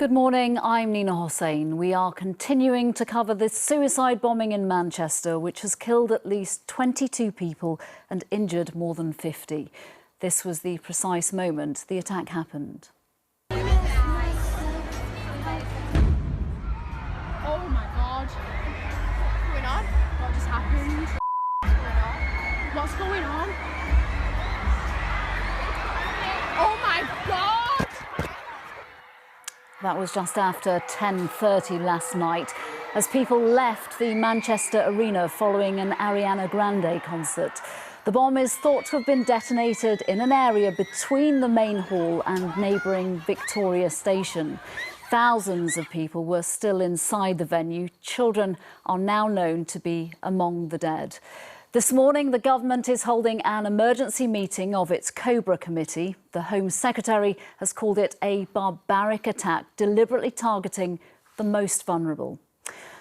Good morning, I'm Nina Hossain. We are continuing to cover this suicide bombing in Manchester, which has killed at least 22 people and injured more than 50. This was the precise moment the attack happened. Oh my God. What's going on? What just happened? What's going on? Oh my God! That was just after 10:30 last night as people left the Manchester arena following an Ariana Grande concert. The bomb is thought to have been detonated in an area between the main hall and neighbouring Victoria Station. Thousands of people were still inside the venue. Children are now known to be among the dead. This morning, the government is holding an emergency meeting of its Cobra committee. The Home Secretary has called it a barbaric attack, deliberately targeting the most vulnerable.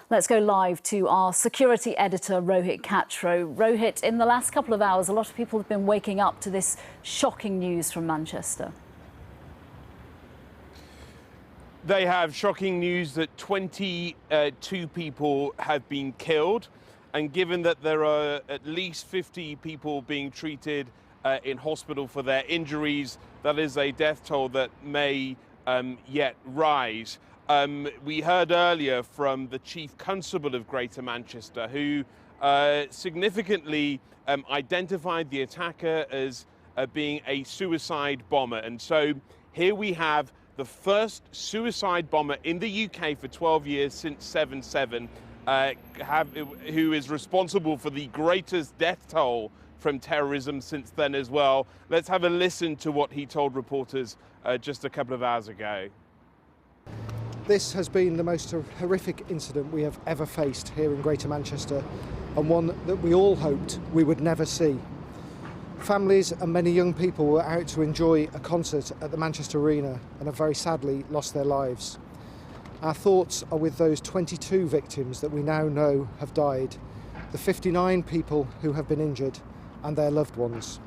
Let's go live to our security editor, Rohit Kachro. Rohit, in the last couple of hours, a lot of people have been waking up to this shocking news from Manchester. They have shocking news that 22 people have been killed. And given that there are at least 50 people being treated in hospital for their injuries, that is a death toll that may yet rise. We heard earlier from the Chief Constable of Greater Manchester, who significantly identified the attacker as being a suicide bomber. And so here we have the first suicide bomber in the UK for 12 years since 7/7. Who is responsible for the greatest death toll from terrorism since then as well. Let's have a listen to what he told reporters just a couple of hours ago. This has been the most horrific incident we have ever faced here in Greater Manchester, and one that we all hoped we would never see. Families and many young people were out to enjoy a concert at the Manchester Arena and have very sadly lost their lives. Our thoughts are with those 22 victims that we now know have died, the 59 people who have been injured, and their loved ones.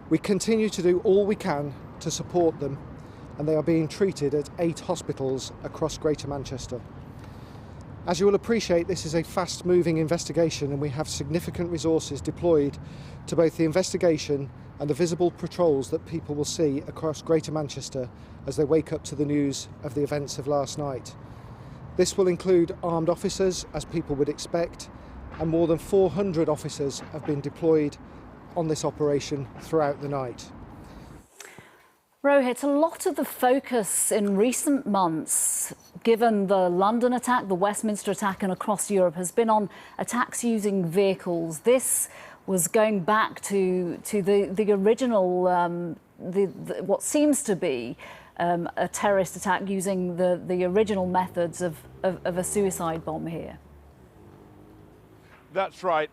We continue to do all we can to support them, and they are being treated at 8 hospitals across Greater Manchester. As you will appreciate, this is a fast-moving investigation, and we have significant resources deployed to both the investigation and the visible patrols that people will see across Greater Manchester as they wake up to the news of the events of last night. This will include armed officers, as people would expect, and more than 400 officers have been deployed on this operation throughout the night. Rohit, a lot of the focus in recent months, given the London attack, the Westminster attack and across Europe, has been on attacks using vehicles. This was going back to the original, what seems to be a terrorist attack using the original methods of a suicide bomb here. That's right,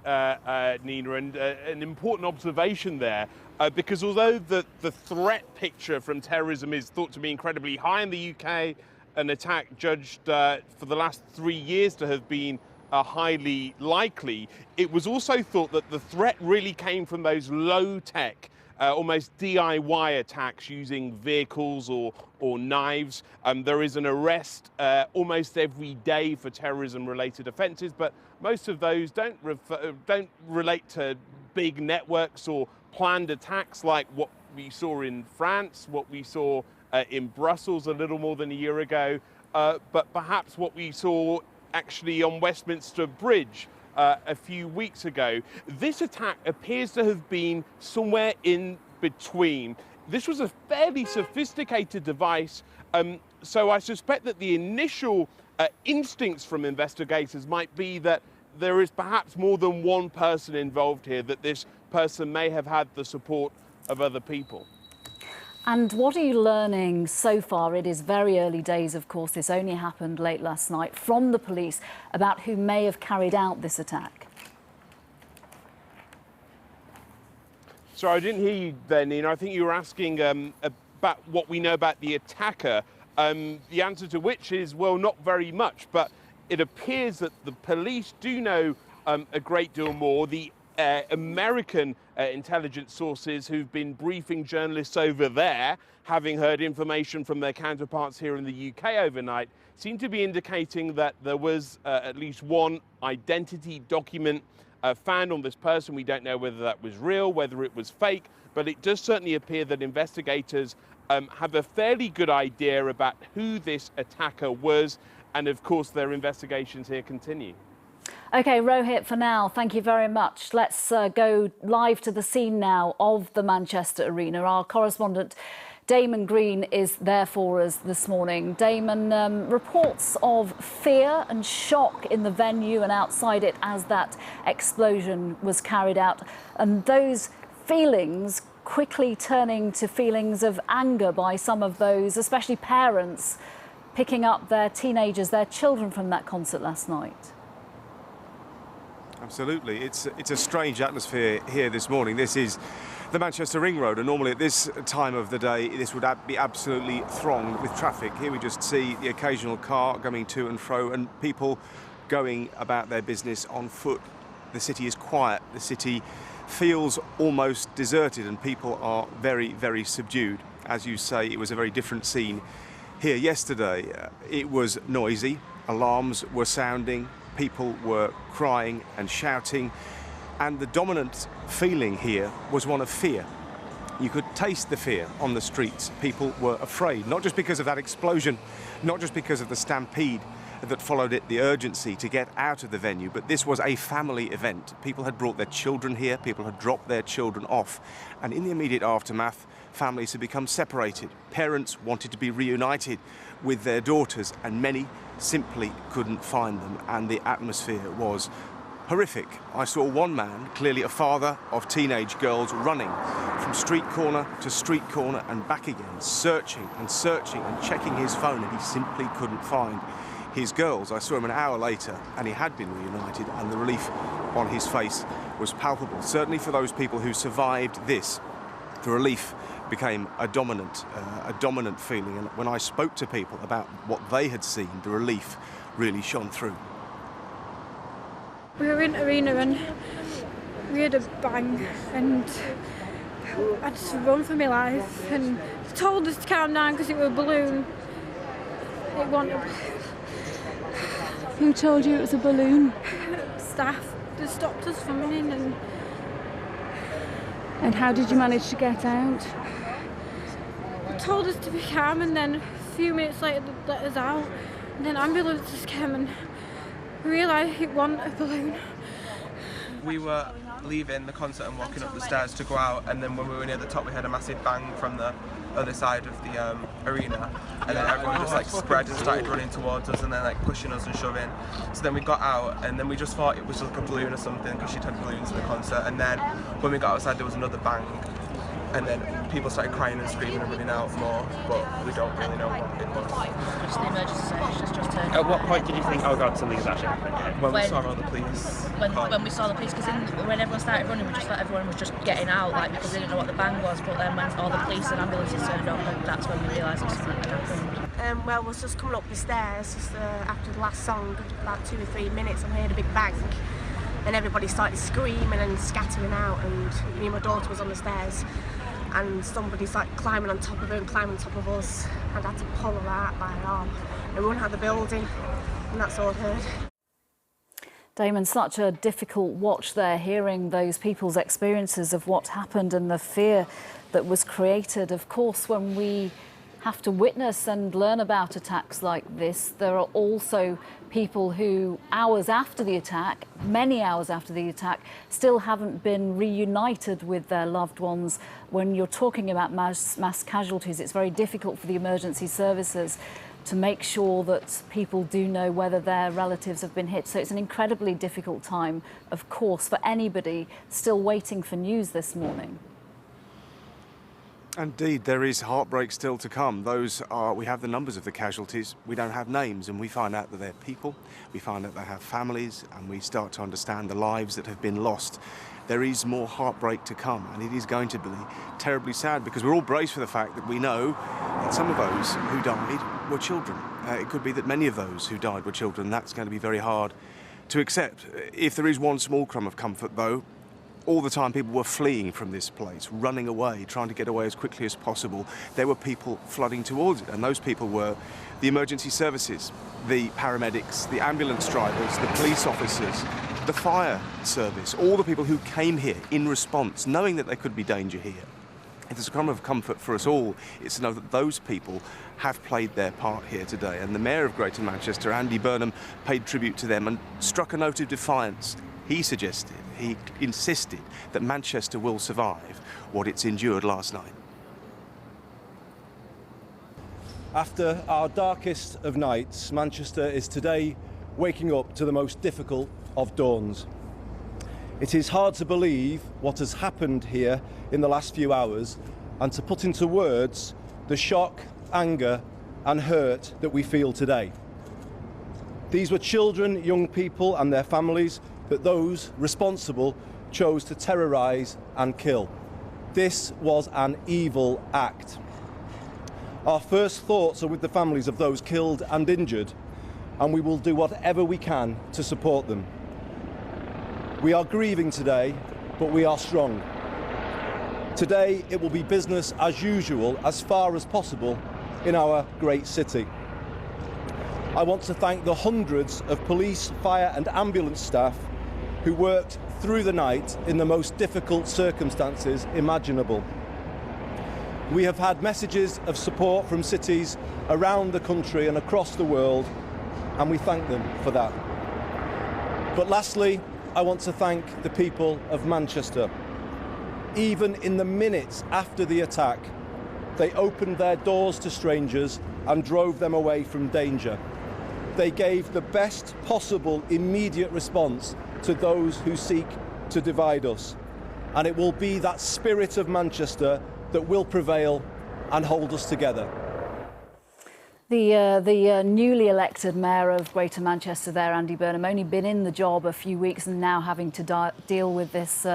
Nina, and an important observation there, because although the threat picture from terrorism is thought to be incredibly high in the UK, an attack judged for the last 3 years to have been highly likely, it was also thought that the threat really came from those low-tech, almost DIY attacks using vehicles or knives. There is an arrest almost every day for terrorism-related offences, but most of those don't relate to big networks or planned attacks like what we saw in France, what we saw in Brussels a little more than a year ago, but perhaps what we saw actually on Westminster Bridge a few weeks ago. This attack appears to have been somewhere in between. This was a fairly sophisticated device, so I suspect that the initial instincts from investigators might be that there is perhaps more than one person involved here, that this person may have had the support of other people. And what are you learning so far? It is very early days, of course. This only happened late last night, from the police about who may have carried out this attack. Sorry, I didn't hear you there, Nina. I think you were asking about what we know about the attacker. The answer to which is, well, not very much, but it appears that the police do know a great deal more. The American intelligence sources who've been briefing journalists over there, having heard information from their counterparts here in the UK overnight, seem to be indicating that there was at least one identity document found on this person. We don't know whether that was real, whether it was fake, but it does certainly appear that investigators have a fairly good idea about who this attacker was, and of course their investigations here continue. OK, Rohit, for now, thank you very much. Let's go live to the scene now of the Manchester Arena. Our correspondent Damon Green is there for us this morning. Damon, reports of fear and shock in the venue and outside it as that explosion was carried out, and those feelings quickly turning to feelings of anger by some of those, especially parents, picking up their teenagers, their children from that concert last night. Absolutely. It's a strange atmosphere here this morning. This is the Manchester Ring Road, and normally at this time of the day this would be absolutely thronged with traffic. Here we just see the occasional car going to and fro and people going about their business on foot. The city is quiet. The city feels almost deserted and people are very, very subdued. As you say, it was a very different scene here yesterday. It was noisy, alarms were sounding, people were crying and shouting, and the dominant feeling here was one of fear. You could taste the fear on the streets. People were afraid, not just because of that explosion, not just because of the stampede that followed it, the urgency to get out of the venue, but this was a family event. People had brought their children here, people had dropped their children off, and in the immediate aftermath, families had become separated. Parents wanted to be reunited with their daughters, and many simply couldn't find them, and the atmosphere was horrific. I saw one man, clearly a father of teenage girls, running from street corner to street corner and back again, searching and checking his phone, and he simply couldn't find his girls. I saw him an hour later and he had been reunited, and the relief on his face was palpable. Certainly for those people who survived this, the relief became a dominant feeling, and when I spoke to people about what they had seen, the relief really shone through. We were in the arena and we had a bang, and I had to run for my life, and they told us to calm down because it was a balloon. It wanted. Who told you it was a balloon? Staff. They stopped us from in. And how did you manage to get out? They told us to be calm, and then a few minutes later they let us out, and then ambulances came and we realised it wasn't a balloon. We were leaving the concert and walking up the stairs to go out, and then when we were near the top we heard a massive bang from the other side of the arena, and then everyone just like spread and started running towards us and then like pushing us and shoving. So then we got out, and then we just thought it was like a balloon or something because she'd had balloons in the concert, and then when we got outside there was another bang, and then people started crying and screaming and running out more, but we don't really know what it was. Just the emergency service just turned. At what point did you think, oh God, something's actually happening? When we saw all the police. When we saw the police, because when everyone started running, we just thought everyone was just getting out, like, because they didn't know what the bang was, but then when all the police and ambulances turned up, and that's when we realised that something had happened. Well, we was just coming up the stairs just after the last song, about 2 or 3 minutes, and we heard a big bang, and everybody started screaming and scattering out, and me and my daughter was on the stairs, and somebody started climbing on top of her and climbing on top of us, and I had to pull her out by her arm and run out of the building, and that's all I heard. Damon, such a difficult watch there, hearing those people's experiences of what happened and the fear that was created. Of course, when we have to witness and learn about attacks like this, there are also people who, hours after the attack, many hours after the attack, still haven't been reunited with their loved ones. When you're talking about mass casualties, it's very difficult for the emergency services to make sure that people do know whether their relatives have been hit. So it's an incredibly difficult time, of course, for anybody still waiting for news this morning. Indeed, there is heartbreak still to come. We have the numbers of the casualties. We don't have names, and we find out that they're people. We find out they have families, and we start to understand the lives that have been lost. There is more heartbreak to come, and it is going to be terribly sad, because we're all braced for the fact that we know that some of those who died were children. It could be that many of those who died were children. That's going to be very hard to accept. If there is one small crumb of comfort, though, All the time people were fleeing from this place, running away, trying to get away as quickly as possible. There were people flooding towards it, and those people were the emergency services, the paramedics, the ambulance drivers, the police officers, the fire service, all the people who came here in response, knowing that there could be danger here. If there's a crumb of comfort for us all, it's to know that those people have played their part here today. And the Mayor of Greater Manchester, Andy Burnham, paid tribute to them and struck a note of defiance. He insisted that Manchester will survive what it's endured last night. After our darkest of nights, Manchester is today waking up to the most difficult of dawns. It is hard to believe what has happened here in the last few hours and to put into words the shock, anger and hurt that we feel today. These were children, young people and their families that those responsible chose to terrorise and kill. This was an evil act. Our first thoughts are with the families of those killed and injured, and we will do whatever we can to support them. We are grieving today, but we are strong. Today it will be business as usual as far as possible in our great city. I want to thank the hundreds of police, fire and ambulance staff who worked through the night in the most difficult circumstances imaginable. We have had messages of support from cities around the country and across the world, and we thank them for that. But lastly, I want to thank the people of Manchester. Even in the minutes after the attack, they opened their doors to strangers and drove them away from danger. They gave the best possible immediate response to those who seek to divide us. And it will be that spirit of Manchester that will prevail and hold us together. The newly elected Mayor of Greater Manchester there, Andy Burnham, only been in the job a few weeks and now having to deal with this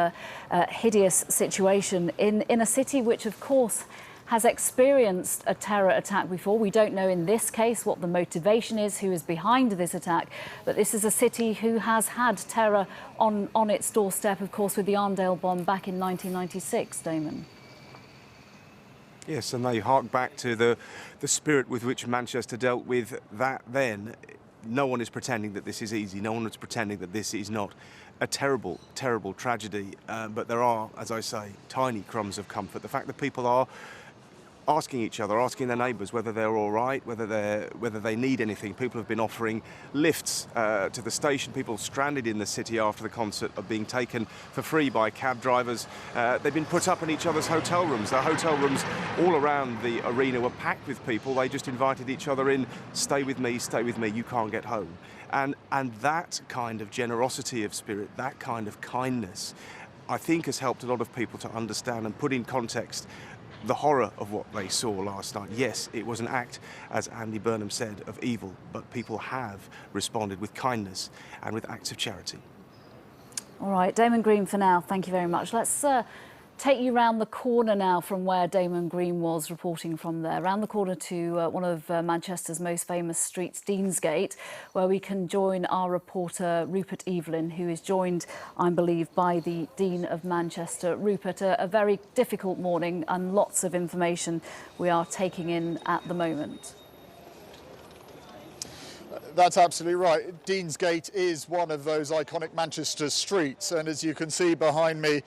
hideous situation in a city which, of course, has experienced a terror attack before. We don't know in this case what the motivation is, who is behind this attack, but this is a city who has had terror on its doorstep, of course, with the Arndale bomb back in 1996, Damon. Yes, and they hark back to the spirit with which Manchester dealt with that then. No one is pretending that this is easy. No one is pretending that this is not a terrible, terrible tragedy. But there are, as I say, tiny crumbs of comfort. The fact that people are asking each other, asking their neighbours whether they're all right, whether they need anything. People have been offering lifts to the station. People stranded in the city after the concert are being taken for free by cab drivers. They've been put up in each other's hotel rooms. The hotel rooms all around the arena were packed with people. They just invited each other in, stay with me, you can't get home. And that kind of generosity of spirit, that kind of kindness, I think has helped a lot of people to understand and put in context the horror of what they saw last night. Yes, it was an act, as Andy Burnham said, of evil, but people have responded with kindness and with acts of charity. All right, Damon Green for now. Thank you very much. Let's take you round the corner now from where Damon Green was reporting from there, round the corner to one of Manchester's most famous streets, Deansgate, where we can join our reporter Rupert Evelyn, who is joined, I believe, by the Dean of Manchester. Rupert, a very difficult morning and lots of information we are taking in at the moment. That's absolutely right. Deansgate is one of those iconic Manchester streets, and as you can see behind me,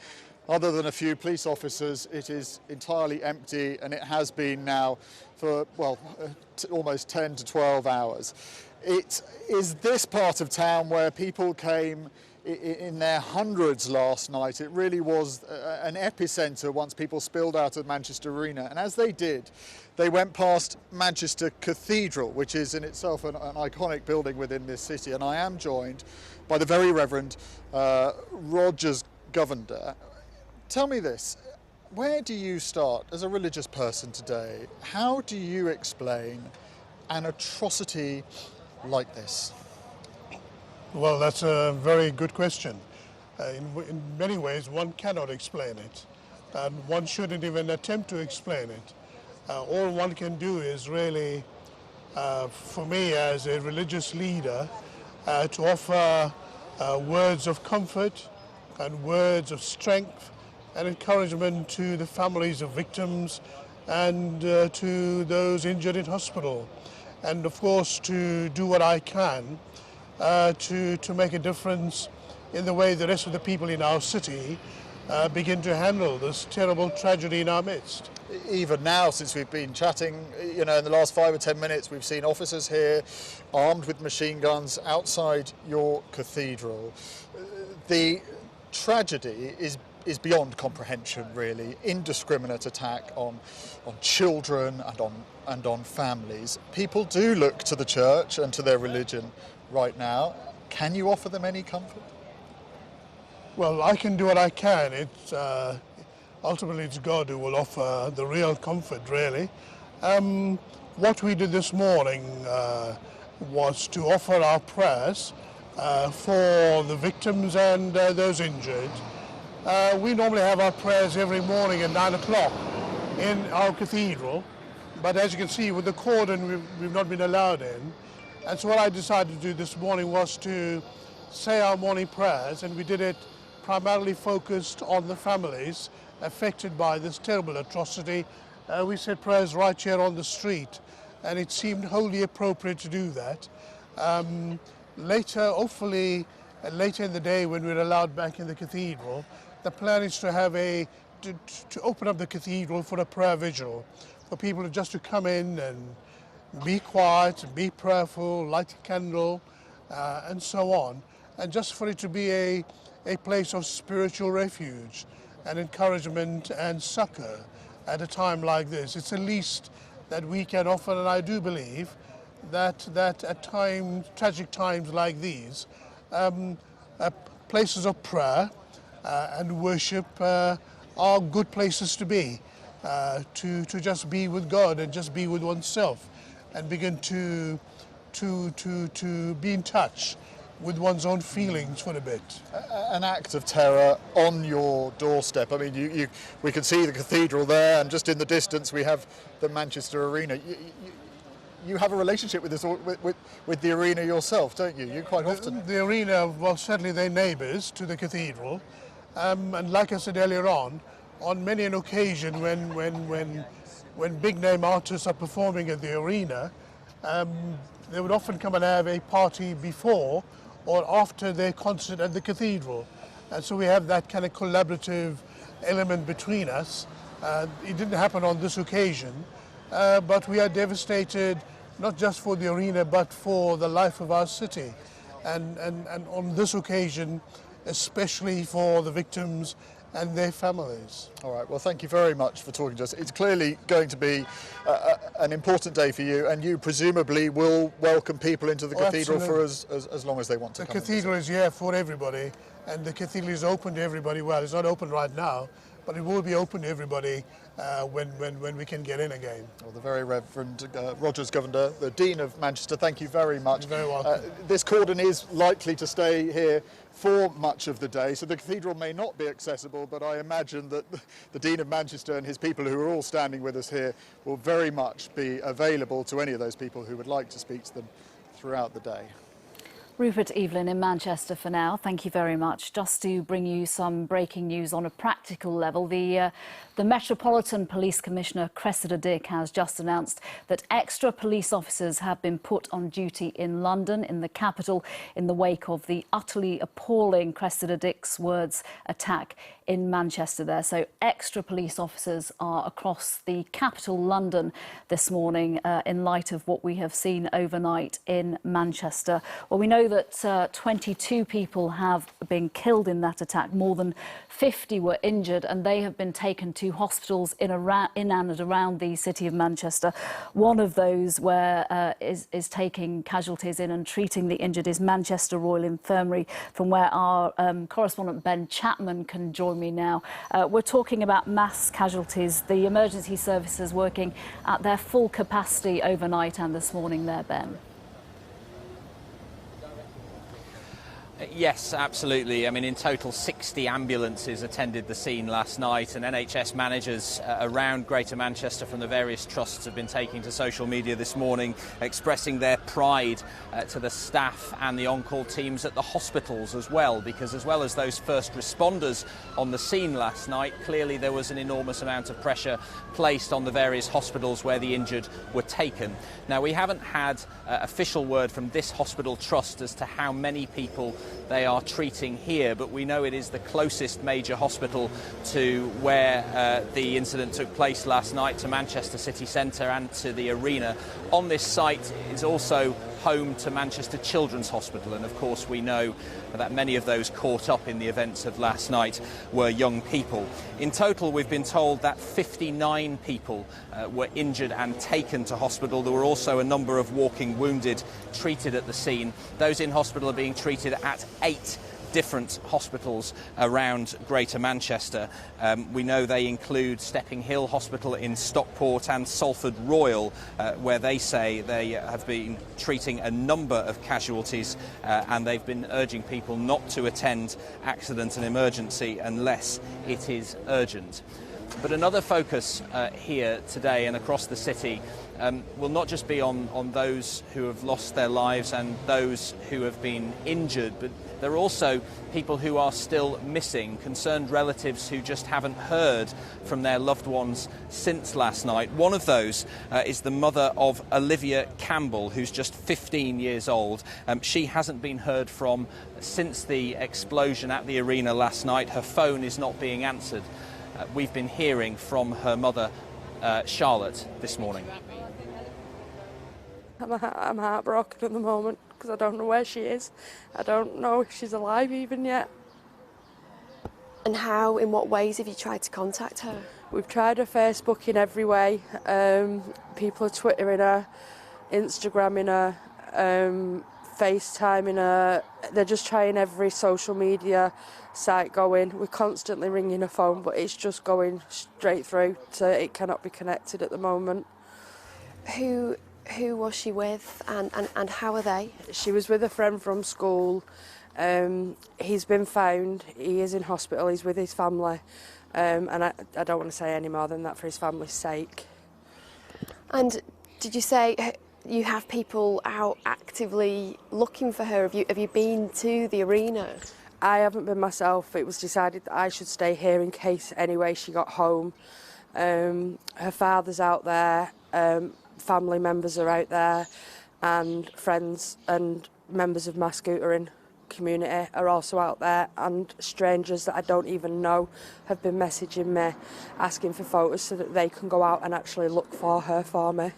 other than a few police officers, it is entirely empty, and it has been now for, well, almost 10 to 12 hours. It is this part of town where people came in their hundreds last night. It really was an epicentre once people spilled out of Manchester Arena. And as they did, they went past Manchester Cathedral, which is in itself an iconic building within this city. And I am joined by the very Reverend Rogers Govender. Tell me this, where do you start as a religious person today? How do you explain an atrocity like this? Well, that's a very good question. In many ways, one cannot explain it, and one shouldn't even attempt to explain it. All one can do is really, for me as a religious leader, to offer words of comfort, and words of strength and encouragement to the families of victims and to those injured in hospital. And of course to do what I can to make a difference in the way the rest of the people in our city begin to handle this terrible tragedy in our midst. Even now, since we've been chatting, you know, in the last 5 or 10 minutes, we've seen officers here armed with machine guns outside your cathedral. The tragedy is beyond comprehension, really. Indiscriminate attack on children and on families. People do look to the church and to their religion right now. Can you offer them any comfort? Well, I can do what I can. It's ultimately it's God who will offer the real comfort, really. What we did this morning was to offer our prayers for the victims and those injured. We normally have our prayers every morning at 9 o'clock in our cathedral, but as you can see with the cordon we've not been allowed in. And so what I decided to do this morning was to say our morning prayers, and we did it primarily focused on the families affected by this terrible atrocity. We said prayers right here on the street, and it seemed wholly appropriate to do that. Later, hopefully, later in the day when we're allowed back in the cathedral, the plan is to have to open up the cathedral for a prayer vigil, for people just to come in and be quiet, be prayerful, light a candle, and so on, and just for it to be a place of spiritual refuge and encouragement and succor at a time like this. It's the least that we can offer, and I do believe that at tragic times like these, places of prayer and worship are good places to be, to just be with God and just be with oneself and begin to be in touch with one's own feelings for a bit. An act of terror on your doorstep. I mean, we can see the cathedral there, and just in the distance we have the Manchester Arena. You have a relationship with this, with the arena yourself, don't you? You quite often. The arena, well, certainly they're neighbours to the cathedral, and like I said earlier on many an occasion when big name artists are performing at the arena, they would often come and have a party before or after their concert at the cathedral. And so we have that kind of collaborative element between us. It didn't happen on this occasion, but we are devastated not just for the arena but for the life of our city. And on this occasion, especially for the victims and their families. All right, well, thank you very much for talking to us. It's clearly going to be an important day for you, and you presumably will welcome people into the cathedral for as long as they want to come. The cathedral is here for everybody, and the cathedral is open to everybody. Well, it's not open right now, but it will be open to everybody when we can get in again. Well, the very Reverend Rogers Governor, the Dean of Manchester, thank you very much. You're very welcome. This cordon is likely to stay here for much of the day, so the cathedral may not be accessible, but I imagine that the Dean of Manchester and his people who are all standing with us here will very much be available to any of those people who would like to speak to them throughout the day. Rupert Evelyn in Manchester for now. Thank you very much. Just to bring you some breaking news on a practical level, the Metropolitan Police Commissioner Cressida Dick has just announced that extra police officers have been put on duty in London, in the capital, in the wake of the utterly appalling, Cressida Dick's words, attack in Manchester there. So extra police officers are across the capital, London, this morning in light of what we have seen overnight in Manchester. Well, we know that 22 people have been killed in that attack. More than 50 were injured, and they have been taken to hospitals in and around the city of Manchester. One of those where is taking casualties in and treating the injured is Manchester Royal Infirmary, from where our correspondent Ben Chapman can join me now. We're talking about mass casualties, the emergency services working at their full capacity overnight and this morning there, Ben. Yes, absolutely. I mean, in total, 60 ambulances attended the scene last night, and NHS managers around Greater Manchester from the various trusts have been taking to social media this morning, expressing their pride to the staff and the on-call teams at the hospitals as well, because as well as those first responders on the scene last night, clearly there was an enormous amount of pressure placed on the various hospitals where the injured were taken. Now, we haven't had official word from this hospital trust as to how many people they are treating here, but we know it is the closest major hospital to where the incident took place last night, to Manchester city centre and to the arena. On this site is also home to Manchester Children's Hospital, and of course we know that many of those caught up in the events of last night were young people. In total, we've been told that 59 people were injured and taken to hospital. There were also a number of walking wounded treated at the scene. Those in hospital are being treated at 8 different hospitals around Greater Manchester. We know they include Stepping Hill Hospital in Stockport and Salford Royal, where they say they have been treating a number of casualties, and they've been urging people not to attend accident and emergency unless it is urgent. But another focus here today and across the city will not just be on those who have lost their lives and those who have been injured, but there are also people who are still missing, concerned relatives who just haven't heard from their loved ones since last night. One of those is the mother of Olivia Campbell, who's just 15 years old. She hasn't been heard from since the explosion at the arena last night. Her phone is not being answered. We've been hearing from her mother, Charlotte, this morning. I'm heartbroken at the moment because I don't know where she is. I don't know if she's alive even yet. And how, in what ways have you tried to contact her? We've tried her Facebook in every way. People are Twittering her, Instagramming her, FaceTiming her. They're just trying every social media site going. We're constantly ringing her phone, but it's just going straight through, so it cannot be connected at the moment. Who was she with, and how are they? She was with a friend from school. He's been found. He is in hospital. He's with his family. And I don't want to say any more than that for his family's sake. And did you say you have people out actively looking for her? Have you been to the arena? I haven't been myself. It was decided that I should stay here in case anyway she got home. Her father's out there. Family members are out there, and friends and members of my scootering community are also out there, and strangers that I don't even know have been messaging me asking for photos so that they can go out and actually look for her for me.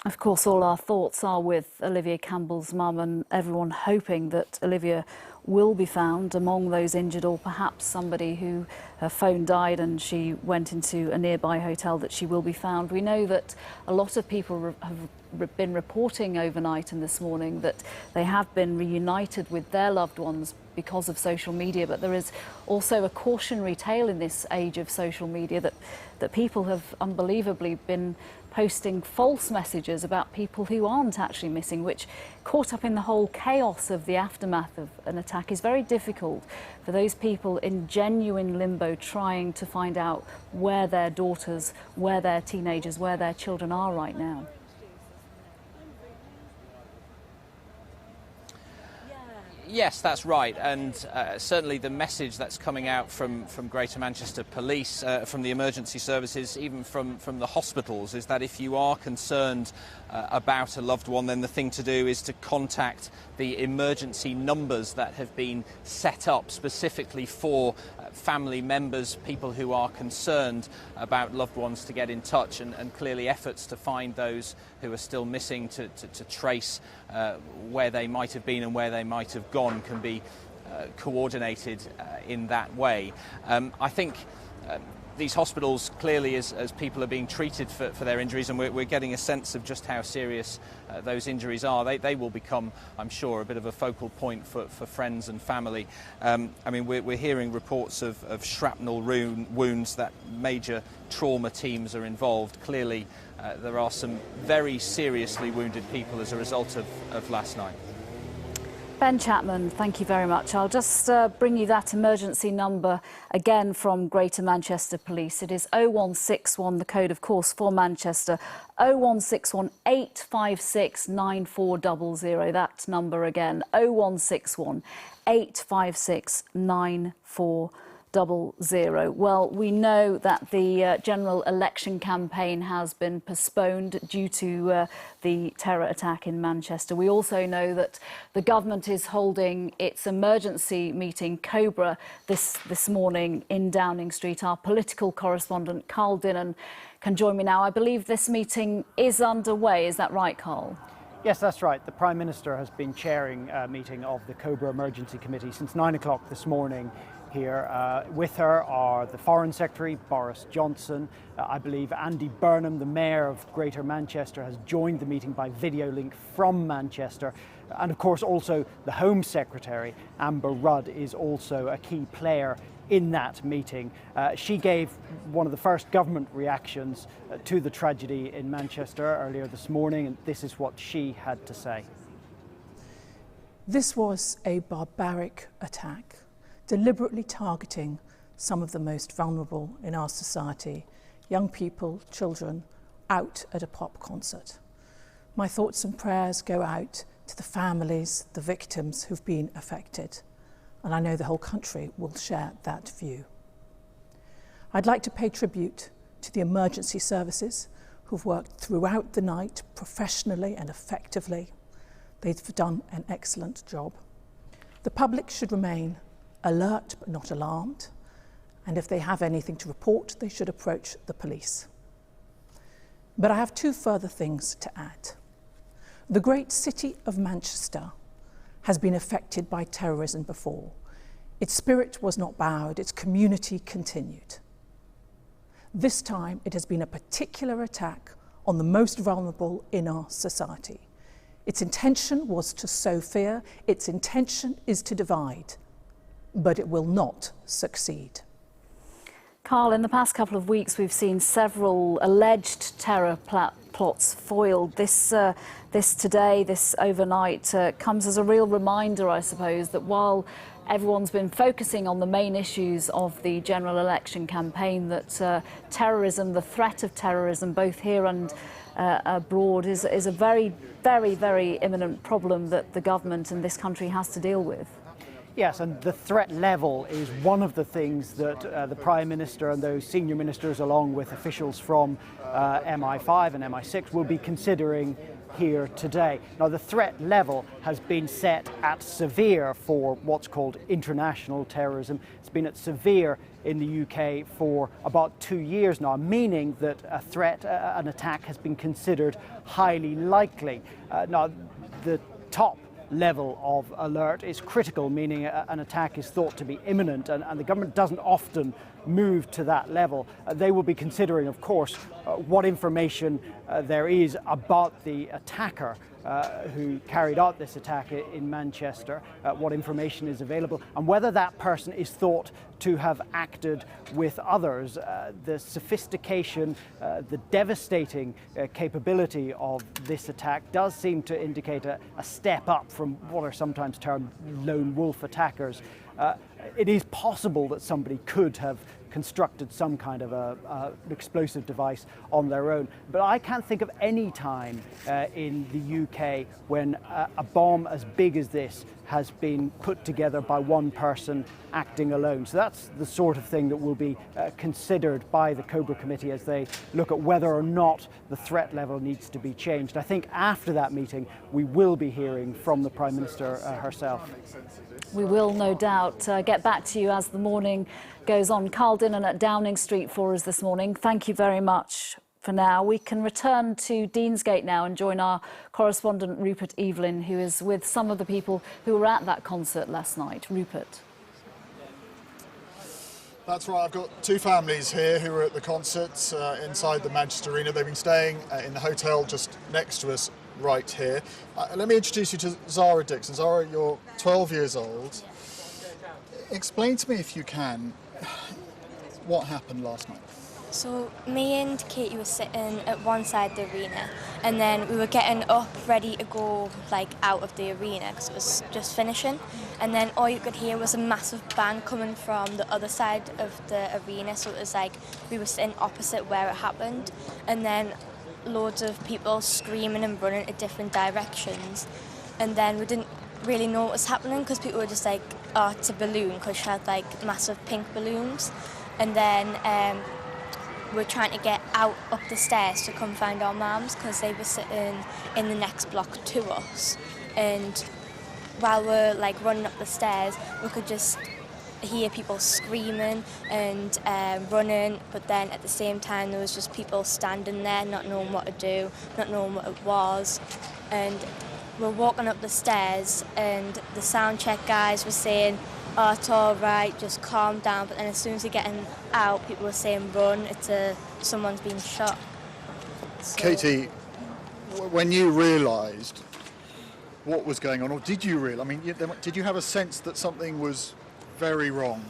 Of course, all our thoughts are with Olivia Campbell's mum and everyone hoping that Olivia will be found among those injured, or perhaps somebody who her phone died and she went into a nearby hotel, that she will be found. We know that a lot of people have been reporting overnight and this morning that they have been reunited with their loved ones because of social media, but there is also a cautionary tale in this age of social media that people have unbelievably been posting false messages about people who aren't actually missing, which, caught up in the whole chaos of the aftermath of an attack, is very difficult for those people in genuine limbo trying to find out where their daughters, where their teenagers, where their children are right now. Yes, that's right, and certainly the message that's coming out from Greater Manchester Police, from the emergency services, even from the hospitals, is that if you are concerned about a loved one, then the thing to do is to contact the emergency numbers that have been set up specifically for family members, people who are concerned about loved ones, to get in touch, and clearly efforts to find those who are still missing, to trace where they might have been and where they might have gone, can be coordinated in that way. I think these hospitals, clearly, as people are being treated for their injuries, and we're getting a sense of just how serious those injuries are, they will become, I'm sure, a bit of a focal point for friends and family. I mean, we're hearing reports of shrapnel wounds, that major trauma teams are involved. Clearly, there are some very seriously wounded people as a result of last night. Ben Chapman, thank you very much. I'll just bring you that emergency number again from Greater Manchester Police. It is 0161, the code, of course, for Manchester, 0161 856 9400. That number again, 0161 856 9400. Well, we know that the general election campaign has been postponed due to the terror attack in Manchester. We also know that the government is holding its emergency meeting, Cobra, this morning in Downing Street. Our political correspondent, Carl Dinnan, can join me now. I believe this meeting is underway. Is that right, Carl? Yes, that's right. The Prime Minister has been chairing a meeting of the Cobra Emergency Committee since 9 o'clock this morning. Here with her are the Foreign Secretary, Boris Johnson. I believe Andy Burnham, the Mayor of Greater Manchester, has joined the meeting by video link from Manchester. And of course also the Home Secretary, Amber Rudd, is also a key player in that meeting. She gave one of the first government reactions to the tragedy in Manchester earlier this morning, and this is what she had to say. This was a barbaric attack, deliberately targeting some of the most vulnerable in our society, young people, children, out at a pop concert. My thoughts and prayers go out to the families, the victims who've been affected, and I know the whole country will share that view. I'd like to pay tribute to the emergency services who've worked throughout the night professionally and effectively. They've done an excellent job. The public should remain alert but not alarmed, and if they have anything to report, they should approach the police. But I have two further things to add. The great city of Manchester has been affected by terrorism before. Its spirit was not bowed, its community continued. This time it has been a particular attack on the most vulnerable in our society. Its intention was to sow fear, its intention is to divide, but it will not succeed. Carl, in the past couple of weeks, we've seen several alleged terror plots foiled. This today, this overnight, comes as a real reminder, I suppose, that while everyone's been focusing on the main issues of the general election campaign, that terrorism, the threat of terrorism, both here and abroad, is a very, very, very imminent problem that the government and this country has to deal with. Yes, and the threat level is one of the things that the Prime Minister and those senior ministers, along with officials from MI5 and MI6, will be considering here today. Now, the threat level has been set at severe for what's called international terrorism. It's been at severe in the UK for about 2 years now, meaning that a threat, an attack, has been considered highly likely. Now, the top level of alert is critical, meaning an attack is thought to be imminent, and the government doesn't often move to that level. They will be considering, of course, what information there is about the attacker who carried out this attack in Manchester, what information is available, and whether that person is thought to have acted with others. The sophistication, the devastating capability of this attack does seem to indicate a step up from what are sometimes termed lone wolf attackers. It is possible that somebody could have constructed some kind of an explosive device on their own. But I can't think of any time in the UK when a bomb as big as this has been put together by one person acting alone. So that's the sort of thing that will be considered by the Cobra Committee as they look at whether or not the threat level needs to be changed. I think after that meeting, we will be hearing from the Prime Minister herself. We will, no doubt, get back to you as the morning goes on. Carl Dinnan at Downing Street for us this morning. Thank you very much for now. We can return to Deansgate now and join our correspondent Rupert Evelyn, who is with some of the people who were at that concert last night. Rupert. That's right, I've got two families here who were at the concert inside the Manchester Arena. They've been staying in the hotel just next to us right here. Let me introduce you to Zara Dixon. Zara, you're 12 years old. Explain to me, if you can, what happened last night. So me and Katie were sitting at one side of the arena, and then we were getting up ready to go like out of the arena because it was just finishing, and then all you could hear was a massive bang coming from the other side of the arena. So it was like we were sitting opposite where it happened, and then loads of people screaming and running in different directions, and then we didn't really know what was happening because people were just like, oh, it's a balloon, because she had like massive pink balloons, and then we're trying to get out up the stairs to come find our mums because they were sitting in the next block to us. And while we're like running up the stairs, we could just hear people screaming and running, but then at the same time there was just people standing there not knowing what to do, not knowing what it was. And we're walking up the stairs and the sound check guys were saying, oh, it's all right, just calm down. But then as soon as you're getting out, people were saying, run, someone's been shot. So, Katie, when you realised what was going on, or did you realise, I mean, did you have a sense that something was very wrong?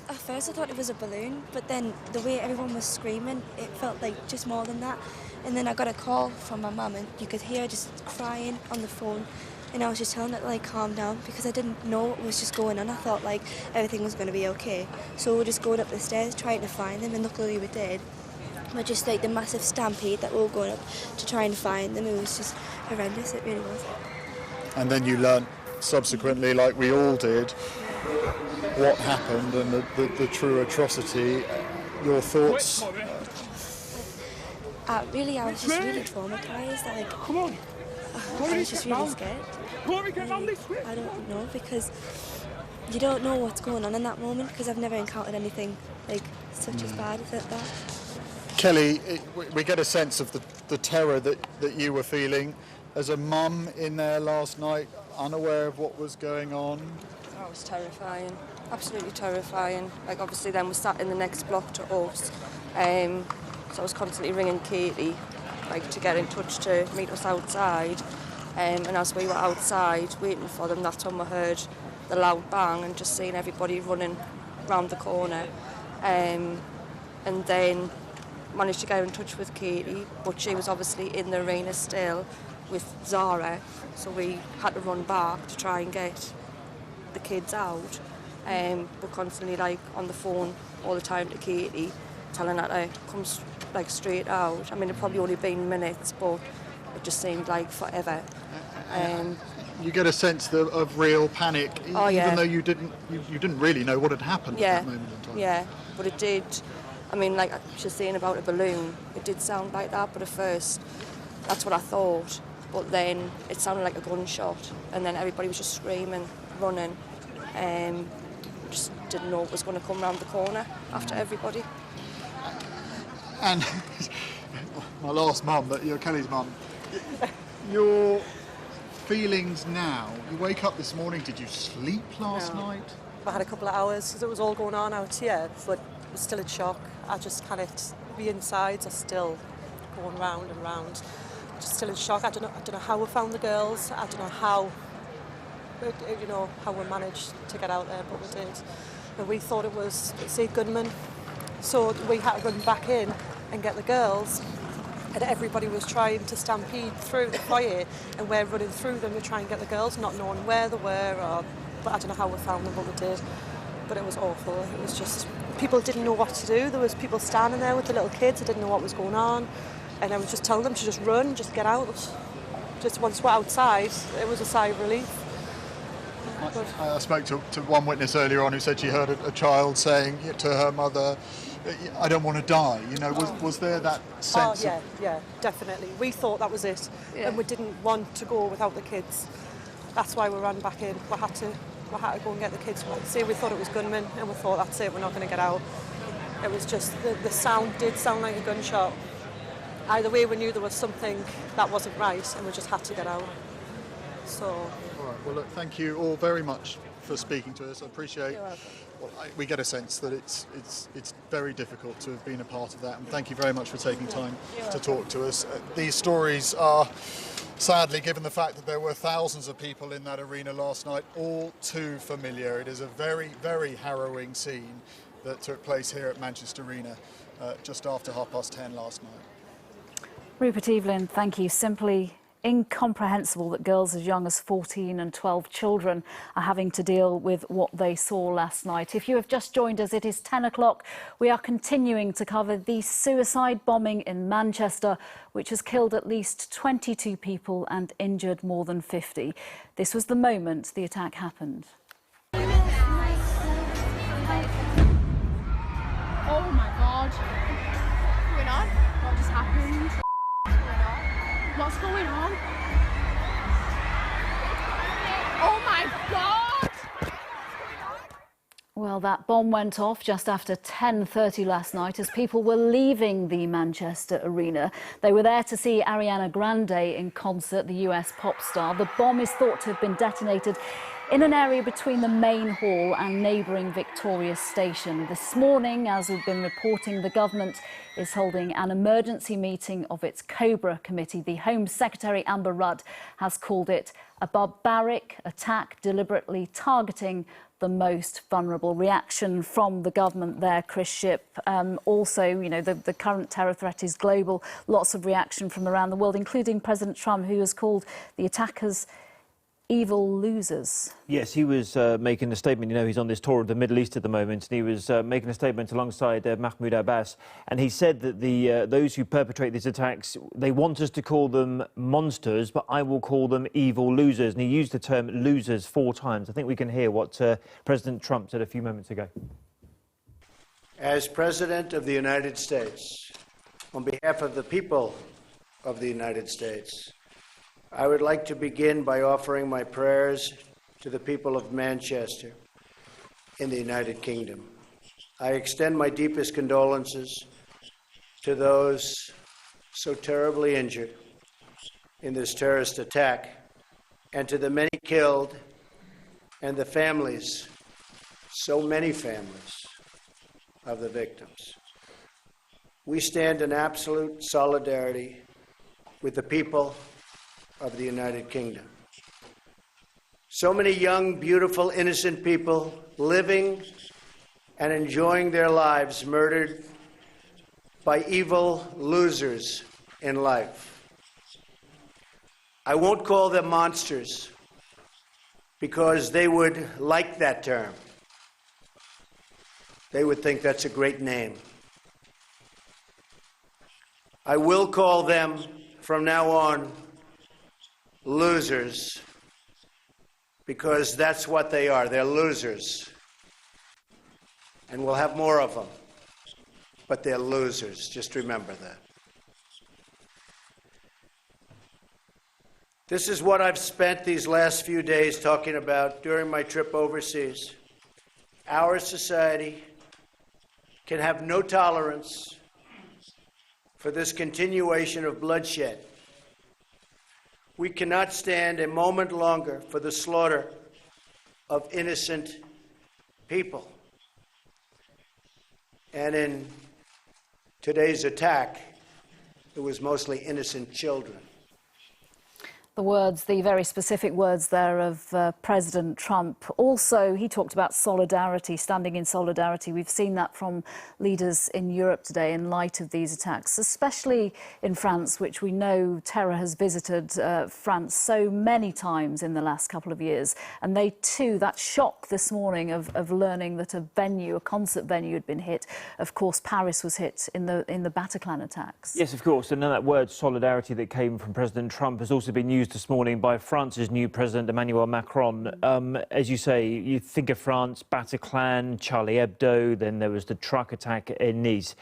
at first I thought it was a balloon, but then the way everyone was screaming, it felt like just more than that. And then I got a call from my mum, and you could hear her just crying on the phone. And I was just telling her to like calm down because I didn't know what was just going on. I thought like everything was going to be okay. So we were just going up the stairs trying to find them, and luckily we did. But just like the massive stampede that we were going up to try and find them, it was just horrendous, it really was. And then you learnt subsequently, like we all did, what happened and the true atrocity. Your thoughts? I was just really traumatised. Like, I was just really scared. I don't know, because you don't know what's going on in that moment, because I've never encountered anything like such as bad as that. Kelly, we get a sense of the terror that you were feeling as a mum in there last night, unaware of what was going on. That was terrifying, absolutely terrifying. Like, obviously then we sat in the next block to us, so I was constantly ringing Katie, like, to get in touch to meet us outside. And as we were outside waiting for them, that's when we heard the loud bang and just seeing everybody running round the corner. And then managed to get in touch with Katie, but she was obviously in the arena still with Zara, so we had to run back to try and get the kids out. We're constantly like on the phone all the time to Katie, telling her to come like straight out. I mean, it probably only been minutes, but it just seemed like forever. You get a sense of real panic, even though you didn't really know what had happened at that moment in time. Yeah, but it did. I mean, like she's saying about a balloon, it did sound like that, but at first that's what I thought. But then it sounded like a gunshot, and then everybody was just screaming, running, just didn't know what was going to come round the corner after everybody. And my last mum, but you're Kelly's mum, your feelings now, you wake up this morning, did you sleep last night? I had a couple of hours because it was all going on out here, but I was still in shock. I just kind of, the insides are still going round and round. Just still in shock. I don't know how we found the girls. I don't know how, how we managed to get out there, but we did. And we thought it was, say, gunmen. So we had to run back in and get the girls. And everybody was trying to stampede through the foyer, and we're running through them to try and get the girls, not knowing where they were, but I don't know how we found them, but we did. But it was awful. It was just, people didn't know what to do. There was people standing there with the little kids that didn't know what was going on. And I was just telling them to just run, just get out. Just once we're outside, it was a sigh of relief. I spoke to one witness earlier on who said she heard a child saying to her mother, I don't want to die. Was there that sense? Oh, yeah, definitely. We thought that was it. Yeah. And we didn't want to go without the kids. That's why we ran back in. We had to go and get the kids. See, we thought it was gunmen, and we thought, that's it, we're not going to get out. It was just, the sound did sound like a gunshot. Either way, we knew there was something that wasn't right, and we just had to get out. So. All right. Well, look, thank you all very much for speaking to us. I appreciate. Well, we get a sense that it's very difficult to have been a part of that, and thank you very much for taking time to talk to us. These stories are, sadly, given the fact that there were thousands of people in that arena last night, all too familiar. It is a very, very harrowing scene that took place here at Manchester Arena just after 10:30 last night. Rupert Evelyn, thank you. Simply incomprehensible that girls as young as 14 and 12 children are having to deal with what they saw last night. If you have just joined us, it is 10 o'clock. We are continuing to cover the suicide bombing in Manchester, which has killed at least 22 people and injured more than 50. This was the moment the attack happened. Oh my God. What's going on? What just happened? What's going on? Oh my God! Well, that bomb went off just after 10:30 last night as people were leaving the Manchester Arena. They were there to see Ariana Grande in concert, the US pop star. The bomb is thought to have been detonated in an area between the main hall and neighbouring Victoria Station. This morning, as we've been reporting, the government is holding an emergency meeting of its Cobra committee. The Home Secretary, Amber Rudd, has called it a barbaric attack deliberately targeting the most vulnerable. Reaction from the government there, Chris Shipp. Also, you know, the current terror threat is global. Lots of reaction from around the world, including President Trump, who has called the attackers evil losers. Yes, he was making a statement. You know, he's on this tour of the Middle East at the moment, and he was making a statement alongside Mahmoud Abbas, and he said that those who perpetrate these attacks, they want us to call them monsters, but I will call them evil losers. And he used the term losers 4 times. I think we can hear what President Trump said a few moments ago. As President of the United States, on behalf of the people of the United States, I would like to begin by offering my prayers to the people of Manchester in the United Kingdom. I extend my deepest condolences to those so terribly injured in this terrorist attack, and to the many killed and the families, so many families, of the victims. We stand in absolute solidarity with the people of the United Kingdom. So many young, beautiful, innocent people living and enjoying their lives murdered by evil losers in life. I won't call them monsters because they would like that term. They would think that's a great name. I will call them from now on losers, because that's what they are. They're losers. And we'll have more of them. But they're losers. Just remember that. This is what I've spent these last few days talking about during my trip overseas. Our society can have no tolerance for this continuation of bloodshed. We cannot stand a moment longer for the slaughter of innocent people. And in today's attack, it was mostly innocent children. The words, the very specific words there of President Trump. Also, he talked about solidarity, standing in solidarity. We've seen that from leaders in Europe today in light of these attacks, especially in France, which we know terror has visited France so many times in the last couple of years. And they too, that shock this morning of learning that a concert venue had been hit. Of course, Paris was hit in the Bataclan attacks. Yes, of course. And then that word solidarity that came from President Trump has also been used this morning by France's new President Emmanuel Macron. As you say, you think of France, Bataclan, Charlie Hebdo, then there was the truck attack in Nice.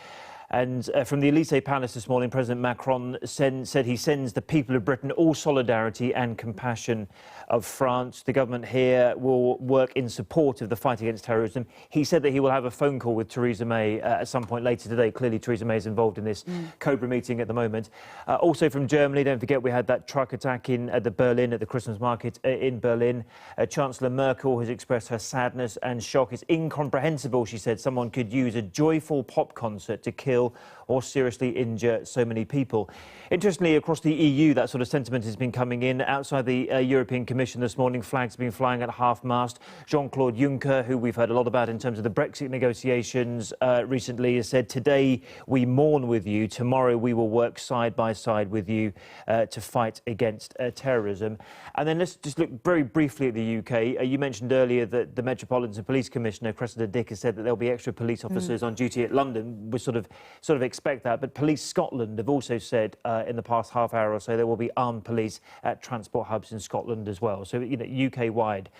And from the Élysée Palace this morning, President Macron said he sends the people of Britain all solidarity and compassion of France. The government here will work in support of the fight against terrorism. He said that he will have a phone call with Theresa May at some point later today. Clearly, Theresa May is involved in this Cobra meeting at the moment. Also from Germany, don't forget we had that truck attack at the Christmas market in Berlin. Chancellor Merkel has expressed her sadness and shock. It's incomprehensible, she said, someone could use a joyful pop concert to kill or seriously injure so many people. Interestingly, across the EU, that sort of sentiment has been coming in. Outside the European Commission this morning, flags have been flying at half-mast. Jean-Claude Juncker, who we've heard a lot about in terms of the Brexit negotiations recently, has said, today we mourn with you, tomorrow we will work side by side with you to fight against terrorism. And then let's just look very briefly at the UK. You mentioned earlier that the Metropolitan Police Commissioner, Cressida Dick, has said that there'll be extra police officers on duty at London. We sort of expect that. But Police Scotland have also said in the past half hour or so there will be armed police at transport hubs in Scotland as well. So, you know, UK-wide.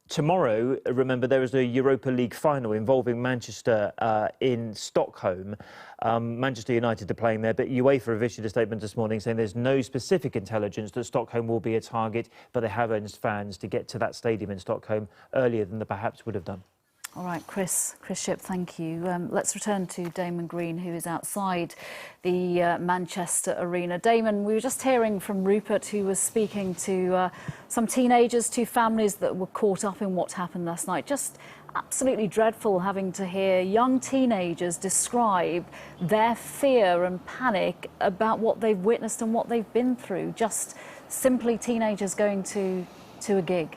Tomorrow, remember, there is a Europa League final involving Manchester in Stockholm. Manchester United are playing there, but UEFA have issued a statement this morning saying there's no specific intelligence that Stockholm will be a target, but they have urged fans to get to that stadium in Stockholm earlier than they perhaps would have done. All right, Chris Shipp, thank you. Let's return to Damon Green, who is outside the Manchester Arena. Damon, we were just hearing from Rupert, who was speaking to some teenagers, two families that were caught up in what happened last night. Just absolutely dreadful having to hear young teenagers describe their fear and panic about what they've witnessed and what they've been through. Just simply teenagers going to a gig.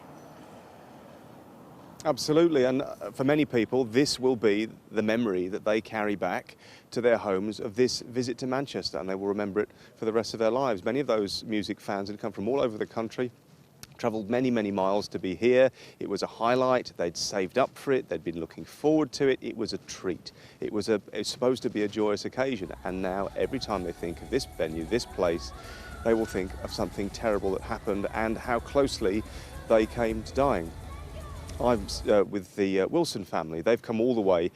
Absolutely, and for many people this will be the memory that they carry back to their homes of this visit to Manchester, and they will remember it for the rest of their lives. Many of those music fans had come from all over the country, travelled many, many miles to be here. It was a highlight. They'd saved up for it. They'd been looking forward to it. It was a treat. It was supposed to be a joyous occasion, and now every time they think of this venue, this place, they will think of something terrible that happened and how closely they came to dying. I'm with the Wilson family. They've come all the way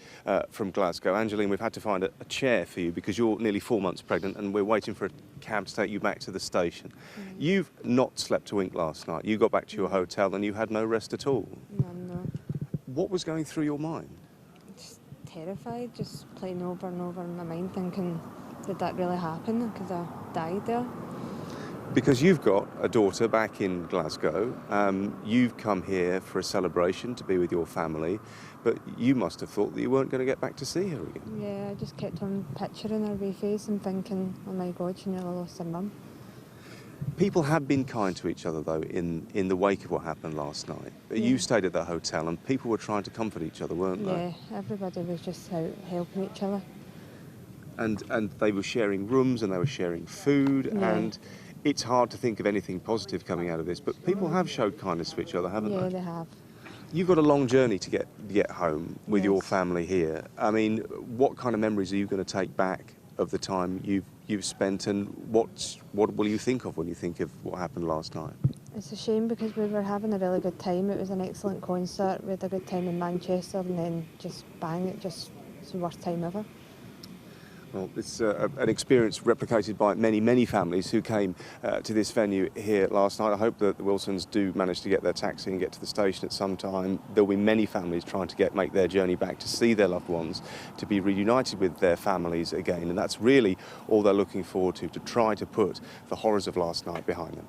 from Glasgow. Angeline, we've had to find a chair for you because you're nearly 4 months pregnant and we're waiting for a cab to take you back to the station. You've not slept a wink last night. You got back to your hotel and you had no rest at all. No. What was going through your mind? Just terrified, just playing over and over in my mind, thinking, did that really happen? Because I died there. Because you've got a daughter back in Glasgow, you've come here for a celebration to be with your family, but you must have thought that you weren't going to get back to see her again. Yeah, I just kept on picturing her wee face and thinking, oh my God, she nearly lost her mum. People have been kind to each other, though, in the wake of what happened last night. Yeah. You stayed at that hotel and people were trying to comfort each other, weren't they? Yeah, everybody was just out helping each other. And they were sharing rooms and they were sharing food, and it's hard to think of anything positive coming out of this, but people have showed kindness to each other, haven't they? Yeah, they have. You've got a long journey to get home with your family here. I mean, what kind of memories are you going to take back of the time you've spent, and what will you think of when you think of what happened last night? It's a shame because we were having a really good time. It was an excellent concert. We had a good time in Manchester, and then just bang, it's the worst time ever. Well, it's an experience replicated by many, many families who came to this venue here last night. I hope that the Wilsons do manage to get their taxi and get to the station at some time. There'll be many families trying to make their journey back to see their loved ones, to be reunited with their families again. And that's really all they're looking forward to try to put the horrors of last night behind them.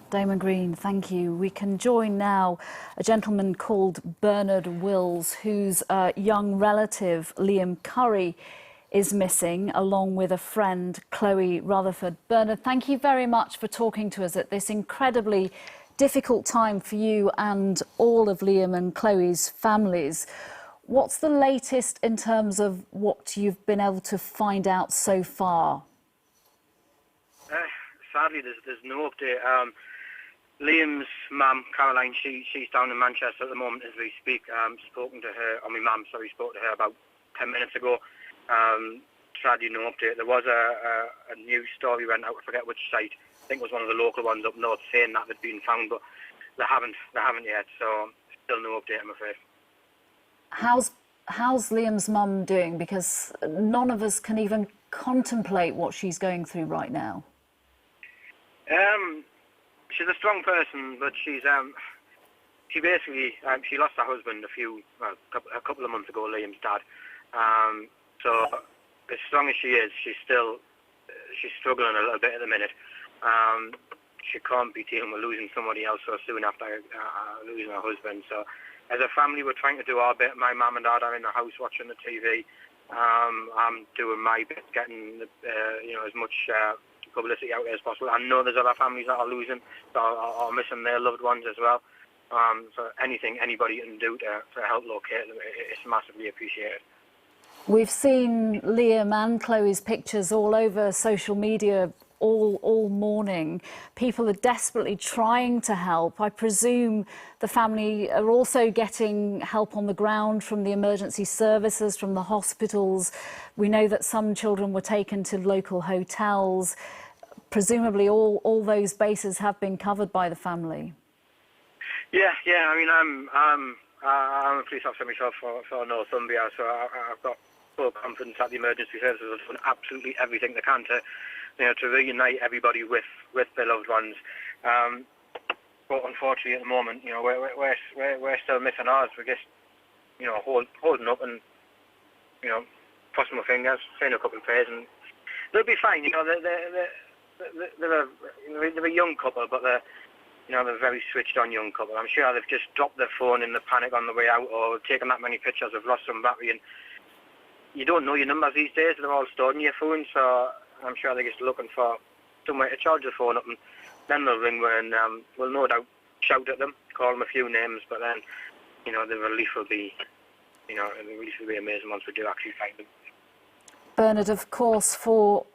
Damon Green, thank you. We can join now a gentleman called Bernard Wills, whose young relative, Liam Curry, is missing, along with a friend, Chloe Rutherford. Bernard, thank you very much for talking to us at this incredibly difficult time for you and all of Liam and Chloe's families. What's the latest in terms of what you've been able to find out so far? Sadly, there's no update. Liam's mum, Caroline, she's down in Manchester at the moment as we speak. Spoke to her about 10 minutes ago. Sadly, no update. There was a news story went out, I forget which site, I think it was one of the local ones up north, saying that had been found, but they haven't yet, so still no update, I'm afraid. How's Liam's mum doing? Because none of us can even contemplate what she's going through right now. She's a strong person, but she basically she lost her husband a couple of months ago, Liam's dad. So as strong as she is, she's struggling a little bit at the minute. She can't be dealing with losing somebody else so soon after losing her husband. So as a family, we're trying to do our bit. My mum and dad are in the house watching the TV. I'm doing my bit, getting as much publicity out there as possible. I know there's other families that are losing, that are missing their loved ones as well. So anything anybody can do to help locate them, it's massively appreciated. We've seen Liam and Chloe's pictures all over social media all morning. People are desperately trying to help. I presume the family are also getting help on the ground from the emergency services, from the hospitals. We know that some children were taken to local hotels. Presumably all those bases have been covered by the family. Yeah. I mean, I'm a police officer myself for Northumbria, so I've got full confidence that the emergency services have done absolutely everything they can to reunite everybody with their loved ones. But unfortunately, at the moment, we're still missing ours. We're just, holding up and, crossing my fingers, saying a couple of prayers, and they'll be fine. They're a young couple, but they're a very switched-on young couple. I'm sure they've just dropped their phone in the panic on the way out, or taken that many pictures, have lost some battery, and you don't know your numbers these days. They're all stored in your phone, so I'm sure they're just looking for somewhere to charge the phone up, and then they'll ring me, and we'll no doubt shout at them, call them a few names, but then, the relief will be, amazing once we do actually find them. Bernard, of course, for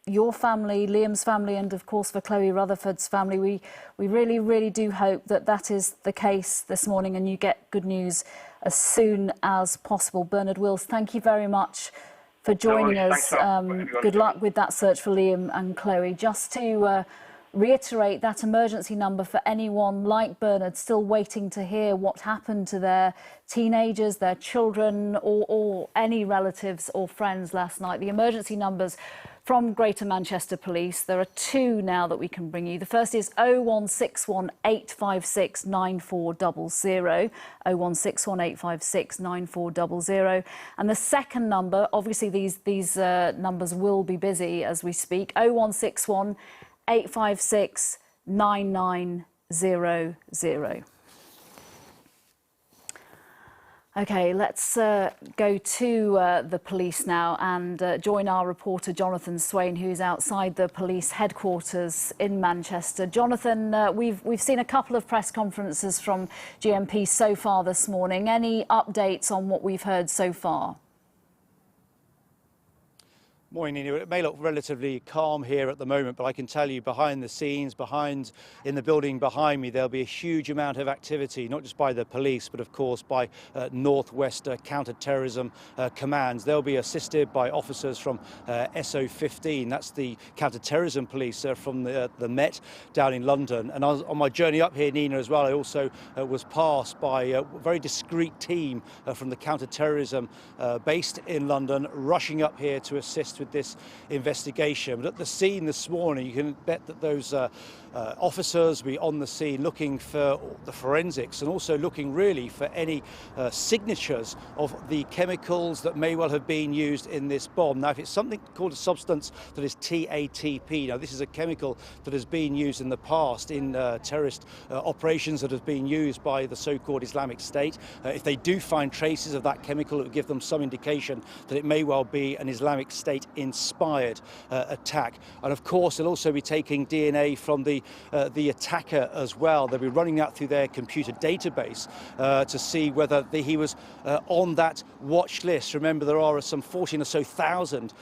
your family, Liam's family, and of course for Chloe Rutherford's family, we really, really do hope that is the case this morning and you get good news as soon as possible. Bernard Wills, thank you very much for joining us. Good luck with that search for Liam and Chloe. Just to reiterate that emergency number for anyone like Bernard still waiting to hear what happened to their teenagers, their children, or any relatives or friends last night. The emergency numbers from Greater Manchester Police, there are two now that we can bring you. The first is 01618 856 9400, 01618 856 9400. And the second number, obviously these numbers will be busy as we speak, 0161 856 9900. OK, let's go to the police now and join our reporter Jonathan Swain, who's outside the police headquarters in Manchester. Jonathan, we've seen a couple of press conferences from GMP so far this morning. Any updates on what we've heard so far? Morning, Nina. It may look relatively calm here at the moment, but I can tell you behind the scenes, in the building behind me, there'll be a huge amount of activity, not just by the police, but of course by Northwest Counter-Terrorism Commands. They'll be assisted by officers from SO15, that's the counter-terrorism police from the Met down in London. And on my journey up here, Nina, as well, I also was passed by a very discreet team from the counter-terrorism based in London, rushing up here to assist with this investigation. But at the scene this morning, you can bet that those officers will be on the scene looking for the forensics and also looking really for any signatures of the chemicals that may well have been used in this bomb. Now, if it's something called a substance that is TATP, now this is a chemical that has been used in the past in terrorist operations that have been used by the so-called Islamic State. If they do find traces of that chemical, it would give them some indication that it may well be an Islamic State inspired attack. And of course they'll also be taking DNA from the attacker as well. They'll be running that through their computer database to see whether he was on that watch list. Remember, there are some 14 or so thousand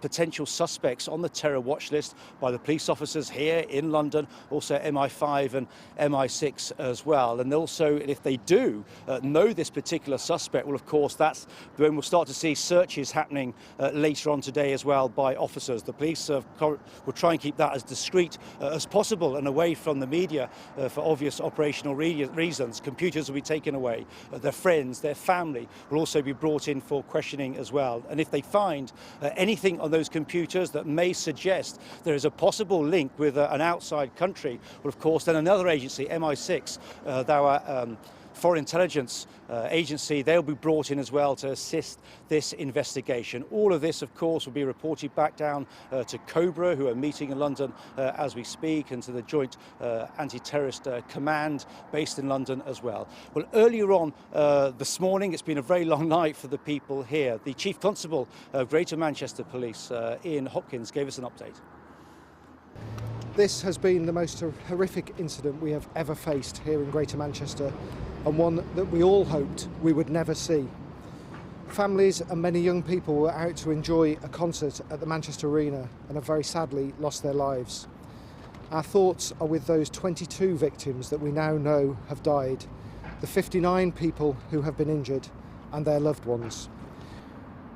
potential suspects on the terror watch list by the police officers here in London, also MI5 and MI6 as well. And also, if they do know this particular suspect, well, of course, that's when we'll start to see searches happening later on today as well by officers. The police will try and keep that as discreet as possible and away from the media for obvious operational reasons. Computers will be taken away. Their friends, their family will also be brought in for questioning as well. And if they find anything on those computers that may suggest there is a possible link with an outside country, well, of course, then another agency, MI6, our foreign intelligence agency, they'll be brought in as well to assist this investigation. All of this, of course, will be reported back down to Cobra, who are meeting in London as we speak, and to the Joint Anti-Terrorist Command based in London as well. Well, earlier on this morning, it's been a very long night for the people here. The Chief Constable of Greater Manchester Police, Ian Hopkins, gave us an update. This has been the most horrific incident we have ever faced here in Greater Manchester, and one that we all hoped we would never see. Families and many young people were out to enjoy a concert at the Manchester Arena and have very sadly lost their lives. Our thoughts are with those 22 victims that we now know have died, the 59 people who have been injured, and their loved ones.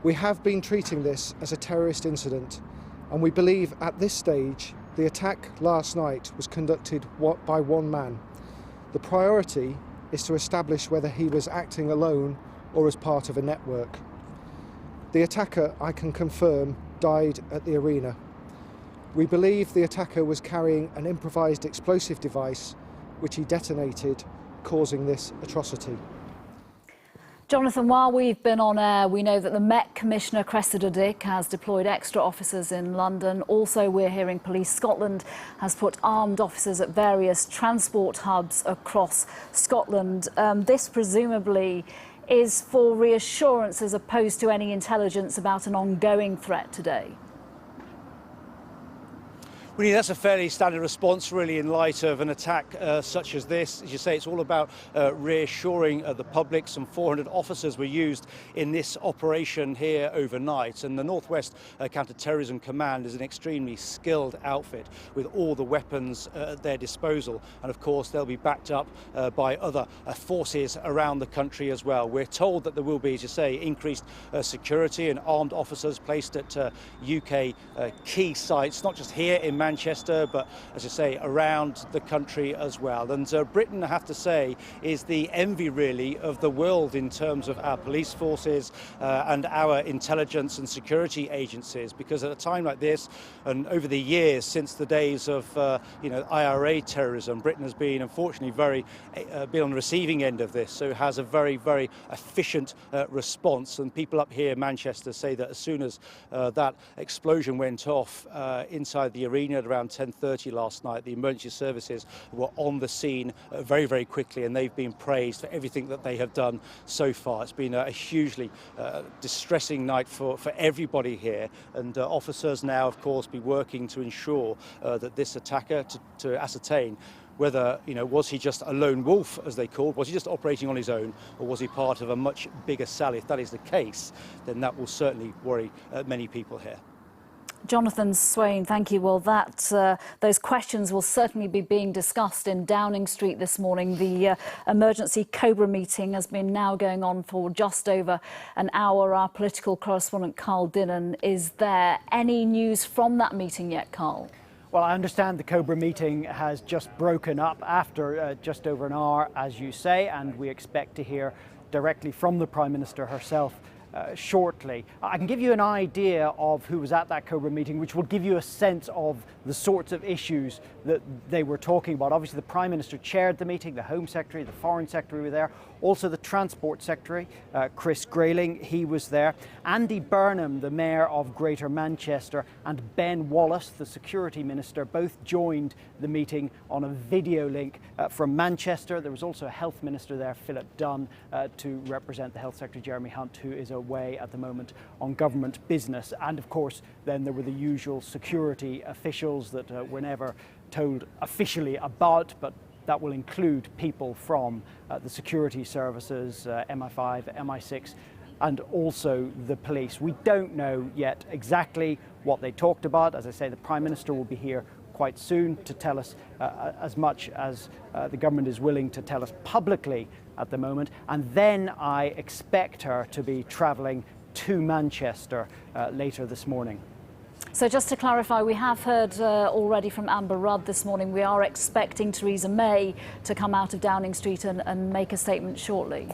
We have been treating this as a terrorist incident, and we believe at this stage the attack last night was conducted by one man. The priority is to establish whether he was acting alone or as part of a network. The attacker, I can confirm, died at the arena. We believe the attacker was carrying an improvised explosive device which he detonated, causing this atrocity. Jonathan, while we've been on air, we know that the Met Commissioner Cressida Dick has deployed extra officers in London. Also, we're hearing Police Scotland has put armed officers at various transport hubs across Scotland. This presumably is for reassurance as opposed to any intelligence about an ongoing threat today. Well, that's a fairly standard response, really, in light of an attack such as this. As you say, it's all about reassuring the public. Some 400 officers were used in this operation here overnight. And the North West Counter-Terrorism Command is an extremely skilled outfit with all the weapons at their disposal. And, of course, they'll be backed up by other forces around the country as well. We're told that there will be, as you say, increased security and armed officers placed at UK key sites, not just here in Manchester, but as I say, around the country as well. And Britain, I have to say, is the envy really of the world in terms of our police forces and our intelligence and security agencies, because at a time like this and over the years since the days of IRA terrorism, Britain has been unfortunately been on the receiving end of this, so has a very, very efficient response. And people up here in Manchester say that as soon as that explosion went off inside the arena at around 10:30 last night, the emergency services were on the scene very, very quickly, and they've been praised for everything that they have done so far. It's been a hugely distressing night for everybody here, and officers now, of course, be working to ensure that this attacker, to ascertain whether, was he just a lone wolf, as they called, was he just operating on his own, or was he part of a much bigger sally? If that is the case, then that will certainly worry many people here. Jonathan Swain, thank you. Well, those questions will certainly be being discussed in Downing Street this morning. The emergency Cobra meeting has been now going on for just over an hour. Our political correspondent Carl Dinnan is there. Any news from that meeting yet, Carl? Well, I understand the Cobra meeting has just broken up after just over an hour, as you say, and we expect to hear directly from the Prime Minister herself shortly. I can give you an idea of who was at that Cobra meeting, which will give you a sense of the sorts of issues that they were talking about. Obviously, the Prime Minister chaired the meeting, the Home Secretary, the Foreign Secretary were there, also the Transport Secretary, Chris Grayling, he was there. Andy Burnham, the Mayor of Greater Manchester, and Ben Wallace, the Security Minister, both joined the meeting on a video link from Manchester. There was also a Health Minister there, Philip Dunn, to represent the Health Secretary, Jeremy Hunt, who is away at the moment on government business. And of course, then there were the usual security officials that were never told officially about, but that will include people from the security services, MI5, MI6, and also the police. We don't know yet exactly what they talked about. As I say, the Prime Minister will be here quite soon to tell us as much as the government is willing to tell us publicly at the moment. And then I expect her to be travelling to Manchester later this morning. So just to clarify, we have heard already from Amber Rudd this morning, we are expecting Theresa May to come out of Downing Street and make a statement shortly.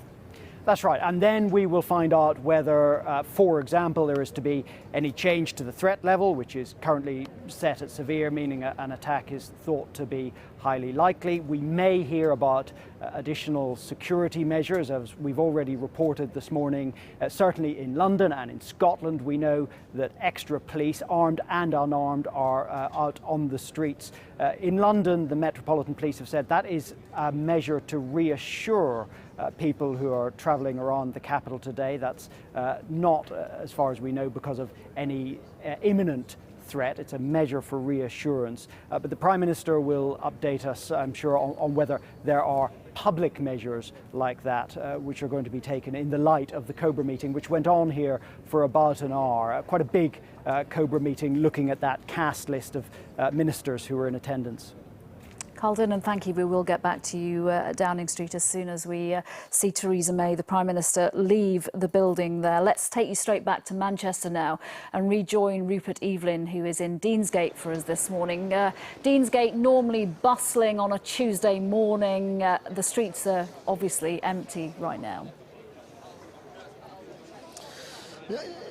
That's right, and then we will find out whether, for example, there is to be any change to the threat level, which is currently set at severe, meaning an attack is thought to be highly likely. We may hear about additional security measures, as we've already reported this morning. Certainly in London and in Scotland, we know that extra police, armed and unarmed, are out on the streets. In London, the Metropolitan Police have said that is a measure to reassure people who are travelling around the capital today. That's not, as far as we know, because of any imminent threat. It's a measure for reassurance. But the Prime Minister will update us, I'm sure, on whether there are public measures like that which are going to be taken in the light of the Cobra meeting, which went on here for about an hour. Quite a big Cobra meeting, looking at that cast list of ministers who were in attendance. Carlton, and thank you. We will get back to you at Downing Street as soon as we see Theresa May, the Prime Minister, leave the building there. Let's take you straight back to Manchester now and rejoin Rupert Evelyn, who is in Deansgate for us this morning. Deansgate normally bustling on a Tuesday morning. The streets are obviously empty right now.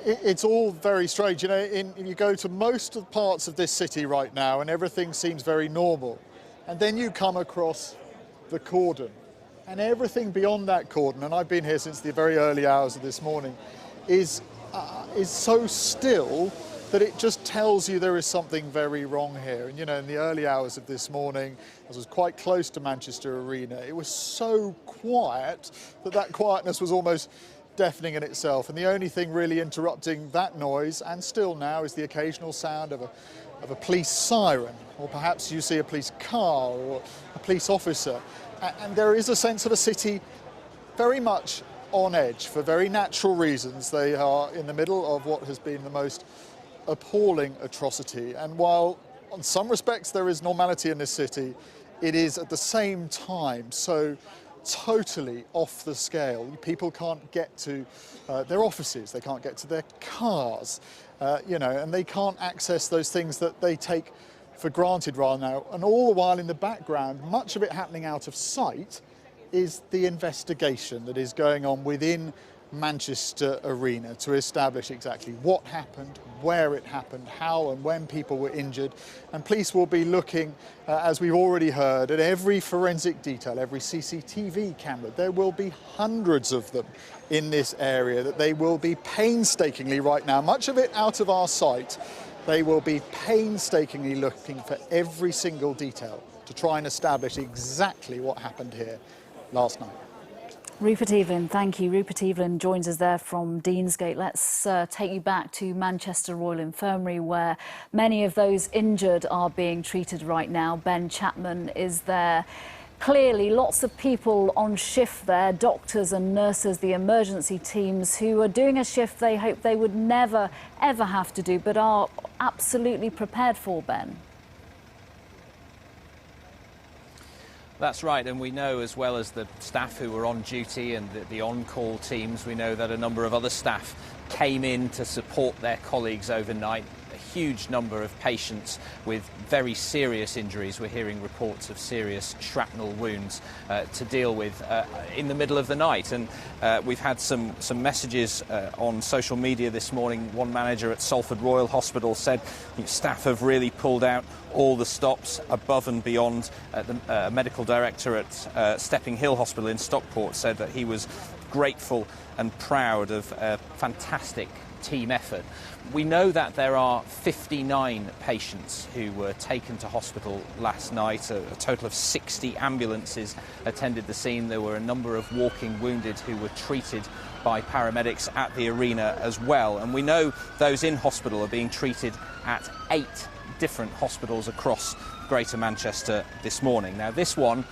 It's all very strange. You know, you go to most of the parts of this city right now and everything seems very normal. And then you come across the cordon, and everything beyond that cordon, and I've been here since the very early hours of this morning, is so still that it just tells you there is something very wrong here. And you know, in the early hours of this morning, I was quite close to Manchester Arena. It was so quiet that quietness was almost deafening in itself. And the only thing really interrupting that noise, and still now, is the occasional sound of a police siren, or perhaps you see a police car or a police officer. And there is a sense of a city very much on edge for very natural reasons. They are in the middle of what has been the most appalling atrocity. And while in some respects there is normality in this city, it is at the same time so totally off the scale. People can't get to their offices, they can't get to their cars, you know, and they can't access those things that they take for granted right now. And all the while in the background, much of it happening out of sight, is the investigation that is going on within Manchester Arena to establish exactly what happened, where it happened, how and when people were injured. And police will be looking, as we've already heard, at every forensic detail, every CCTV camera. There will be hundreds of them in this area that they will be painstakingly right now, much of it out of our sight. They will be painstakingly looking for every single detail to try and establish exactly what happened here last night. Rupert Evelyn, thank you. Rupert Evelyn joins us there from Deansgate. Let's take you back to Manchester Royal Infirmary, where many of those injured are being treated right now. Ben Chapman is there. Clearly, lots of people on shift there, doctors and nurses, the emergency teams, who are doing a shift they hope they would never, ever have to do, but are absolutely prepared for, Ben. That's right, and we know, as well as the staff who were on duty and the on-call teams, we know that a number of other staff came in to support their colleagues overnight. A huge number of patients with very serious injuries. We're hearing reports of serious shrapnel wounds to deal with in the middle of the night. And we've had some messages on social media this morning. One manager at Salford Royal Hospital said staff have really pulled out all the stops above and beyond. The medical director at Stepping Hill Hospital in Stockport said that he was grateful and proud of a fantastic team effort. We know that there are 59 patients who were taken to hospital last night. A total of 60 ambulances attended the scene. There were a number of walking wounded who were treated by paramedics at the arena as well. And we know those in hospital are being treated at 8 different hospitals across Greater Manchester this morning. Now, this one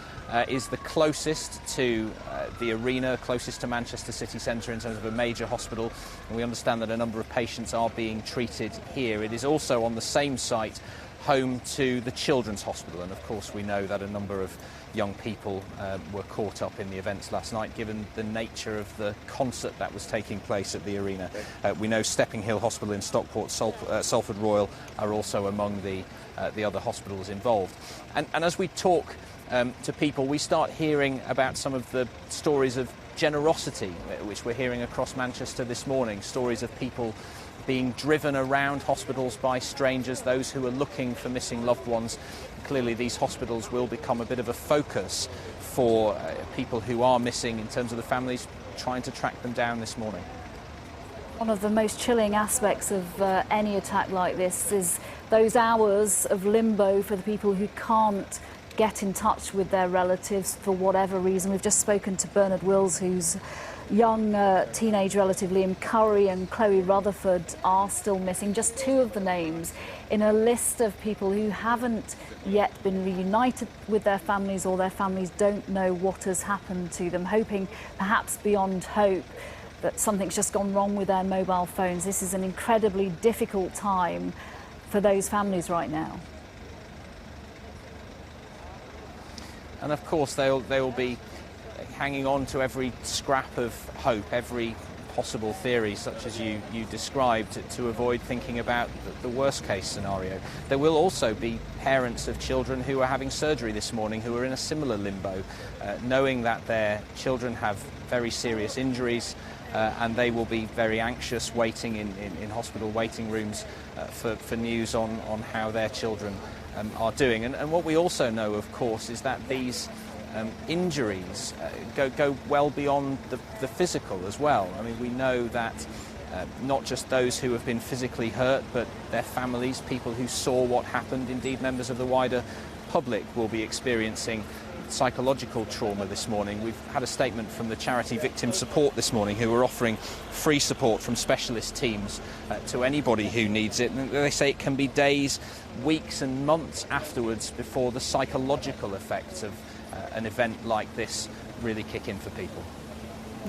is the closest to the arena, closest to Manchester city centre in terms of a major hospital, and we understand that a number of patients are being treated here. It is also on the same site home to the Children's Hospital, and of course we know that a number of young people were caught up in the events last night, given the nature of the concert that was taking place at the arena. We know Stepping Hill Hospital in Stockport, Salford Royal are also among the other hospitals involved. And as we talk to people, we start hearing about some of the stories of generosity, which we're hearing across Manchester this morning, stories of people being driven around hospitals by strangers, those who are looking for missing loved ones. Clearly these hospitals will become a bit of a focus for people who are missing, in terms of the families trying to track them down this morning. One of the most chilling aspects of any attack like this is those hours of limbo for the people who can't get in touch with their relatives for whatever reason. We've just spoken to Bernard Wills, whose young teenage relative Liam Curry and Chloe Rutherford are still missing. Just two of the names in a list of people who haven't yet been reunited with their families, or their families don't know what has happened to them, hoping perhaps beyond hope that something's just gone wrong with their mobile phones. This is an incredibly difficult time for those families right now. And of course they will be hanging on to every scrap of hope, every possible theory such as you described, to avoid thinking about the worst case scenario. There will also be parents of children who are having surgery this morning who are in a similar limbo, knowing that their children have very serious injuries, and they will be very anxious, waiting in hospital waiting rooms for news on how their children are doing. And what we also know, of course, is that these injuries go well beyond the physical as well. I mean, we know that not just those who have been physically hurt, but their families, people who saw what happened, indeed members of the wider public will be experiencing psychological trauma this morning. We've had a statement from the charity Victim Support this morning, who are offering free support from specialist teams to anybody who needs it. And they say it can be days, weeks and months afterwards before the psychological effects of an event like this really kick in for people.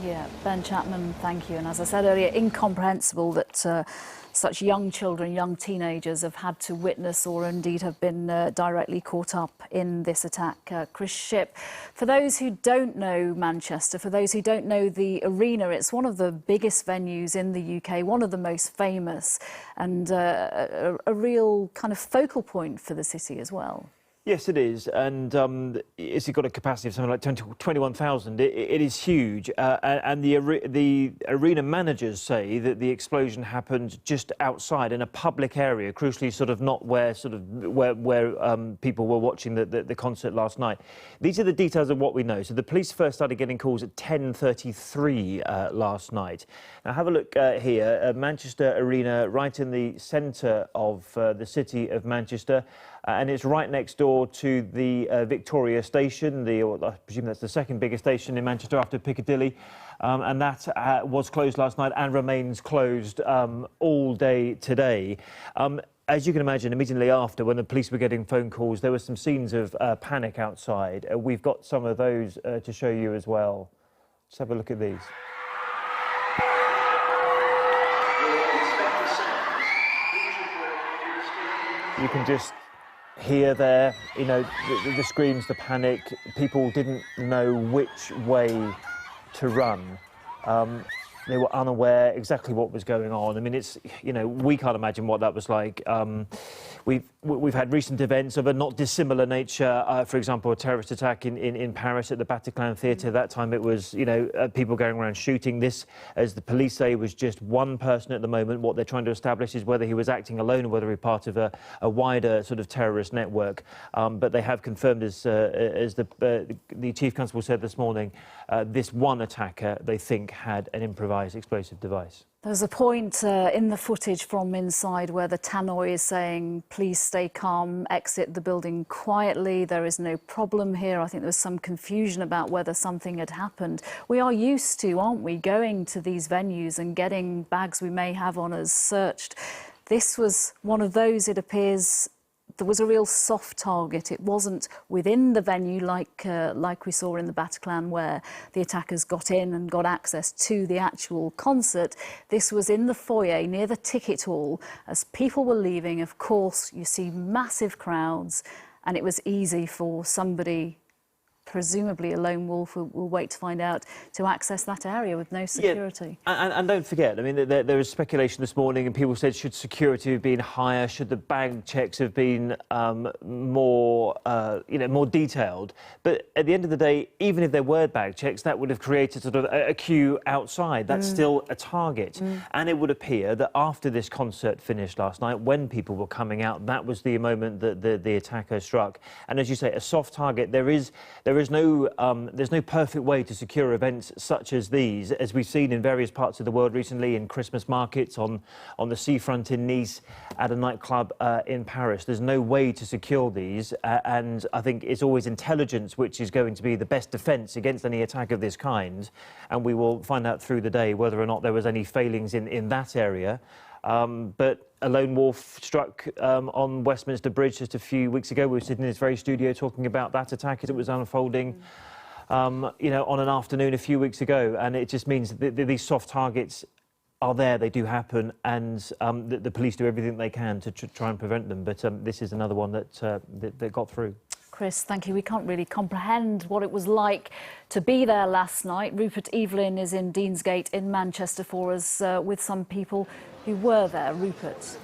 Yeah, Ben Chapman, thank you. And as I said earlier, incomprehensible that such young children, young teenagers have had to witness or indeed have been directly caught up in this attack. Chris Shipp, for those who don't know Manchester, for those who don't know the Arena, it's one of the biggest venues in the UK, one of the most famous, and a real kind of focal point for the city as well. Yes, it is, and it's got a capacity of something like 21,000. It is huge, and the arena managers say that the explosion happened just outside in a public area, crucially, sort of not where people were watching the concert last night. These are the details of what we know. So the police first started getting calls at 10:33 last night. Now have a look here, Manchester Arena, right in the centre of the city of Manchester. And it's right next door to the Victoria Station, I presume that's the second biggest station in Manchester after Piccadilly, and that was closed last night and remains closed all day today. As you can imagine, immediately after, when the police were getting phone calls, there were some scenes of panic outside. We've got some of those to show you as well. Let's have a look at these. You can just hear there, you know, the screams, the panic. People didn't know which way to run. They were unaware exactly what was going on. I mean, it's, you know, we can't imagine what that was like. We've had recent events of a not dissimilar nature. For example, a terrorist attack in Paris at the Bataclan Theatre. That time it was, you know, people going around shooting. This, as the police say, was just one person at the moment. What they're trying to establish is whether he was acting alone or whether he was part of a wider sort of terrorist network. But they have confirmed, as the Chief Constable said this morning, this one attacker, they think, had an improvised explosive device. There's a point in the footage from inside where the tannoy is saying, please stay calm, exit the building quietly, there is no problem here. I think there was some confusion about whether something had happened. We are used to, aren't we, going to these venues and getting bags we may have on us searched. This was one of those, it appears. There was a real soft target. It wasn't within the venue like we saw in the Bataclan, where the attackers got in and got access to the actual concert. This was in the foyer near the ticket hall. As people were leaving, of course, you see massive crowds, and it was easy for somebody presumably a lone wolf will wait to find out to access that area with no security. Yeah, and don't forget, I mean, there is speculation this morning, and people said, should security have been higher, should the bag checks have been more detailed? But at the end of the day, even if there were bag checks, that would have created sort of a queue outside. That's still a target. And it would appear that after this concert finished last night, when people were coming out, that was the moment that the attacker struck. And as you say, a soft target. There's no perfect way to secure events such as these, as we've seen in various parts of the world recently, in Christmas markets, on the seafront in Nice, at a nightclub in Paris. There's no way to secure these, and I think it's always intelligence which is going to be the best defence against any attack of this kind. And we will find out through the day whether or not there was any failings in that area. But a lone wolf struck on Westminster Bridge just a few weeks ago. We were sitting in this very studio talking about that attack as it was unfolding, on an afternoon a few weeks ago. And it just means that these soft targets are there, they do happen, and the police do everything they can to try and prevent them. But this is another one that got through. Chris, thank you. We can't really comprehend what it was like to be there last night. Rupert Evelyn is in Deansgate in Manchester for us with some people who were there. Rupert.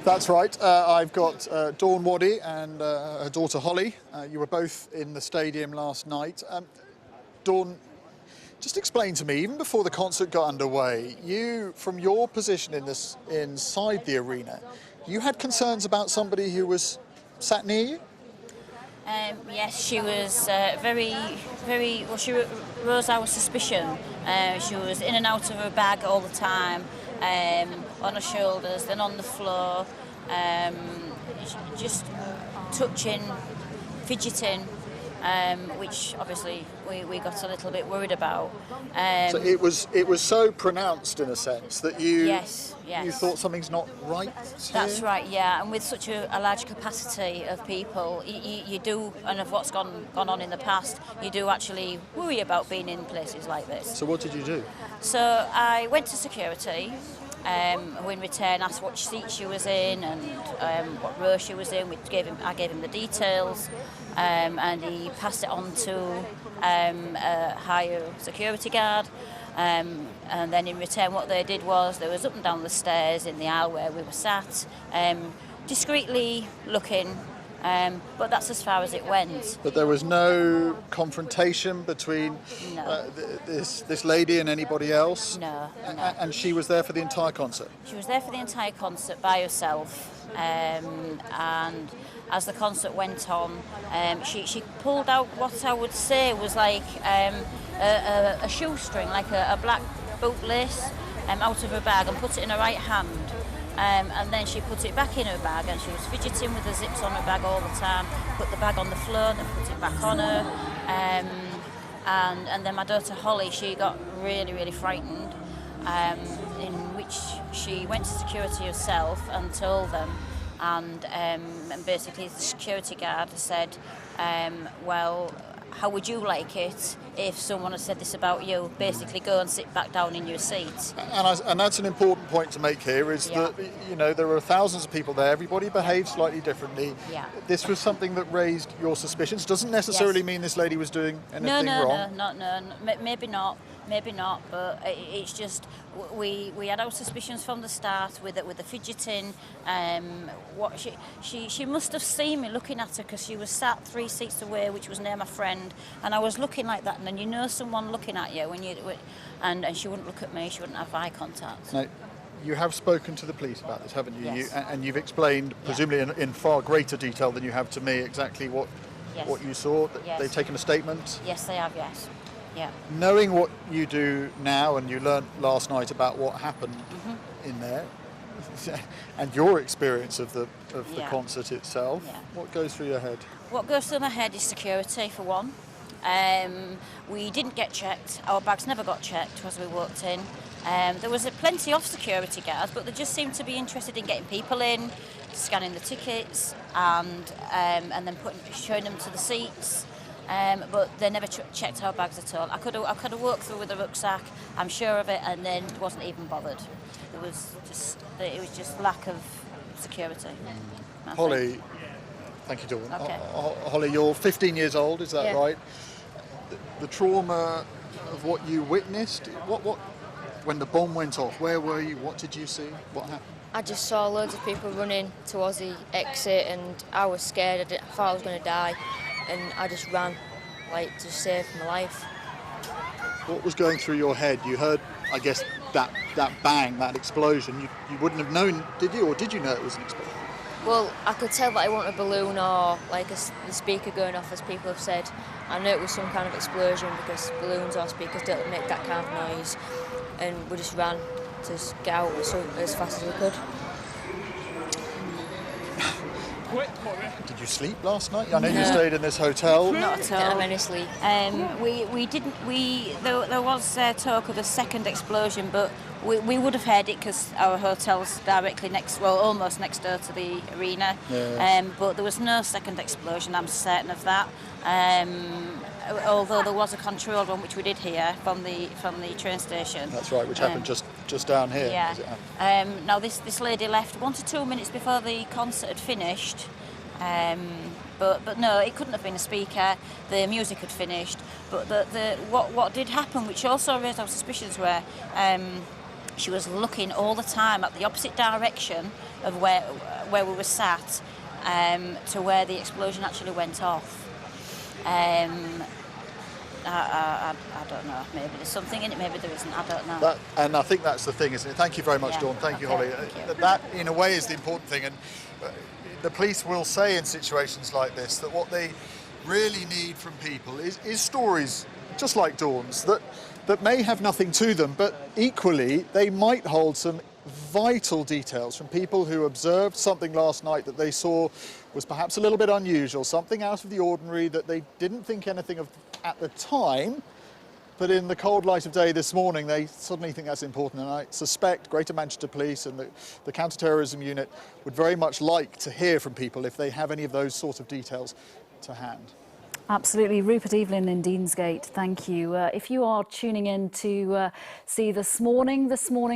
That's right. I've got Dawn Waddy and her daughter Holly. You were both in the stadium last night. Dawn, just explain to me, even before the concert got underway, you, from your position inside the arena, you had concerns about somebody who was sat near you? Yes, she was well, she rose our suspicion. She was in and out of her bag all the time, on her shoulders, then on the floor, just touching, fidgeting, which obviously we got a little bit worried about. So it was so pronounced in a sense that you thought something's not right here? That's right, yeah. And with such a large capacity of people, you do, and of what's gone on in the past, you do actually worry about being in places like this. So what did you do? So I went to security, who in return asked what seat she was in and what row she was in. I gave him the details, and he passed it on to a higher security guard. And then in return what they did was they was up and down the stairs in the aisle where we were sat, discreetly looking, but that's as far as it went. But there was no confrontation between this lady and anybody else? No. And she was there for the entire concert? She was there for the entire concert by herself, and as the concert went on, she pulled out what I would say was like a shoestring, like a black boot lace, out of her bag and put it in her right hand. And then she put it back in her bag, and she was fidgeting with the zips on her bag all the time, put the bag on the floor and then put it back on her. And then my daughter Holly, she got really, really frightened, in which she went to security herself and told them. And basically the security guard said, well, how would you like it if someone had said this about you? Basically, go and sit back down in your seat. And that's an important point to make here, is that, there are thousands of people there. Everybody behaved slightly differently. Yeah. This was something that raised your suspicions. Doesn't necessarily mean this lady was doing anything wrong. No, maybe not, but it's just we had our suspicions from the start with the fidgeting. What she must have seen me looking at her, because she was sat 3 seats away, which was near my friend, and I was looking like that, and then someone looking at you and she wouldn't look at me, she wouldn't have eye contact. Now, you have spoken to the police about this, haven't you? Yes. And you've explained, presumably in far greater detail than you have to me, exactly what you saw. Yes. They've taken a statement? Yes, they have, yes. Yeah. Knowing what you do now, and you learnt last night about what happened in there, and your experience of the concert itself, what goes through your head? What goes through my head is security, for one. We didn't get checked. Our bags never got checked as we walked in. There was plenty of security guards, but they just seemed to be interested in getting people in, scanning the tickets, and then showing them to the seats. But they never checked our bags at all. I could have walked through with a rucksack, I'm sure of it, and then wasn't even bothered. It was just lack of security. Holly, Thank you, Dawn. Okay. Holly, you're 15 years old, is that Yeah. right? The trauma of what you witnessed, what when the bomb went off, where were you? What did you see? What happened? I just saw loads of people running towards the exit and I was scared. I thought I was going to die and I just ran, like, to save my life. What was going through your head? You heard, I guess, that bang, that explosion. You wouldn't have known, did you? Or did you know it was an explosion? Well, I could tell that it wasn't a balloon or like the speaker going off, as people have said. I knew it was some kind of explosion because balloons or speakers don't make that kind of noise. And we just ran to get out as fast as we could. Did you sleep last night? I know you stayed in this hotel. Not at all. Didn't have any sleep. We didn't. There was talk of a second explosion, but we would have heard it because our hotel's directly next, well, almost next door to the arena. Yes. But there was no second explosion. I'm certain of that. Although there was a controlled one, which we did hear from the train station. That's right, which happened just down here. Yeah. Now this lady left 1 to 2 minutes before the concert had finished. But no, it couldn't have been a speaker. The music had finished. But what did happen, which also raised our suspicions, were she was looking all the time at the opposite direction of where we were sat to where the explosion actually went off. I don't know. Maybe there's something in it, maybe there isn't. I don't know. And I think that's the thing, isn't it? Thank you very much, Dawn. Thank you, Holly. Thank you. That, in a way, is the important thing. And the police will say in situations like this that what they really need from people is stories, just like Dawn's, that may have nothing to them, but equally they might hold some vital details from people who observed something last night that they saw was perhaps a little bit unusual, something out of the ordinary that they didn't think anything of at the time, but in the cold light of day this morning they suddenly think that's important. And I suspect Greater Manchester Police and the counter-terrorism unit would very much like to hear from people if they have any of those sort of details to hand. Absolutely. Rupert Evelyn in Deansgate, thank you. If you are tuning in to see this morning,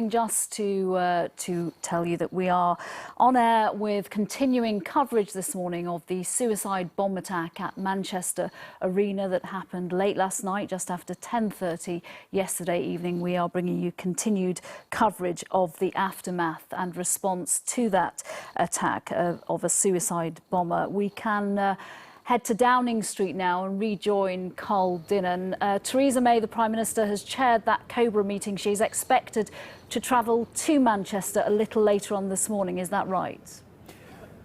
just to tell you that we are on air with continuing coverage this morning of the suicide bomb attack at Manchester Arena that happened late last night, just after 10:30 yesterday evening. We are bringing you continued coverage of the aftermath and response to that attack of a suicide bomber. We can head to Downing Street now and rejoin Carl Dinnan. Theresa May, the Prime Minister, has chaired that Cobra meeting. She's expected to travel to Manchester a little later on this morning. Is that right?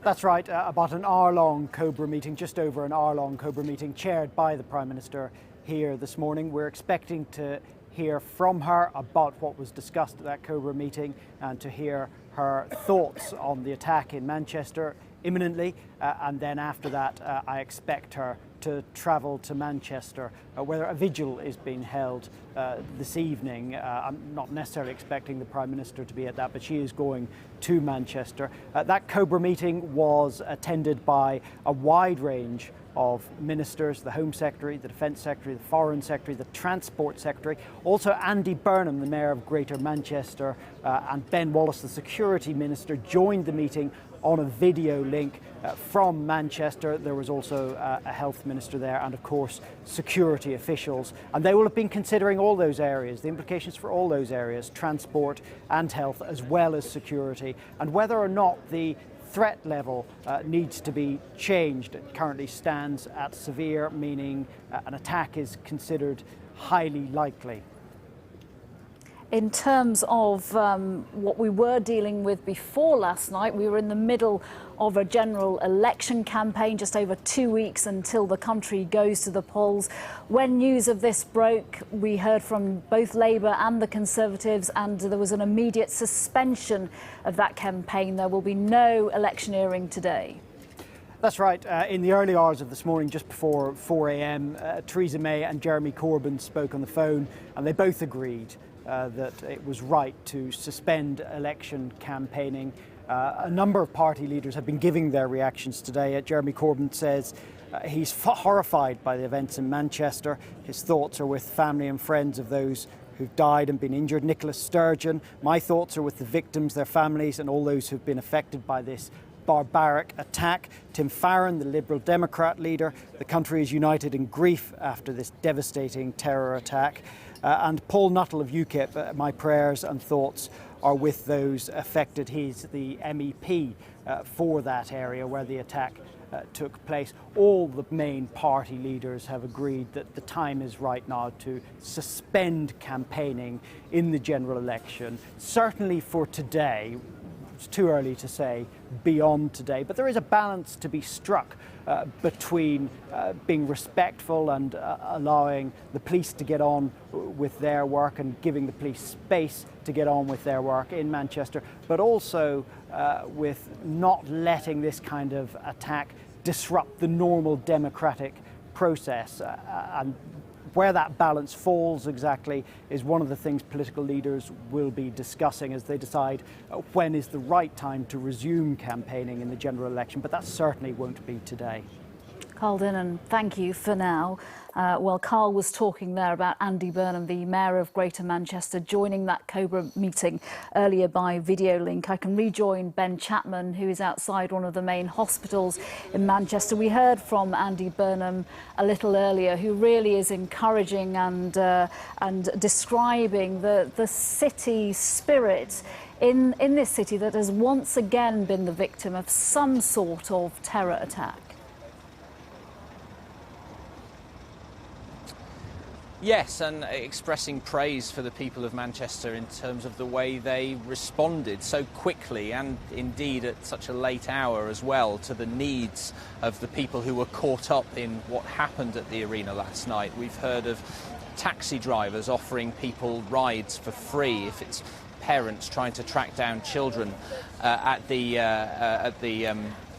That's right. About an hour-long Cobra meeting, just over an hour-long Cobra meeting, chaired by the Prime Minister here this morning. We're expecting to hear from her about what was discussed at that Cobra meeting and to hear her thoughts on the attack in Manchester imminently, and then after that I expect her to travel to Manchester, where a vigil is being held this evening. I'm not necessarily expecting the Prime Minister to be at that, but she is going to Manchester. That Cobra meeting was attended by a wide range of ministers, the Home Secretary, the Defence Secretary, the Foreign Secretary, the Transport Secretary, also Andy Burnham, the Mayor of Greater Manchester, and Ben Wallace, the Security Minister, joined the meeting on a video link from Manchester. There was also a health minister there and, of course, security officials. And they will have been considering all those areas, the implications for all those areas, transport and health, as well as security, and whether or not the threat level needs to be changed. It currently stands at severe, meaning an attack is considered highly likely. In terms of what we were dealing with before last night, we were in the middle of a general election campaign, just over 2 weeks until the country goes to the polls. When news of this broke, we heard from both Labour and the Conservatives, and there was an immediate suspension of that campaign. There will be no electioneering today. That's right. In the early hours of this morning, just before 4 a.m, Theresa May and Jeremy Corbyn spoke on the phone, and they both agreed that it was right to suspend election campaigning. A number of party leaders have been giving their reactions today. Jeremy Corbyn says he's horrified by the events in Manchester. His thoughts are with family and friends of those who've died and been injured. Nicola Sturgeon: my thoughts are with the victims, their families, and all those who've been affected by this barbaric attack. Tim Farron, the Liberal Democrat leader, the country is united in grief after this devastating terror attack. And Paul Nuttall of UKIP, my prayers and thoughts are with those affected. He's the MEP for that area where the attack took place. All the main party leaders have agreed that the time is right now to suspend campaigning in the general election, certainly for today. It's too early to say beyond today, but there is a balance to be struck between being respectful and allowing the police to get on with their work and giving the police space to get on with their work in Manchester, but also with not letting this kind of attack disrupt the normal democratic process. And where that balance falls exactly is one of the things political leaders will be discussing as they decide when is the right time to resume campaigning in the general election, but that certainly won't be today. Carl Dinnan, thank you for now. Well, Carl was talking there about Andy Burnham, the Mayor of Greater Manchester, joining that Cobra meeting earlier by video link. I can rejoin Ben Chapman, who is outside one of the main hospitals in Manchester. We heard from Andy Burnham a little earlier, who really is encouraging and describing the city spirit in this city that has once again been the victim of some sort of terror attack. Yes, and expressing praise for the people of Manchester in terms of the way they responded so quickly and indeed at such a late hour as well to the needs of the people who were caught up in what happened at the arena last night. We've heard of taxi drivers offering people rides for free if it's parents trying to track down children at the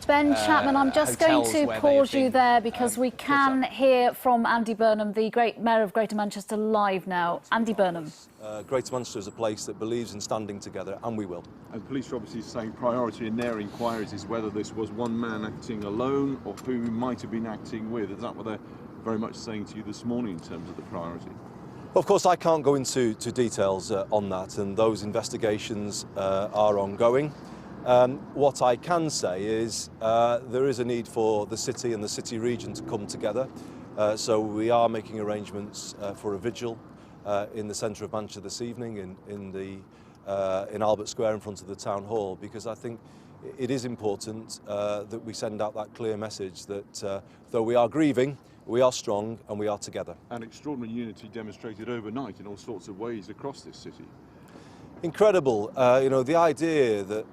Ben Chapman, I'm just going to pause you there because we can hear from Andy Burnham, the great Mayor of Greater Manchester, live now. Andy Burnham. Greater Manchester is a place that believes in standing together, and we will. And police are obviously saying priority in their inquiries is whether this was one man acting alone or who might have been acting with. Is that what they're very much saying to you this morning in terms of the priority? Of course, I can't go into details on that, and those investigations are ongoing. What I can say is there is a need for the city and the city region to come together. So we are making arrangements for a vigil in the centre of Manchester this evening in Albert Square in front of the Town Hall, because I think it is important that we send out that clear message that though we are grieving, we are strong and we are together. And extraordinary unity demonstrated overnight in all sorts of ways across this city. Incredible. You know, the idea that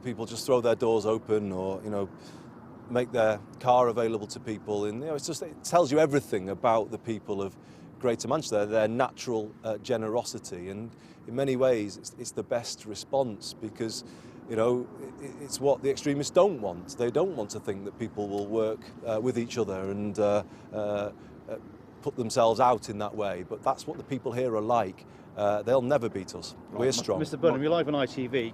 people just throw their doors open or, you know, make their car available to people, and, you know, it tells you everything about the people of Greater Manchester, their natural generosity, and in many ways it's the best response because, you know, it's what the extremists don't want. They don't want to think that people will work with each other and put themselves out in that way, but that's what the people here are like. They'll never beat us. We're strong. Mr. Burnham, you're live on ITV.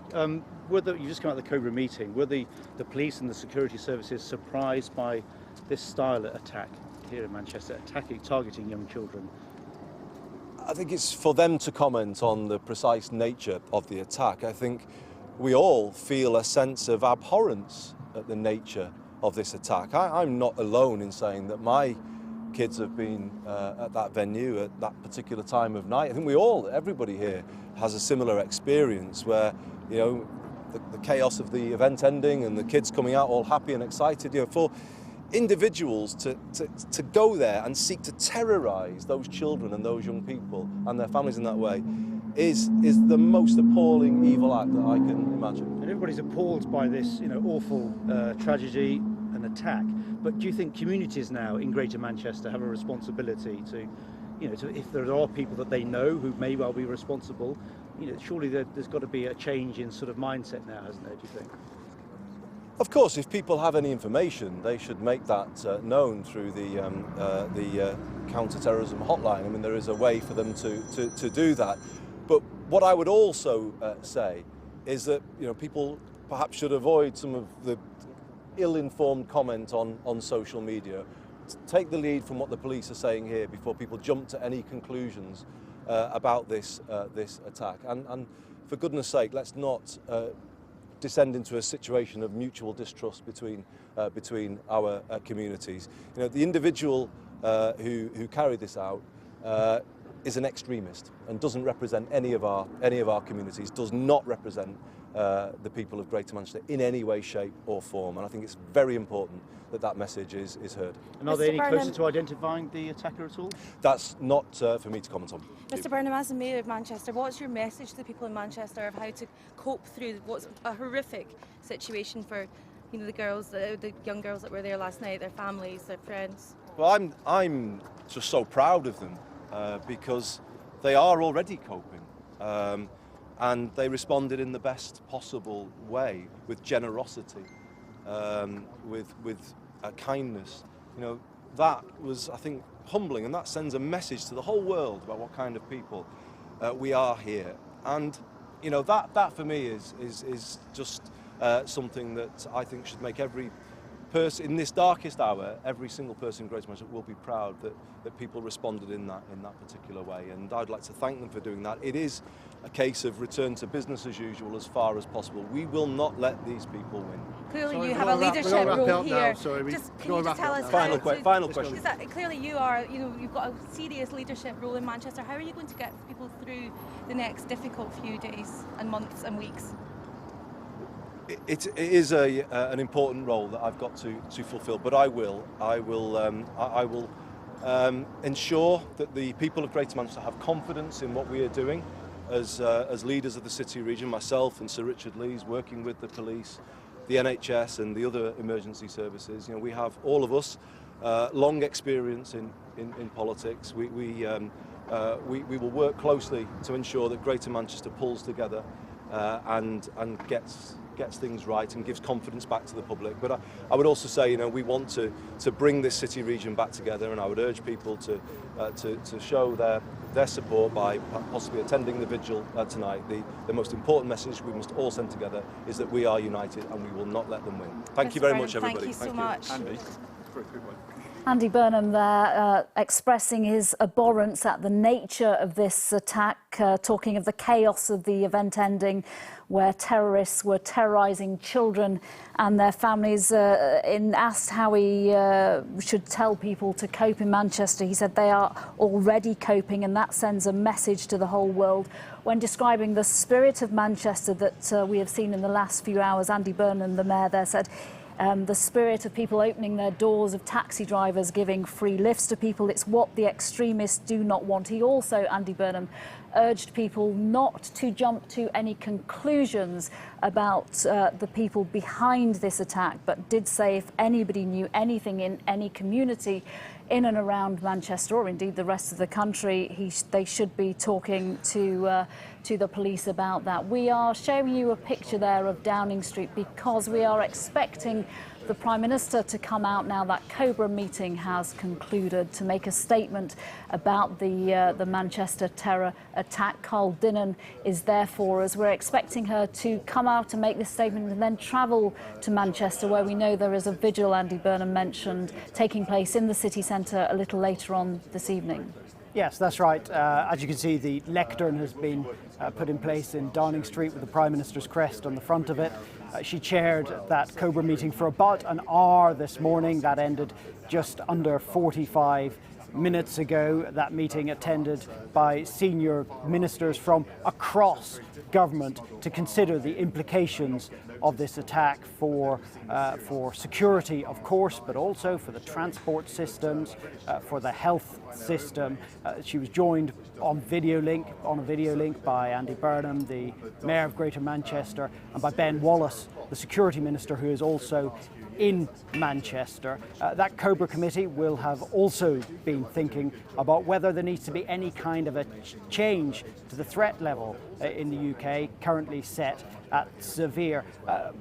You just come out of the Cobra meeting. Were the police and the security services surprised by this style of attack here in Manchester, targeting young children? I think it's for them to comment on the precise nature of the attack. I think we all feel a sense of abhorrence at the nature of this attack. I'm not alone in saying that my kids have been at that venue at that particular time of night. I think everybody here has a similar experience where, you know, the chaos of the event ending and the kids coming out all happy and excited. You know, for individuals to go there and seek to terrorise those children and those young people and their families in that way is the most appalling evil act that I can imagine. And everybody's appalled by this, you know, awful tragedy and attack. But do you think communities now in Greater Manchester have a responsibility to, you know, if there are people that they know who may well be responsible, you know, surely there's got to be a change in sort of mindset now, hasn't there, do you think? Of course, if people have any information, they should make that known through the counter-terrorism hotline. I mean, there is a way for them to do that. But what I would also say is that, you know, people perhaps should avoid some of the ill-informed comment on social media. Take the lead from what the police are saying here before people jump to any conclusions about this attack. And for goodness sake, let's not descend into a situation of mutual distrust between our communities. You know, the individual who carried this out is an extremist and doesn't represent any of our communities, does not represent the people of Greater Manchester in any way, shape or form. And I think it's very important that that message is heard. And are they any closer to identifying the attacker at all? That's not for me to comment on. Mr Burnham, as the Mayor of Manchester, what's your message to the people in Manchester of how to cope through what's a horrific situation for, you know, the young girls that were there last night, their families, their friends? Well, I'm just so proud of them because they are already coping. And they responded in the best possible way, with generosity, with kindness. You know, that was, I think, humbling, and that sends a message to the whole world about what kind of people we are here. And you know, that for me is just something that I think should make every person in this darkest hour, every single person in Greater Manchester will be proud that people responded in that particular way. And I'd like to thank them for doing that. It is a case of return to business as usual as far as possible. We will not let these people win. Clearly you have a leadership role here. Can you just tell us final question. Clearly you've got a serious leadership role in Manchester. How are you going to get people through the next difficult few days and months and weeks? It is an important role that I've got to fulfil, but I will ensure that the people of Greater Manchester have confidence in what we are doing as leaders of the city region. Myself and Sir Richard Lees, working with the police, the NHS and the other emergency services. You know, we have, all of us, long experience in politics. We will work closely to ensure that Greater Manchester pulls together and gets things right and gives confidence back to the public. But I would also say, you know, we want to bring this city region back together, and I would urge people to show their support by possibly attending the vigil tonight. The most important message we must all send together is that we are united and we will not let them win. Thank you very much, everybody. Thank you so much. Andy, for a quick one. Andy Burnham there expressing his abhorrence at the nature of this attack, talking of the chaos of the event ending, where terrorists were terrorising children and their families. Asked how he should tell people to cope in Manchester, he said they are already coping, and that sends a message to the whole world. When describing the spirit of Manchester that we have seen in the last few hours, Andy Burnham, the mayor there, said the spirit of people opening their doors, of taxi drivers giving free lifts to people, it's what the extremists do not want. He also, Andy Burnham, urged people not to jump to any conclusions about the people behind this attack, but did say if anybody knew anything in any community in and around Manchester, or indeed the rest of the country, they should be talking to the police about that. We are showing you a picture there of Downing Street because we are expecting the Prime Minister to come out now that Cobra meeting has concluded to make a statement about the Manchester terror attack. Carl Dinnan is there for us. We're expecting her to come out and make this statement and then travel to Manchester, where we know there is a vigil, Andy Burnham mentioned, taking place in the city centre a little later on this evening. Yes, that's right. As you can see, the lectern has been put in place in Downing Street with the Prime Minister's crest on the front of it. She chaired that Cobra meeting for about an hour this morning. That ended just under 45 minutes ago. That meeting attended by senior ministers from across government to consider the implications of this attack for security, of course, but also for the transport systems, for the health system. She was joined on a video link by Andy Burnham, the Mayor of Greater Manchester, and by Ben Wallace, the Security Minister, who is also in Manchester. That Cobra committee will have also been thinking about whether there needs to be any kind of a change to the threat level in the UK, currently set at severe.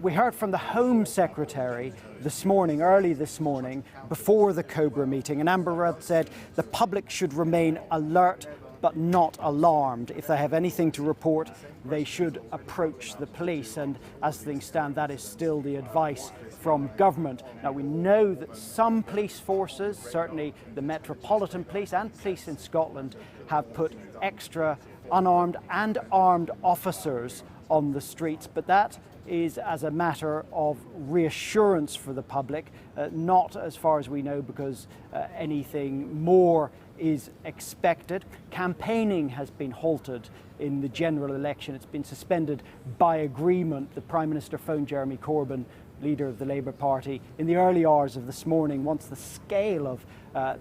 We heard from the Home Secretary early this morning, before the Cobra meeting, and Amber Rudd said the public should remain alert but not alarmed. If they have anything to report, they should approach the police. And as things stand, that is still the advice from government. Now, we know that some police forces, certainly the Metropolitan Police and police in Scotland, have put extra unarmed and armed officers on the streets, but that is as a matter of reassurance for the public, not as far as we know because anything more is expected. Campaigning has been halted in the general election. It's been suspended by agreement. The Prime Minister phoned Jeremy Corbyn, leader of the Labour Party, in the early hours of this morning once the scale of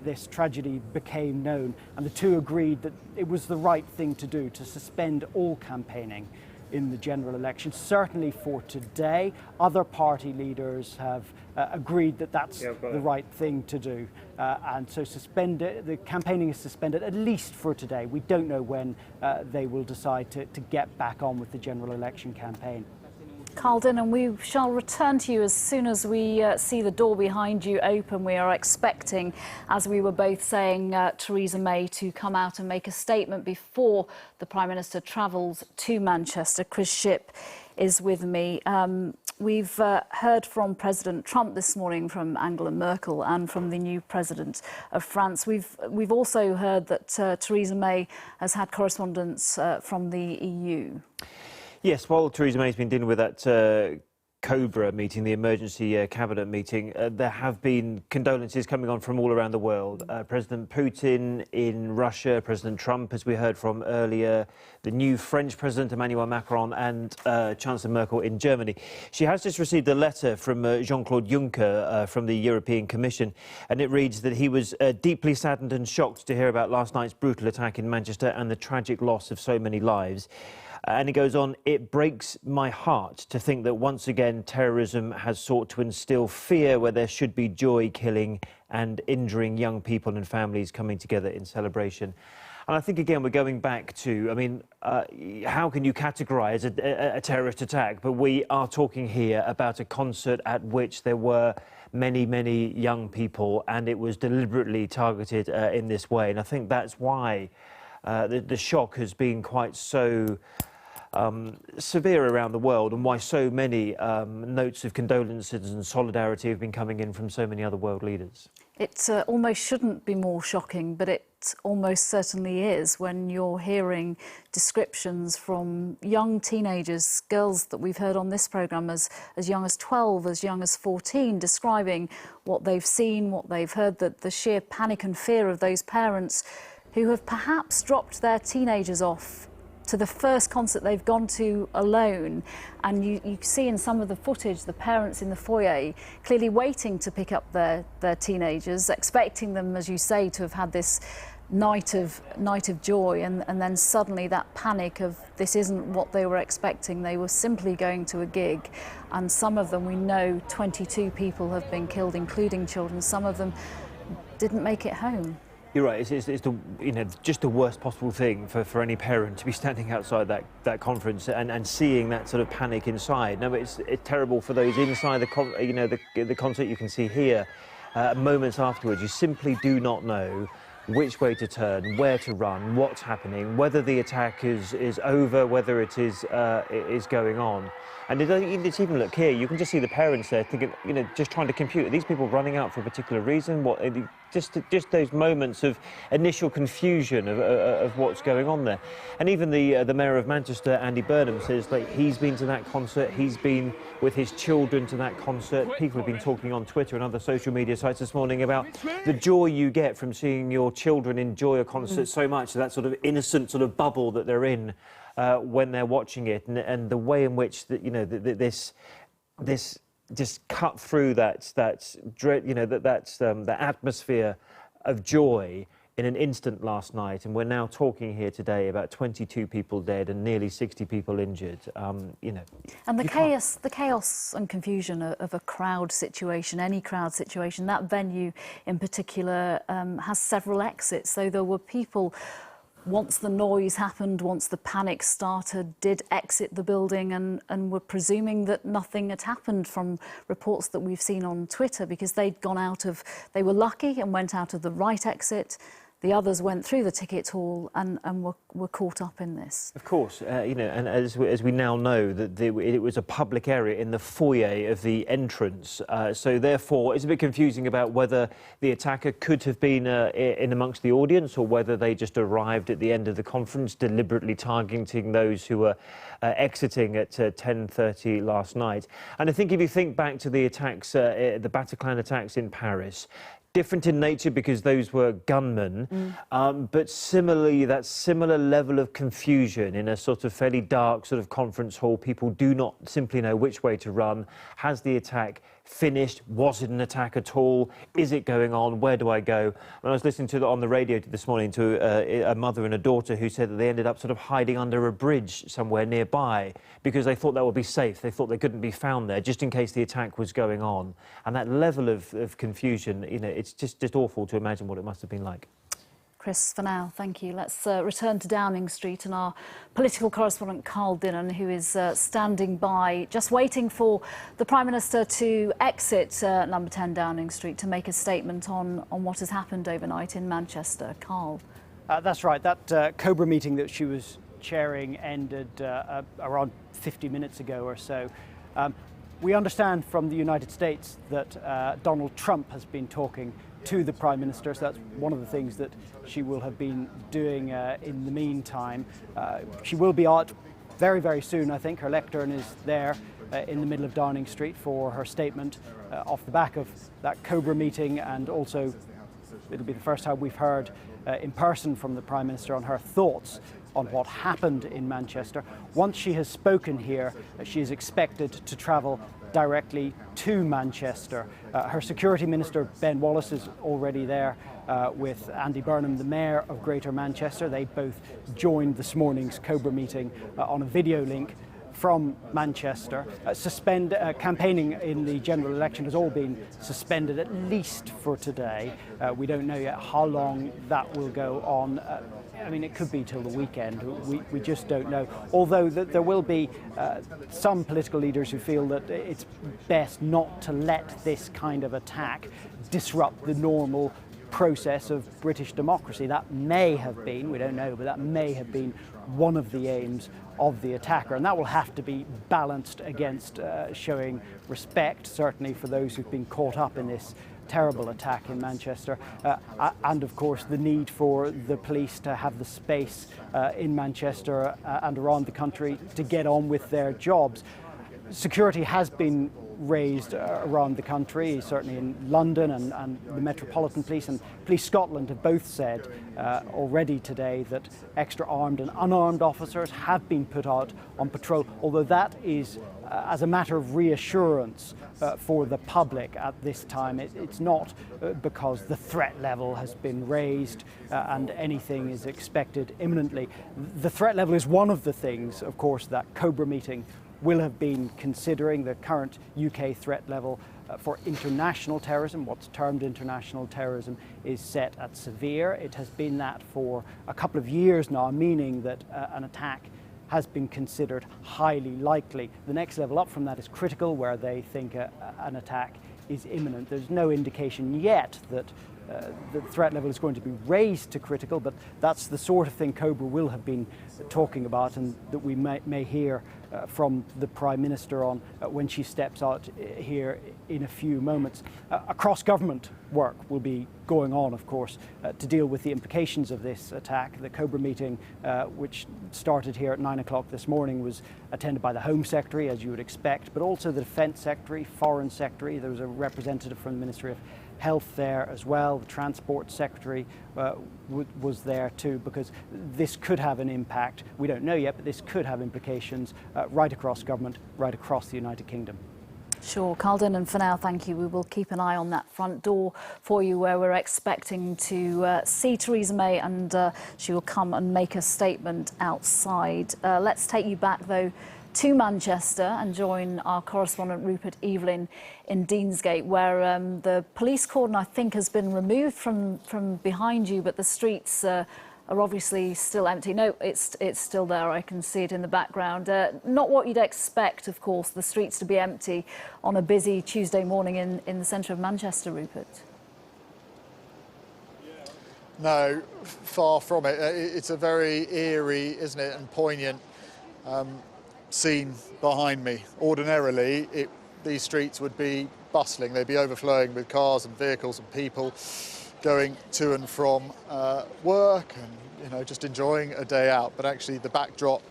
this tragedy became known, and the two agreed that it was the right thing to do, to suspend all campaigning in the general election. Certainly for today, other party leaders have agreed that that's the right thing to do, and so the campaigning is suspended at least for today. We don't know when they will decide to get back on with the general election campaign. Carl Dinham, we shall return to you as soon as we see the door behind you open. We are expecting, as we were both saying, Theresa May to come out and make a statement before the Prime Minister travels to Manchester. Chris Shipp is with me. We've heard from President Trump this morning, from Angela Merkel and from the new President of France. We've also heard that Theresa May has had correspondence from the EU. Yes, while Theresa May's been dealing with that Cobra meeting, the emergency cabinet meeting, there have been condolences coming on from all around the world. President Putin in Russia, President Trump, as we heard from earlier, the new French President Emmanuel Macron and Chancellor Merkel in Germany. She has just received a letter from Jean-Claude Juncker from the European Commission, and it reads that he was deeply saddened and shocked to hear about last night's brutal attack in Manchester and the tragic loss of so many lives. And he goes on, "It breaks my heart to think that once again terrorism has sought to instill fear where there should be joy, killing and injuring young people and families coming together in celebration." And I think, again, we're going back to, I mean, how can you categorise a terrorist attack? But we are talking here about a concert at which there were many, many young people, and it was deliberately targeted in this way. And I think that's why the shock has been quite so severe around the world, and why so many notes of condolences and solidarity have been coming in from so many other world leaders. It almost shouldn't be more shocking, but it almost certainly is when you're hearing descriptions from young teenagers, girls that we've heard on this programme as young as 12, as young as 14, describing what they've seen, what they've heard, the sheer panic and fear of those parents who have perhaps dropped their teenagers off to the first concert they've gone to alone. And you see in some of the footage the parents in the foyer clearly waiting to pick up their teenagers, expecting them, as you say, to have had this night of joy, and then suddenly that panic of this isn't what they were expecting. They were simply going to a gig, and some of them, we know 22 people have been killed, including children. Some of them didn't make it home. You're right. It's the, just the worst possible thing for any parent to be standing outside that conference and seeing that sort of panic inside. No, but it's terrible for those inside the concert. You can see here moments afterwards. You simply do not know which way to turn, where to run, what's happening, whether the attack is over, whether it is going on. And it's even, look here, you can just see the parents there thinking, just trying to compute, are these people running out for a particular reason? What, just those moments of initial confusion of what's going on there. And even the Mayor of Manchester, Andy Burnham, says like he's been to that concert, he's been with his children to that concert. People have been talking on Twitter and other social media sites this morning about the joy you get from seeing your children enjoy a concert so much, that sort of innocent sort of bubble that they're in when they're watching it, and the way in which this just cut through that atmosphere of joy in an instant last night. And we're now talking here today about 22 people dead and nearly 60 people injured. And the chaos and confusion of a crowd situation, any crowd situation. That venue in particular has several exits, so there were people, once the noise happened, once the panic started, did exit the building and were presuming that nothing had happened from reports that we've seen on Twitter, because they were lucky and went out of the right exit. the others went through the ticket hall and were caught up in this. Of course, and as we now know, that it was a public area in the foyer of the entrance. So therefore, it's a bit confusing about whether the attacker could have been in amongst the audience or whether they just arrived at the end of the conference, deliberately targeting those who were exiting at 10:30 last night. And I think if you think back to the attacks, the Bataclan attacks in Paris, different in nature because those were gunmen, but similarly, that similar level of confusion in a sort of fairly dark sort of conference hall. People do not simply know which way to run. Has the attack finished? Was it an attack at all? Is it going on? Where do I go? When I was listening to on the radio this morning to a mother and a daughter who said that they ended up sort of hiding under a bridge somewhere nearby because they thought that would be safe. They thought they couldn't be found there just in case the attack was going on. And that level of confusion, you know, it's just awful to imagine what it must have been like. Chris, for now, thank you. Let's return to Downing Street and our political correspondent Carl Dinnan, who is standing by, just waiting for the Prime Minister to exit number 10 Downing Street to make a statement on what has happened overnight in Manchester. Carl. That's right. That Cobra meeting that she was chairing ended around 50 minutes ago or so. We understand from the United States that Donald Trump has been talking to the Prime Minister, so that's one of the things that she will have been doing in the meantime. She will be out very, very soon, I think. Her lectern is there in the middle of Downing Street for her statement off the back of that Cobra meeting, and also it'll be the first time we've heard in person from the Prime Minister on her thoughts on what happened in Manchester. Once she has spoken here, she is expected to travel directly to Manchester. Her Security Minister, Ben Wallace, is already there with Andy Burnham, the Mayor of Greater Manchester. They both joined this morning's Cobra meeting on a video link from Manchester. Campaigning in the general election has all been suspended, at least for today. We don't know yet how long that will go on. I mean, it could be till the weekend. We just don't know. Although there will be some political leaders who feel that it's best not to let this kind of attack disrupt the normal process of British democracy. That may have been, we don't know, but that may have been one of the aims of the attacker, and that will have to be balanced against showing respect, certainly for those who've been caught up in this terrible attack in Manchester, and of course the need for the police to have the space in Manchester and around the country to get on with their jobs. Security has been raised around the country, certainly in London, and the Metropolitan Police and Police Scotland have both said already today that extra armed and unarmed officers have been put out on patrol, although that is as a matter of reassurance for the public at this time. It's not because the threat level has been raised and anything is expected imminently. The threat level is one of the things, of course, that Cobra meeting will have been considering. The current UK threat level for international terrorism, what's termed international terrorism, is set at severe. It has been that for a couple of years now, meaning that an attack has been considered highly likely. The next level up from that is critical, where they think an attack is imminent. There's no indication yet that the threat level is going to be raised to critical, but that's the sort of thing Cobra will have been talking about, and that we may hear from the Prime Minister on when she steps out here in a few moments. Across government work will be going on, of course, to deal with the implications of this attack. The Cobra meeting, which started here at 9 o'clock this morning, was attended by the Home Secretary, as you would expect, but also the Defence Secretary, Foreign Secretary. There was a representative from the Ministry of Health there as well. The Transport Secretary was there too, because this could have an impact. We don't know yet, but this could have implications right across government, right across the United Kingdom. Sure, Carlden, and for now, thank you. We will keep an eye on that front door for you, where we're expecting to see Theresa May, and she will come and make a statement outside. Let's take you back, though, to Manchester and join our correspondent Rupert Evelyn in Deansgate, where the police cordon, I think, has been removed from behind you, but the streets are obviously still empty. No, it's still there. I can see it in the background. Not what you'd expect, of course, the streets to be empty on a busy Tuesday morning in the centre of Manchester, Rupert. No, far from it. It's a very eerie, isn't it, and poignant scene behind me. Ordinarily, these streets would be bustling. They'd be overflowing with cars and vehicles and people going to and from work and just enjoying a day out. But actually, the backdrop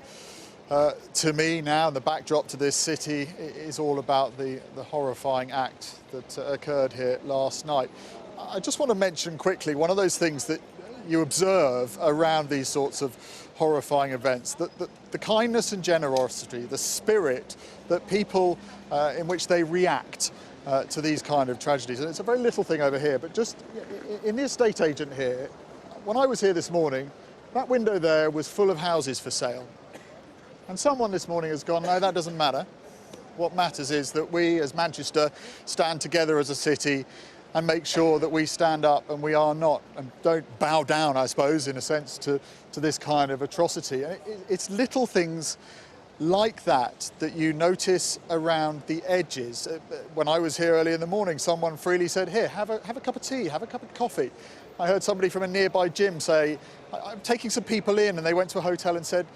to me now, the backdrop to this city, is all about the horrifying act that occurred here last night. I just want to mention quickly one of those things that you observe around these sorts of horrifying events, that the kindness and generosity, the spirit that people in which they react to these kind of tragedies. And it's a very little thing over here, but just in the estate agent here, when I was here this morning, that window there was full of houses for sale. And someone this morning has gone, no, that doesn't matter. What matters is that we as Manchester stand together as a city and make sure that we stand up and we are not, and don't bow down, I suppose, in a sense, to this kind of atrocity. And it's little things like that that you notice around the edges. When I was here early in the morning, someone freely said, here, have a cup of tea, have a cup of coffee. I heard somebody from a nearby gym say, I'm taking some people in, and they went to a hotel and said,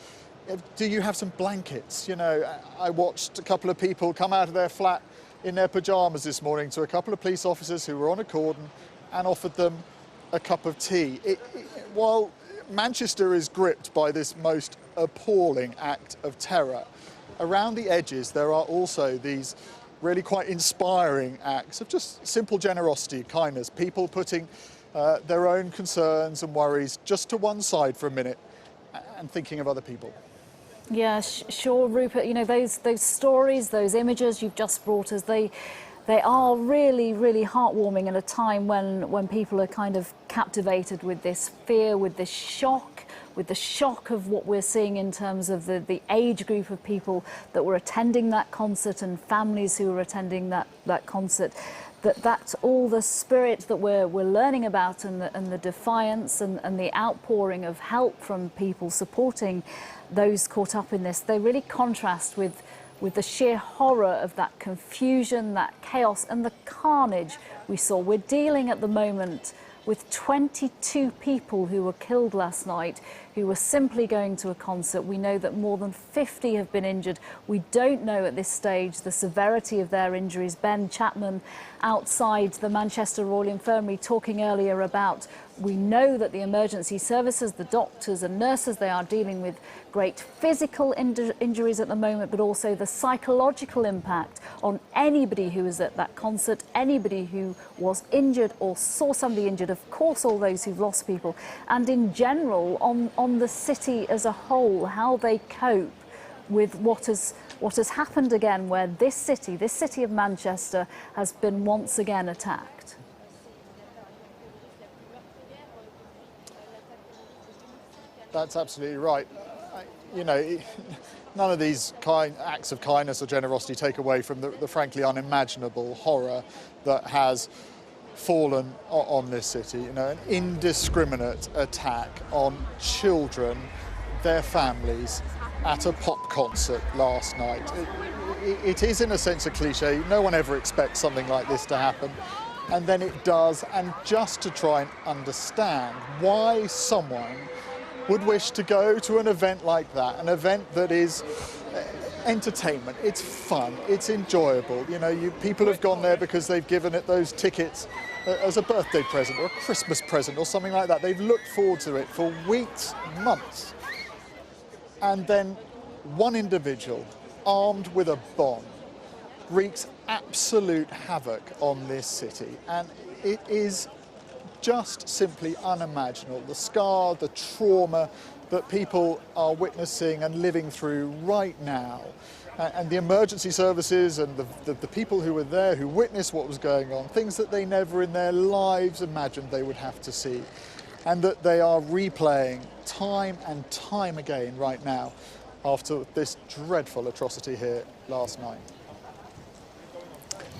do you have some blankets? I watched a couple of people come out of their flat in their pyjamas this morning to a couple of police officers who were on a cordon and offered them a cup of tea. While Manchester is gripped by this most appalling act of terror, around the edges there are also these really quite inspiring acts of just simple generosity, kindness, people putting their own concerns and worries just to one side for a minute and thinking of other people. Yeah, sure, Rupert. Those stories, those images you've just brought us, they are really, really heartwarming in a time when people are kind of captivated with this fear, with this shock, with the shock of what we're seeing in terms of the age group of people that were attending that concert and families who were attending that concert. That's all the spirit that we're learning about, and the defiance and the outpouring of help from people supporting those caught up in this. They really contrast with the sheer horror of that confusion, that chaos and the carnage we saw. We're dealing at the moment with 22 people who were killed last night, who were simply going to a concert. We know that more than 50 have been injured. We don't know at this stage the severity of their injuries. Ben Chapman outside the Manchester Royal Infirmary talking earlier about, we know that the emergency services, the doctors and nurses, they are dealing with great physical injuries at the moment, but also the psychological impact on anybody who was at that concert, anybody who was injured or saw somebody injured, of course all those who've lost people, and in general on the city as a whole, how they cope with what has happened again, where this city of Manchester has been once again attacked. That's absolutely right. None of these acts of kindness or generosity take away from the frankly unimaginable horror that has fallen on this city. An indiscriminate attack on children, their families, at a pop concert last night. It is in a sense a cliche. No one ever expects something like this to happen, and then it does. And just to try and understand why someone would wish to go to an event like that, an event that is entertainment, it's fun, it's enjoyable. People have gone there because they've given it those tickets as a birthday present or a Christmas present or something like that. They've looked forward to it for weeks, months. And then one individual, armed with a bomb, wreaks absolute havoc on this city. And it is just simply unimaginable. The scar, the trauma that people are witnessing and living through right now. And the emergency services and the people who were there, who witnessed what was going on, things that they never in their lives imagined they would have to see, and that they are replaying time and time again right now after this dreadful atrocity here last night.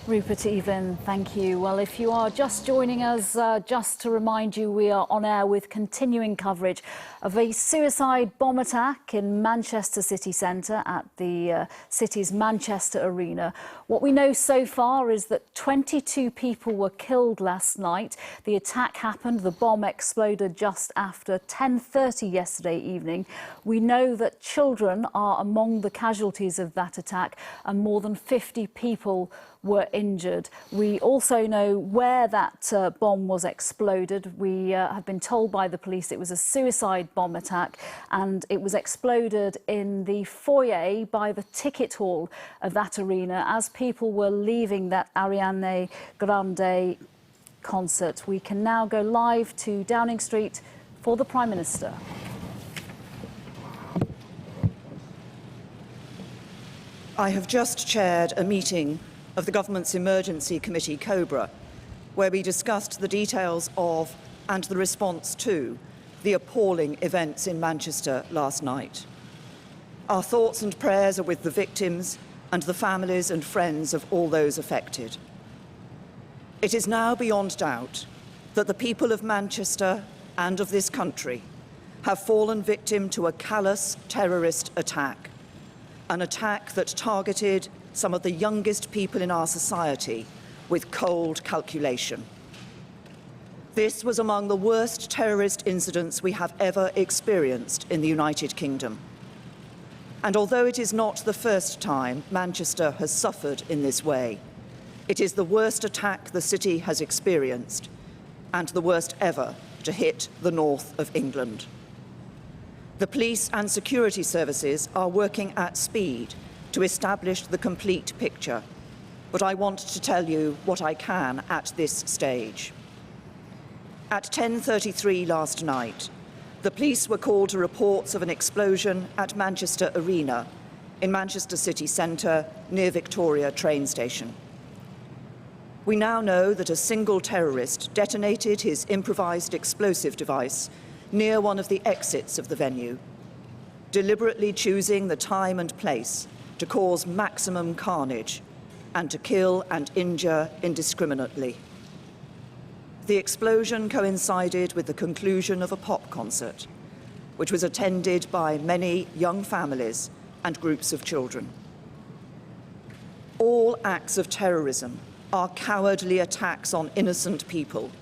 Rupert, Evelyn, thank you. Well, if you are just joining us, just to remind you, we are on air with continuing coverage of a suicide bomb attack in Manchester city centre at the city's Manchester Arena. What we know so far is that 22 people were killed last night. The attack happened, the bomb exploded just after 10:30 yesterday evening. We know that children are among the casualties of that attack and more than 50 people were injured. We also know where that bomb was exploded. We have been told by the police it was a suicide bomb attack, and it was exploded in the foyer by the ticket hall of that arena as people were leaving that Ariana Grande concert. We can now go live to Downing Street for the Prime Minister. I have just chaired a meeting of the Government's Emergency Committee, Cobra, where we discussed the details of and the response to the appalling events in Manchester last night. Our thoughts and prayers are with the victims and the families and friends of all those affected. It is now beyond doubt that the people of Manchester and of this country have fallen victim to a callous terrorist attack, an attack that targeted some of the youngest people in our society with cold calculation. This was among the worst terrorist incidents we have ever experienced in the United Kingdom. And although it is not the first time Manchester has suffered in this way, it is the worst attack the city has experienced and the worst ever to hit the north of England. The police and security services are working at speed to establish the complete picture, but I want to tell you what I can at this stage. At 10:33 last night, the police were called to reports of an explosion at Manchester Arena in Manchester city centre near Victoria train station. We now know that a single terrorist detonated his improvised explosive device near one of the exits of the venue, deliberately choosing the time and place to cause maximum carnage and to kill and injure indiscriminately. The explosion coincided with the conclusion of a pop concert, which was attended by many young families and groups of children. All acts of terrorism are cowardly attacks on innocent people,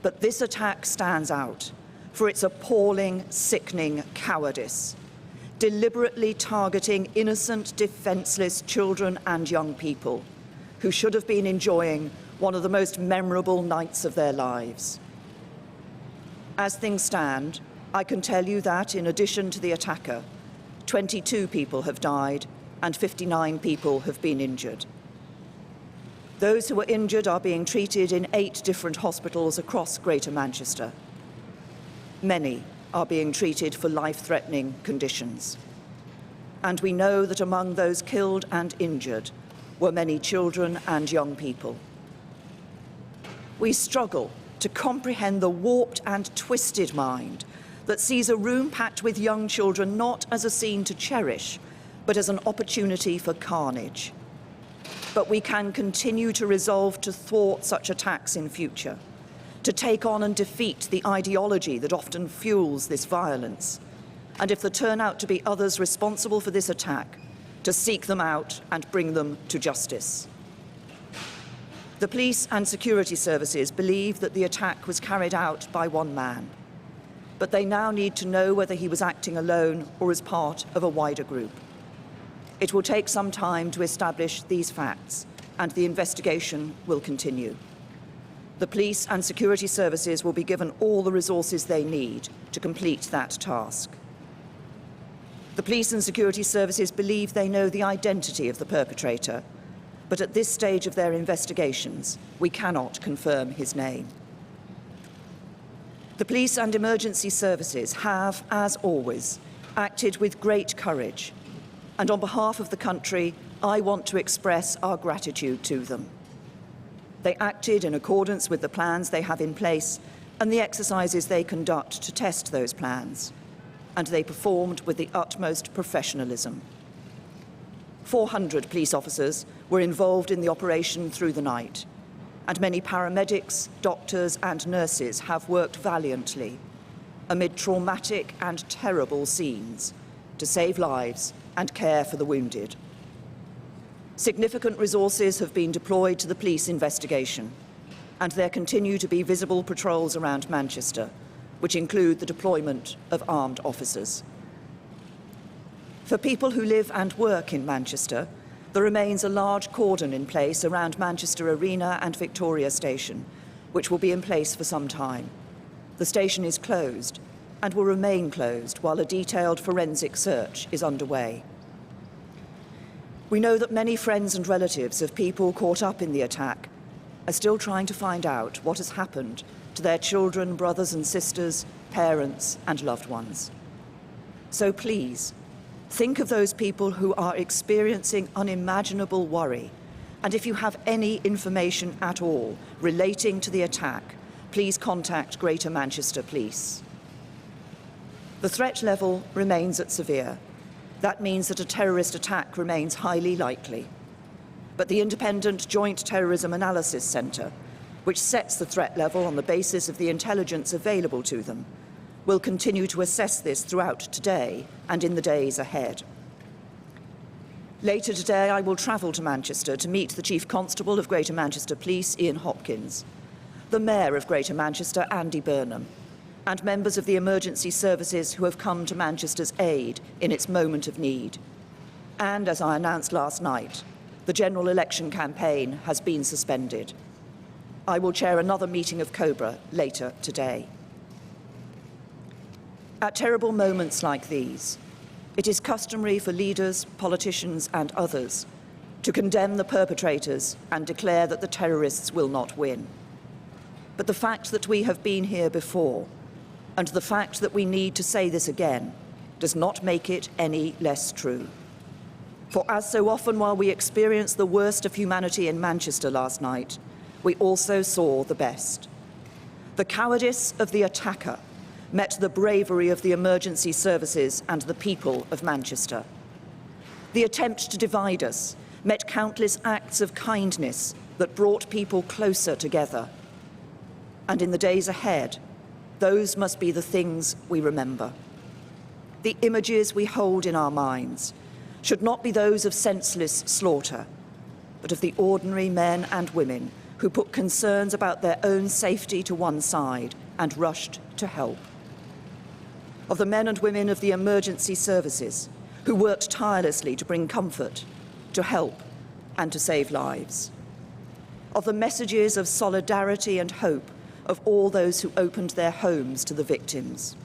but this attack stands out for its appalling, sickening cowardice, deliberately targeting innocent, defenceless children and young people who should have been enjoying one of the most memorable nights of their lives. As things stand, I can tell you that, in addition to the attacker, 22 people have died and 59 people have been injured. Those who were injured are being treated in 8 different hospitals across Greater Manchester. Many are being treated for life-threatening conditions. And we know that among those killed and injured were many children and young people. We struggle to comprehend the warped and twisted mind that sees a room packed with young children not as a scene to cherish, but as an opportunity for carnage. But we can continue to resolve to thwart such attacks in future, to take on and defeat the ideology that often fuels this violence, and if there turn out to be others responsible for this attack, to seek them out and bring them to justice. The police and security services believe that the attack was carried out by one man, but they now need to know whether he was acting alone or as part of a wider group. It will take some time to establish these facts, and the investigation will continue. The police and security services will be given all the resources they need to complete that task. The police and security services believe they know the identity of the perpetrator, but at this stage of their investigations, we cannot confirm his name. The police and emergency services have, as always, acted with great courage, and on behalf of the country, I want to express our gratitude to them. They acted in accordance with the plans they have in place and the exercises they conduct to test those plans, and they performed with the utmost professionalism. 400 police officers were involved in the operation through the night, and many paramedics, doctors and nurses have worked valiantly amid traumatic and terrible scenes to save lives and care for the wounded. Significant resources have been deployed to the police investigation, and there continue to be visible patrols around Manchester, which include the deployment of armed officers. For people who live and work in Manchester, there remains a large cordon in place around Manchester Arena and Victoria Station, which will be in place for some time. The station is closed and will remain closed while a detailed forensic search is underway. We know that many friends and relatives of people caught up in the attack are still trying to find out what has happened to their children, brothers and sisters, parents and loved ones. So please, think of those people who are experiencing unimaginable worry, and if you have any information at all relating to the attack, please contact Greater Manchester Police. The threat level remains at severe. That means that a terrorist attack remains highly likely. But the Independent Joint Terrorism Analysis Centre, which sets the threat level on the basis of the intelligence available to them, will continue to assess this throughout today and in the days ahead. Later today, I will travel to Manchester to meet the Chief Constable of Greater Manchester Police, Ian Hopkins, the Mayor of Greater Manchester, Andy Burnham, and members of the emergency services who have come to Manchester's aid in its moment of need. And as I announced last night, the general election campaign has been suspended. I will chair another meeting of Cobra later today. At terrible moments like these, it is customary for leaders, politicians and others to condemn the perpetrators and declare that the terrorists will not win. But the fact that we have been here before, and the fact that we need to say this again, does not make it any less true. For as so often while we experienced the worst of humanity in Manchester last night, we also saw the best. The cowardice of the attacker met the bravery of the emergency services and the people of Manchester. The attempt to divide us met countless acts of kindness that brought people closer together. And in the days ahead, those must be the things we remember. The images we hold in our minds should not be those of senseless slaughter, but of the ordinary men and women who put concerns about their own safety to one side and rushed to help. Of the men and women of the emergency services who worked tirelessly to bring comfort, to help, and to save lives. Of the messages of solidarity and hope of all those who opened their homes to the victims.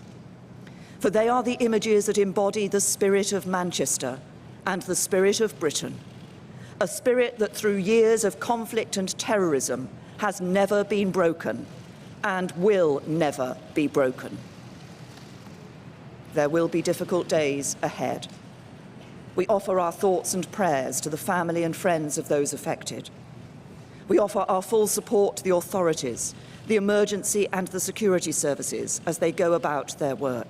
For they are the images that embody the spirit of Manchester and the spirit of Britain, a spirit that through years of conflict and terrorism has never been broken and will never be broken. There will be difficult days ahead. We offer our thoughts and prayers to the family and friends of those affected. We offer our full support to the authorities, the emergency and the security services as they go about their work.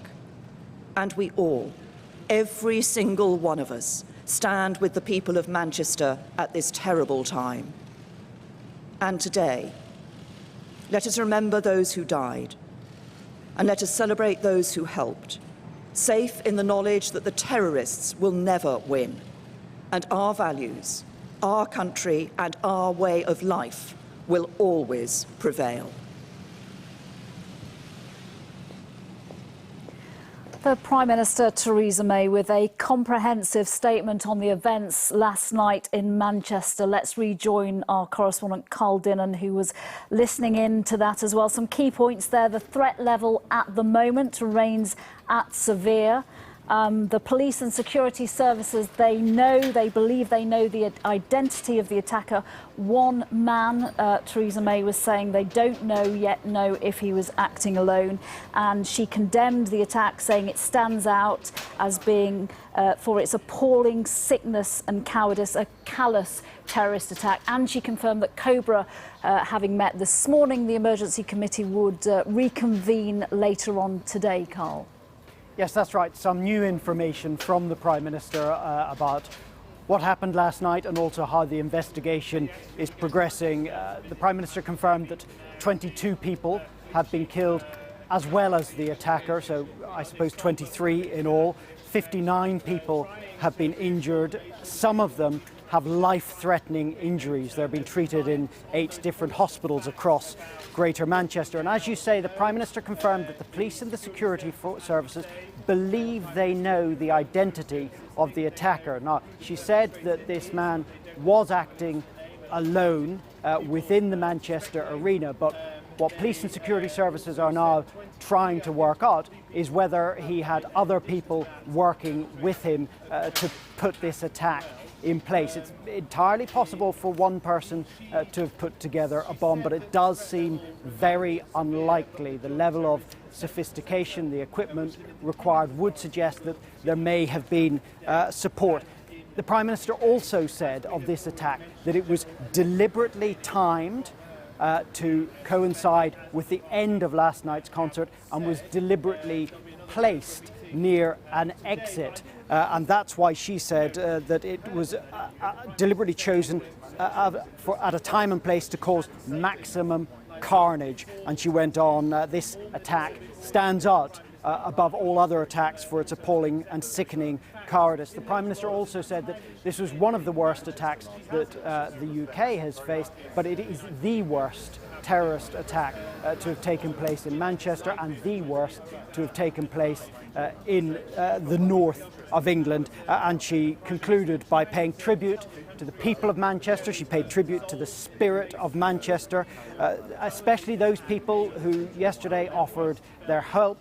And we all, every single one of us, stand with the people of Manchester at this terrible time. And today, let us remember those who died, and let us celebrate those who helped, safe in the knowledge that the terrorists will never win, and our values, our country and our way of life will always prevail. The Prime Minister, Theresa May, with a comprehensive statement on the events last night in Manchester. Let's rejoin our correspondent Carl Dinnan, who was listening in to that as well. Some key points there. The threat level at the moment remains at severe. The police and security services, they believe they know the identity of the attacker. One man, Theresa May was saying they don't yet know if he was acting alone. And she condemned the attack, saying it stands out as being, for its appalling sickness and cowardice, a callous terrorist attack. And she confirmed that Cobra, having met this morning, the emergency committee would reconvene later on today, Carl. Yes, that's right. Some new information from the Prime Minister about what happened last night and also how the investigation is progressing. The Prime Minister confirmed that 22 people have been killed, as well as the attacker, so I suppose 23 in all. 59 people have been injured. Some of them have life-threatening injuries. They're being treated in 8 different hospitals across Greater Manchester. And as you say, the Prime Minister confirmed that the police and the security services believe they know the identity of the attacker. Now, she said that this man was acting alone within the Manchester arena, but what police and security services are now trying to work out is whether he had other people working with him to put this attack in place. It's entirely possible for one person to have put together a bomb, but it does seem very unlikely. The level of sophistication, the equipment required would suggest that there may have been support. The Prime Minister also said of this attack that it was deliberately timed to coincide with the end of last night's concert and was deliberately placed near an exit. And that's why she said that it was deliberately chosen at a time and place to cause maximum carnage. And she went on, this attack stands out above all other attacks for its appalling and sickening cowardice. The Prime Minister also said that this was one of the worst attacks that the UK has faced, but it is the worst terrorist attack to have taken place in Manchester and the worst to have taken place in the north of England. And she concluded by paying tribute to the people of Manchester. She paid tribute to the spirit of Manchester, especially those people who yesterday offered their help,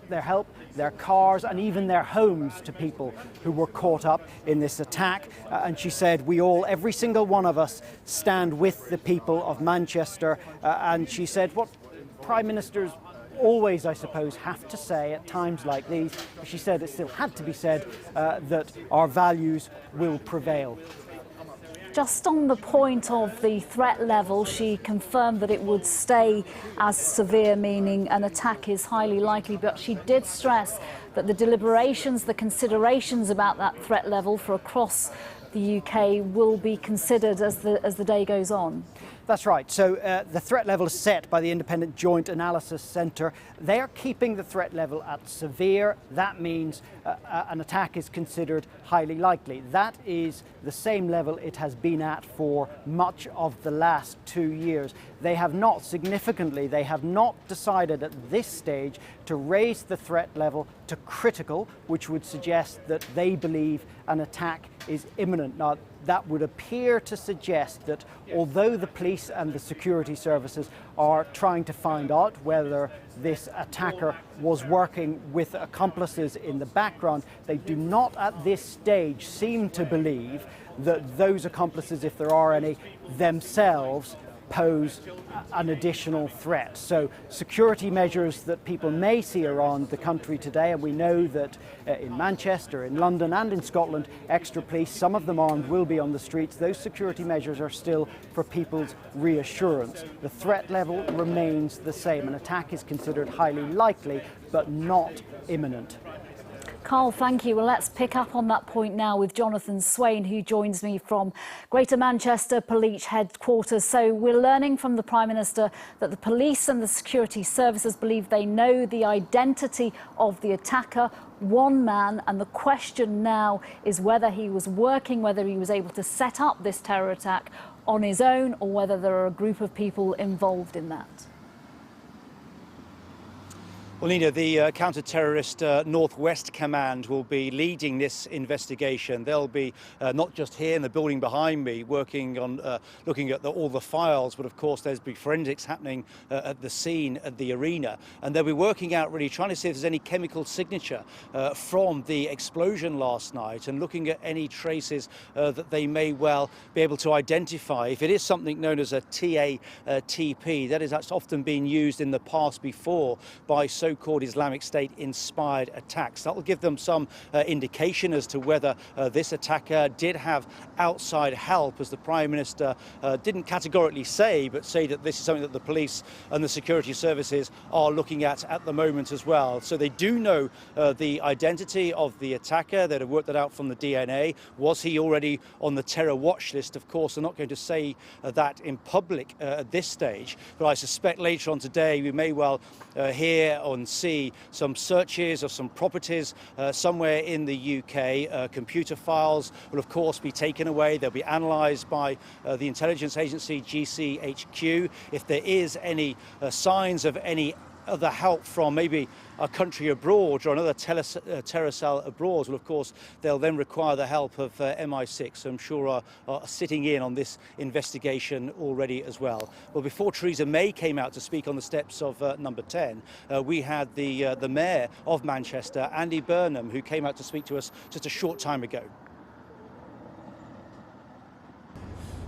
their cars and even their homes to people who were caught up in this attack. And she said, we all, every single one of us, stand with the people of Manchester. And she said what Prime Ministers always, I suppose, have to say at times like these. She said it still had to be said that our values will prevail. Just on the point of the threat level, she confirmed that it would stay as severe, meaning an attack is highly likely, but she did stress that the deliberations, the considerations about that threat level for across the UK will be considered as the day goes on. That's right. So the threat level is set by the Independent Joint Analysis Centre. They are keeping the threat level at severe. That means an attack is considered highly likely. That is the same level it has been at for much of the last 2 years. They have not decided at this stage to raise the threat level to critical, which would suggest that they believe an attack is imminent. Now, that would appear to suggest that although the police and the security services are trying to find out whether this attacker was working with accomplices in the background, they do not at this stage seem to believe that those accomplices, if there are any, themselves pose an additional threat. So security measures that people may see around the country today, and we know that in Manchester, in London and in Scotland, extra police, some of them armed, will be on the streets. Those security measures are still for people's reassurance. The threat level remains the same. An attack is considered highly likely, but not imminent. Carl, thank you. Well, let's pick up on that point now with Jonathan Swain, who joins me from Greater Manchester Police Headquarters. So we're learning from the Prime Minister that the police and the security services believe they know the identity of the attacker, one man, and the question now is whether he was working, whether he was able to set up this terror attack on his own, or whether there are a group of people involved in that. Well, Nina, the Counter-Terrorist Northwest Command will be leading this investigation. They'll be not just here in the building behind me working on looking at all the files, but of course there's be forensics happening at the scene at the arena. And they'll be working out, really trying to see if there's any chemical signature from the explosion last night, and looking at any traces that they may well be able to identify. If it is something known as a TATP, that is, that's often been used in the past before by social so-called Islamic State-inspired attacks. That will give them some indication as to whether this attacker did have outside help, as the Prime Minister didn't categorically say, but say that this is something that the police and the security services are looking at the moment as well. So they do know the identity of the attacker. They'd have worked that out from the DNA. Was he already on the terror watch list? Of course, they're not going to say that in public at this stage, but I suspect later on today we may well hear and see some searches of some properties somewhere in the UK. Computer files will of course be taken away. They'll be analysed by the intelligence agency GCHQ. If there is any signs of any other help from maybe a country abroad or another terror cell abroad, well, of course, they'll then require the help of MI6, I'm sure are sitting in on this investigation already as well. Well, before Theresa May came out to speak on the steps of Number 10, we had the Mayor of Manchester, Andy Burnham, who came out to speak to us just a short time ago.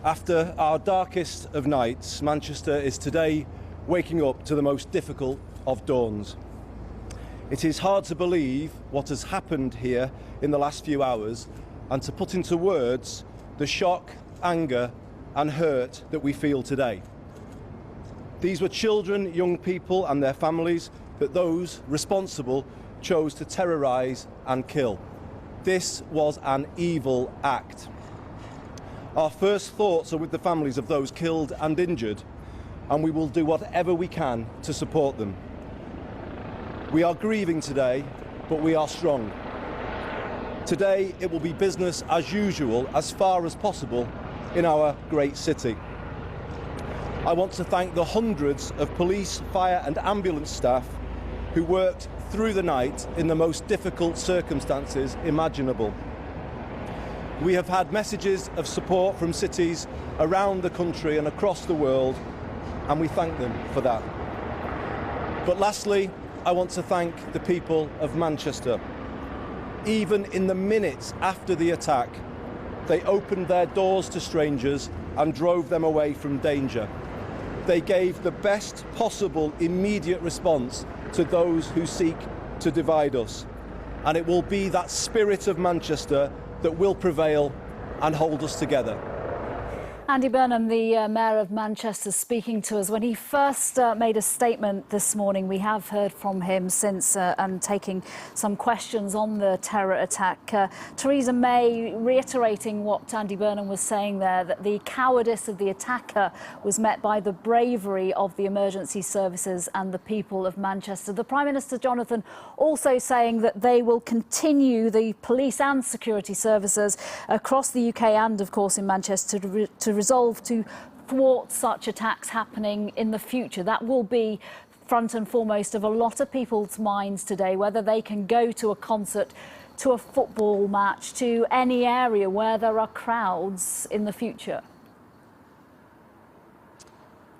After our darkest of nights, Manchester is today waking up to the most difficult of dawns. It is hard to believe what has happened here in the last few hours and to put into words the shock, anger and hurt that we feel today. These were children, young people and their families that those responsible chose to terrorise and kill. This was an evil act. Our first thoughts are with the families of those killed and injured, and we will do whatever we can to support them. We are grieving today, but we are strong. Today it will be business as usual as far as possible in our great city. I want to thank the hundreds of police, fire and ambulance staff who worked through the night in the most difficult circumstances imaginable. We have had messages of support from cities around the country and across the world, and we thank them for that. But lastly, I want to thank the people of Manchester. Even in the minutes after the attack, they opened their doors to strangers and drove them away from danger. They gave the best possible immediate response to those who seek to divide us. And it will be that spirit of Manchester that will prevail and hold us together. Andy Burnham, the Mayor of Manchester, speaking to us. When he first made a statement this morning, we have heard from him since and taking some questions on the terror attack. Theresa May reiterating what Andy Burnham was saying there, that the cowardice of the attacker was met by the bravery of the emergency services and the people of Manchester. The Prime Minister, Jonathan, also saying that they will continue, the police and security services across the UK and, of course, in Manchester, to resolve to thwart such attacks happening in the future. That will be front and foremost of a lot of people's minds today, whether they can go to a concert, to a football match, to any area where there are crowds in the future.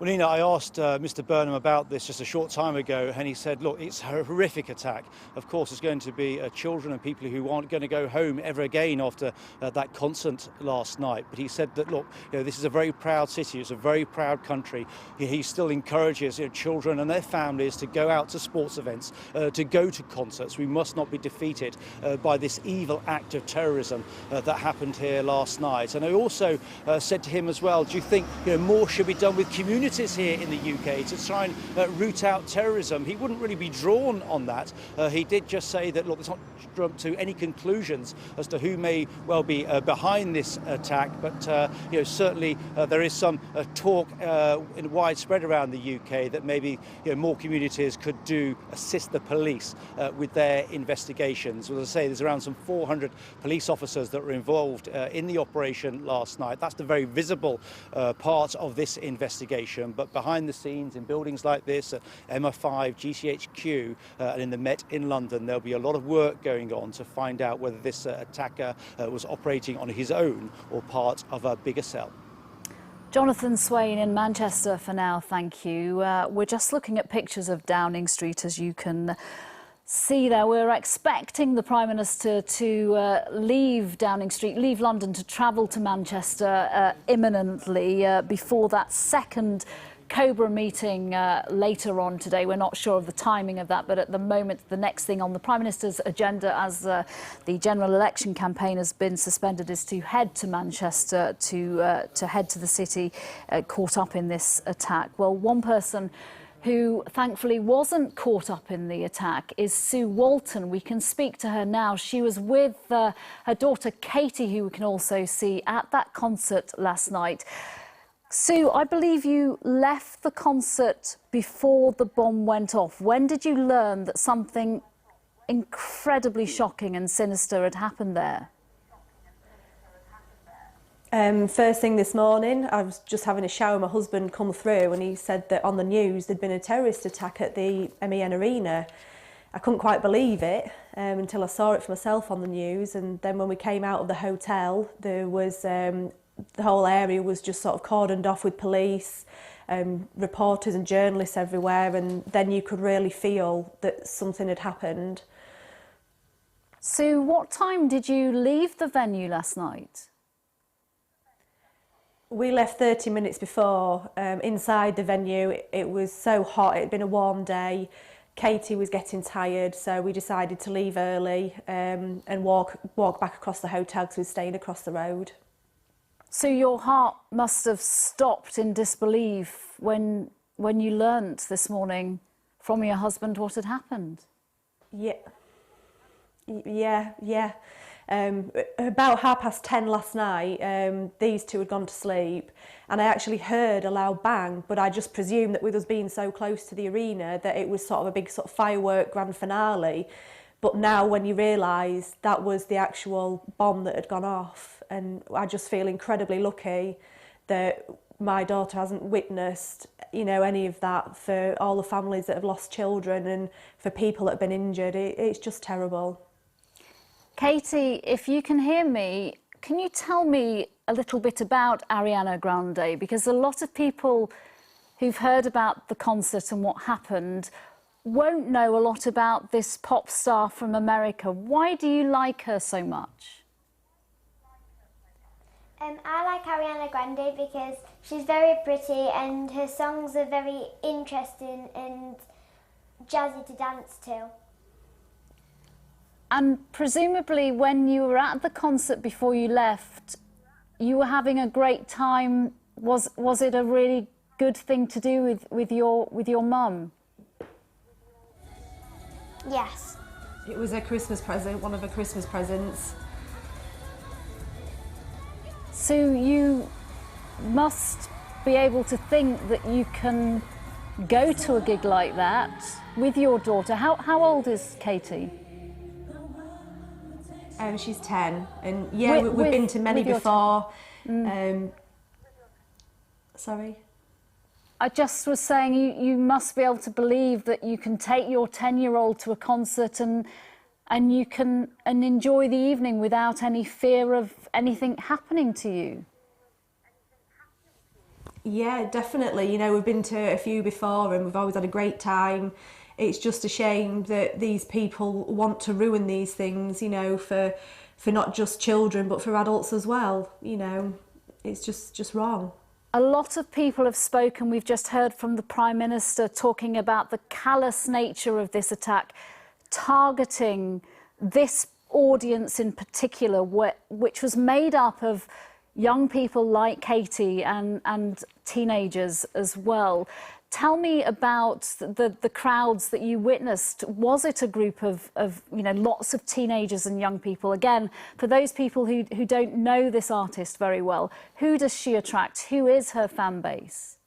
Well, Nina, I asked Mr. Burnham about this just a short time ago, and he said, look, it's a horrific attack. Of course, it's going to be children and people who aren't going to go home ever again after that concert last night. But he said that, look, this is a very proud city. It's a very proud country. He still encourages children and their families to go out to sports events, to go to concerts. We must not be defeated by this evil act of terrorism that happened here last night. And I also said to him as well, do you think more should be done with communities here in the UK to try and root out terrorism? He wouldn't really be drawn on that. He did just say that, look, it's not jump to any conclusions as to who may well be behind this attack, but certainly there is some talk widespread around the UK that maybe more communities could assist the police with their investigations. As I say, there's around some 400 police officers that were involved in the operation last night. That's the very visible part of this investigation. But behind the scenes, in buildings like this, at MI5, GCHQ, and in the Met in London, there'll be a lot of work going on to find out whether this attacker was operating on his own or part of a bigger cell. Jonathan Swain in Manchester for now, thank you. We're just looking at pictures of Downing Street, as you can see there. We're expecting the Prime Minister to leave Downing Street, leave London to travel to Manchester imminently before that second Cobra meeting later on today. We're not sure of the timing of that, but at the moment, the next thing on the Prime Minister's agenda, as the general election campaign has been suspended, is to head to Manchester, to head to the city caught up in this attack. Well, one person who thankfully wasn't caught up in the attack is Sue Walton. We can speak to her now. She was with her daughter Katie, who we can also see at that concert last night. Sue, I believe you left the concert before the bomb went off. When did you learn that something incredibly shocking and sinister had happened there? First thing this morning, I was just having a shower. My husband come through and he said that on the news there'd been a terrorist attack at the MEN Arena. I couldn't quite believe it until I saw it for myself on the news. And then when we came out of the hotel, there was the whole area was just sort of cordoned off with police, reporters and journalists everywhere. And then you could really feel that something had happened. Sue, what time did you leave the venue last night? We left 30 minutes before. Inside the venue, it was so hot, it had been a warm day. Katie was getting tired, so we decided to leave early and walk back across the hotel because we were staying across the road. So your heart must have stopped in disbelief when you learnt this morning from your husband what had happened? Yeah. About 10:30 last night, these two had gone to sleep and I actually heard a loud bang, but I just presumed that with us being so close to the arena that it was sort of a big sort of firework grand finale. But now when you realise that was the actual bomb that had gone off, and I just feel incredibly lucky that my daughter hasn't witnessed, you know, any of that, for all the families that have lost children and for people that have been injured. It's just terrible. Katie, if you can hear me, can you tell me a little bit about Ariana Grande? Because a lot of people who've heard about the concert and what happened won't know a lot about this pop star from America. Why do you like her so much? I like Ariana Grande because she's very pretty and her songs are very interesting and jazzy to dance to. And presumably when you were at the concert before you left, you were having a great time. Was it a really good thing to do with your mum? Yes. It was a Christmas present, one of her Christmas presents. So you must be able to think that you can go to a gig like that with your daughter. How old is Katie? She's 10, and yeah, we've been to many before. Sorry? I just was saying you must be able to believe that you can take your 10-year-old to a concert and you can enjoy the evening without any fear of anything happening to you. Yeah, definitely. You know, we've been to a few before and we've always had a great time. It's just a shame that these people want to ruin these things, you know, for not just children but for adults as well. You know, it's just wrong. A lot of people have spoken. We've just heard from the Prime Minister talking about the callous nature of this attack, targeting this audience in particular, which was made up of young people like Katie and teenagers as well. Tell me about the crowds that you witnessed. Was it a group of lots of teenagers and young people? Again, for those people who don't know this artist very well, who does she attract? Who is her fan base?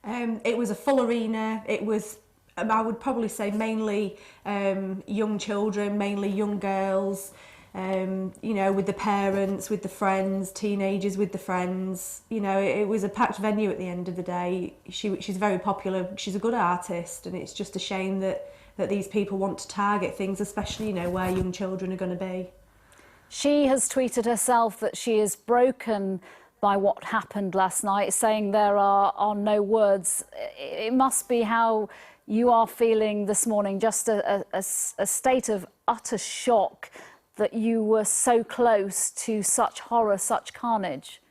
It was a full arena. It was, I would probably say, mainly young children, mainly young girls. You know, with the parents, with the friends, teenagers with the friends. You know, it was a packed venue at the end of the day. She's very popular. She's a good artist, and it's just a shame that these people want to target things, especially, you know, where young children are going to be. She has tweeted herself that she is broken by what happened last night, saying there are no words. It must be how you are feeling this morning, just a state of utter shock that you were so close to such horror, such carnage.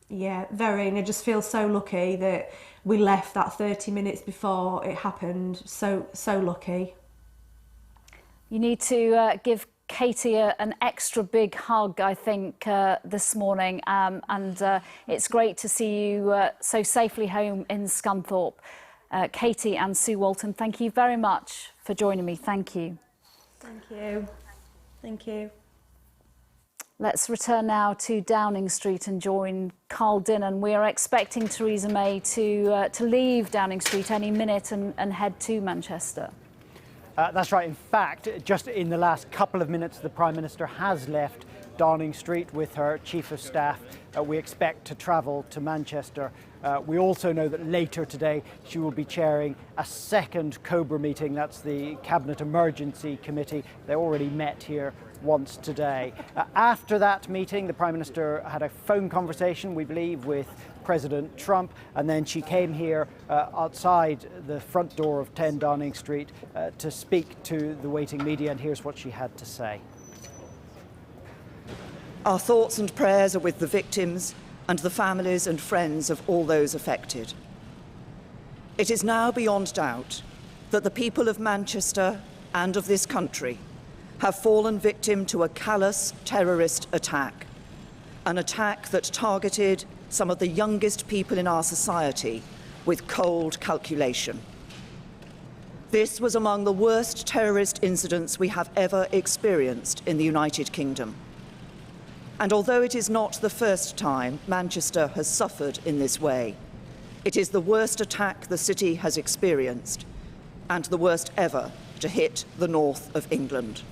Yeah, very, and I just feel so lucky that we left that 30 minutes before it happened. So lucky. You need to give Katie an extra big hug, I think, this morning, and it's great to see you so safely home in Scunthorpe. Katie and Sue Walton, thank you very much for joining me. Thank you. Thank you. Thank you. Let's return now to Downing Street and join Carl Dinnan. We are expecting Theresa May to leave Downing Street any minute and head to Manchester. That's right. In fact, just in the last couple of minutes, the Prime Minister has left Downing Street with her Chief of Staff. We expect to travel to Manchester. We also know that later today she will be chairing a second Cobra meeting. That's the Cabinet Emergency Committee. They already met here once today. After that meeting, the Prime Minister had a phone conversation, we believe, with President Trump, and then she came here outside the front door of 10 Downing Street to speak to the waiting media, and here's what she had to say. Our thoughts and prayers are with the victims and the families and friends of all those affected. It is now beyond doubt that the people of Manchester and of this country have fallen victim to a callous terrorist attack, an attack that targeted some of the youngest people in our society with cold calculation. This was among the worst terrorist incidents we have ever experienced in the United Kingdom. And although it is not the first time Manchester has suffered in this way, it is the worst attack the city has experienced and the worst ever to hit the north of England.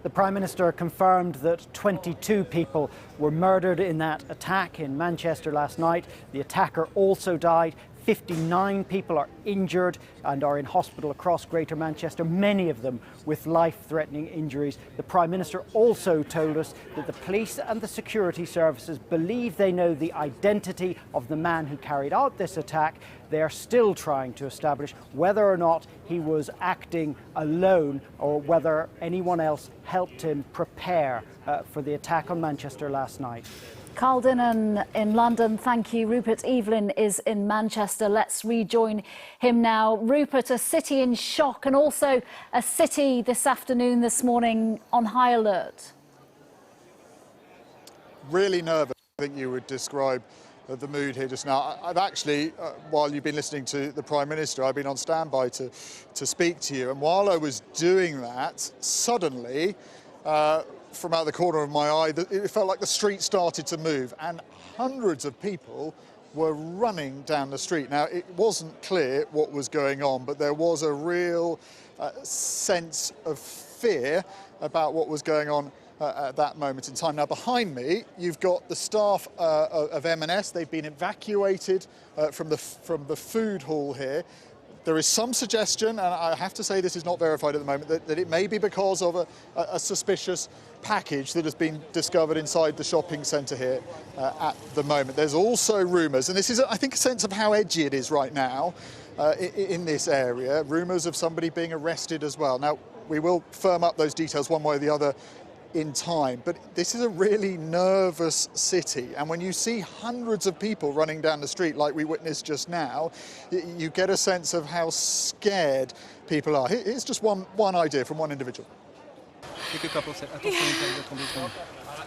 The Prime Minister confirmed that 22 people were murdered in that attack in Manchester last night. The attacker also died. 59 people are injured and are in hospital across Greater Manchester, many of them with life-threatening injuries. The Prime Minister also told us that the police and the security services believe they know the identity of the man who carried out this attack. They are still trying to establish whether or not he was acting alone or whether anyone else helped him prepare for the attack on Manchester last night. Carl Dinnan in London, thank you. Rupert Evelyn is in Manchester. Let's rejoin him now. Rupert, a city in shock and also a city this afternoon, this morning, on high alert. Really nervous, I think you would describe the mood here just now. I've actually, while you've been listening to the Prime Minister, I've been on standby to speak to you. And while I was doing that, suddenly, from out the corner of my eye, it felt like the street started to move and hundreds of people were running down the street. Now, it wasn't clear what was going on, but there was a real sense of fear about what was going on at that moment in time. Now, behind me, you've got the staff of M&S. They've been evacuated from the food hall here. There is some suggestion, and I have to say this is not verified at the moment, that it may be because of a suspicious package that has been discovered inside the shopping centre here at the moment. There's also rumours, and this is, I think, a sense of how edgy it is right now in this area, rumours of somebody being arrested as well. Now, we will firm up those details one way or the other in time, but this is a really nervous city, and when you see hundreds of people running down the street like we witnessed just now, you get a sense of how scared people are. Here's just one idea from one individual.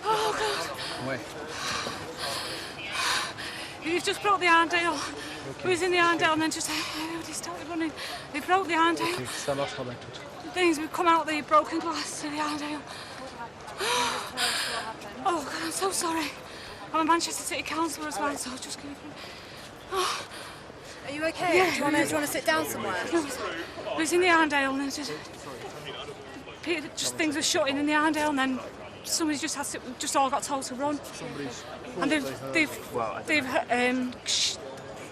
Oh God! You've just broke the handrail. We was in the handrail and then just everybody started running. They broke the handrail. Things, we've come out the broken glass to the handrail. Oh God, I'm so sorry. I'm a Manchester City Councillor as well, so I'll just keep it. Oh. Are you okay? Yeah. Do you want to sit down somewhere? No, it was in the handrail and then just things were shutting in the handrail and then somebody just all got told to run. And they've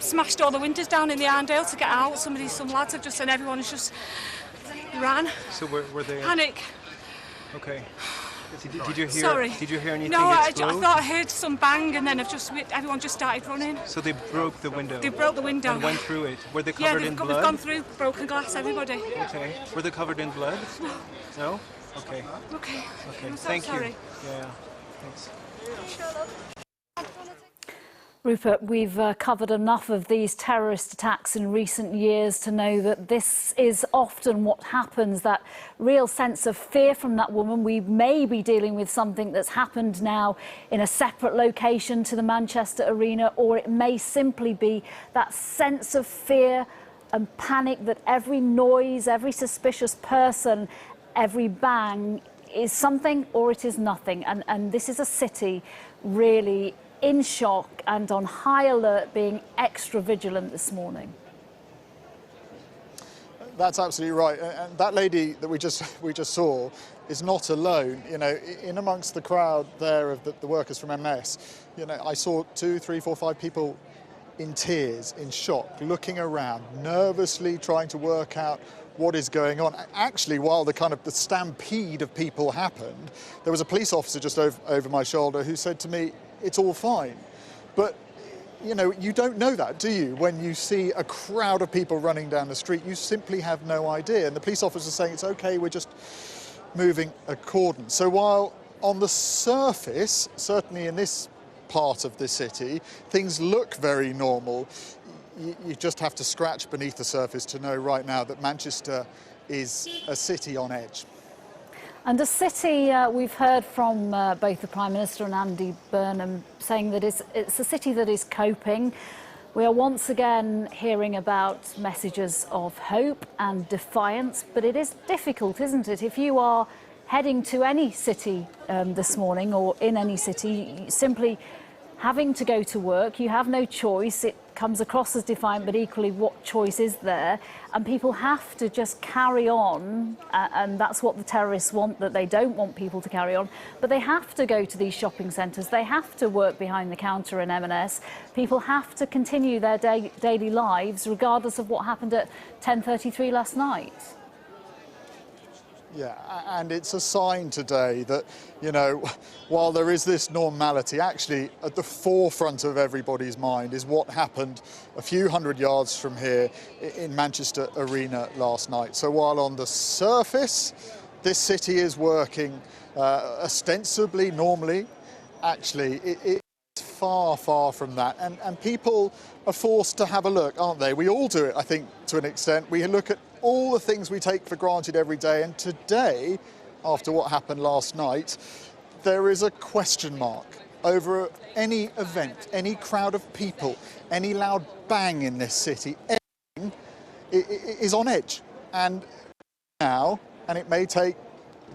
smashed all the windows down in the handrail to get out. Some lads have just, and everyone has just ran. So were they? Panic. Okay. Did you hear? Sorry. Did you hear anything No, I explode? thought I heard some bang, and then everyone just started running. So they broke the window. They broke the window and went through it. Were they covered in blood? Yeah, we've gone through broken glass. Everybody. Okay. Were they covered in blood? No. No. Okay. Okay. Okay. I'm so Thank sorry. you. Yeah. Thanks. Rupert, we've covered enough of these terrorist attacks in recent years to know that this is often what happens, that real sense of fear from that woman. We may be dealing with something that's happened now in a separate location to the Manchester Arena, or it may simply be that sense of fear and panic that every noise, every suspicious person, every bang is something or it is nothing. And this is a city really in shock and on high alert, being extra vigilant this morning. That's absolutely right. And that lady that we just saw is not alone. You know, in amongst the crowd there of the workers from MS, you know, I saw 2, 3, 4, 5 people in tears, in shock, looking around, nervously trying to work out what is going on. Actually, while the stampede of people happened, there was a police officer just over my shoulder who said to me, "It's all fine." But, you know, you don't know that, do you? When you see a crowd of people running down the street, you simply have no idea. And the police officer is saying, "It's okay, we're just moving a cordon." So while on the surface, certainly in this part of the city, things look very normal, you just have to scratch beneath the surface to know right now that Manchester is a city on edge. And a city, we've heard from both the Prime Minister and Andy Burnham saying that it's a city that is coping. We are once again hearing about messages of hope and defiance, but it is difficult, isn't it? If you are heading to any city this morning, or in any city, simply having to go to work, you have no choice. It comes across as defiant, but equally, what choice is there? And people have to just carry on, and that's what the terrorists want, that they don't want people to carry on. But they have to go to these shopping centres, they have to work behind the counter in M&S. People have to continue their daily lives, regardless of what happened at 10:33 last night. Yeah, and it's a sign today that, you know, while there is this normality, actually at the forefront of everybody's mind is what happened a few hundred yards from here in Manchester Arena last night. So while on the surface this city is working ostensibly normally, actually it's far, far from that. And people are forced to have a look, aren't they? We all do it, I think, to an extent. We look at all the things we take for granted every day, and today, after what happened last night, there is a question mark over any event, any crowd of people, any loud bang in this city. Everything is on edge. And now, and it may take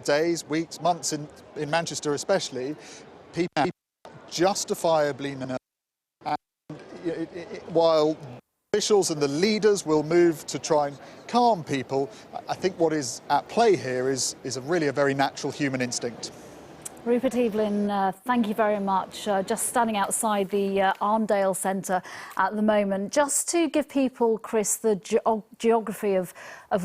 days, weeks, months in Manchester especially, people are justifiably nervous. And while officials and the leaders will move to try and calm people, I think what is at play here is really a very natural human instinct. Rupert Evelyn, thank you very much. Just standing outside the Arndale Centre at the moment, just to give people, Chris, the geography of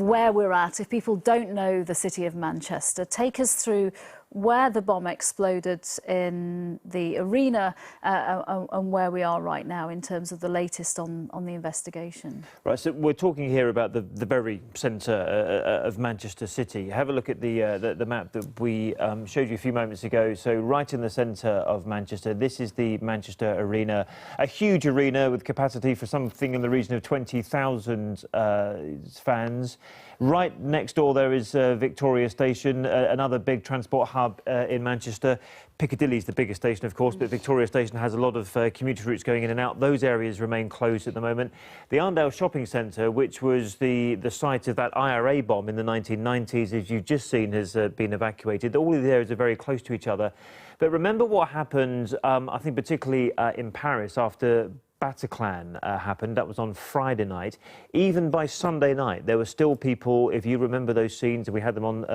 where we're at. If people don't know the city of Manchester, take us through where the bomb exploded in the arena and where we are right now in terms of the latest on the investigation. Right, so we're talking here about the very centre of Manchester City. Have a look at the map that we showed you a few moments ago. So right in the centre of Manchester, this is the Manchester Arena, a huge arena with capacity for something in the region of 20,000 fans. Right next door there is Victoria Station, another big transport hub in Manchester. Piccadilly is the biggest station, of course, but Victoria Station has a lot of commuter routes going in and out. Those areas remain closed at the moment. The Arndale Shopping Centre, which was the site of that IRA bomb in the 1990s, as you've just seen, has been evacuated. All of the areas are very close to each other. But remember what happened, I think particularly in Paris after Bataclan happened. That was on Friday night. Even by Sunday night, there were still people, if you remember those scenes, and we had them on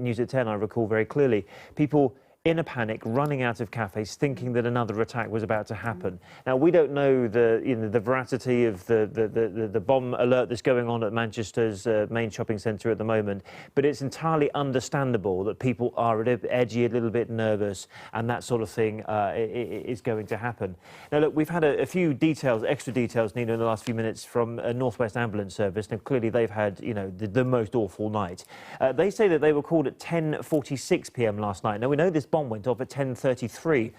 News at 10, I recall very clearly, people in a panic, running out of cafes, thinking that another attack was about to happen. Now, we don't know the veracity of the bomb alert that's going on at Manchester's main shopping centre at the moment, but it's entirely understandable that people are a little bit edgy, a little bit nervous, and that sort of thing is going to happen. Now, look, we've had a few details, extra details, Nina, in the last few minutes from North West Ambulance Service. Now, clearly they've had, you know, the most awful night. They say that they were called at 10:46 p.m. last night. Now, we know this bomb went off at 10:33.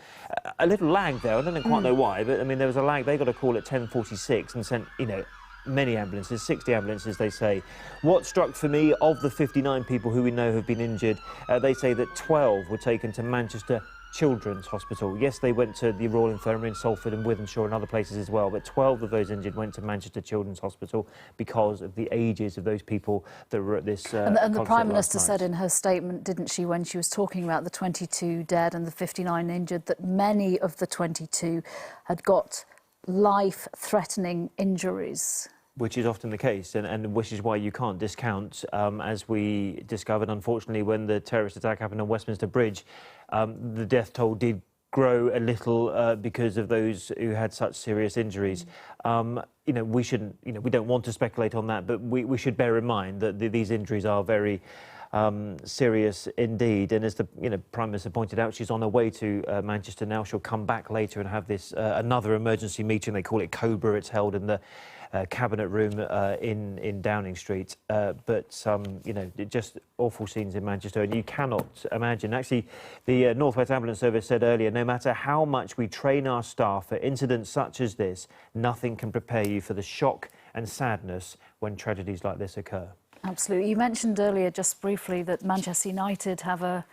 A little lag there. I don't quite know why, but I mean there was a lag. They got a call at 10:46 and sent, you know, many ambulances, 60 ambulances, they say. What struck for me, of the 59 people who we know have been injured, they say that 12 were taken to Manchester Children's Hospital. Yes, they went to the Royal Infirmary in Salford and Wythenshawe and other places as well, but 12 of those injured went to Manchester Children's Hospital because of the ages of those people that were at this And the Prime Minister night. said in her statement, didn't she, when she was talking about the 22 dead and the 59 injured, that many of the 22 had got life-threatening injuries. Which is often the case, and which is why you can't discount, as we discovered, unfortunately, when the terrorist attack happened on Westminster Bridge, the death toll did grow a little because of those who had such serious injuries. You know, we shouldn't, you know, we don't want to speculate on that, but we should bear in mind that these injuries are very serious indeed. And as the Prime Minister pointed out, she's on her way to Manchester now. She'll come back later and have this another emergency meeting. They call it Cobra. It's held in the cabinet room in Downing Street. But you know, just awful scenes in Manchester, and you cannot imagine. Actually, the North West Ambulance Service said earlier, no matter how much we train our staff for incidents such as this, nothing can prepare you for the shock and sadness when tragedies like this occur. Absolutely. You mentioned earlier, just briefly, that Manchester United have a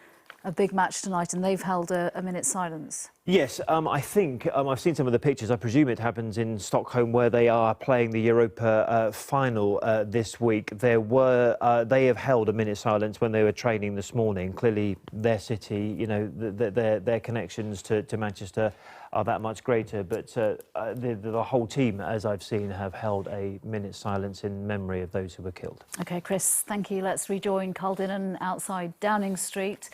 big match tonight, and they've held a minute's silence. Yes, I think I've seen some of the pictures. I presume it happens in Stockholm, where they are playing the Europa final this week. They have held a minute's silence when they were training this morning. Clearly, their city, you know, their connections to Manchester are that much greater. But the whole team, as I've seen, have held a minute's silence in memory of those who were killed. OK, Chris, thank you. Let's rejoin Carl Dinnan outside Downing Street.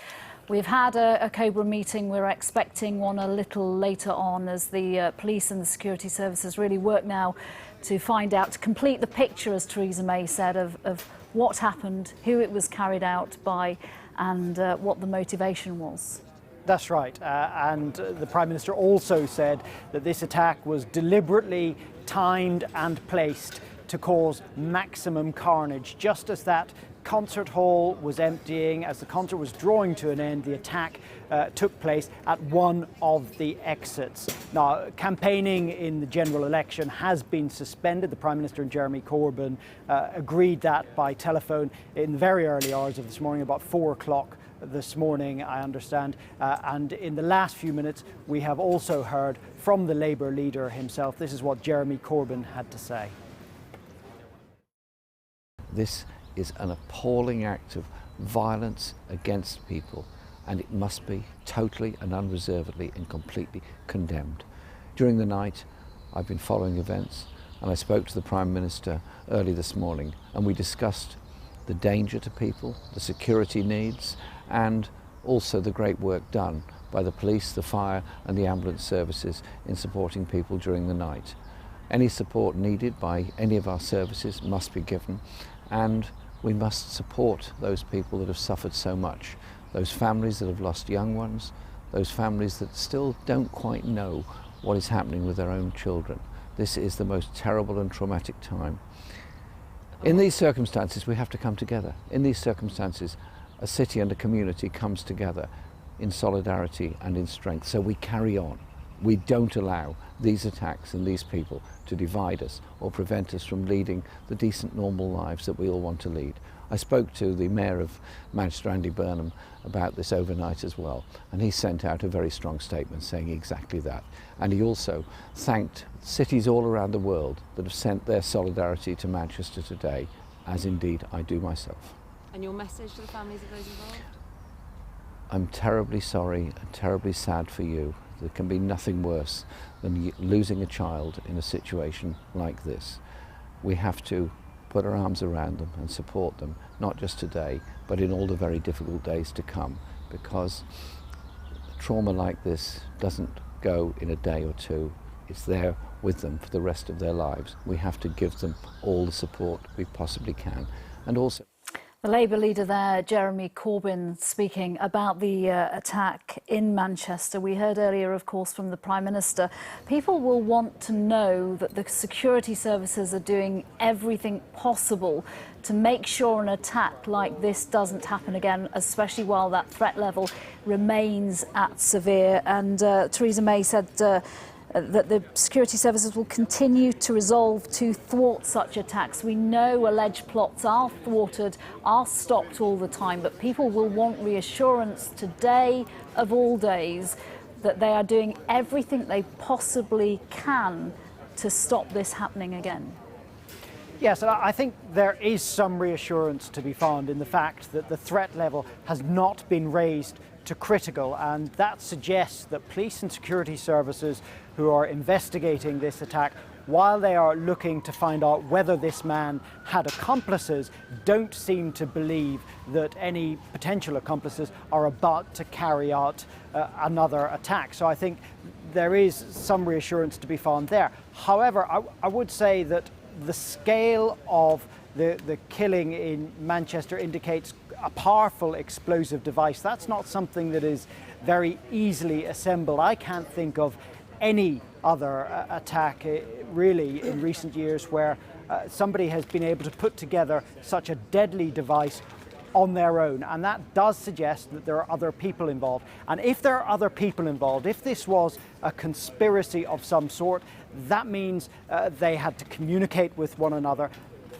We've had a Cobra meeting. We're expecting one a little later on, as the police and the security services really work now to find out, to complete the picture, as Theresa May said, of what happened, who it was carried out by, and what the motivation was. That's right. And the Prime Minister also said that this attack was deliberately timed and placed to cause maximum carnage. Just as that concert hall was emptying, as the concert was drawing to an end, the attack took place at one of the exits. Now, campaigning in the general election has been suspended. The Prime Minister and Jeremy Corbyn agreed that by telephone in the very early hours of this morning, about 4 o'clock this morning, I understand. And in the last few minutes, we have also heard from the Labour leader himself. This is what Jeremy Corbyn had to say. This is an appalling act of violence against people, and it must be totally and unreservedly and completely condemned. During the night, I've been following events, and I spoke to the Prime Minister early this morning, and we discussed the danger to people, the security needs, and also the great work done by the police, the fire and the ambulance services in supporting people during the night. Any support needed by any of our services must be given, and we must support those people that have suffered so much, those families that have lost young ones, those families that still don't quite know what is happening with their own children. This is the most terrible and traumatic time. In these circumstances, we have to come together. In these circumstances, a city and a community comes together in solidarity and in strength. So we carry on. We don't allow these attacks and these people to divide us or prevent us from leading the decent, normal lives that we all want to lead. I spoke to the Mayor of Manchester, Andy Burnham, about this overnight as well, and he sent out a very strong statement saying exactly that. And he also thanked cities all around the world that have sent their solidarity to Manchester today, as indeed I do myself. And your message to the families of those involved? I'm terribly sorry and terribly sad for you. There can be nothing worse than losing a child in a situation like this. We have to put our arms around them and support them, not just today, but in all the very difficult days to come, because trauma like this doesn't go in a day or two. It's there with them for the rest of their lives. We have to give them all the support we possibly can. And also, The Labour leader there, Jeremy Corbyn, speaking about the attack in Manchester. We heard earlier, of course, from the Prime Minister. People will want to know that the security services are doing everything possible to make sure an attack like this doesn't happen again, especially while that threat level remains at severe. And Theresa May said that the security services will continue to thwart such attacks. We know alleged plots are thwarted, are stopped all the time, but people will want reassurance today of all days that they are doing everything they possibly can to stop this happening again. Yes, I think there is some reassurance to be found in the fact that the threat level has not been raised to critical, and that suggests that police and security services who are investigating this attack, while they are looking to find out whether this man had accomplices, don't seem to believe that any potential accomplices are about to carry out another attack. So I think there is some reassurance to be found there. However, I would say that the scale of the killing in Manchester indicates a powerful explosive device. That's not something that is very easily assembled. I can't think of any other attack really in recent years where somebody has been able to put together such a deadly device on their own, and that does suggest that there are other people involved. And if there are other people involved, if this was a conspiracy of some sort, that means they had to communicate with one another.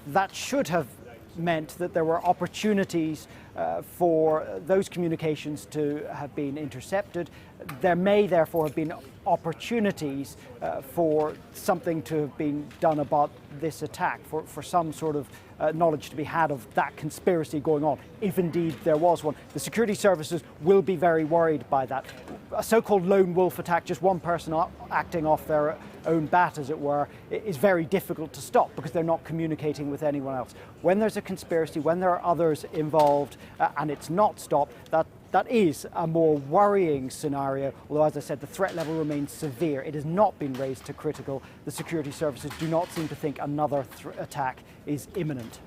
That should have meant that there were opportunities for those communications to have been intercepted. There may therefore have been opportunities for something to have been done about this attack, for some sort of knowledge to be had of that conspiracy going on, if indeed there was one. The security services will be very worried by that. A so-called lone wolf attack, just one person acting off their own bat, as it were, is very difficult to stop because they're not communicating with anyone else. When there's a conspiracy, when there are others involved and it's not stopped, that is a more worrying scenario, although, as I said, the threat level remains severe. It has not been raised to critical. The security services do not seem to think another attack is imminent.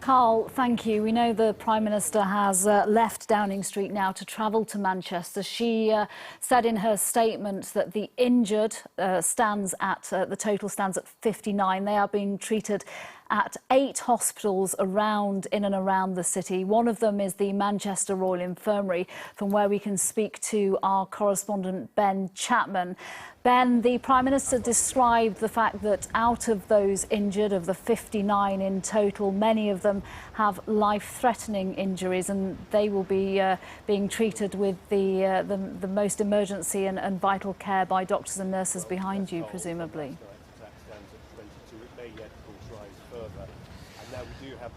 Carl, thank you. We know the Prime Minister has left Downing Street now to travel to Manchester. She said in her statement that the injured the total stands at 59. They are being treated at 8 hospitals in and around the city. One of them is the Manchester Royal Infirmary, from where we can speak to our correspondent Ben Chapman. Ben, the Prime Minister described the fact that out of those injured, of the 59 in total, many of them have life-threatening injuries, and they will be being treated with the most emergency and vital care by doctors and nurses behind you, presumably.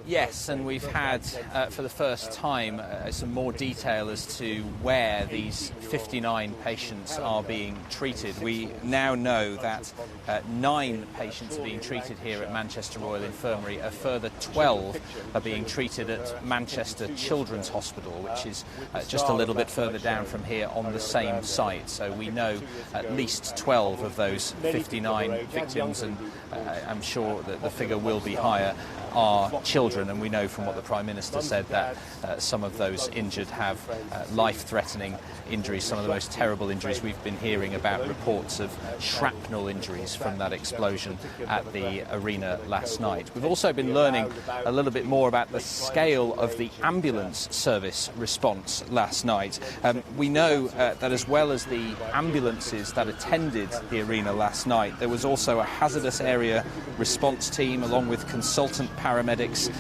Yes, and we've had, for the first time, some more detail as to where these 59 patients are being treated. We now know that 9 patients are being treated here at Manchester Royal Infirmary. A further 12 are being treated at Manchester Children's Hospital, which is just a little bit further down from here on the same site. So we know at least 12 of those 59 victims, and I'm sure that the figure will be higher, are children, and we know from what the Prime Minister said that some of those injured have life-threatening injuries, some of the most terrible injuries. We've been hearing about reports of shrapnel injuries from that explosion at the arena last night. We've also been learning a little bit more about the scale of the ambulance service response last night. We know that as well as the ambulances that attended the arena last night, there was also a hazardous area response team along with consultant paramedics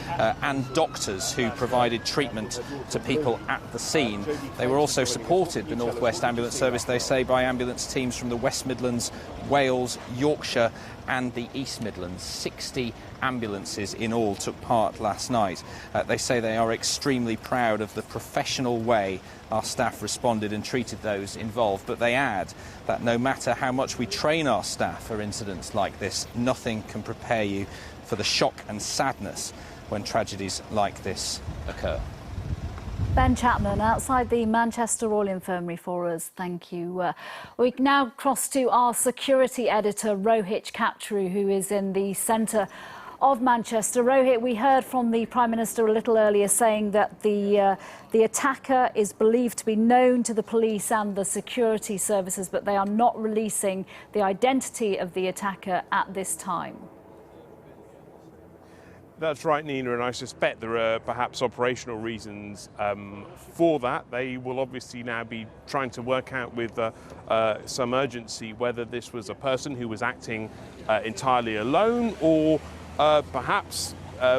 and doctors who provided treatment to people at the scene. They were also supported, the North West Ambulance Service, they say, by ambulance teams from the West Midlands, Wales, Yorkshire and the East Midlands. 60 ambulances in all took part last night. They say they are extremely proud of the professional way our staff responded and treated those involved, but they add that no matter how much we train our staff for incidents like this, nothing can prepare you for the shock and sadness when tragedies like this occur. Ben Chapman, outside the Manchester Royal Infirmary for us. Thank you. We now cross to our security editor, Rohit Katru, who is in the centre of Manchester. Rohit, we heard from the Prime Minister a little earlier saying that the attacker is believed to be known to the police and the security services, but they are not releasing the identity of the attacker at this time. That's right, Nina, and I suspect there are perhaps operational reasons for that. They will obviously now be trying to work out with some urgency whether this was a person who was acting entirely alone, or perhaps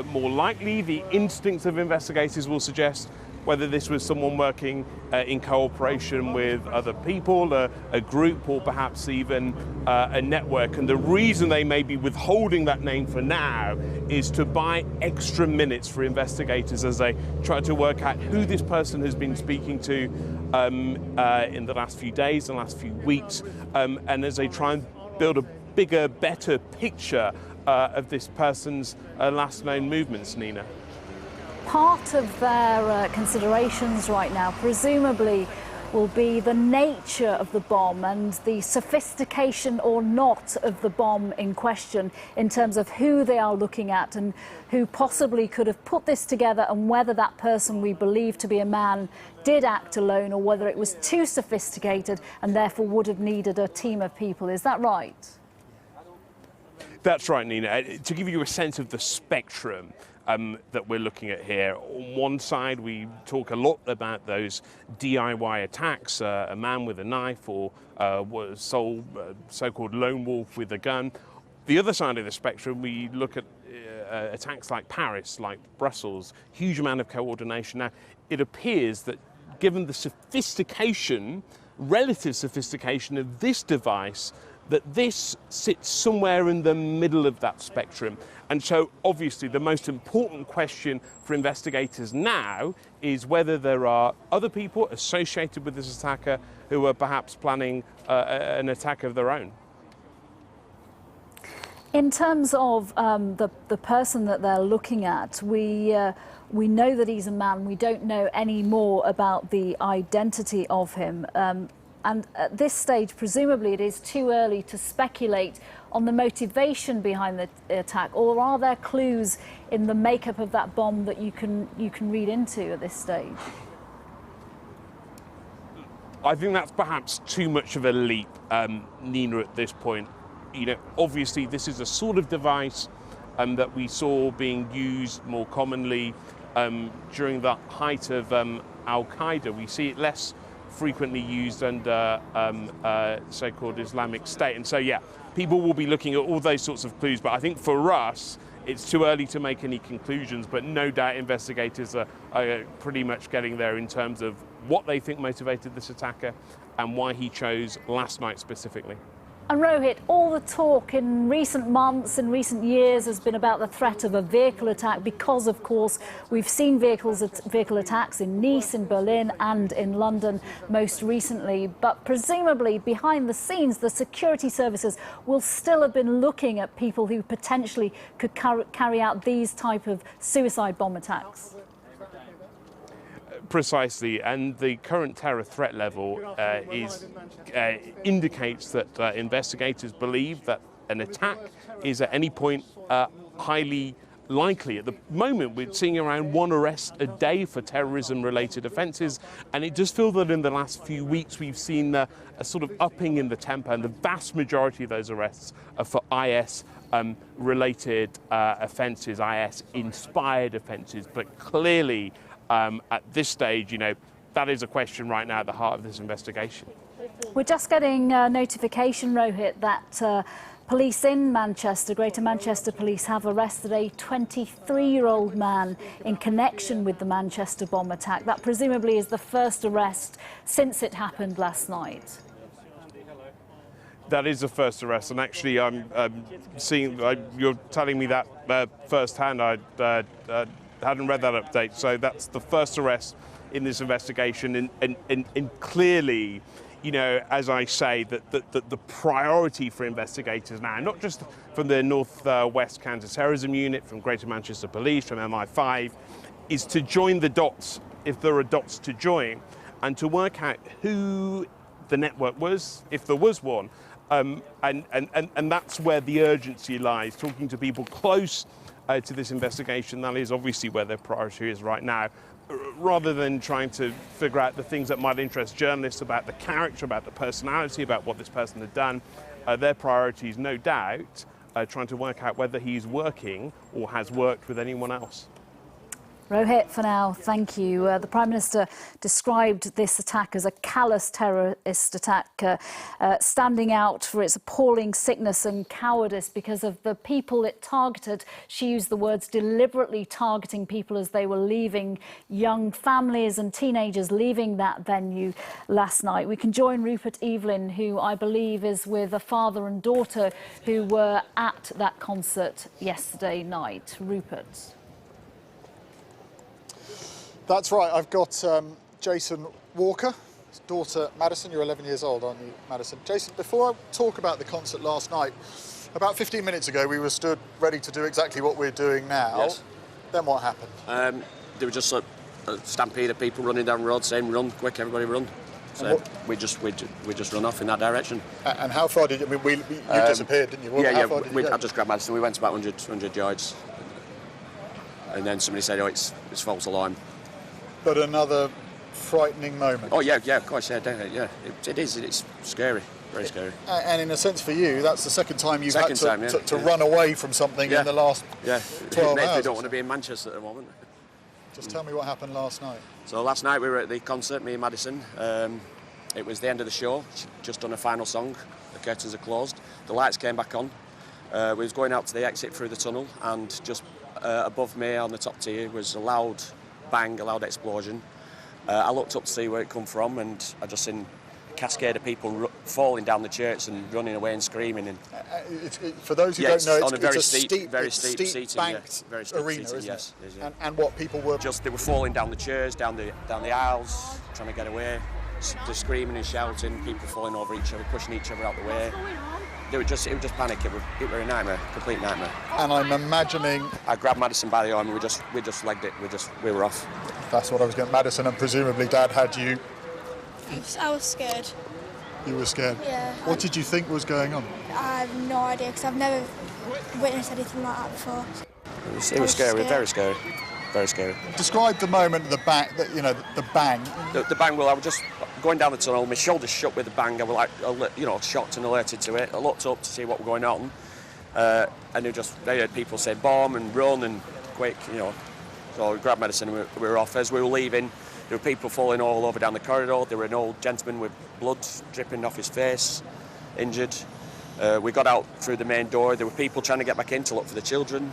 more likely the instincts of investigators will suggest whether this was someone working in cooperation with other people, a group, or perhaps even a network. And the reason they may be withholding that name for now is to buy extra minutes for investigators as they try to work out who this person has been speaking to in the last few days and last few weeks, and as they try and build a bigger, better picture of this person's last known movements, Nina. Part of their considerations right now, presumably, will be the nature of the bomb and the sophistication or not of the bomb in question in terms of who they are looking at and who possibly could have put this together, and whether that person we believe to be a man did act alone, or whether it was too sophisticated and therefore would have needed a team of people. Is that right? That's right, Nina. To give you a sense of the spectrum that we're looking at here, on one side we talk a lot about those DIY attacks, a man with a knife, or so-called lone wolf with a gun. The other side of the spectrum, we look at attacks like Paris, like Brussels, huge amount of coordination. Now, it appears that given the sophistication, relative sophistication of this device, that this sits somewhere in the middle of that spectrum. And so obviously the most important question for investigators now is whether there are other people associated with this attacker who are perhaps planning an attack of their own. In terms of the person that they're looking at, we know that he's a man. We don't know any more about the identity of him. And at this stage, presumably, it is too early to speculate on the motivation behind the attack, or are there clues in the makeup of that bomb that you can read into at this stage? I think that's perhaps too much of a leap, Nina, at this point. You know, obviously, this is a sort of device that we saw being used more commonly during the height of Al-Qaeda. We see it less frequently used under so-called Islamic State. And so, yeah, people will be looking at all those sorts of clues. But I think for us, it's too early to make any conclusions. But no doubt investigators are pretty much getting there in terms of what they think motivated this attacker and why he chose last night specifically. And Rohit, all the talk in recent months and recent years has been about the threat of a vehicle attack because, of course, we've seen vehicle attacks in Nice, in Berlin and in London most recently. But presumably behind the scenes, the security services will still have been looking at people who potentially could carry out these type of suicide bomb attacks. Precisely, and the current terror threat level indicates that investigators believe that an attack is at any point highly likely. At the moment, we're seeing around 1 arrest a day for terrorism-related offences, and it does feel that in the last few weeks we've seen a sort of upping in the tempo, and the vast majority of those arrests are for IS-related offences, IS-inspired offences, but clearly at this stage, you know, that is a question right now at the heart of this investigation. We're just getting notification, Rohit, that police in Manchester, Greater Manchester Police, have arrested a 23-year-old man in connection with the Manchester bomb attack. That presumably is the first arrest since it happened last night. That is the first arrest, and actually I'm seeing, you're telling me that firsthand. I hadn't read that update, so that's the first arrest in this investigation, and clearly, you know, as I say, that the priority for investigators now, not just from the North West Counter-Terrorism Unit, from Greater Manchester Police, from MI5, is to join the dots, if there are dots to join, and to work out who the network was, if there was one. And that's where the urgency lies, talking to people close to this investigation. That is obviously where their priority is right now, rather than trying to figure out the things that might interest journalists about the character, about the personality, about what this person had done. Their priority is no doubt trying to work out whether he's working or has worked with anyone else. Rohit, for now, thank you. The Prime Minister described this attack as a callous terrorist attack, standing out for its appalling sickness and cowardice because of the people it targeted. She used the words deliberately targeting people as they were leaving, young families and teenagers leaving that venue last night. We can join Rupert Evelyn, who I believe is with a father and daughter who were at that concert yesterday night. Rupert. That's right, I've got Jason Walker, his daughter Madison. You're 11 years old, aren't you, Madison? Jason, before I talk about the concert last night, about 15 minutes ago we were stood ready to do exactly what we're doing now. Yes. Then what happened? There was just a stampede of people running down the road saying, run, quick, everybody run. So we just run off in that direction. And how far did you, I mean, you disappeared, didn't you? Yeah, I just grabbed Madison. We went about 100 yards. And then somebody said, oh, it's false alarm. But another frightening moment. Oh, yeah, of course, yeah. It is, it's scary, very scary. And in a sense for you, that's the second time you've had to run away from something in the last 12 hours. They don't want to be in Manchester at the moment. Just tell me what happened last night. So last night we were at the concert, me and Madison. It was the end of the show. She'd just done a final song. The curtains are closed. The lights came back on. We was going out to the exit through the tunnel, and just above me on the top tier was a loud bang, a loud explosion. I looked up to see where it come from, and I just seen a cascade of people falling down the church and running away and screaming. And for those who don't know, it's on a very steep seating, banked very steep arena, seating, isn't it? Yeah. And what people were they were falling down the chairs, down the aisles, trying to get away. Just screaming and shouting, people falling over each other, pushing each other out the way. It was just panic. It was a nightmare, complete nightmare. And I'm imagining I grabbed Madison by the arm and we just legged it. We were off. That's what I was getting. Madison, and presumably Dad had you. I was scared. You were scared? Yeah. What did you think was going on? I have no idea because I've never witnessed anything like that before. It was scary, very scary. Very scary. Describe the moment of the bang. The bang. The bang. Well, I was just going down the tunnel. My shoulders shook with the bang. I was like, shocked and alerted to it. I looked up to see what was going on, and they heard people say bomb and run and quick. So we grabbed Madison and we were off. As we were leaving, there were people falling all over down the corridor. There were an old gentleman with blood dripping off his face, injured. We got out through the main door. There were people trying to get back in to look for the children.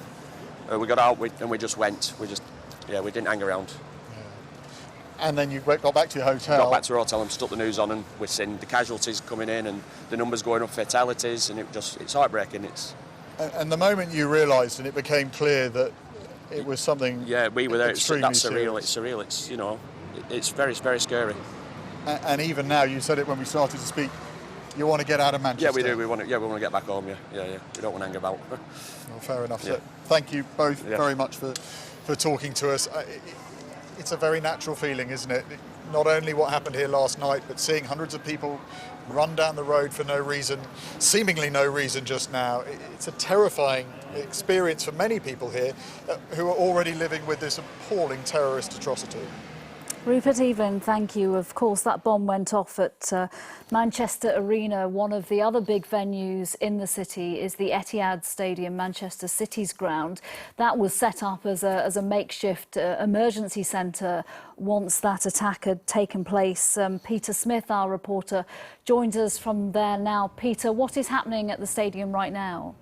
We got out and we just went. We didn't hang around. Yeah. And then you got back to your hotel. Got back to our hotel and stuck the news on, and we're seeing the casualties coming in and the numbers going up, fatalities, and it's heartbreaking. And the moment you realised and it became clear that it was something. Yeah, we were there. That's surreal. Serious. It's surreal. It's very, very scary. And even now, you said it when we started to speak. You want to get out of Manchester? Yeah, we do. We want to get back home. Yeah. We don't want to hang about. Well, fair enough. Yeah. So, thank you both very much for talking to us. It's a very natural feeling, isn't it? Not only what happened here last night, but seeing hundreds of people run down the road for no reason, seemingly no reason just now. It's a terrifying experience for many people here who are already living with this appalling terrorist atrocity. Rupert Evelyn, thank you. Of course, that bomb went off at Manchester Arena. One of the other big venues in the city is the Etihad Stadium, Manchester City's ground. That was set up as a makeshift emergency centre once that attack had taken place. Peter Smith, our reporter, joins us from there now. Peter, what is happening at the stadium right now?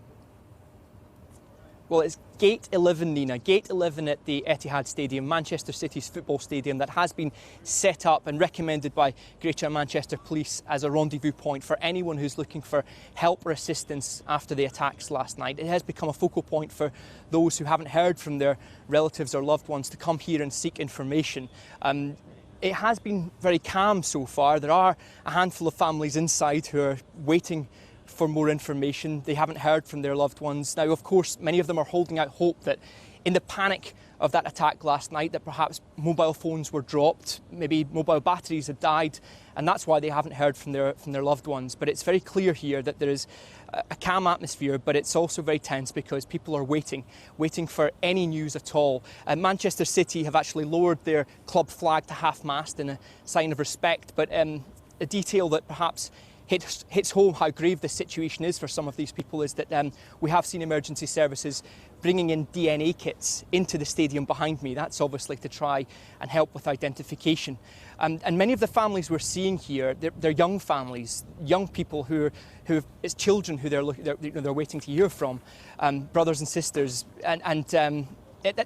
Well, it's Gate 11, Nina. Gate 11 at the Etihad Stadium, Manchester City's football stadium, that has been set up and recommended by Greater Manchester Police as a rendezvous point for anyone who's looking for help or assistance after the attacks last night. It has become a focal point for those who haven't heard from their relatives or loved ones to come here and seek information. It has been very calm so far. There are a handful of families inside who are waiting for more information. They haven't heard from their loved ones. Now, of course, many of them are holding out hope that in the panic of that attack last night, that perhaps mobile phones were dropped, maybe mobile batteries had died, and that's why they haven't heard from their loved ones. But it's very clear here that there is a calm atmosphere, but it's also very tense because people are waiting for any news at all. Manchester City have actually lowered their club flag to half-mast in a sign of respect, but a detail that perhaps hits home how grave this situation is for some of these people is that we have seen emergency services bringing in DNA kits into the stadium behind me. That's obviously to try and help with identification. And many of the families we're seeing here, they're young families, young people who it's children who they're waiting to hear from, brothers and sisters, and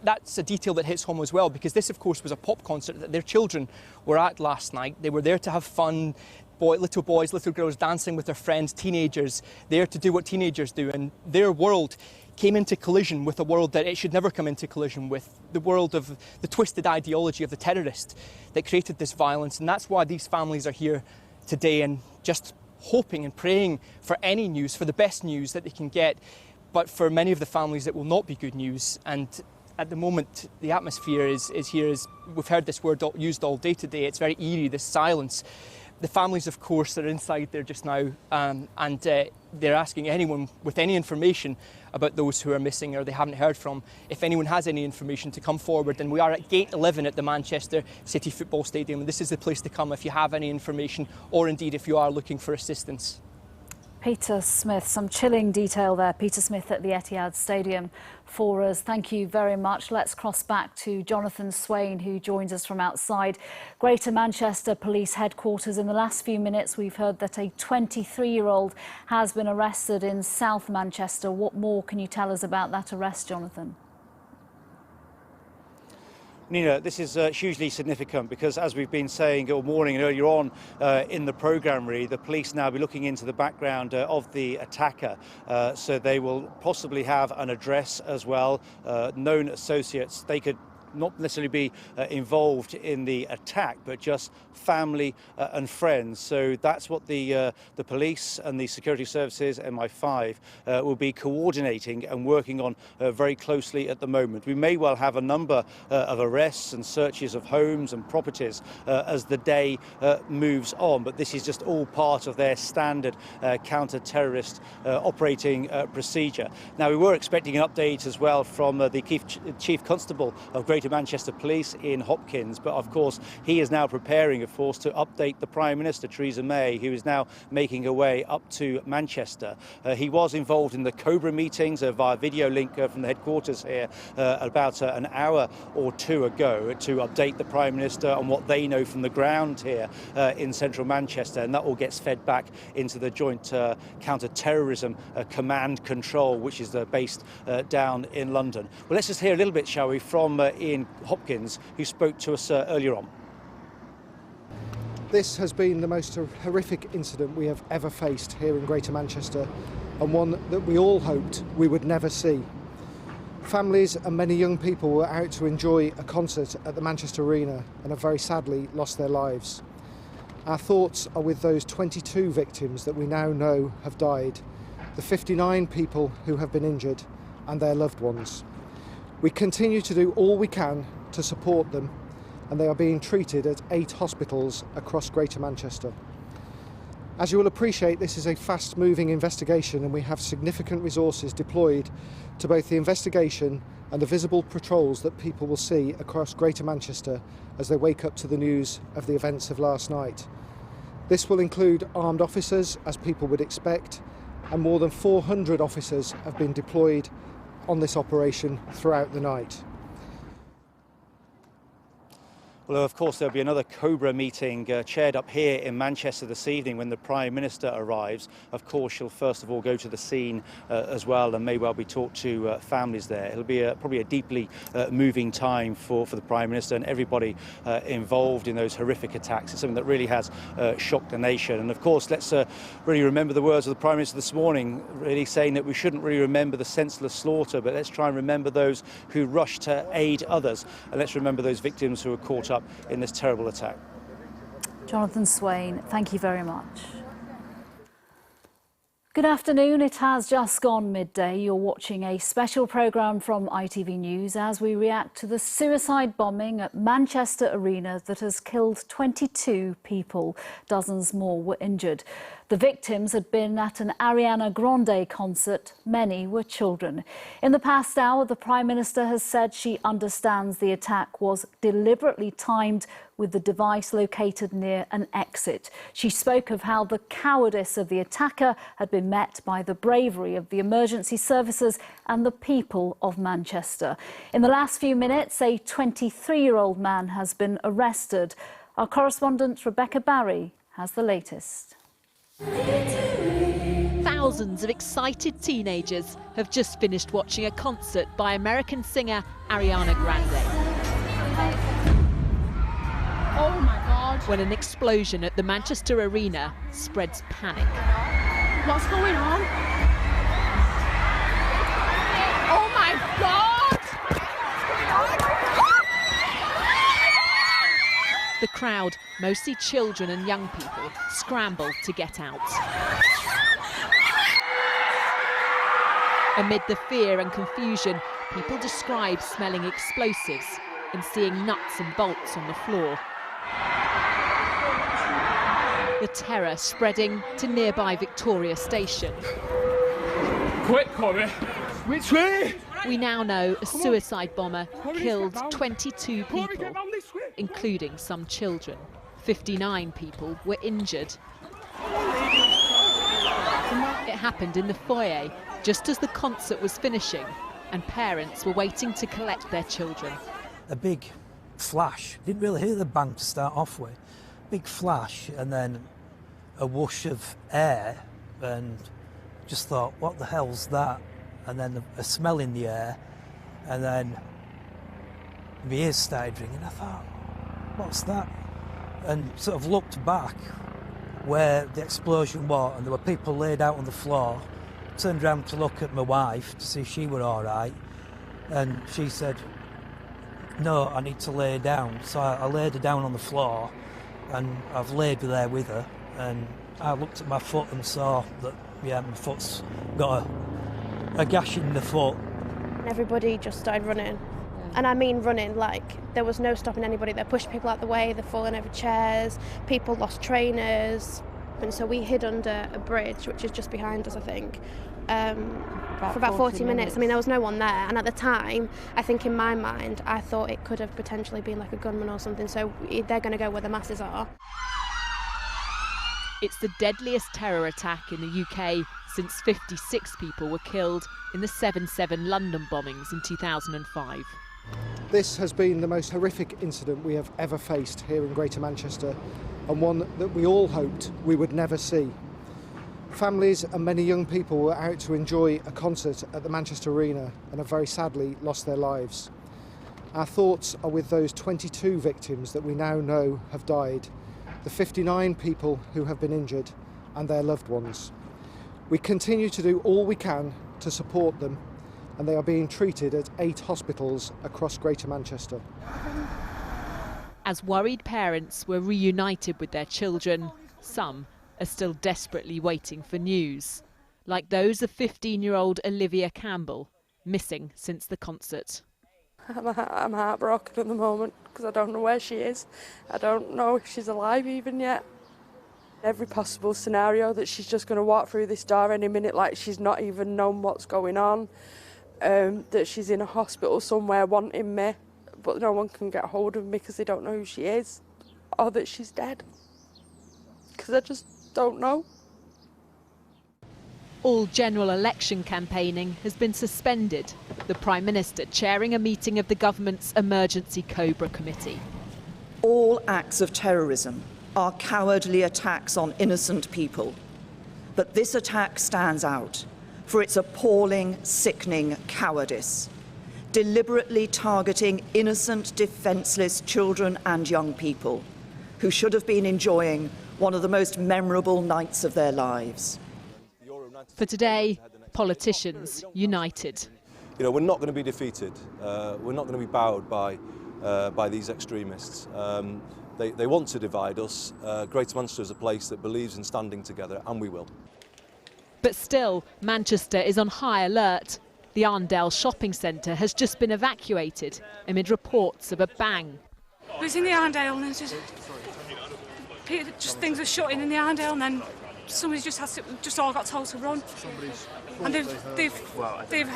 that's a detail that hits home as well, because this, of course, was a pop concert that their children were at last night. They were there to have fun. Little boys, little girls dancing with their friends, teenagers, there to do what teenagers do, and their world came into collision with a world that it should never come into collision with, the world of the twisted ideology of the terrorist that created this violence. And that's why these families are here today and just hoping and praying for any news, for the best news that they can get. But for many of the families, it will not be good news. And at the moment, the atmosphere is here, we've heard this word used all day today. It's very eerie, this silence. The families, of course, are inside there just now, and they're asking anyone with any information about those who are missing or they haven't heard from, if anyone has any information, to come forward. And we are at Gate 11 at the Manchester City Football Stadium, and this is the place to come if you have any information or indeed if you are looking for assistance. Peter Smith, some chilling detail there. Peter Smith at the Etihad Stadium for us. Thank you very much. Let's cross back to Jonathan Swain, who joins us from outside Greater Manchester Police Headquarters. In the last few minutes, we've heard that a 23-year-old has been arrested in South Manchester. What more can you tell us about that arrest, Jonathan? Nina, this is hugely significant because, as we've been saying all morning and earlier on in the programme, really, the police now be looking into the background of the attacker. So they will possibly have an address as well, known associates. They could not necessarily be involved in the attack, but just family and friends. So that's what the police and the security services, MI5, will be coordinating and working on very closely at the moment. We may well have a number of arrests and searches of homes and properties as the day moves on, but this is just all part of their standard counter-terrorist operating procedure. Now, we were expecting an update as well from the Chief Constable of Greater Manchester Police in Hopkins, but of course he is now preparing, of course, to update the Prime Minister, Theresa May, who is now making her way up to Manchester. He was involved in the Cobra meetings via video link from the headquarters here about an hour or two ago to update the Prime Minister on what they know from the ground here in central Manchester, and that all gets fed back into the Joint Counter-Terrorism Command Control, which is based down in London. Well, let's just hear a little bit, shall we, from Ian Hopkins, who spoke to us earlier on. This has been the most horrific incident we have ever faced here in Greater Manchester, and one that we all hoped we would never see. Families and many young people were out to enjoy a concert at the Manchester Arena and have very sadly lost their lives. Our thoughts are with those 22 victims that we now know have died, the 59 people who have been injured, and their loved ones. We continue to do all we can to support them, and they are being treated at 8 hospitals across Greater Manchester. As you will appreciate, this is a fast-moving investigation, and we have significant resources deployed to both the investigation and the visible patrols that people will see across Greater Manchester as they wake up to the news of the events of last night. This will include armed officers, as people would expect, and more than 400 officers have been deployed on this operation throughout the night. Well, of course, there'll be another Cobra meeting chaired up here in Manchester this evening when the Prime Minister arrives. Of course, she'll first of all go to the scene as well and may well be talked to families there. It'll be probably a deeply moving time for the Prime Minister and everybody involved in those horrific attacks. It's something that really has shocked the nation. And of course, let's really remember the words of the Prime Minister this morning, really saying that we shouldn't really remember the senseless slaughter, but let's try and remember those who rushed to aid others. And let's remember those victims who were caught up in this terrible attack. Jonathan Swain, thank you very much. Good afternoon. It has just gone midday. You're watching a special programme from ITV News as we react to the suicide bombing at Manchester Arena that has killed 22 people. Dozens more were injured. The victims had been at an Ariana Grande concert. Many were children. In the past hour, the Prime Minister has said she understands the attack was deliberately timed with the device located near an exit. She spoke of how the cowardice of the attacker had been met by the bravery of the emergency services and the people of Manchester. In the last few minutes, a 23-year-old man has been arrested. Our correspondent Rebecca Barry has the latest. Thousands of excited teenagers have just finished watching a concert by American singer Ariana Grande. Oh my God. When an explosion at the Manchester Arena spreads panic. What's going on? Oh my God! The crowd, mostly children and young people, scrambled to get out. Amid the fear and confusion, people describe smelling explosives and seeing nuts and bolts on the floor. The terror spreading to nearby Victoria Station. Quick, Cobra! Which way? We now know a suicide bomber killed 22 people, including some children. 59 people were injured. It happened in the foyer, just as the concert was finishing, and parents were waiting to collect their children. A big flash. Didn't really hear the bang to start off with. Big flash, and then a whoosh of air, and just thought, what the hell's that? And then a smell in the air, and then my ears started ringing. I thought, what's that? And sort of looked back where the explosion was, and there were people laid out on the floor. Turned around to look at my wife to see if she were all right, and she said, no, I need to lay down. So I laid her down on the floor, and I've laid there with her, and I looked at my foot and saw that, yeah, my foot's got a gash in the foot. Everybody just started running. And I mean running, like there was no stopping anybody. They pushed people out the way, they're falling over chairs, people lost trainers. And so we hid under a bridge, which is just behind us, I think, for about 40 minutes. I mean, there was no one there. And at the time, I think in my mind, I thought it could have potentially been like a gunman or something. So they're going to go where the masses are. It's the deadliest terror attack in the UK since 56 people were killed in the 7/7 London bombings in 2005. This has been the most horrific incident we have ever faced here in Greater Manchester, and one that we all hoped we would never see. Families and many young people were out to enjoy a concert at the Manchester Arena and have very sadly lost their lives. Our thoughts are with those 22 victims that we now know have died, the 59 people who have been injured, and their loved ones. We continue to do all we can to support them, and they are being treated at 8 hospitals across Greater Manchester. As worried parents were reunited with their children, some are still desperately waiting for news, like those of 15-year-old Olivia Campbell, missing since the concert. I'm heartbroken at the moment because I don't know where she is. I don't know if she's alive even yet. Every possible scenario that she's just going to walk through this door any minute like she's not even known what's going on, that she's in a hospital somewhere wanting me, but no one can get hold of me because they don't know who she is, or that she's dead, because I just don't know. All general election campaigning has been suspended, the Prime Minister chairing a meeting of the government's emergency Cobra committee. All acts of terrorism are cowardly attacks on innocent people. But this attack stands out for its appalling, sickening cowardice, deliberately targeting innocent, defenceless children and young people who should have been enjoying one of the most memorable nights of their lives. For today, politicians united. You know, we're not going to be defeated. We're not going to be bowed by these extremists. They want to divide us. Greater Manchester is a place that believes in standing together, and we will. But still, Manchester is on high alert. The Arndale shopping centre has just been evacuated amid reports of a bang. It was in the Arndale and just things were shutting in the Arndale, and then somebody just all got told to run. And they've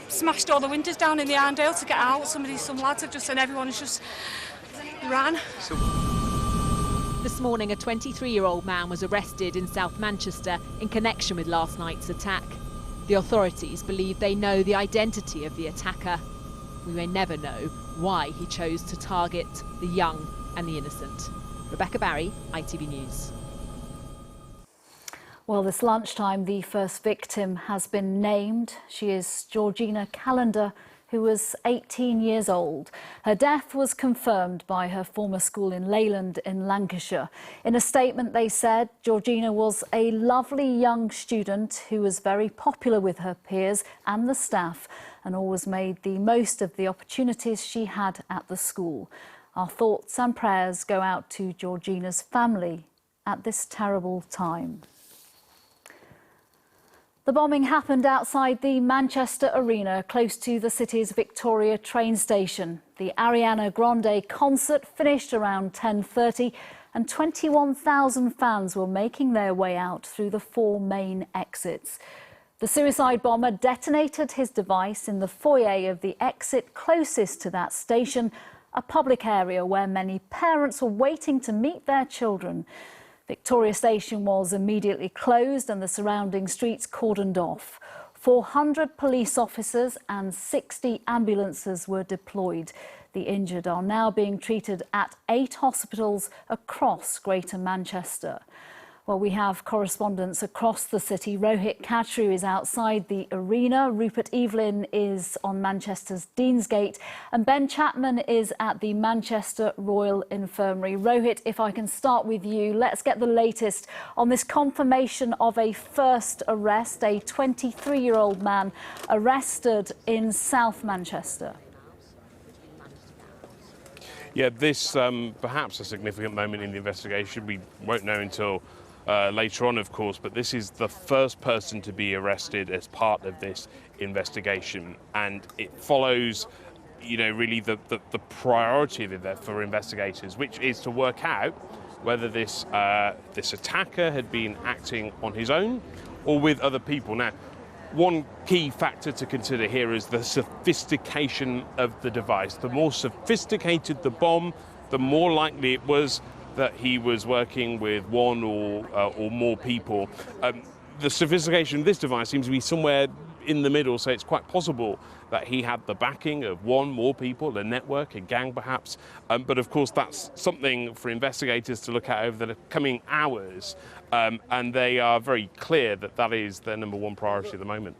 smashed all the windows down in the Arndale to get out. Some lads have just, and everyone has just ran. This morning, a 23-year-old man was arrested in South Manchester in connection with last night's attack. The authorities believe they know the identity of the attacker. We may never know why he chose to target the young and the innocent. Rebecca Barry, ITV News. Well, this lunchtime, the first victim has been named. She is Georgina Callender, who was 18 years old. Her death was confirmed by her former school in Leyland in Lancashire. In a statement, they said Georgina was a lovely young student who was very popular with her peers and the staff and always made the most of the opportunities she had at the school. Our thoughts and prayers go out to Georgina's family at this terrible time. The bombing happened outside the Manchester Arena, close to the city's Victoria train station. The Ariana Grande concert finished around 10:30 and 21,000 fans were making their way out through the 4 main exits. The suicide bomber detonated his device in the foyer of the exit closest to that station, a public area where many parents were waiting to meet their children. Victoria Station was immediately closed and the surrounding streets cordoned off. 400 police officers and 60 ambulances were deployed. The injured are now being treated at 8 hospitals across Greater Manchester. Well, we have correspondents across the city. Rohit Khatru is outside the arena. Rupert Evelyn is on Manchester's Deansgate. And Ben Chapman is at the Manchester Royal Infirmary. Rohit, if I can start with you, let's get the latest on this confirmation of a first arrest, a 23-year-old man arrested in South Manchester. Yeah, this perhaps a significant moment in the investigation. We won't know until later on, of course, but this is the first person to be arrested as part of this investigation, and it follows, you know, really the priority for investigators, which is to work out whether this attacker had been acting on his own or with other people. Now, one key factor to consider here is the sophistication of the device. The more sophisticated the bomb, the more likely it was that he was working with one or more people. The sophistication of this device seems to be somewhere in the middle, so it's quite possible that he had the backing of one, more people, a network, a gang perhaps. But of course, that's something for investigators to look at over the coming hours. And they are very clear that that is their number one priority at the moment.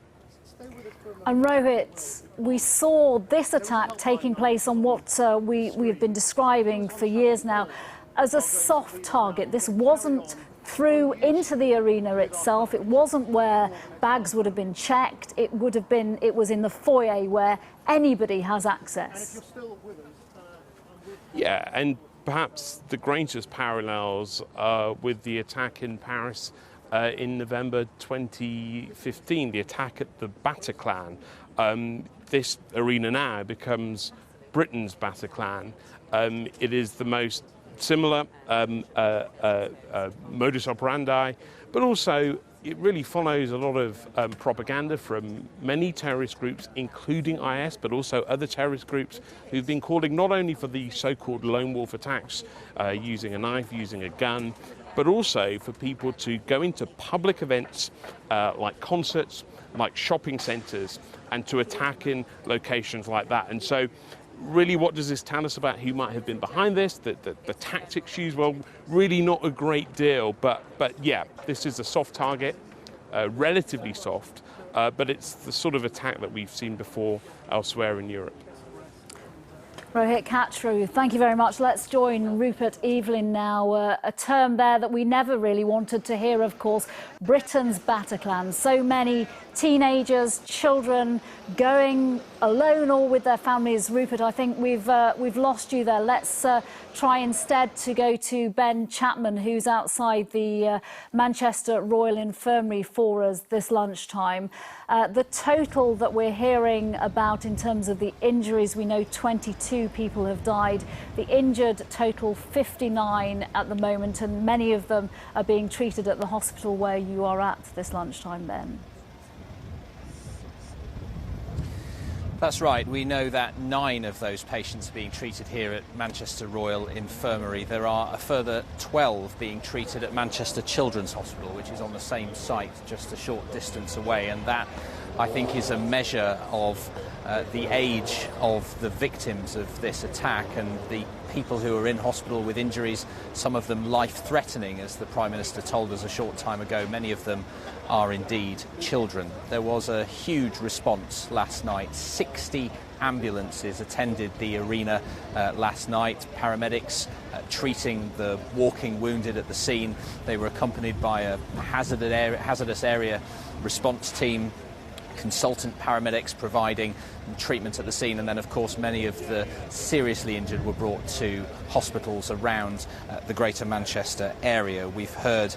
And Rohit, we saw this attack taking place on what we've been describing for years now as a soft target. This wasn't through into the arena itself. It wasn't where bags would have been checked. It was in the foyer where anybody has access. Yeah, and perhaps the greatest parallels with the attack in Paris in November 2015, the attack at the Bataclan. This arena now becomes Britain's Bataclan. It is the most similar modus operandi, but also it really follows a lot of propaganda from many terrorist groups, including IS, but also other terrorist groups who've been calling not only for the so-called lone wolf attacks, using a knife, using a gun, but also for people to go into public events like concerts, like shopping centres, and to attack in locations like that. And so really, what does this tell us about who might have been behind this? The tactics used, well, really not a great deal. But yeah, this is a soft target, relatively soft, but it's the sort of attack that we've seen before elsewhere in Europe. Rohit Kachru, thank you very much. Let's join Rupert Evelyn now. A term there that we never really wanted to hear, of course, Britain's Bataclan. So many teenagers, children going alone or with their families. Rupert, I think we've lost you there. Let's try instead to go to Ben Chapman, who's outside the Manchester Royal Infirmary for us this lunchtime. The total that we're hearing about in terms of the injuries, we know 22 people have died. The injured total 59 at the moment, and many of them are being treated at the hospital where you are at this lunchtime, Ben. That's right. We know that 9 of those patients are being treated here at Manchester Royal Infirmary. There are a further 12 being treated at Manchester Children's Hospital, which is on the same site, just a short distance away. And that, I think, is a measure of the age of the victims of this attack and the people who are in hospital with injuries, some of them life-threatening, as the Prime Minister told us a short time ago. Many of them are indeed children. There was a huge response last night. 60 ambulances attended the arena last night. Paramedics treating the walking wounded at the scene. They were accompanied by a hazardous area response team, consultant paramedics providing treatment at the scene, and then of course many of the seriously injured were brought to hospitals around the Greater Manchester area. We've heard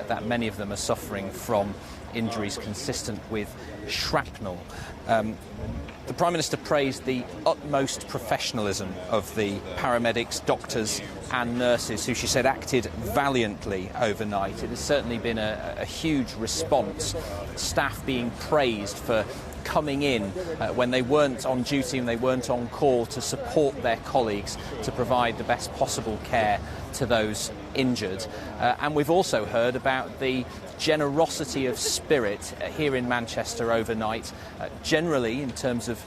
that many of them are suffering from injuries consistent with shrapnel. The Prime Minister praised the utmost professionalism of the paramedics, doctors and nurses, who she said acted valiantly overnight. It has certainly been a huge response, staff being praised for coming in when they weren't on duty and they weren't on call to support their colleagues to provide the best possible care to those injured. And we've also heard about the generosity of spirit here in Manchester overnight, generally in terms of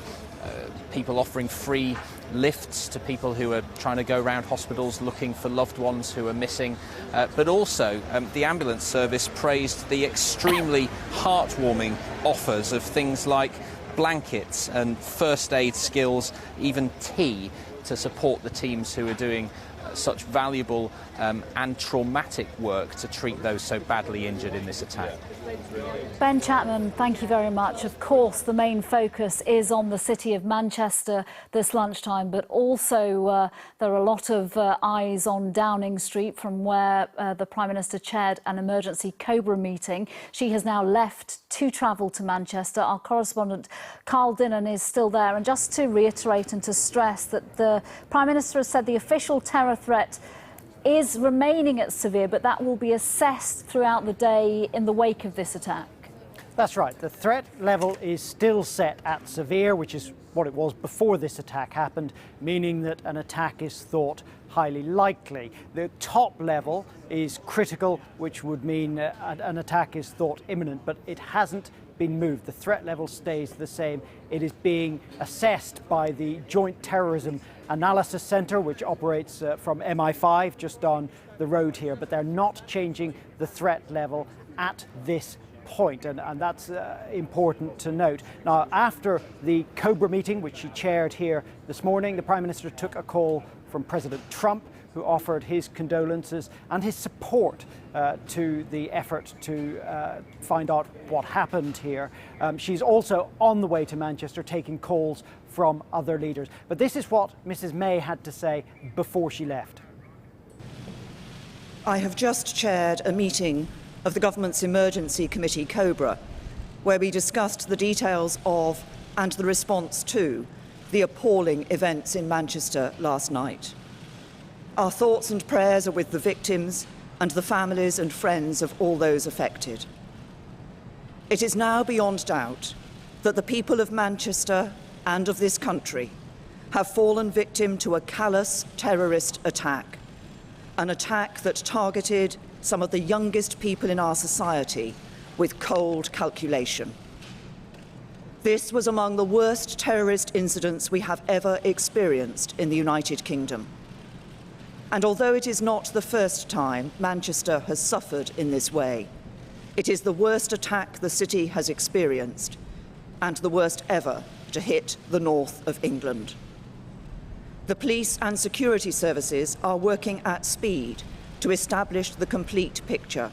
people offering free lifts to people who are trying to go around hospitals looking for loved ones who are missing, but also the ambulance service praised the extremely heartwarming offers of things like blankets and first aid skills, even tea, to support the teams who are doing such valuable and traumatic work to treat those so badly injured in this attack. Ben Chapman, thank you very much. Of course, the main focus is on the city of Manchester this lunchtime, but also there are a lot of eyes on Downing Street, from where the Prime Minister chaired an emergency Cobra meeting. She has now left to travel to Manchester. Our correspondent Carl Dinnan is still there. And just to reiterate and to stress that the Prime Minister has said the official terror threat is remaining at severe, but that will be assessed throughout the day in the wake of this attack. That's right. The threat level is still set at severe, which is what it was before this attack happened, meaning that an attack is thought highly likely. The top level is critical, which would mean an attack is thought imminent, but it hasn't been moved. The threat level stays the same. It is being assessed by the Joint Terrorism Analysis Centre, which operates from MI5 just down the road here, but they're not changing the threat level at this point, and that's important to note. Now, after the Cobra meeting, which she chaired here this morning, the Prime Minister took a call from President Trump, who offered his condolences and his support to the effort to find out what happened here. She's also on the way to Manchester, taking calls from other leaders. But this is what Mrs. May had to say before she left. I have just chaired a meeting of the Government's Emergency Committee, Cobra, where we discussed the details of and the response to the appalling events in Manchester last night. Our thoughts and prayers are with the victims and the families and friends of all those affected. It is now beyond doubt that the people of Manchester and of this country have fallen victim to a callous terrorist attack, an attack that targeted some of the youngest people in our society with cold calculation. This was among the worst terrorist incidents we have ever experienced in the United Kingdom. And although it is not the first time Manchester has suffered in this way, it is the worst attack the city has experienced and the worst ever to hit the north of England. The police and security services are working at speed to establish the complete picture,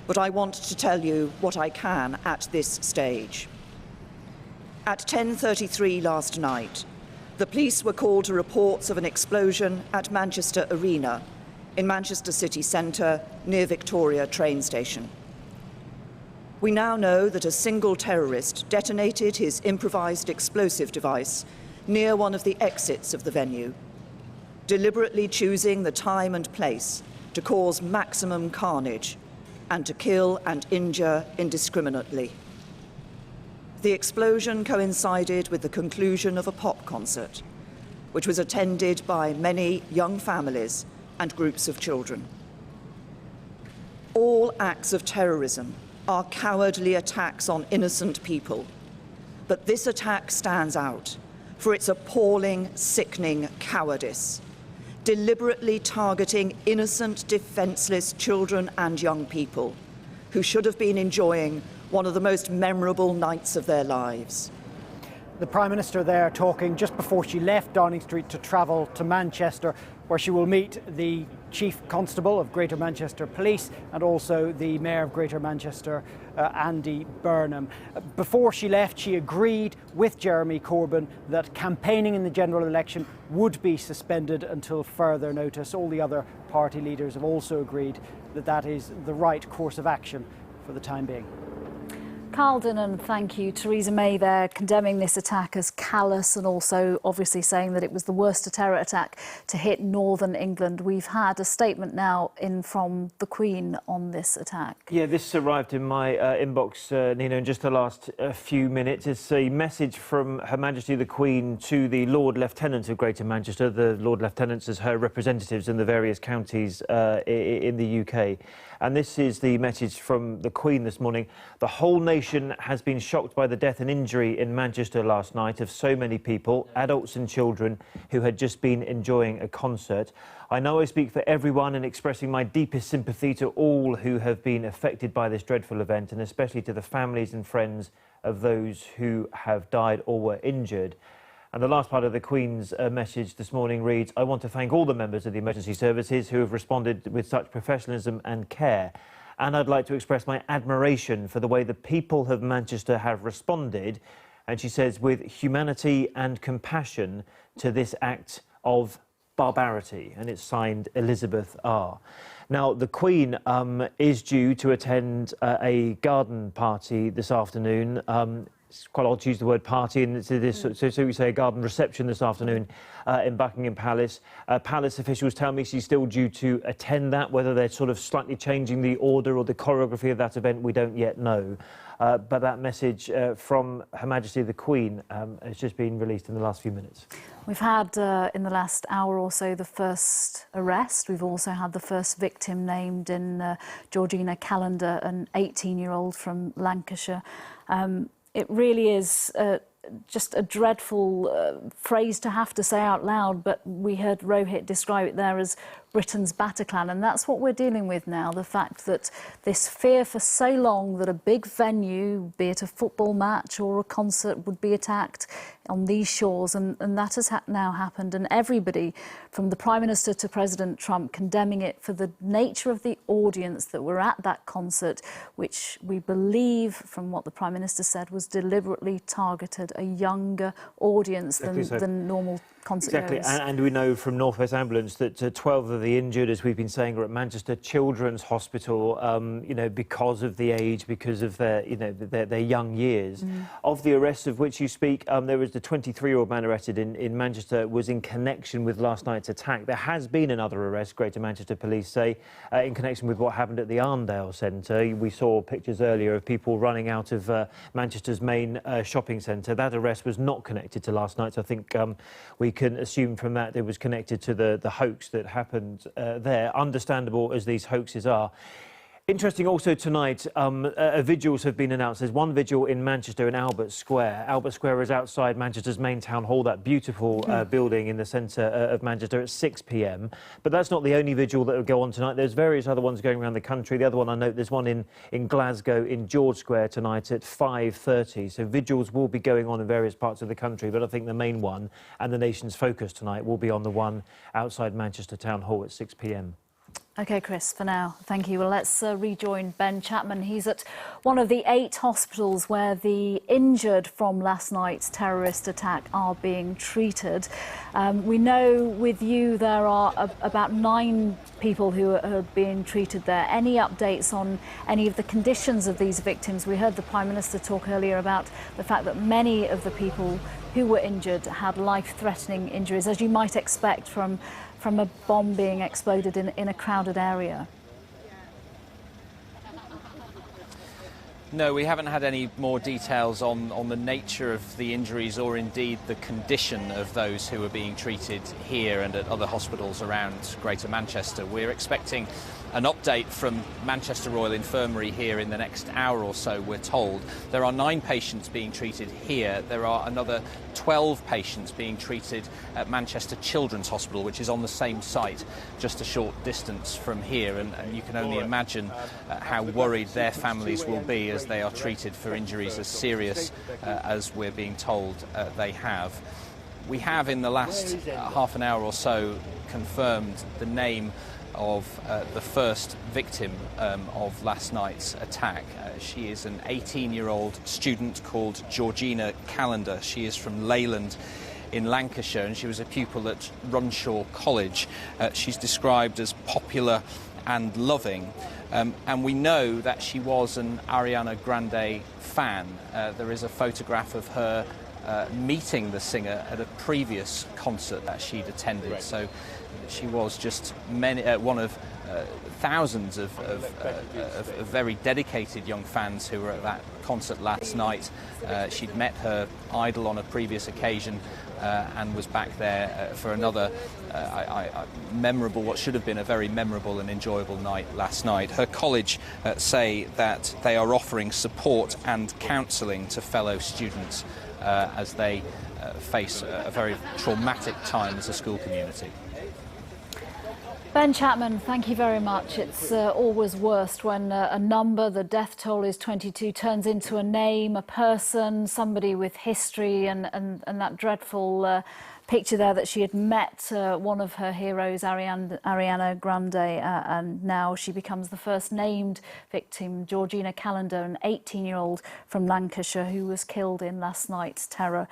but I want to tell you what I can at this stage. At 10:33 last night, the police were called to reports of an explosion at Manchester Arena in Manchester city centre near Victoria train station. We now know that a single terrorist detonated his improvised explosive device near one of the exits of the venue, deliberately choosing the time and place to cause maximum carnage and to kill and injure indiscriminately. The explosion coincided with the conclusion of a pop concert, which was attended by many young families and groups of children. All acts of terrorism are cowardly attacks on innocent people, but this attack stands out for its appalling, sickening cowardice, deliberately targeting innocent, defenceless children and young people who should have been enjoying one of the most memorable nights of their lives. The Prime Minister there talking just before she left Downing Street to travel to Manchester, where she will meet the Chief Constable of Greater Manchester Police and also the Mayor of Greater Manchester, Andy Burnham. Before she left, she agreed with Jeremy Corbyn that campaigning in the general election would be suspended until further notice. All the other party leaders have also agreed that that is the right course of action for the time being. Carl Dinnan, thank you. Theresa May there condemning this attack as callous and also obviously saying that it was the worst terror attack to hit northern England. We've had a statement now in from the Queen on this attack. Yeah, this arrived in my inbox, Nina, in just the last few minutes. It's a message from Her Majesty the Queen to the Lord Lieutenant of Greater Manchester, the Lord Lieutenants as her representatives in the various counties in the UK. And this is the message from the Queen this morning. The whole nation has been shocked by the death and injury in Manchester last night of so many people, adults and children, who had just been enjoying a concert. I know I speak for everyone in expressing my deepest sympathy to all who have been affected by this dreadful event, and especially to the families and friends of those who have died or were injured. And the last part of the Queen's message this morning reads, I want to thank all the members of the emergency services who have responded with such professionalism and care. And I'd like to express my admiration for the way the people of Manchester have responded, and she says, with humanity and compassion to this act of barbarity. And it's signed Elizabeth R. Now, the Queen is due to attend a garden party this afternoon. It's quite odd to use the word party, and it's this, so we say a garden reception this afternoon in Buckingham Palace. Palace officials tell me she's still due to attend that. Whether they're sort of slightly changing the order or the choreography of that event, we don't yet know. But that message from Her Majesty the Queen has just been released in the last few minutes. We've had, in the last hour or so, the first arrest. We've also had the first victim named in Georgina Callender, an 18-year-old from Lancashire. It really is just a dreadful phrase to have to say out loud, but we heard Rohit describe it there as Britain's Bataclan, and that's what we're dealing with now, the fact that this fear for so long that a big venue, be it a football match or a concert, would be attacked on these shores, and that has now happened, and everybody, from the Prime Minister to President Trump, condemning it for the nature of the audience that were at that concert, which we believe, from what the Prime Minister said, was deliberately targeted a younger audience than normal concert Exactly, goers. and we know from North West Ambulance that 12 of the injured, as we've been saying, are at Manchester Children's Hospital, you know, because of the age, because of their, you know, their young years. Of the arrests of which you speak, there was the 23-year-old man arrested in Manchester, was in connection with last night's attack. There has been another arrest, Greater Manchester Police say, in connection with what happened at the Arndale Centre. We saw pictures earlier of people running out of Manchester's main shopping centre. That arrest was not connected to last night, so I think we can assume from that it was connected to the hoax that happened there, understandable as these hoaxes are. Interesting also tonight, vigils have been announced. There's one vigil in Manchester in Albert Square. Albert Square is outside Manchester's main town hall, that beautiful building in the centre of Manchester at 6 p.m. But that's not the only vigil that will go on tonight. There's various other ones going around the country. The other one I note, there's one in Glasgow in George Square tonight at 5:30. So vigils will be going on in various parts of the country, but I think the main one and the nation's focus tonight will be on the one outside Manchester Town Hall at 6 p.m. OK, Chris, for now, thank you. Well, let's rejoin Ben Chapman. He's at one of the 8 hospitals where the injured from last night's terrorist attack are being treated. We know with you there are about 9 people who are being treated there. Any updates on any of the conditions of these victims? We heard the Prime Minister talk earlier about the fact that many of the people who were injured had life-threatening injuries, as you might expect from a bomb being exploded in a crowded area. No, we haven't had any more details on the nature of the injuries or indeed the condition of those who are being treated here and at other hospitals around Greater Manchester. We're expecting an update from Manchester Royal Infirmary here in the next hour or so, we're told. There are 9 patients being treated here. There are another 12 patients being treated at Manchester Children's Hospital, which is on the same site, just a short distance from here. And you can only imagine how worried their families will be as they are treated for injuries as serious as we're being told they have. We have, in the last half an hour or so, confirmed the name of the first victim of last night's attack. She is an 18-year-old student called Georgina Calendar. She is from Leyland in Lancashire, and she was a pupil at Runshaw College. She's described as popular and loving, and we know that she was an Ariana Grande fan. There is a photograph of her meeting the singer at a previous concert that she'd attended. Right. So she was just one of thousands of very dedicated young fans who were at that concert last night. She'd met her idol on a previous occasion and was back there for another memorable, what should have been a very memorable and enjoyable night last night. Her college say that they are offering support and counselling to fellow students as they face a very traumatic time as a school community. Ben Chapman, thank you very much. It's always worst when a number, the death toll is 22, turns into a name, a person, somebody with history, and that dreadful picture there that she had met one of her heroes, Ariana Grande, and now she becomes the first named victim, Georgina Calendar, an 18-year-old from Lancashire who was killed in last night's terror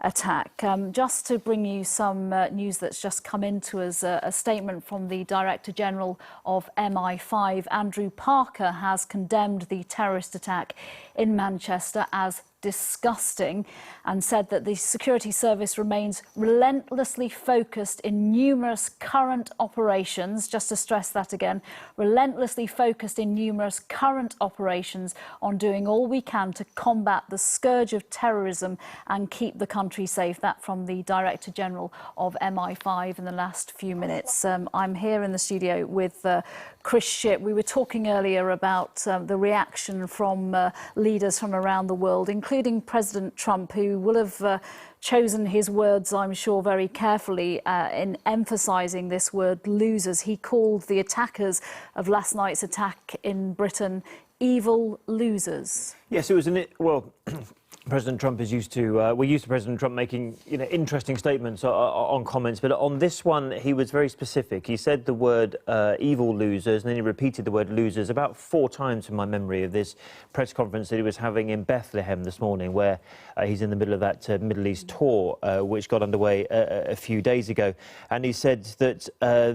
attack. Just to bring you some news that's just come into us, a statement from the Director General of MI5, Andrew Parker, has condemned the terrorist attack in Manchester as disgusting and said that the security service remains relentlessly focused in numerous current operations, just to stress that again, relentlessly focused in numerous current operations on doing all we can to combat the scourge of terrorism and keep the country safe. That from the Director General of MI5 in the last few minutes. I'm here in the studio with Chris Shipp. We were talking earlier about the reaction from leaders from around the world, including President Trump, who will have chosen his words, I'm sure, very carefully in emphasising this word losers. He called the attackers of last night's attack in Britain evil losers. Yes, it was President Trump is used to, we're used to President Trump making, interesting statements on comments, but on this one, he was very specific. He said the word evil losers, and then he repeated the word losers about 4 times in my memory of this press conference that he was having in Bethlehem this morning, where he's in the middle of that Middle East tour, which got underway a few days ago. And he said that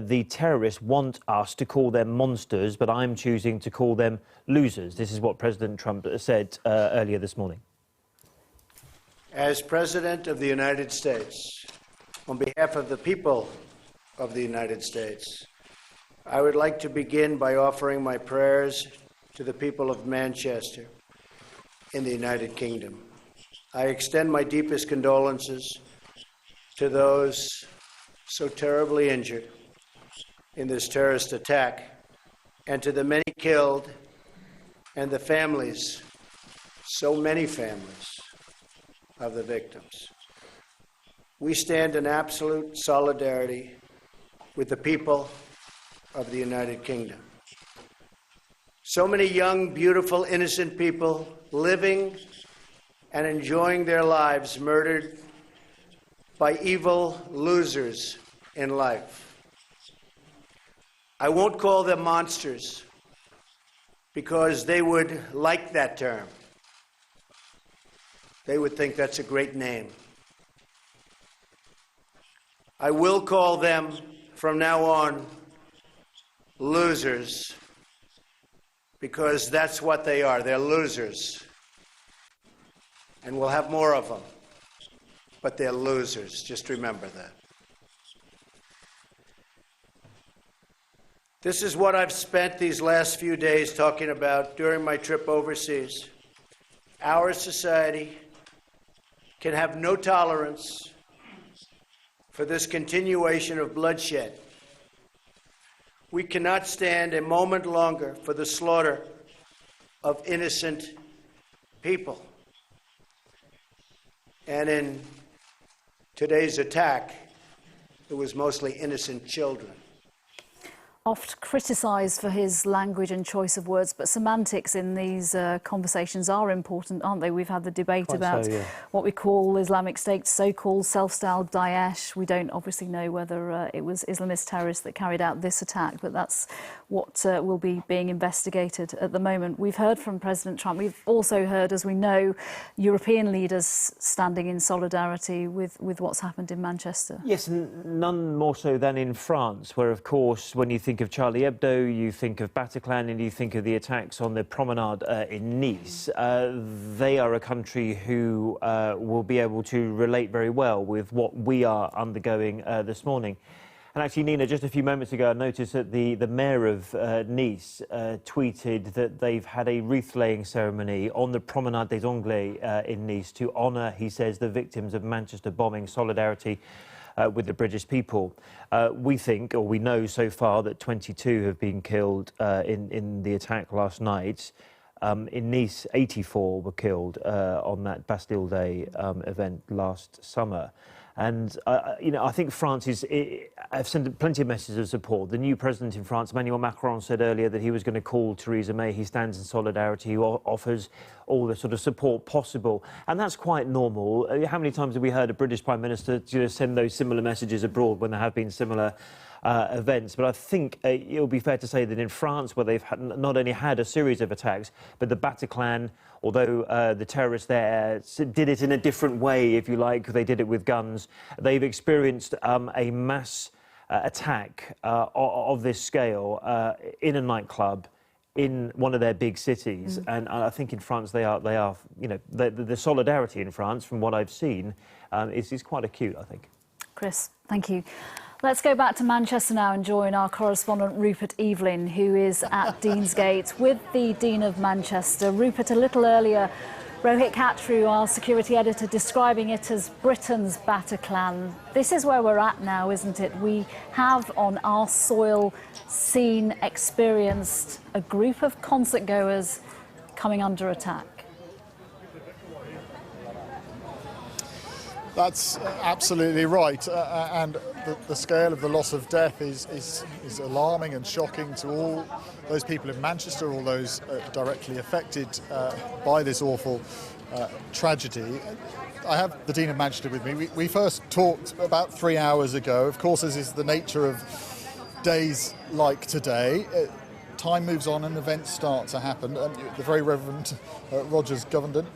the terrorists want us to call them monsters, but I'm choosing to call them losers. This is what President Trump said earlier this morning. As President of the United States, on behalf of the people of the United States, I would like to begin by offering my prayers to the people of Manchester in the United Kingdom. I extend my deepest condolences to those so terribly injured in this terrorist attack and to the many killed and the families, so many families, of the victims. We stand in absolute solidarity with the people of the United Kingdom. So many young, beautiful, innocent people living and enjoying their lives murdered by evil losers in life. I won't call them monsters because they would like that term. They would think that's a great name. I will call them from now on losers because that's what they are. They're losers. And we'll have more of them. But they're losers. Just remember that. This is what I've spent these last few days talking about during my trip overseas. Our society can have no tolerance for this continuation of bloodshed. We cannot stand a moment longer for the slaughter of innocent people. And in today's attack, it was mostly innocent children. Oft criticised for his language and choice of words, but semantics in these conversations are important, aren't they? We've had the debate about what we call Islamic State, so-called self-styled Daesh. We don't obviously know whether it was Islamist terrorists that carried out this attack, but that's what will be being investigated at the moment. We've heard from President Trump. We've also heard, as we know, European leaders standing in solidarity with what's happened in Manchester. Yes, and none more so than in France, where, of course, when you think of Charlie Hebdo, you think of Bataclan, and you think of the attacks on the promenade in Nice. They are a country who will be able to relate very well with what we are undergoing this morning. And actually, Nina, just a few moments ago, I noticed that the mayor of Nice tweeted that they've had a wreath-laying ceremony on the Promenade des Anglais in Nice to honour, he says, the victims of Manchester bombing, solidarity with the British people. We think, or we know so far, that 22 have been killed in the attack last night. In Nice, 84 were killed on that Bastille Day event last summer. And, you know, I think France have sent plenty of messages of support. The new president in France, Emmanuel Macron, said earlier that he was going to call Theresa May. He stands in solidarity. He offers all the sort of support possible. And that's quite normal. How many times have we heard a British Prime Minister send those similar messages abroad when there have been similar events? But I think it'll be fair to say that in France, where they've not only had a series of attacks, but the Bataclan, although the terrorists there did it in a different way, if you like, they did it with guns, they've experienced a mass attack of this scale in a nightclub in one of their big cities. And I think in France they are you know, the solidarity in France, from what I've seen, is quite acute, I think. Chris, thank you. Let's go back to Manchester now and join our correspondent Rupert Evelyn, who is at Deansgate with the Dean of Manchester. Rupert, a little earlier, Rohit Khatru, our security editor, describing it as Britain's Bataclan. This is where we're at now, isn't it? We have on our soil seen, experienced a group of concert goers coming under attack. That's absolutely right, and the scale of the loss of death is alarming and shocking to all those people in Manchester, all those directly affected by this awful tragedy. I have the Dean of Manchester with me. We first talked about 3 hours ago. Of course, as is the nature of days like today, time moves on and events start to happen. And the very Reverend Rogers Govender,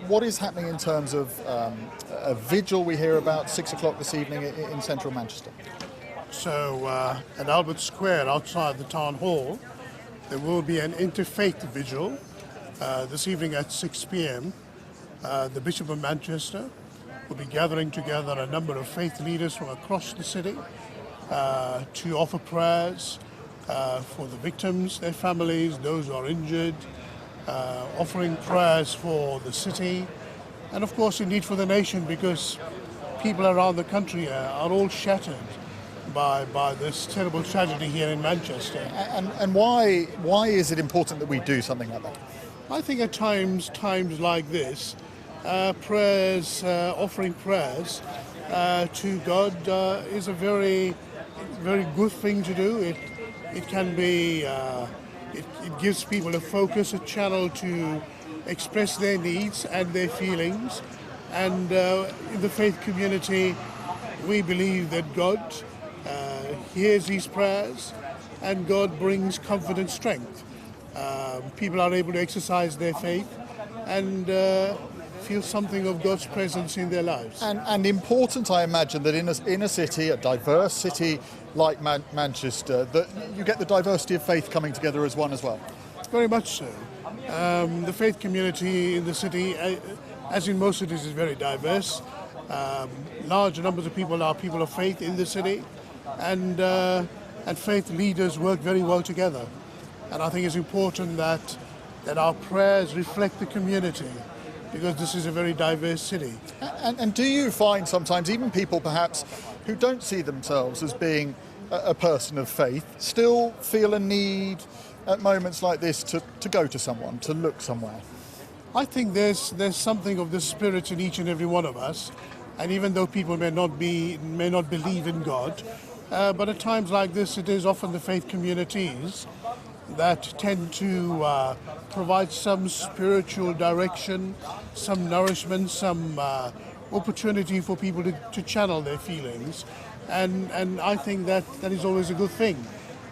what is happening in terms of a vigil we hear about 6 o'clock this evening in central Manchester? So at Albert Square outside the town hall, there will be an interfaith vigil this evening at 6 p.m. The Bishop of Manchester will be gathering together a number of faith leaders from across the city to offer prayers for the victims, their families, those who are injured, offering prayers for the city, and of course indeed for the nation, because people around the country are all shattered by this terrible tragedy here in Manchester. And why is it important that we do something like that? I think at times like this, prayers, offering prayers to God is a very good thing to do. It can be, it gives people a focus, a channel to express their needs and their feelings. And in the faith community, we believe that God hears these prayers and God brings comfort and strength. People are able to exercise their faith and feel something of God's presence in their lives. And important, I imagine, that in a city, a diverse city like Manchester, that you get the diversity of faith coming together as one as well. Very much so. The faith community in the city, as in most cities, is very diverse. Large numbers of people are people of faith in the city, and faith leaders work very well together. And I think it's important that our prayers reflect the community, because this is a very diverse city. And do you find sometimes even people perhaps who don't see themselves as being a person of faith still feel a need at moments like this to go to someone, to look somewhere? I think there's something of the spirit in each and every one of us, and even though people may not believe in God, but at times like this, it is often the faith communities that tend to provide some spiritual direction, some nourishment, some opportunity for people to channel their feelings, and I think that is always a good thing,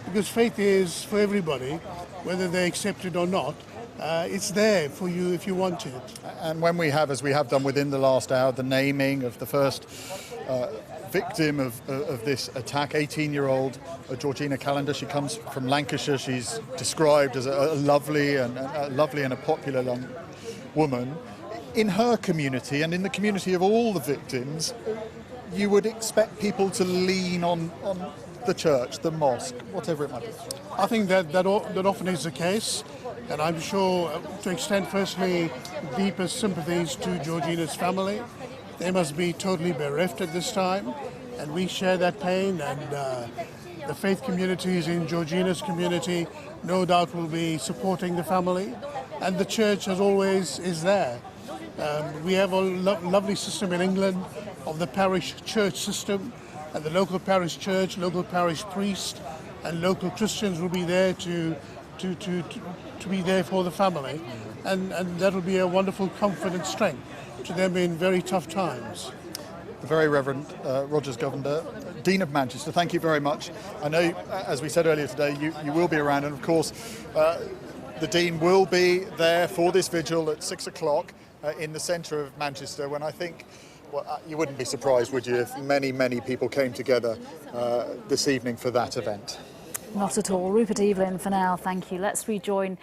because faith is for everybody, whether they accept it or not. It's there for you if you want it. And when we have, as we have done within the last hour, the naming of the first victim of this attack, 18-year-old Georgina Callender. She comes from Lancashire. She's described as a lovely and a popular young woman. In her community and in the community of all the victims, you would expect people to lean on the church, the mosque, whatever it might be. I think that often is the case. And I'm sure to extend firstly deepest sympathies to Georgina's family. They must be totally bereft at this time, and we share that pain, and the faith communities in Georgina's community no doubt will be supporting the family, and the church as always is there. We have a lovely system in England of the parish church system, and the local parish church, local parish priest and local Christians will be there to be there for the family, and that will be a wonderful comfort and strength to them in very tough times. The Very Reverend Rogers Governor, Dean of Manchester, thank you very much. I know, as we said earlier today, you will be around, and of course the Dean will be there for this vigil at 6 o'clock in the centre of Manchester, when I think, well, you wouldn't be surprised, would you, if many people came together this evening for that event. Not at all. Rupert Evelyn for now, thank you. Let's rejoin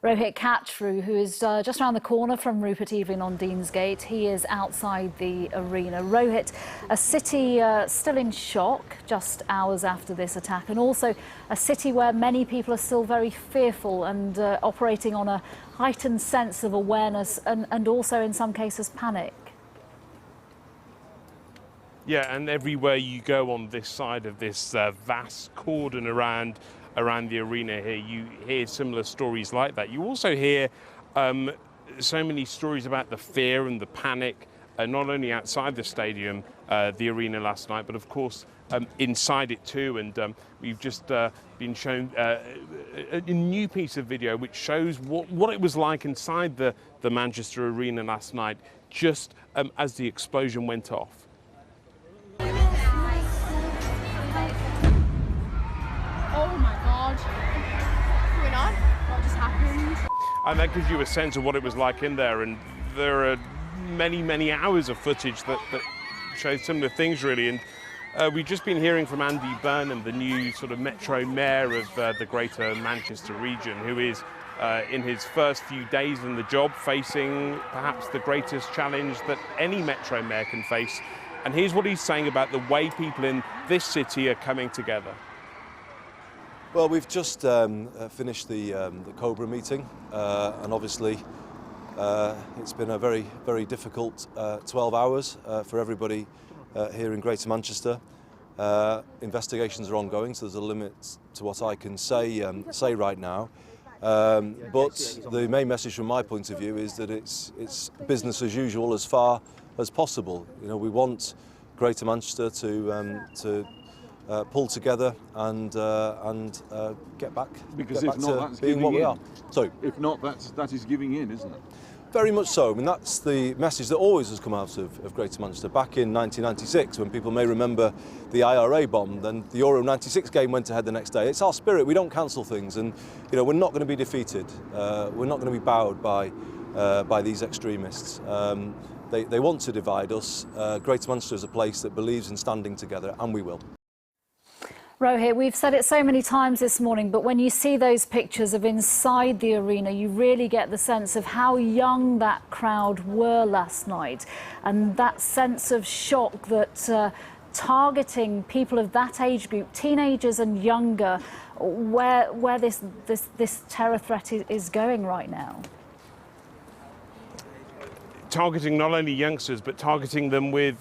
Rohit Kachru, who is just around the corner from Rupert Evelyn on Deansgate. He is outside the arena. Rohit, a city still in shock just hours after this attack, and also a city where many people are still very fearful and operating on a heightened sense of awareness and also in some cases panic. Yeah, and everywhere you go on this side of this vast cordon around the arena here, you hear similar stories like that. You also hear so many stories about the fear and the panic, not only outside the stadium, the arena last night, but of course inside it too. And we've just been shown a new piece of video which shows what it was like inside the Manchester arena last night, just as the explosion went off. Oh my God. What's going on? What just happened? And that gives you a sense of what it was like in there. And there are many hours of footage that show similar things, really. And we've just been hearing from Andy Burnham, the new sort of Metro Mayor of the Greater Manchester region, who is in his first few days in the job, facing perhaps the greatest challenge that any Metro Mayor can face. And here's what he's saying about the way people in this city are coming together. Well, we've just finished the Cobra meeting, and obviously it's been a very difficult 12 hours for everybody here in Greater Manchester. Investigations are ongoing, so there's a limit to what I can say right now. But the main message from my point of view is that it's business as usual as far as possible. You know, we want Greater Manchester to pull together and get back. Because get if back not, to that's being giving what we in. are. Sorry. If not, that is giving in, isn't it? Very much so. I mean, that's the message that always has come out of Greater Manchester. Back in 1996, when people may remember the IRA bomb, then the Euro 96 game went ahead the next day. It's our spirit. We don't cancel things, and you know, we're not going to be defeated. We're not going to be bowed by these extremists. They want to divide us. Greater Manchester is a place that believes in standing together, and we will. Rohit, we've said it so many times this morning, but when you see those pictures of inside the arena, you really get the sense of how young that crowd were last night, and that sense of shock that targeting people of that age group, teenagers and younger, where this terror threat is going right now. Targeting not only youngsters, but targeting them with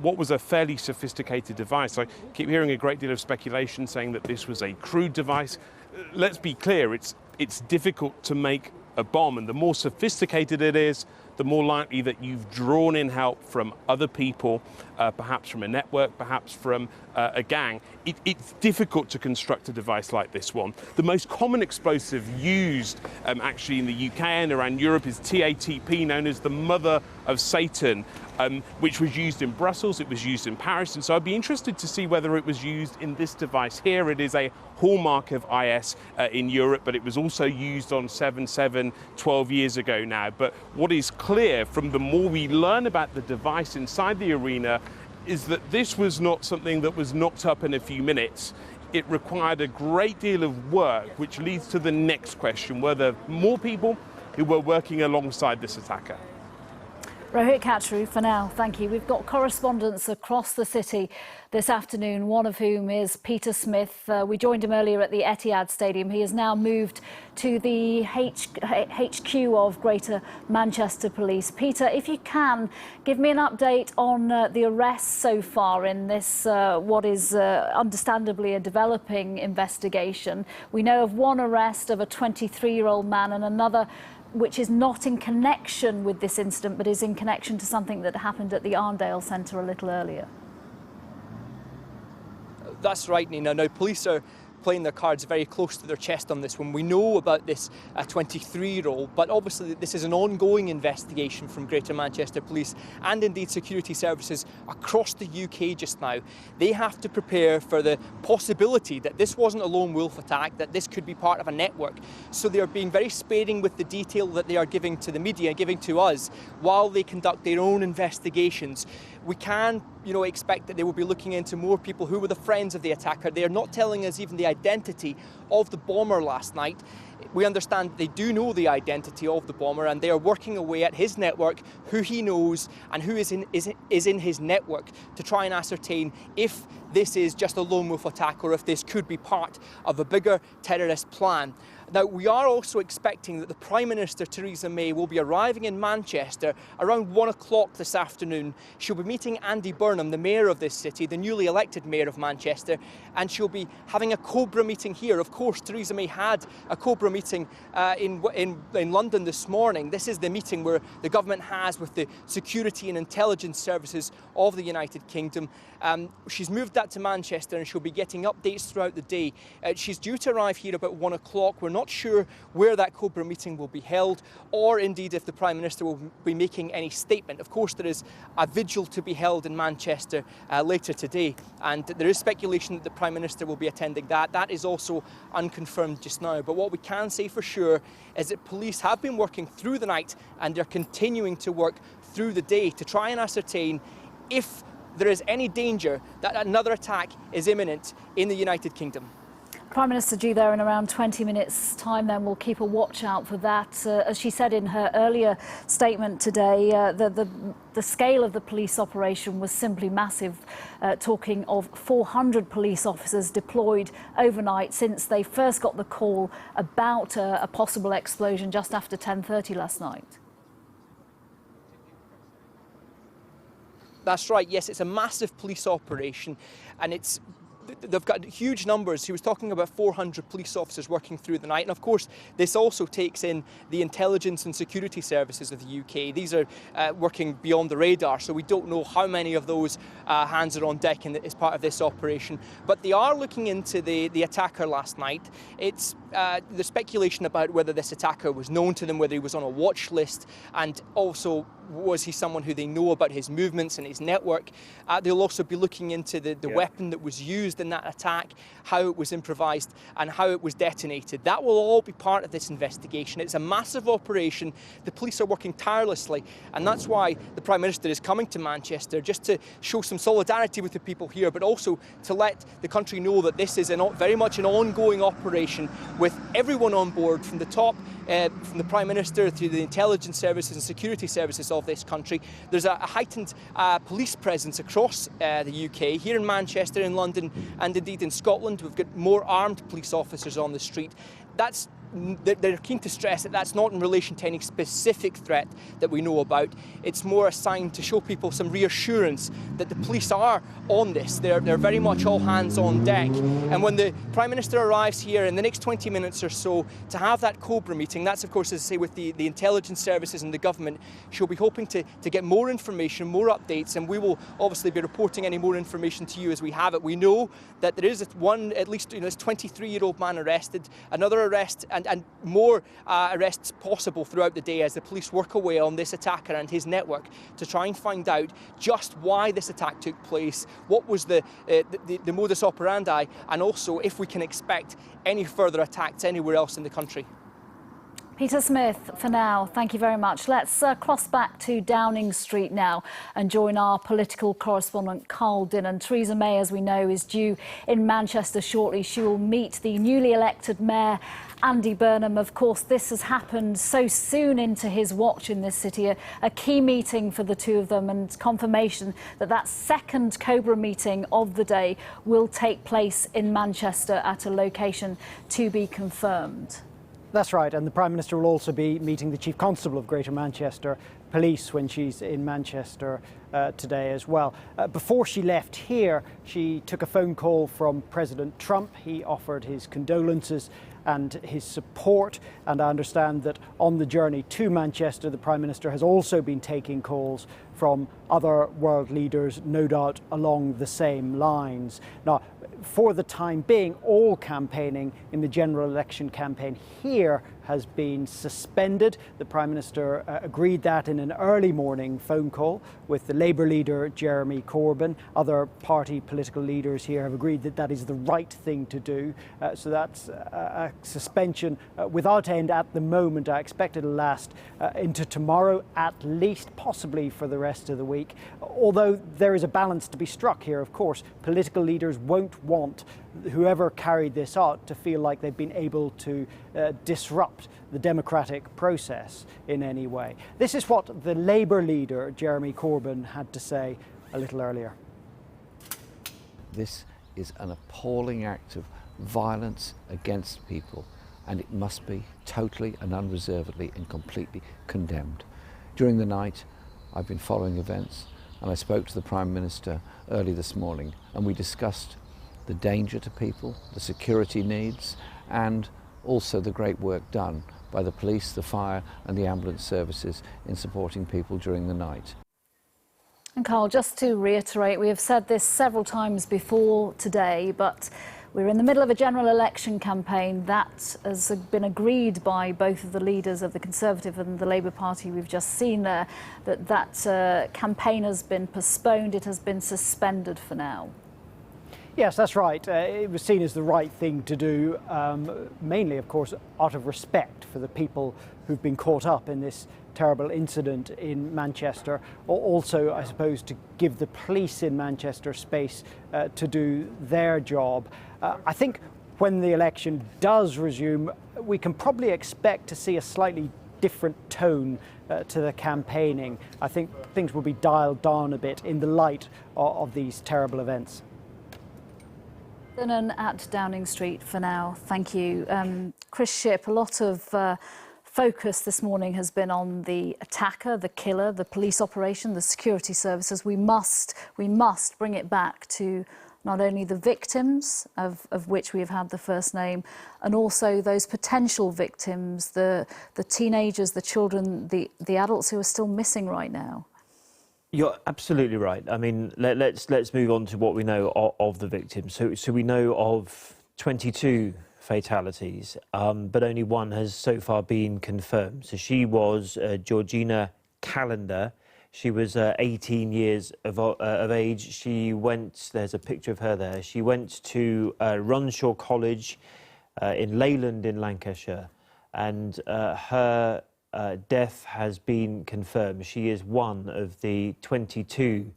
what was a fairly sophisticated device. I keep hearing a great deal of speculation saying that this was a crude device. Let's be clear, it's difficult to make a bomb, and the more sophisticated it is, the more likely that you've drawn in help from other people, perhaps from a network, perhaps from a gang. It's difficult to construct a device like this one. The most common explosive used actually in the UK and around Europe is TATP, known as the mother of Satan, which was used in Brussels, it was used in Paris, and so I'd be interested to see whether it was used in this device here. It is a hallmark of IS in Europe, but it was also used on 7/7 12 years ago now. But what is clear from the more we learn about the device inside the arena is that this was not something that was knocked up in a few minutes. It required a great deal of work, which leads to the next question: were there more people who were working alongside this attacker? Rohit Kachru, for now, thank you. We've got correspondents across the city this afternoon, one of whom is Peter Smith. We joined him earlier at the Etihad Stadium. He has now moved to the HQ of Greater Manchester Police. Peter, if you can, give me an update on the arrests so far in this, what is understandably a developing investigation. We know of one arrest of a 23-year-old man and another which is not in connection with this incident, but is in connection to something that happened at the Arndale Centre a little earlier. That's right, Nina. Now, police are playing their cards very close to their chest on this one. We know about this 23-year-old, but obviously this is an ongoing investigation from Greater Manchester Police and indeed security services across the UK just now. They have to prepare for the possibility that this wasn't a lone wolf attack, that this could be part of a network. So they are being very sparing with the detail that they are giving to the media, giving to us, while they conduct their own investigations. We can, expect that they will be looking into more people who were the friends of the attacker. They are not telling us even the identity of the bomber last night. We understand they do know the identity of the bomber, and they are working away at his network, who he knows and who is in his network, to try and ascertain if this is just a lone wolf attack or if this could be part of a bigger terrorist plan. Now, we are also expecting that the Prime Minister, Theresa May, will be arriving in Manchester around 1 o'clock this afternoon. She'll be meeting Andy Burnham, the Mayor of this city, the newly elected Mayor of Manchester, and she'll be having a Cobra meeting here. Of course, Theresa May had a Cobra meeting in London this morning. This is the meeting where the government has with the security and intelligence services of the United Kingdom. She's moved that to Manchester, and she'll be getting updates throughout the day. She's due to arrive here about 1 o'clock. We're not sure where that Cobra meeting will be held, or indeed if the Prime Minister will be making any statement. Of course, there is a vigil to be held in Manchester later today, and there is speculation that the Prime Minister will be attending that. That is also unconfirmed just now. But what we can say for sure is that police have been working through the night, and they're continuing to work through the day to try and ascertain if there is any danger that another attack is imminent in the United Kingdom. Prime Minister due there in around 20 minutes' time, then we'll keep a watch out for that. As she said in her earlier statement today, the scale of the police operation was simply massive, talking of 400 police officers deployed overnight since they first got the call about a possible explosion just after 10:30 last night. That's right, yes, it's a massive police operation, and they've got huge numbers. He was talking about 400 police officers working through the night. And of course, this also takes in the intelligence and security services of the UK. These are working beyond the radar, so we don't know how many of those hands are on deck as part of this operation. But they are looking into the attacker last night. It's the speculation about whether this attacker was known to them, whether he was on a watch list, and also was he someone who they know about his movements and his network. They'll also be looking into the weapon that was used in that attack, how it was improvised and how it was detonated. That will all be part of this investigation. It's a massive operation. The police are working tirelessly, and that's why the Prime Minister is coming to Manchester, just to show some solidarity with the people here, but also to let the country know that this is very much an ongoing operation with everyone on board, from the top, from the Prime Minister through the intelligence services and security services of this country. There's a heightened police presence across the UK, here in Manchester, in London, and indeed in Scotland. We've got more armed police officers on the street. They're keen to stress that that's not in relation to any specific threat that we know about. It's more a sign to show people some reassurance that the police are on this. They're very much all hands on deck. And when the Prime Minister arrives here in the next 20 minutes or so to have that Cobra meeting, that's of course, as I say, with the intelligence services and the government, she'll be hoping to get more information, more updates, and we will obviously be reporting any more information to you as we have it. We know that there is at least this 23-year-old man arrested, another arrest, and more arrests possible throughout the day as the police work away on this attacker and his network to try and find out just why this attack took place, what was the modus operandi, and also if we can expect any further attacks anywhere else in the country. Peter Smith, for now, thank you very much. Let's cross back to Downing Street now and join our political correspondent Carl Dinnan. Theresa May, as we know, is due in Manchester shortly. She will meet the newly elected mayor, Andy Burnham. Of course, this has happened so soon into his watch in this city, a key meeting for the two of them, and confirmation that that second Cobra meeting of the day will take place in Manchester at a location to be confirmed. That's right, and the Prime Minister will also be meeting the Chief Constable of Greater Manchester Police when she's in Manchester today as well. Before she left here, she took a phone call from President Trump. He offered his condolences and his support, and I understand that on the journey to Manchester, the Prime Minister has also been taking calls from other world leaders, no doubt along the same lines. Now, for the time being, all campaigning in the general election campaign here has been suspended. The Prime Minister agreed that in an early morning phone call with the Labour leader Jeremy Corbyn. Other party political leaders here have agreed that that is the right thing to do. So that's a suspension without end at the moment. I expect it'll last into tomorrow at least, possibly for the rest of the week. Although there is a balance to be struck here, of course. Political leaders won't want whoever carried this out to feel like they've been able to disrupt the democratic process in any way. This is what the Labour leader, Jeremy Corbyn, had to say a little earlier. This is an appalling act of violence against people, and it must be totally and unreservedly and completely condemned. During the night, I've been following events, and I spoke to the Prime Minister early this morning, and we discussed the danger to people, the security needs, and also the great work done by the police, the fire and the ambulance services in supporting people during the night. And Carl, just to reiterate, we have said this several times before today, but we're in the middle of a general election campaign that has been agreed by both of the leaders of the Conservative and the Labour Party. We've just seen there that campaign has been postponed, it has been suspended for now. Yes, that's right. It was seen as the right thing to do, mainly, of course, out of respect for the people who've been caught up in this terrible incident in Manchester. Also, I suppose, to give the police in Manchester space to do their job. I think when the election does resume, we can probably expect to see a slightly different tone to the campaigning. I think things will be dialed down a bit in the light of these terrible events. Dinnan at Downing Street for now. Thank you. Chris Shipp, a lot of focus this morning has been on the attacker, the killer, the police operation, the security services. We must bring it back to not only the victims, of which we have had the first name, and also those potential victims, the teenagers, the children, the adults who are still missing right now. You're absolutely right. I mean, let's move on to what we know of the victims. So we know of 22 fatalities, but only one has so far been confirmed. So she was Georgina Calendar. She was 18 years of age. She went, there's a picture of her there, she went to Runshaw College in Leyland in Lancashire, and her death has been confirmed. She is one of the 22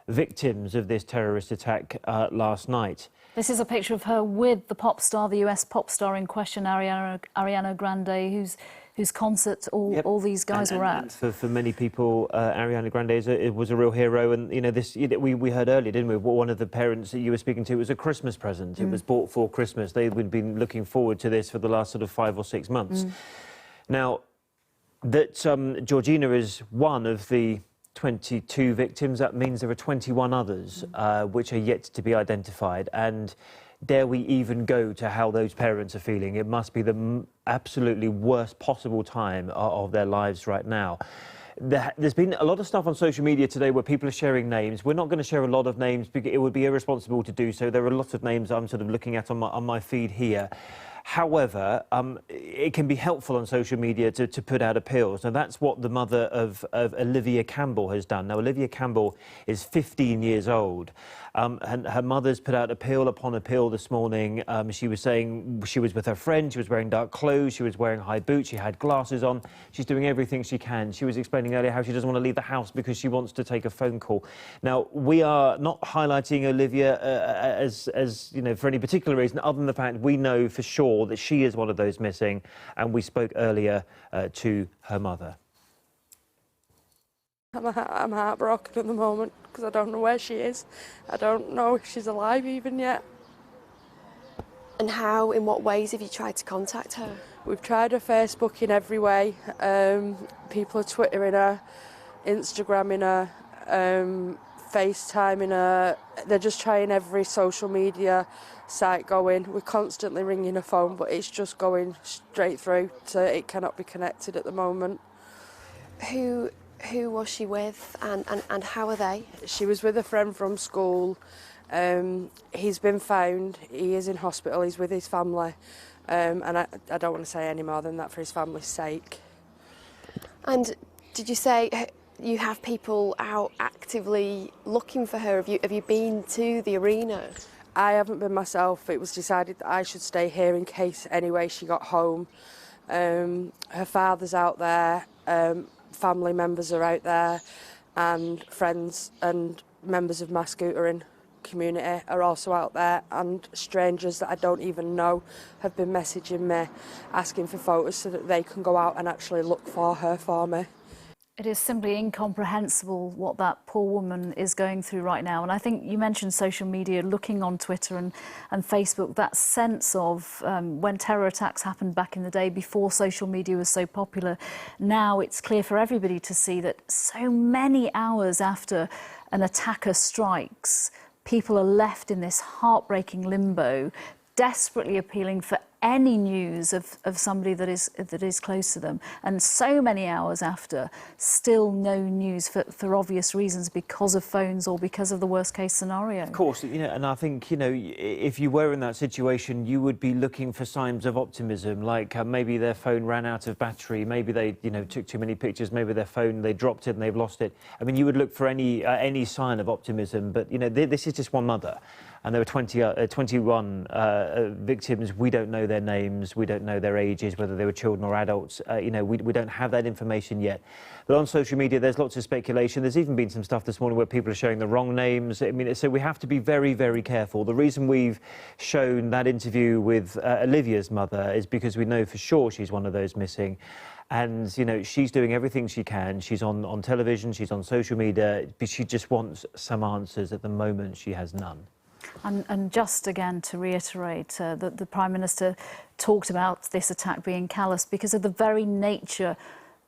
victims of this terrorist attack last night. This is a picture of her with the pop star, the US pop star in question, Ariana Grande, whose concert all these guys were at. For many people, Ariana Grande was a real hero, and you know this. We heard earlier, didn't we? One of the parents that you were speaking to was a Christmas present. It was bought for Christmas. They'd been looking forward to this for the last sort of 5 or 6 months. Now, that Georgina is one of the 22 victims, that means there are 21 others which are yet to be identified. And dare we even go to how those parents are feeling? It must be the absolutely worst possible time of their lives right now. There's been a lot of stuff on social media today where people are sharing names. We're not going to share a lot of names because it would be irresponsible to do so. There are lots of names I'm sort of looking at on my feed here. However, it can be helpful on social media to put out appeals. Now, that's what the mother of Olivia Campbell has done. Now, Olivia Campbell is 15 years old. And her mother's put out appeal upon appeal this morning. She was saying she was with her friend, she was wearing dark clothes, she was wearing high boots, she had glasses on. She's doing everything she can. She was explaining earlier how she doesn't want to leave the house because she wants to take a phone call. Now, we are not highlighting Olivia as you know, for any particular reason, other than the fact we know for sure that she is one of those missing, and we spoke earlier to her mother. I'm heartbroken at the moment because I don't know where she is. I don't know if she's alive even yet. And how, in what ways have you tried to contact her? We've tried her Facebook in every way. People are Twittering her, Instagramming her, FaceTiming her. They're just trying every social media site going. We're constantly ringing her phone, but it's just going straight through, so it cannot be connected at the moment. Who was she with, and how are they? She was with a friend from school. He's been found. He is in hospital. He's with his family. And I don't want to say any more than that for his family's sake. And did you say you have people out actively looking for her? Have you been to the arena? I haven't been myself. It was decided that I should stay here in case anyway she got home. Her father's out there. Family members are out there, and friends and members of my scootering community are also out there, and strangers that I don't even know have been messaging me asking for photos so that they can go out and actually look for her for me. It is simply incomprehensible what that poor woman is going through right now. And I think you mentioned social media, looking on Twitter and Facebook, that sense of when terror attacks happened back in the day before social media was so popular. Now it's clear for everybody to see that so many hours after an attacker strikes, people are left in this heartbreaking limbo, desperately appealing for any news of somebody that is close to them. And so many hours after, still no news for obvious reasons, because of phones or because of the worst case scenario. Of course, you know, and I think, you know, if you were in that situation, you would be looking for signs of optimism, like maybe their phone ran out of battery, maybe they, you know, took too many pictures, maybe their phone, they dropped it and they've lost it. I mean, you would look for any sign of optimism, but, you know, this is just one mother. And there were 21 victims. We don't know their names, we don't know their ages, whether they were children or adults. You know, we don't have that information yet. But on social media, there's lots of speculation. There's even been some stuff this morning where people are showing the wrong names. I mean, so we have to be very, very careful. The reason we've shown that interview with Olivia's mother is because we know for sure she's one of those missing. And, you know, she's doing everything she can. She's on television, she's on social media, but she just wants some answers. At the moment, she has none. And just again to reiterate that the Prime Minister talked about this attack being callous because of the very nature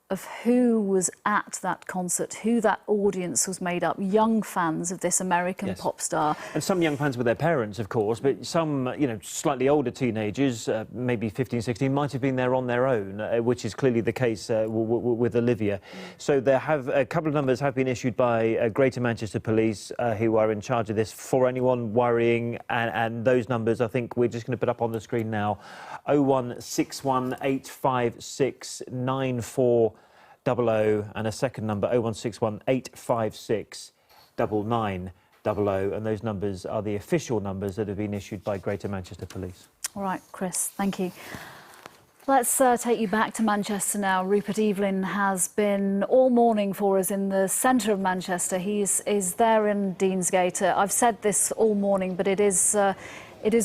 of who was at that concert, who that audience was made up, young fans of this American pop star. And some young fans with their parents, of course, but some, you know, slightly older teenagers, maybe 15, 16, might have been there on their own, which is clearly the case with Olivia. So there have a couple of numbers have been issued by Greater Manchester Police, who are in charge of this, for anyone worrying, and those numbers, I think we're just going to put up on the screen now. 01618569400 and a second number 01618569900, and those numbers are the official numbers that have been issued by Greater Manchester Police. All right, Chris, thank you. Let's take you back to Manchester now. Rupert Evelyn has been all morning for us in the centre of Manchester. He is there in Deansgate. I've said this all morning, but it is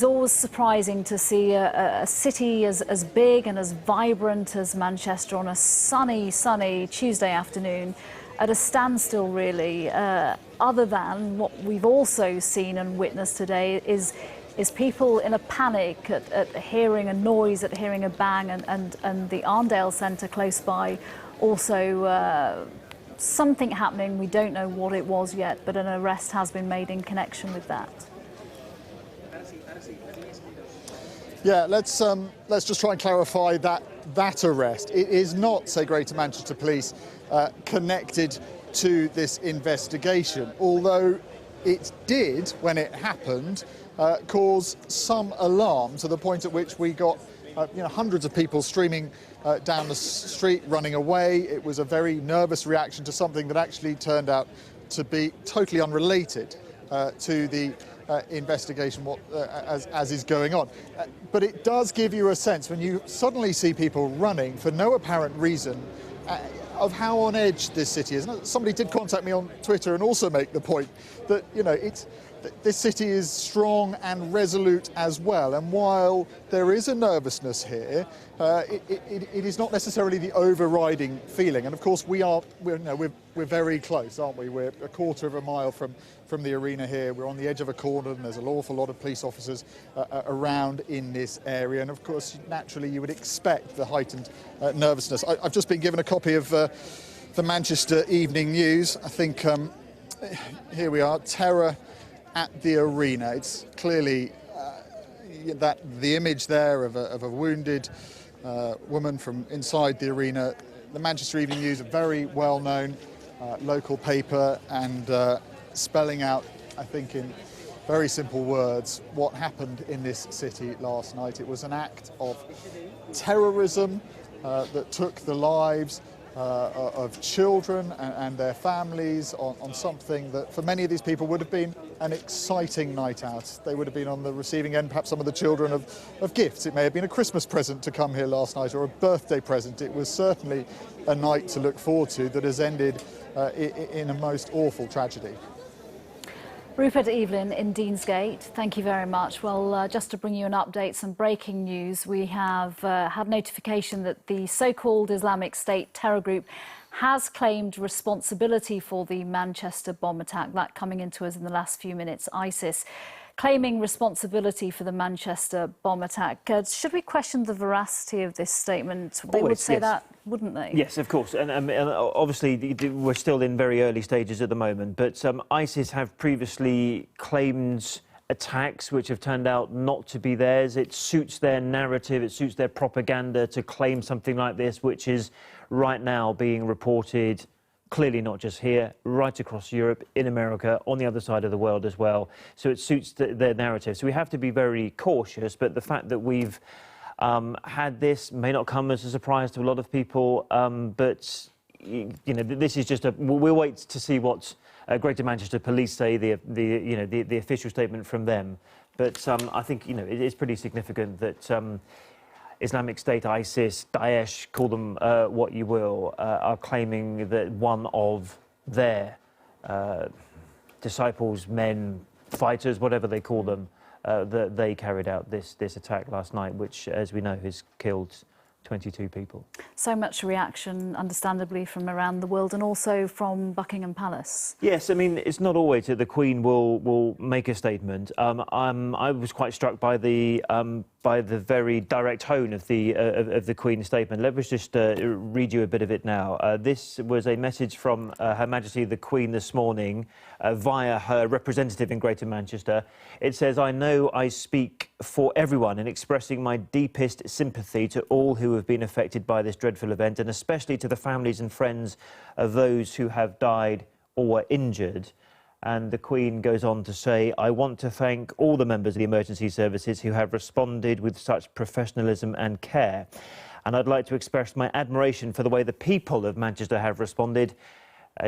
always surprising to see a city as big and as vibrant as Manchester on a sunny Tuesday afternoon at a standstill, really. Other than what we've also seen and witnessed today is people in a panic at hearing a noise, at hearing a bang, and the Arndale Centre close by also something happening. We don't know what it was yet, but an arrest has been made in connection with that. Yeah, let's just try and clarify that arrest. It is not, say, Greater Manchester Police connected to this investigation, although it did, when it happened, cause some alarm to the point at which we got hundreds of people streaming down the street, running away. It was a very nervous reaction to something that actually turned out to be totally unrelated to the investigation as is going on. But it does give you a sense when you suddenly see people running for no apparent reason of how on edge this city is. Somebody did contact me on Twitter and also make the point that, you know, this city is strong and resolute as well, and while there is a nervousness here, it is not necessarily the overriding feeling. And of course we're very close, aren't we? We're a quarter of a mile from the arena here. We're on the edge of a corner, and there's an awful lot of police officers around in this area, and of course naturally you would expect the heightened nervousness. I've just been given a copy of the Manchester Evening News. I think here we are, terror at the arena. It's clearly that the image there of a wounded woman from inside the arena. The Manchester Evening News, a very well-known local paper, and spelling out, I think in very simple words, what happened in this city last night. It was an act of terrorism that took the lives of children and their families on something that for many of these people would have been an exciting night out. They would have been on the receiving end, perhaps some of the children, of gifts. It may have been a Christmas present to come here last night, or a birthday present. It was certainly a night to look forward to that has ended in a most awful tragedy. Rupert Evelyn in Deansgate, thank you very much. Well, just to bring you an update, some breaking news. We have had notification that the so-called Islamic State terror group has claimed responsibility for the Manchester bomb attack. That coming into us in the last few minutes. ISIS claiming responsibility for the Manchester bomb attack. Should we question the veracity of this statement? They would say that, wouldn't they? Yes, of course. And obviously, we're still in very early stages at the moment. But ISIS have previously claimed attacks which have turned out not to be theirs. It suits their narrative, it suits their propaganda to claim something like this, which is right now being reported, clearly not just here, right across Europe, in America, on the other side of the world as well. So it suits their narrative. So we have to be very cautious, but the fact that we've had this may not come as a surprise to a lot of people, but you know, this is just we'll wait to see what Greater Manchester Police say, the official statement from them. But I think, you know, it is pretty significant that Islamic State, ISIS, Daesh, call them what you will, are claiming that one of their disciples, men, fighters, whatever they call them, that they carried out this attack last night, which, as we know, has killed 22 people. So much reaction, understandably, from around the world and also from Buckingham Palace. Yes, I mean, it's not always that the Queen will make a statement. I was quite struck by the very direct tone of the Queen's statement. Let me just read you a bit of it now. This was a message from Her Majesty the Queen this morning via her representative in Greater Manchester. It says, "I know I speak for everyone in expressing my deepest sympathy to all who have been affected by this dreadful event, and especially to the families and friends of those who have died or were injured." And the Queen goes on to say, "I want to thank all the members of the emergency services who have responded with such professionalism and care. And I'd like to express my admiration for the way the people of Manchester have responded,"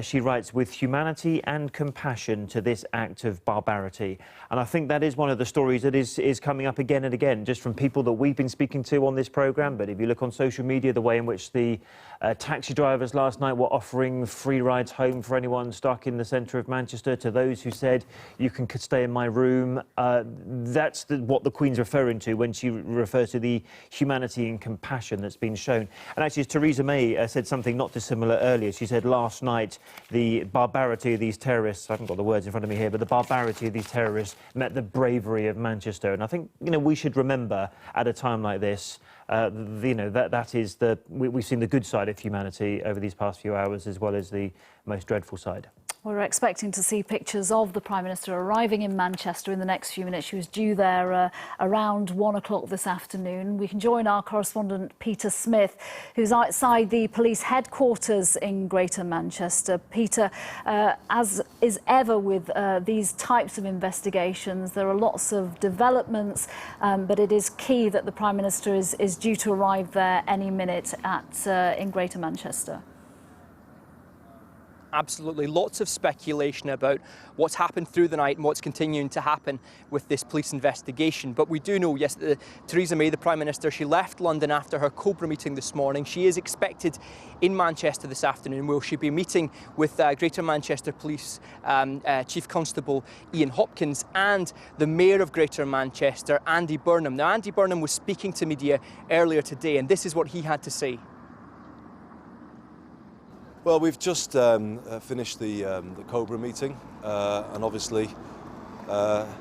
she writes, "with humanity and compassion to this act of barbarity." And I think that is one of the stories that is coming up again and again, just from people that we've been speaking to on this programme. But if you look on social media, the way in which the taxi drivers last night were offering free rides home for anyone stuck in the centre of Manchester, to those who said, "You can stay in my room," that's what the Queen's referring to when she refers to the humanity and compassion that's been shown. And actually, as Theresa May said something not dissimilar earlier, she said last night, the barbarity of these terrorists, I haven't got the words in front of me here, but the barbarity of these terrorists met the bravery of Manchester. And I think, we should remember at a time like this, that is we've seen the good side of humanity over these past few hours, as well as the most dreadful side. We're expecting to see pictures of the Prime Minister arriving in Manchester in the next few minutes. She was due there around 1 o'clock this afternoon. We can join our correspondent Peter Smith, who's outside the police headquarters in Greater Manchester. Peter, as is ever with these types of investigations, there are lots of developments, but it is key that the Prime Minister is due to arrive there any minute in Greater Manchester. Absolutely. Lots of speculation about what's happened through the night and what's continuing to happen with this police investigation. But we do know, yes, that Theresa May, the Prime Minister, she left London after her Cobra meeting this morning. She is expected in Manchester this afternoon, where she'll be meeting with Greater Manchester Police Chief Constable Ian Hopkins and the Mayor of Greater Manchester, Andy Burnham. Now, Andy Burnham was speaking to media earlier today, and this is what he had to say. Well, we've just finished the Cobra meeting, and obviously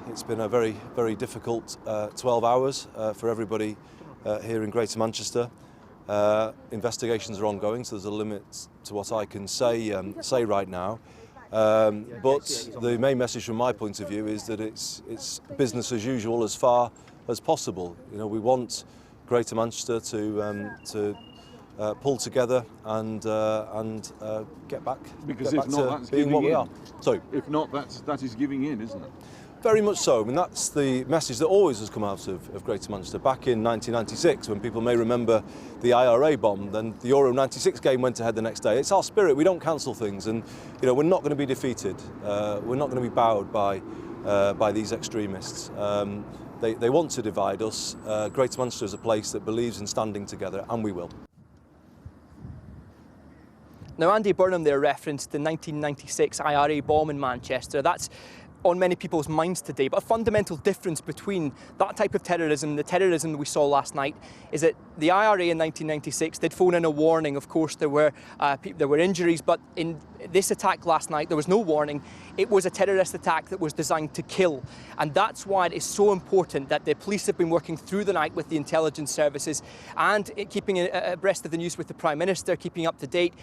it's been a very, very difficult 12 hours for everybody here in Greater Manchester. Investigations are ongoing, so there's a limit to what I can say right now. But the main message from my point of view is that it's business as usual as far as possible. We want Greater Manchester to pull together and get back. Because get if back not, to that's being giving what we in. are. Sorry. If not, that is giving in, isn't it? Very much so. I mean, that's the message that always has come out of Greater Manchester. Back in 1996, when people may remember the IRA bomb, then the Euro '96 game went ahead the next day. It's our spirit. We don't cancel things, and we're not going to be defeated. We're not going to be bowed by these extremists. They want to divide us. Greater Manchester is a place that believes in standing together, and we will. Now, Andy Burnham there referenced the 1996 IRA bomb in Manchester. That's on many people's minds today. But a fundamental difference between that type of terrorism and the terrorism we saw last night is that the IRA in 1996 did phone in a warning. Of course, there were injuries, but in this attack last night, there was no warning. It was a terrorist attack that was designed to kill. And that's why it is so important that the police have been working through the night with the intelligence services and keeping abreast of the news with the Prime Minister, keeping up to date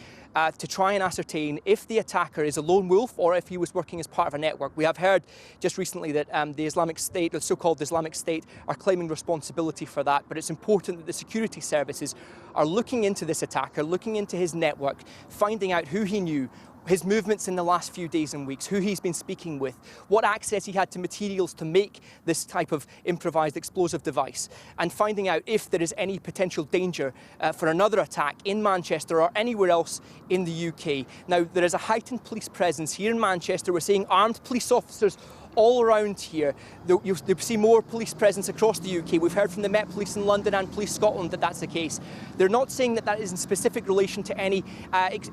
to try and ascertain if the attacker is a lone wolf or if he was working as part of a network. We have heard just recently that the Islamic State, the so-called Islamic State, are claiming responsibility for that. But it's important that the security services are looking into this attacker, looking into his network, finding out who he knew, his movements in the last few days and weeks, who he's been speaking with, what access he had to materials to make this type of improvised explosive device, and finding out if there is any potential danger for another attack in Manchester or anywhere else in the UK. Now, there is a heightened police presence here in Manchester. We're seeing armed police officers all around here. You'll see more police presence across the UK. We've heard from the Met Police in London and Police Scotland that that's the case. They're not saying that that is in specific relation to any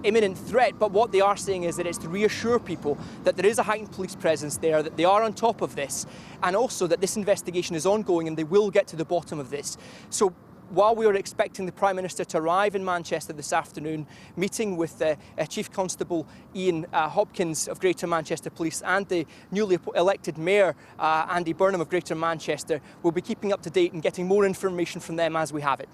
imminent threat, but what they are saying is that it's to reassure people that there is a heightened police presence there, that they are on top of this, and also that this investigation is ongoing and they will get to the bottom of this. So while we were expecting the Prime Minister to arrive in Manchester this afternoon, meeting with Chief Constable Ian Hopkins of Greater Manchester Police and the newly elected Mayor Andy Burnham of Greater Manchester, we'll be keeping up to date and getting more information from them as we have it.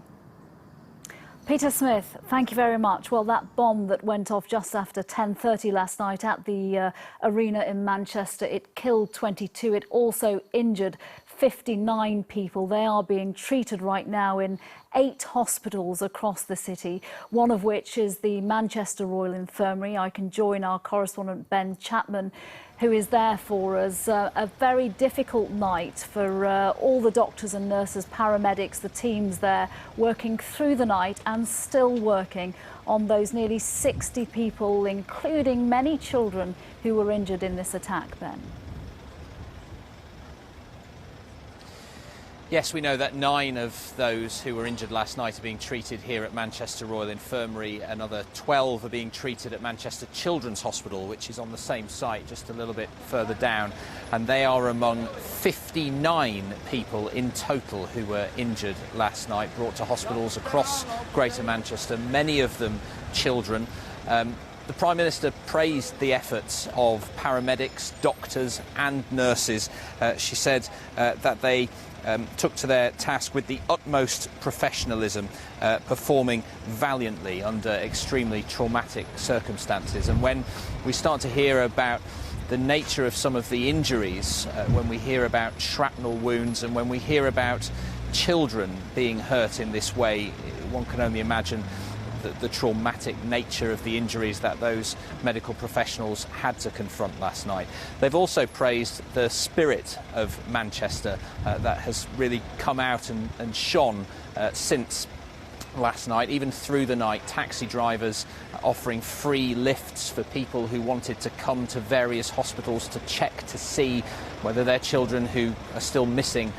Peter Smith, thank you very much. Well, that bomb that went off just after 10:30 last night at the arena in Manchester, it killed 22. It also injured 59 people. They are being treated right now in 8 hospitals across the city, one of which is the Manchester Royal Infirmary. I can join our correspondent Ben Chapman, who is there for us. A very difficult night for all the doctors and nurses, paramedics, the teams there working through the night and still working on those nearly 60 people, including many children who were injured in this attack, Ben. Yes, we know that 9 of those who were injured last night are being treated here at Manchester Royal Infirmary. Another 12 are being treated at Manchester Children's Hospital, which is on the same site, just a little bit further down. And they are among 59 people in total who were injured last night, brought to hospitals across Greater Manchester, many of them children. The Prime Minister praised the efforts of paramedics, doctors and nurses. She said that they took to their task with the utmost professionalism, performing valiantly under extremely traumatic circumstances. And when we start to hear about the nature of some of the injuries, when we hear about shrapnel wounds and when we hear about children being hurt in this way, one can only imagine the traumatic nature of the injuries that those medical professionals had to confront last night. They've also praised the spirit of Manchester that has really come out and shone since last night, even through the night. Taxi drivers offering free lifts for people who wanted to come to various hospitals to check to see whether their children who are still missing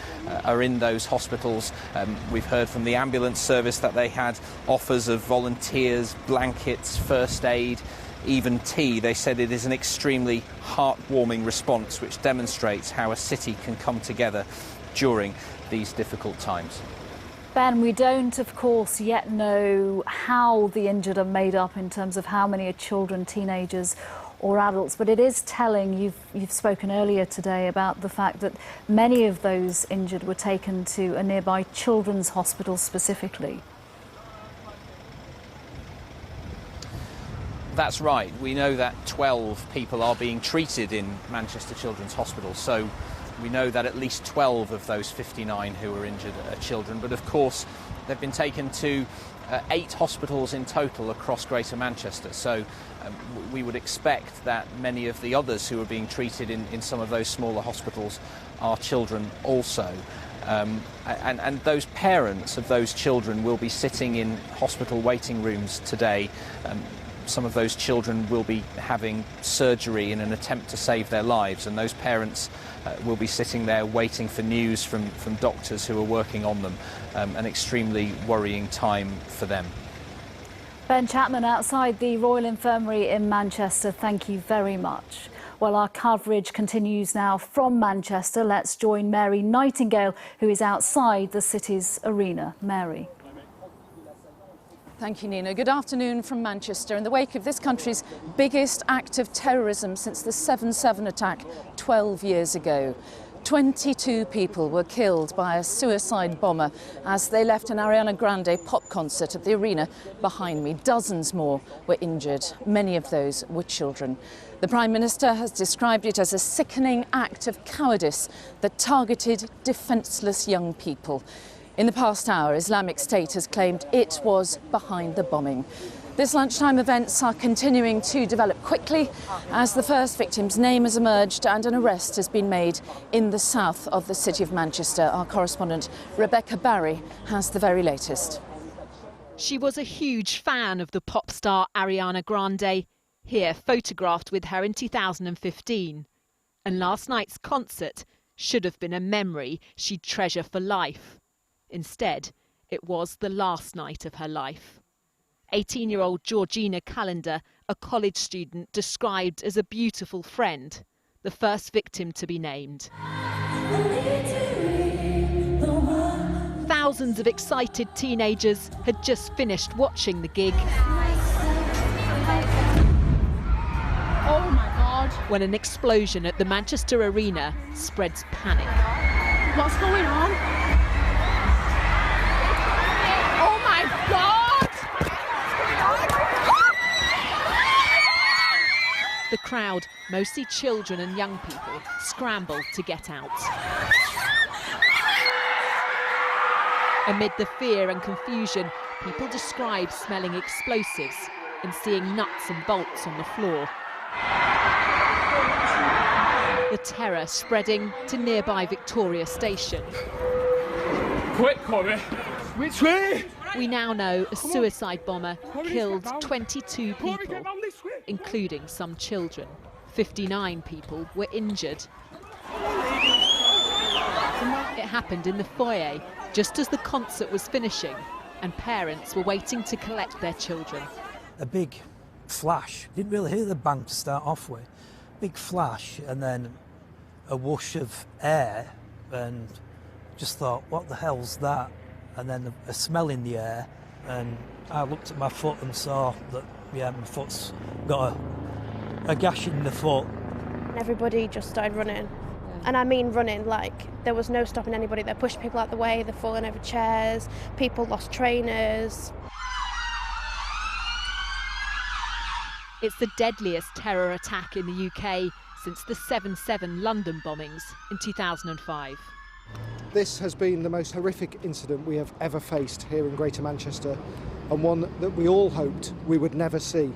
are in those hospitals. We've heard from the ambulance service that they had offers of volunteers, blankets, first aid, even tea. They said it is an extremely heartwarming response which demonstrates how a city can come together during these difficult times. Ben, we don't, of course, yet know how the injured are made up in terms of how many are children, teenagers or adults, but it is telling. You've spoken earlier today about the fact that many of those injured were taken to a nearby children's hospital specifically. That's right. We know that 12 people are being treated in Manchester Children's Hospital, so we know that at least 12 of those 59 who were injured are children, but of course they've been taken to 8 hospitals in total across Greater Manchester, so we would expect that many of the others who are being treated in some of those smaller hospitals are children also. And those parents of those children will be sitting in hospital waiting rooms today. Some of those children will be having surgery in an attempt to save their lives, and those parents will be sitting there waiting for news from doctors who are working on them. An extremely worrying time for them. Ben Chapman outside the Royal Infirmary in Manchester, thank you very much. Well, our coverage continues now from Manchester. Let's join Mary Nightingale, who is outside the city's arena. Mary. Thank you, Nina. Good afternoon from Manchester. In the wake of this country's biggest act of terrorism since the 7/7 attack 12 years ago, 22 people were killed by a suicide bomber as they left an Ariana Grande pop concert at the arena behind me. Dozens more were injured. Many of those were children. The Prime Minister has described it as a sickening act of cowardice that targeted defenceless young people. In the past hour, Islamic State has claimed it was behind the bombing. This lunchtime events are continuing to develop quickly as the first victim's name has emerged and an arrest has been made in the south of the city of Manchester. Our correspondent Rebecca Barry has the very latest. She was a huge fan of the pop star Ariana Grande, here photographed with her in 2015. And last night's concert should have been a memory she'd treasure for life. Instead, it was the last night of her life. 18-year-old Georgina Callender, a college student described as a beautiful friend, the first victim to be named. Thousands of excited teenagers had just finished watching the gig. Oh my God. When an explosion at the Manchester Arena spreads panic. What's going on? Oh my God! The crowd, mostly children and young people, scramble to get out. Amid the fear and confusion, people describe smelling explosives and seeing nuts and bolts on the floor. The terror spreading to nearby Victoria Station. Quick, Cobra! Which way? We now know a suicide bomber killed 22 people, including some children. 59 people were injured. It happened in the foyer, just as the concert was finishing, and parents were waiting to collect their children. A big flash. Didn't really hear the bang to start off with. Big flash, and then a whoosh of air, and just thought, what the hell's that? And then a smell in the air, and I looked at my foot and saw that, yeah, my foot's got a gash in the foot. Everybody just started running. And I mean running, like there was no stopping anybody. They're pushing people out the way, they're falling over chairs, people lost trainers. It's the deadliest terror attack in the UK since the 7/7 London bombings in 2005. This has been the most horrific incident we have ever faced here in Greater Manchester, and one that we all hoped we would never see.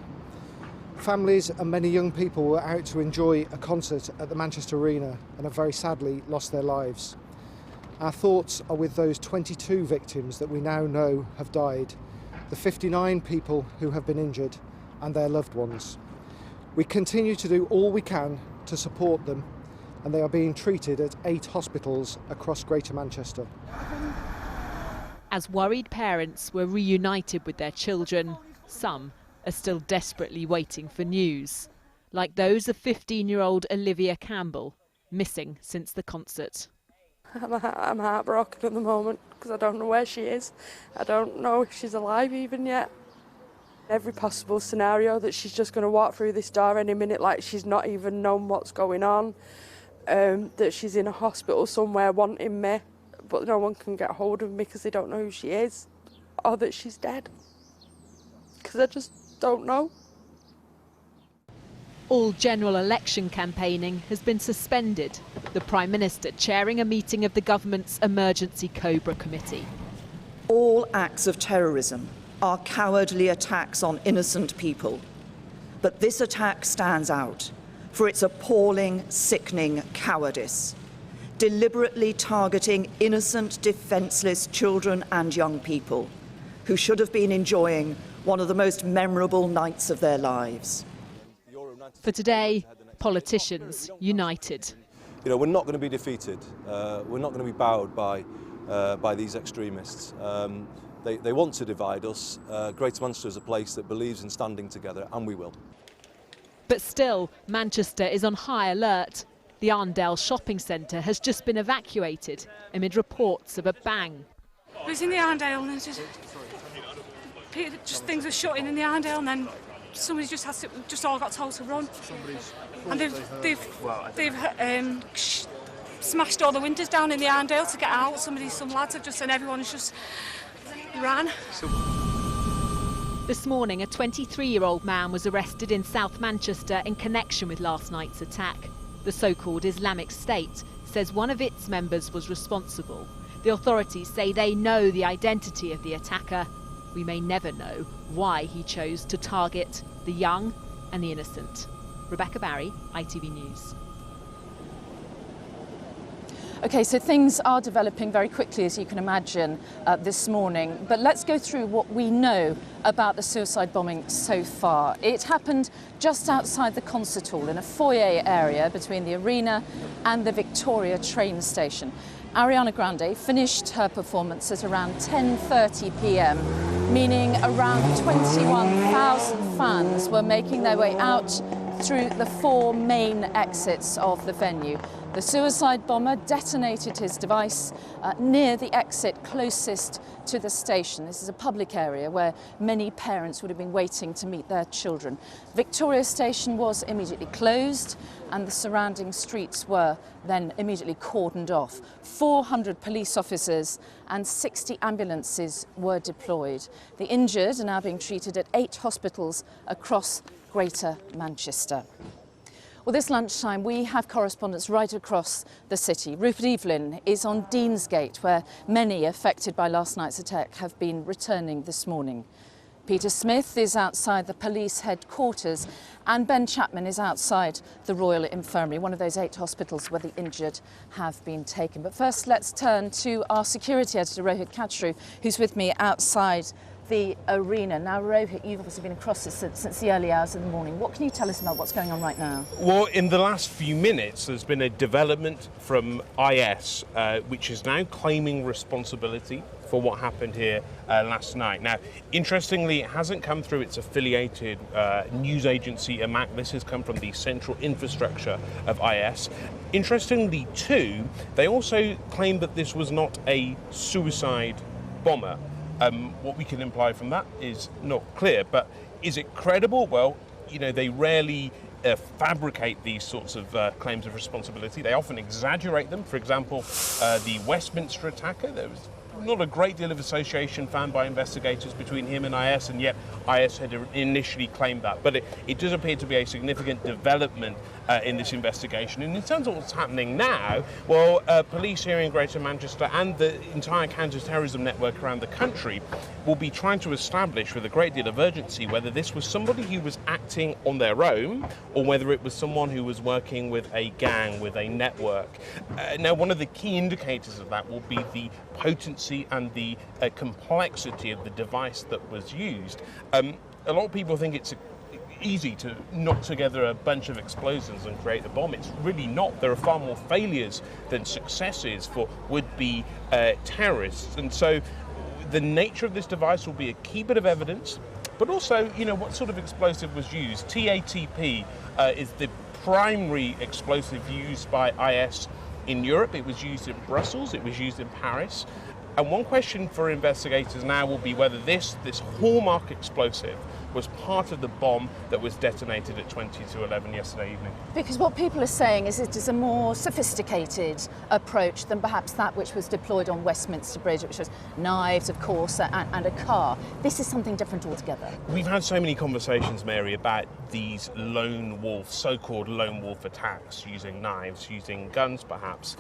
Families and many young people were out to enjoy a concert at the Manchester Arena and have very sadly lost their lives. Our thoughts are with those 22 victims that we now know have died, the 59 people who have been injured, and their loved ones. We continue to do all we can to support them, and they are being treated at 8 hospitals across Greater Manchester. As worried parents were reunited with their children, some are still desperately waiting for news, like those of 15-year-old Olivia Campbell, missing since the concert. I'm heartbroken at the moment because I don't know where she is. I don't know if she's alive even yet. Every possible scenario that she's just going to walk through this door any minute like she's not even known what's going on, that she's in a hospital somewhere wanting me, but no one can get hold of me because they don't know who she is, or that she's dead, because I just don't know. All general election campaigning has been suspended, the Prime Minister chairing a meeting of the government's emergency Cobra committee. All acts of terrorism are cowardly attacks on innocent people. But this attack stands out for its appalling, sickening cowardice, deliberately targeting innocent, defenceless children and young people who should have been enjoying one of the most memorable nights of their lives. For today, politicians united. You know, we're not going to be defeated. We're not going to be bowed by these extremists. They want to divide us. Greater Manchester is a place that believes in standing together, and we will. But still, Manchester is on high alert. The Arndale shopping centre has just been evacuated amid reports of a bang. It was in the Arndale and just things were shutting in the Arndale, and then somebody just all got told to run. And they've smashed all the windows down in the Arndale to get out. Some lads have just, and everyone's just ran. This morning, a 23-year-old man was arrested in South Manchester in connection with last night's attack. The so-called Islamic State says one of its members was responsible. The authorities say they know the identity of the attacker. We may never know why he chose to target the young and the innocent. Rebecca Barry, ITV News. OK, so things are developing very quickly, as you can imagine, this morning. But let's go through what we know about the suicide bombing so far. It happened just outside the concert hall in a foyer area between the arena and the Victoria train station. Ariana Grande finished her performance at around 10:30 p.m, meaning around 21,000 fans were making their way out through the 4 main exits of the venue. The suicide bomber detonated his device near the exit closest to the station. This is a public area where many parents would have been waiting to meet their children. Victoria Station was immediately closed and the surrounding streets were then immediately cordoned off. 400 police officers and 60 ambulances were deployed. The injured are now being treated at 8 hospitals across Greater Manchester. Well, this lunchtime we have correspondents right across the city. Rupert Evelyn is on Deansgate, where many affected by last night's attack have been returning this morning. Peter Smith is outside the police headquarters and Ben Chapman is outside the Royal Infirmary, one of those 8 hospitals where the injured have been taken. But first, let's turn to our security editor, Rohit Kachru, who's with me outside the arena. Now, Rohit, you've obviously been across this since the early hours of the morning. What can you tell us about what's going on right now? Well, in the last few minutes, there's been a development from IS, which is now claiming responsibility for what happened here last night. Now, interestingly, it hasn't come through its affiliated news agency, AMAC. This has come from the central infrastructure of IS. Interestingly, too, they also claim that this was not a suicide bomber. What we can imply from that is not clear, but is it credible? Well, you know, they rarely fabricate these sorts of claims of responsibility. They often exaggerate them. For example, the Westminster attacker, there was not a great deal of association found by investigators between him and IS, and yet IS had initially claimed that. But it does appear to be a significant development in this investigation. And in terms of what's happening now, well, police here in Greater Manchester and the entire counter-terrorism network around the country will be trying to establish with a great deal of urgency whether this was somebody who was acting on their own or whether it was someone who was working with a gang, with a network. Now, one of the key indicators of that will be the potency and the complexity of the device that was used. A lot of people think it's easy to knock together a bunch of explosives and create a bomb. It's really not. There are far more failures than successes for would-be terrorists. And so the nature of this device will be a key bit of evidence, but also, you know, what sort of explosive was used. TATP is the primary explosive used by IS in Europe. It was used in Brussels, it was used in Paris. And one question for investigators now will be whether this hallmark explosive was part of the bomb that was detonated at 20 to 11 yesterday evening. Because what people are saying is it is a more sophisticated approach than perhaps that which was deployed on Westminster Bridge, which was knives, of course, and a car. This is something different altogether. We've had so many conversations, Mary, about these lone wolf, so-called lone wolf attacks using knives, using guns perhaps.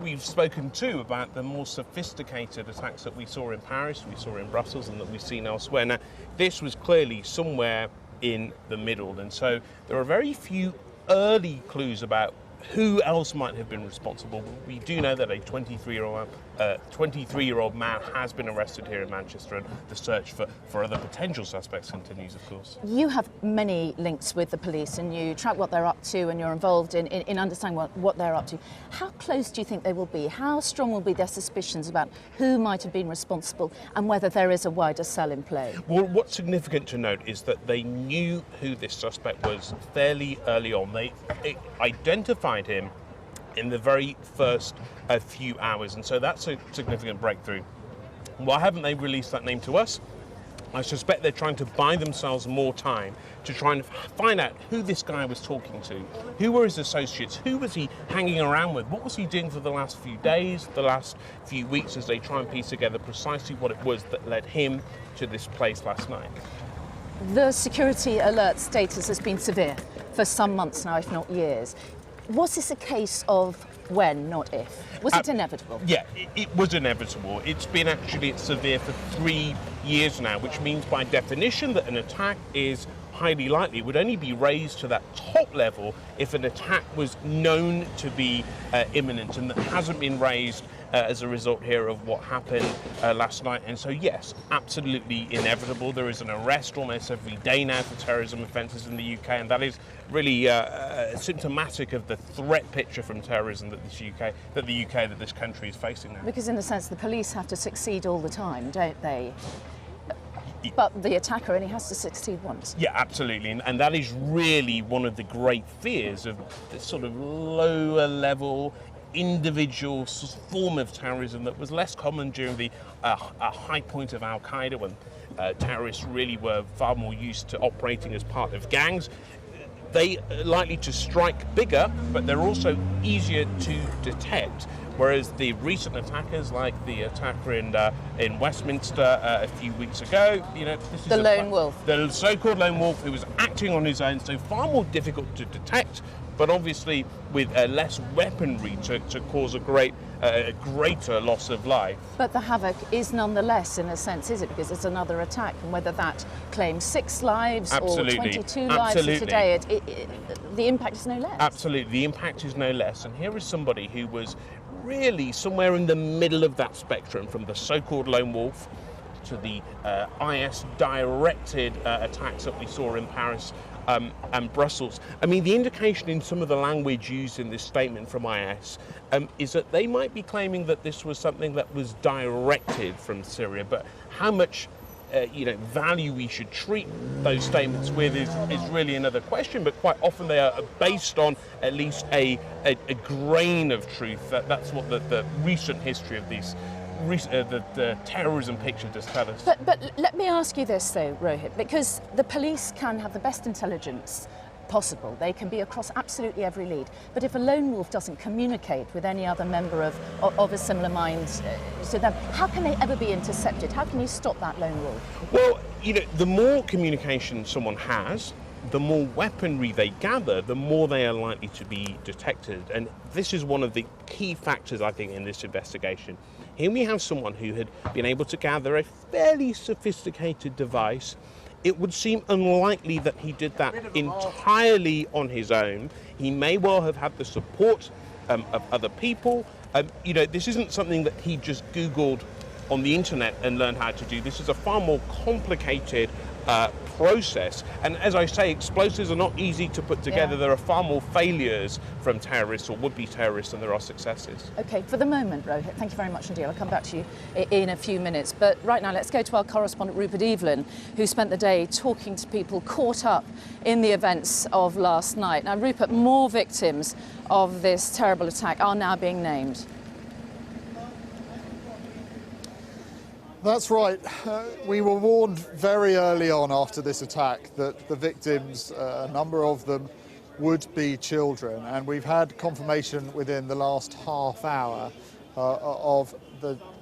We've spoken too about the more sophisticated attacks that we saw in Paris, we saw in Brussels, and that we've seen elsewhere. Now, this was clearly somewhere in the middle, and so there are very few early clues about who else might have been responsible. We do know that a 23-year-old man has been arrested here in Manchester, and the search for other potential suspects continues, of course. You have many links with the police and you track what they're up to and you're involved in understanding what they're up to. How close do you think they will be? How strong will be their suspicions about who might have been responsible and whether there is a wider cell in play? Well, what's significant to note is that they knew who this suspect was fairly early on. They identified him in the very first few hours, and so that's a significant breakthrough. Why haven't they released that name to us? I suspect they're trying to buy themselves more time to try and find out who this guy was talking to, who were his associates, who was he hanging around with, what was he doing for the last few days, the last few weeks, as they try and piece together precisely what it was that led him to this place last night. The security alert status has been severe for some months now, if not years. Was this a case of when, not if? Was it inevitable? Yeah, it was inevitable. It's been severe for 3 years now, which means by definition that an attack is highly likely. It would only be raised to that top level if an attack was known to be imminent, and that hasn't been raised as a result here of what happened last night. And so, yes, absolutely inevitable. There is an arrest almost every day now for terrorism offences in the UK, and that is really symptomatic of the threat picture from terrorism that this country is facing now. Because in a sense, the police have to succeed all the time, don't they? But the attacker only has to succeed once. Yeah, absolutely. And that is really one of the great fears of this sort of lower level individual form of terrorism that was less common during the high point of Al-Qaeda, when terrorists really were far more used to operating as part of gangs. They are likely to strike bigger, but they're also easier to detect. Whereas the recent attackers, like the attacker in Westminster a few weeks ago, this is the lone wolf, the so-called lone wolf, who was acting on his own, so far more difficult to detect, but obviously with less weaponry to cause a greater loss of life. But the havoc is nonetheless, in a sense, is it? Because it's another attack, and whether that claims 6 lives Absolutely. or 22 Absolutely. lives today, the impact is no less. Absolutely, the impact is no less. And here is somebody who was really somewhere in the middle of that spectrum, from the so-called lone wolf to the IS-directed attacks that we saw in Paris and Brussels. I mean, the indication in some of the language used in this statement from IS is that they might be claiming that this was something that was directed from Syria, but how much value we should treat those statements with is really another question. But quite often they are based on at least a grain of truth. That's what the recent history of these the terrorism picture does tell us. But let me ask you this though, Rohit, because the police can have the best intelligence possible. They can be across absolutely every lead. But if a lone wolf doesn't communicate with any other member of a similar mind to them, how can they ever be intercepted? How can you stop that lone wolf? Well, the more communication someone has, the more weaponry they gather, the more they are likely to be detected. And this is one of the key factors, I think, in this investigation. Here we have someone who had been able to gather a fairly sophisticated device. It would seem unlikely that he did that entirely on his own. He may well have had the support of other people. This isn't something that he just Googled on the internet and learned how to do. This is a far more complicated process. And as I say, explosives are not easy to put together. Yeah. There are far more failures from terrorists or would-be terrorists than there are successes. OK, for the moment, Rohit, thank you very much indeed. I'll come back to you in a few minutes. But right now, let's go to our correspondent, Rupert Evelyn, who spent the day talking to people caught up in the events of last night. Now, Rupert, more victims of this terrible attack are now being named. That's right. We were warned very early on after this attack that the victims, a number of them, would be children. And we've had confirmation within the last half hour of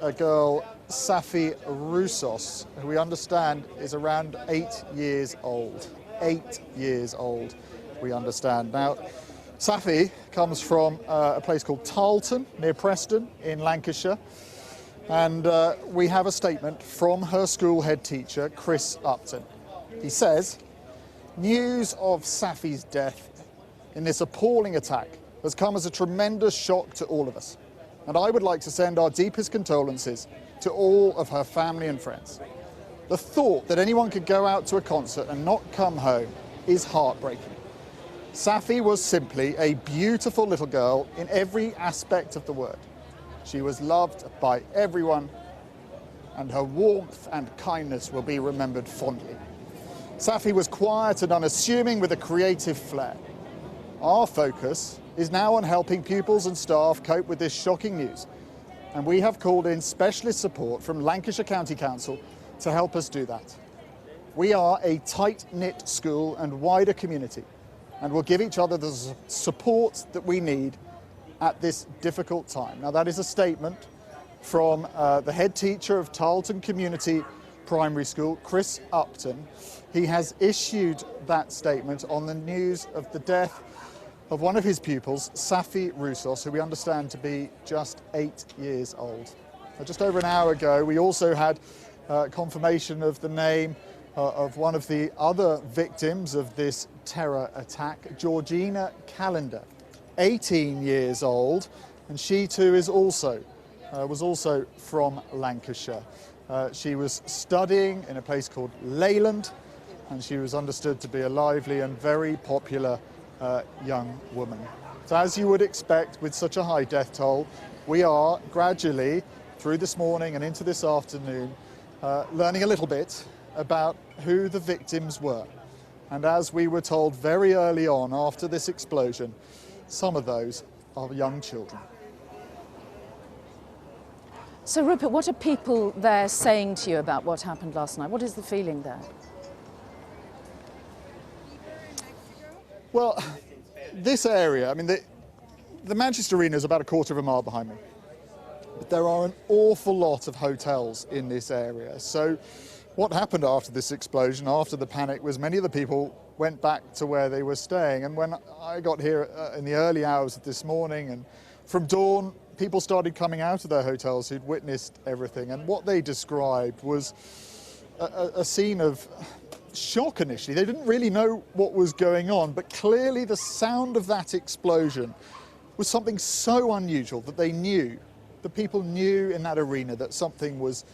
a girl, Safi Roussos, who we understand is around 8 years old. 8 years old, we understand. Now, Safi comes from a place called Tarleton, near Preston, in Lancashire. And we have a statement from her school head teacher, Chris Upton. He says, "News of Safi's death in this appalling attack has come as a tremendous shock to all of us. And I would like to send our deepest condolences to all of her family and friends. The thought that anyone could go out to a concert and not come home is heartbreaking. Safi was simply a beautiful little girl in every aspect of the word. She was loved by everyone, and her warmth and kindness will be remembered fondly. Safi was quiet and unassuming with a creative flair. Our focus is now on helping pupils and staff cope with this shocking news, and we have called in specialist support from Lancashire County Council to help us do that. We are a tight-knit school and wider community, and will give each other the support that we need at this difficult time." Now, that is a statement from the head teacher of Tarleton Community Primary School, Chris Upton. He has issued that statement on the news of the death of one of his pupils, Safi Roussos, who we understand to be just 8 years old. Now, just over an hour ago, we also had confirmation of the name of one of the other victims of this terror attack, Georgina Callender, 18 years old, and she too is also was also from Lancashire. She was studying in a place called Leyland, and she was understood to be a lively and very popular young woman. So, as you would expect with such a high death toll, we are gradually, through this morning and into this afternoon, learning a little bit about who the victims were. And as we were told very early on after this explosion, some of those are young children. So, Rupert, what are people there saying to you about what happened last night? What is the feeling there? Well, this area, I mean, the Manchester Arena is about a quarter of a mile behind me. But there are an awful lot of hotels in this area. So what happened after this explosion, after the panic, was many of the people went back to where they were staying. And when I got here in the early hours of this morning, and from dawn, people started coming out of their hotels who'd witnessed everything. And what they described was a scene of shock initially. They didn't really know what was going on, but clearly the sound of that explosion was something so unusual that they knew, the people knew in that arena that something was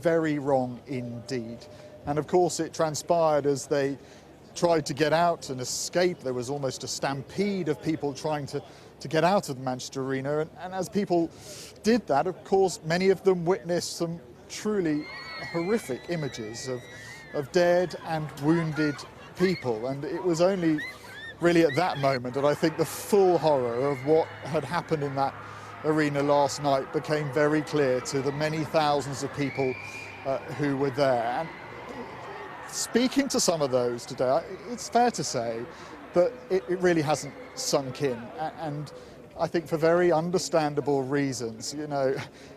very wrong indeed. And of course it transpired as they tried to get out and escape. There was almost a stampede of people trying to get out of the Manchester Arena. And as people did that, of course, many of them witnessed some truly horrific images of dead and wounded people. And it was only really at that moment that I think the full horror of what had happened in that arena last night became very clear to the many thousands of people who were there. And speaking to some of those today, it's fair to say that it really hasn't sunk in. And I think for very understandable reasons, you know,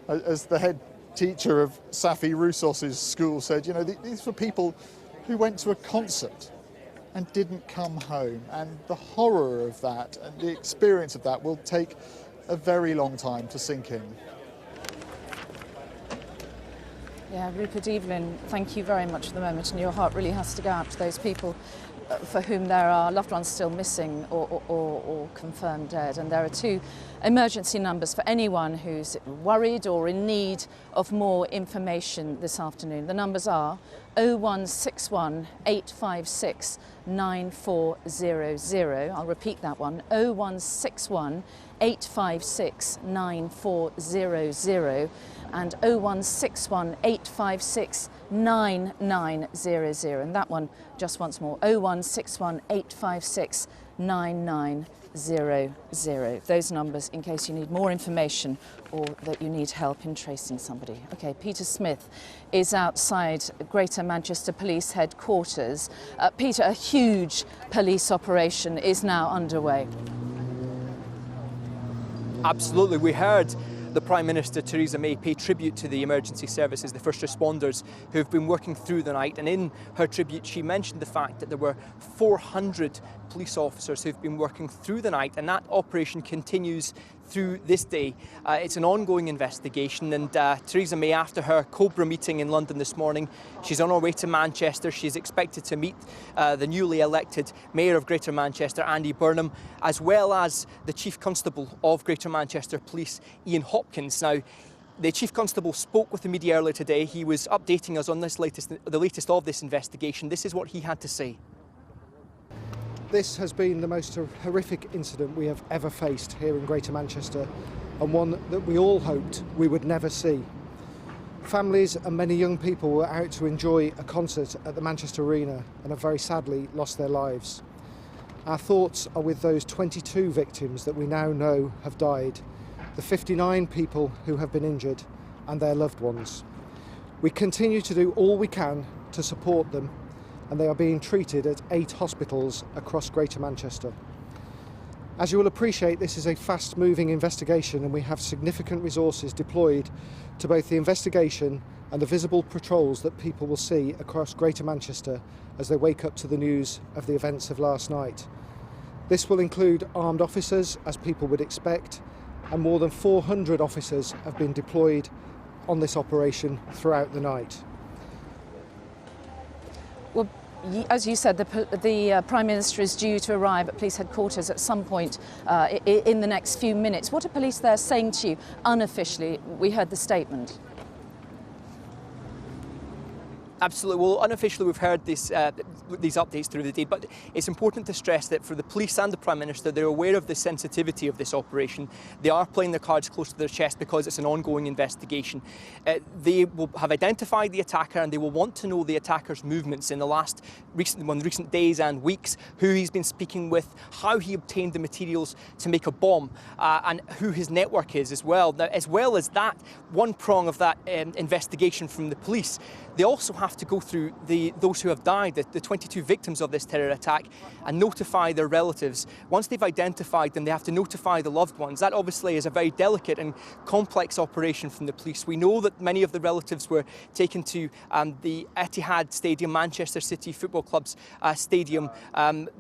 as the head teacher of Safi Roussos's school said, you know, these were people who went to a concert and didn't come home. And the horror of that and the experience of that will take a very long time to sink in. Yeah, Rupert, Evelyn, thank you very much for the moment, and your heart really has to go out to those people for whom there are loved ones still missing or confirmed dead. And there are 2 emergency numbers for anyone who's worried or in need of more information this afternoon. The numbers are 0161 856 9400. I'll repeat that one, 0161 856 9400 and 0161 856 9900. And that one just once more, 0161 856 9900. Those numbers in case you need more information or that you need help in tracing somebody. OK, Peter Smith is outside Greater Manchester Police Headquarters. Peter, a huge police operation is now underway. Absolutely. We heard the Prime Minister, Theresa May, pay tribute to the emergency services, the first responders who have been working through the night. And in her tribute, she mentioned the fact that there were 400 police officers who've been working through the night, and that operation continues through this day. It's an ongoing investigation, and Theresa May, after her Cobra meeting in London this morning, she's on her way to Manchester. She's expected to meet the newly elected Mayor of Greater Manchester, Andy Burnham, as well as the Chief Constable of Greater Manchester Police, Ian Hopkins. Now, the Chief Constable spoke with the media earlier today. He was updating us on the latest of this investigation. This is what he had to say. This has been the most horrific incident we have ever faced here in Greater Manchester, and one that we all hoped we would never see. Families and many young people were out to enjoy a concert at the Manchester Arena and have very sadly lost their lives. Our thoughts are with those 22 victims that we now know have died, the 59 people who have been injured, and their loved ones. We continue to do all we can to support them, and they are being treated at 8 hospitals across Greater Manchester. As you will appreciate, this is a fast-moving investigation, and we have significant resources deployed to both the investigation and the visible patrols that people will see across Greater Manchester as they wake up to the news of the events of last night. This will include armed officers, as people would expect, and more than 400 officers have been deployed on this operation throughout the night. Well, as you said, the Prime Minister is due to arrive at police headquarters at some point in the next few minutes. What are police there saying to you unofficially? We heard the statement. Absolutely. Well, unofficially, we've heard these updates through the day, but it's important to stress that for the police and the Prime Minister, they're aware of the sensitivity of this operation. They are playing their cards close to their chest because it's an ongoing investigation. They will have identified the attacker, and they will want to know the attacker's movements in the recent days and weeks, who he's been speaking with, how he obtained the materials to make a bomb, and who his network is as well. Now, as well as that, one prong of that investigation from the police, they also have to go through those who have died, the 22 victims of this terror attack, and notify their relatives. Once they've identified them, they have to notify the loved ones. That obviously is a very delicate and complex operation from the police. We know that many of the relatives were taken to the Etihad Stadium, Manchester City Football Club's stadium,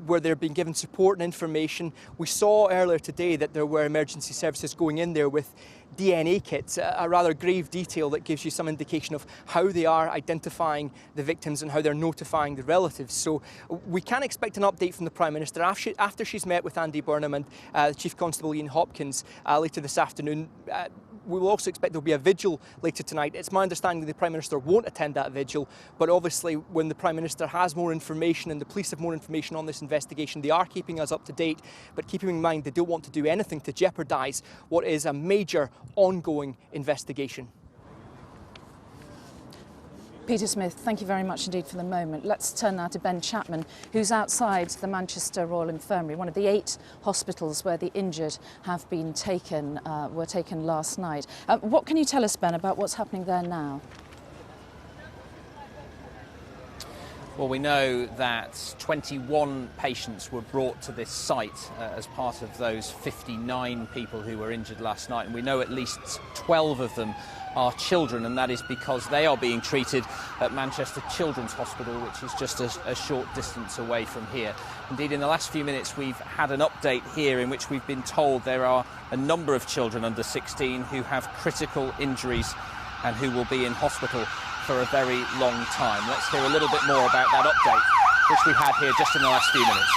where they're being given support and information. We saw earlier today that there were emergency services going in there with DNA kits, a rather grave detail that gives you some indication of how they are identifying the victims and how they're notifying the relatives. So we can expect an update from the Prime Minister after she's met with Andy Burnham and Chief Constable Ian Hopkins later this afternoon. We will also expect there'll be a vigil later tonight. It's my understanding the Prime Minister won't attend that vigil, but obviously when the Prime Minister has more information and the police have more information on this investigation, they are keeping us up to date, but keeping in mind they don't want to do anything to jeopardise what is a major ongoing investigation. Peter Smith, thank you very much indeed for the moment. Let's turn now to Ben Chapman, who's outside the Manchester Royal Infirmary, one of the 8 hospitals where the injured have been were taken last night. What can you tell us, Ben, about what's happening there now? Well, we know that 21 patients were brought to this site as part of those 59 people who were injured last night, and we know at least 12 of them are children, and that is because they are being treated at Manchester Children's Hospital, which is just a short distance away from here. Indeed, in the last few minutes we've had an update here in which we've been told there are a number of children under 16 who have critical injuries and who will be in hospital for a very long time. Let's hear a little bit more about that update, which we had here just in the last few minutes.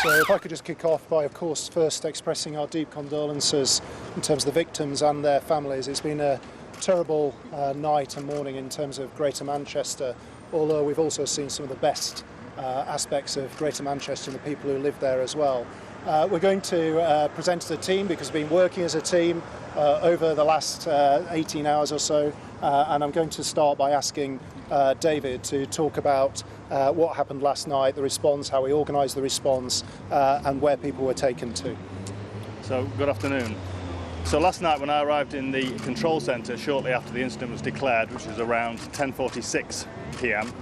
So if I could just kick off by, of course, first expressing our deep condolences in terms of the victims and their families. It's been a terrible night and morning in terms of Greater Manchester, although we've also seen some of the best aspects of Greater Manchester and the people who live there as well. We're going to present to the team because we've been working as a team over the last 18 hours or so, and I'm going to start by asking David to talk about what happened last night, the response, how we organised the response, and where people were taken to. So, good afternoon. So last night when I arrived in the control centre shortly after the incident was declared, which was around 10:46 p.m,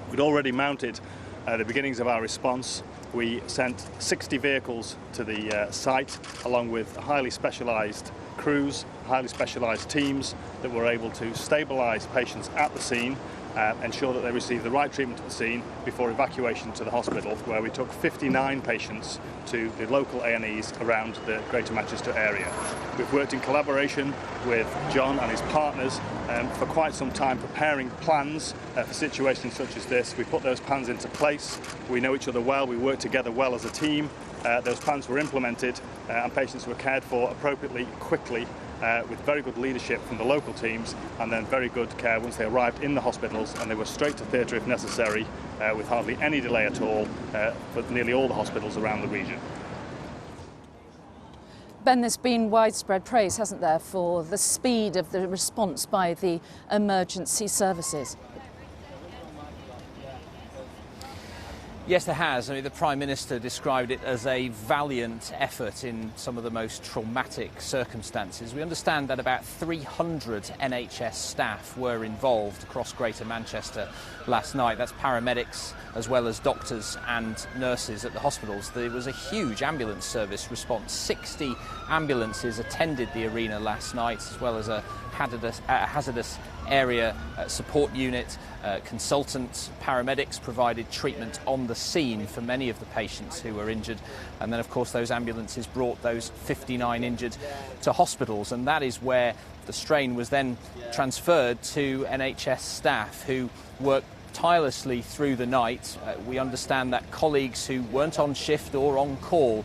we'd already mounted the beginnings of our response. We sent 60 vehicles to the site, along with highly specialised crews, highly specialised teams that were able to stabilise patients at the scene, ensure that they received the right treatment at the scene before evacuation to the hospital, where we took 59 patients to the local A&Es around the Greater Manchester area. We've worked in collaboration with John and his partners for quite some time, preparing plans for situations such as this. We put those plans into place. We know each other well. We work together well as a team. Those plans were implemented and patients were cared for appropriately, quickly, with very good leadership from the local teams, and then very good care once they arrived in the hospitals, and they were straight to theatre if necessary, with hardly any delay at all for nearly all the hospitals around the region. Ben, there's been widespread praise, hasn't there, for the speed of the response by the emergency services? Yes, there has. I mean, the Prime Minister described it as a valiant effort in some of the most traumatic circumstances. We understand that about 300 NHS staff were involved across Greater Manchester last night. That's paramedics as well as doctors and nurses at the hospitals. There was a huge ambulance service response. 60 ambulances attended the arena last night, as well as a hazardous area support unit. Consultants, paramedics provided treatment on the scene for many of the patients who were injured, and then of course those ambulances brought those 59 injured to hospitals, and that is where the strain was then transferred to NHS staff who worked tirelessly through the night. We understand that colleagues who weren't on shift or on call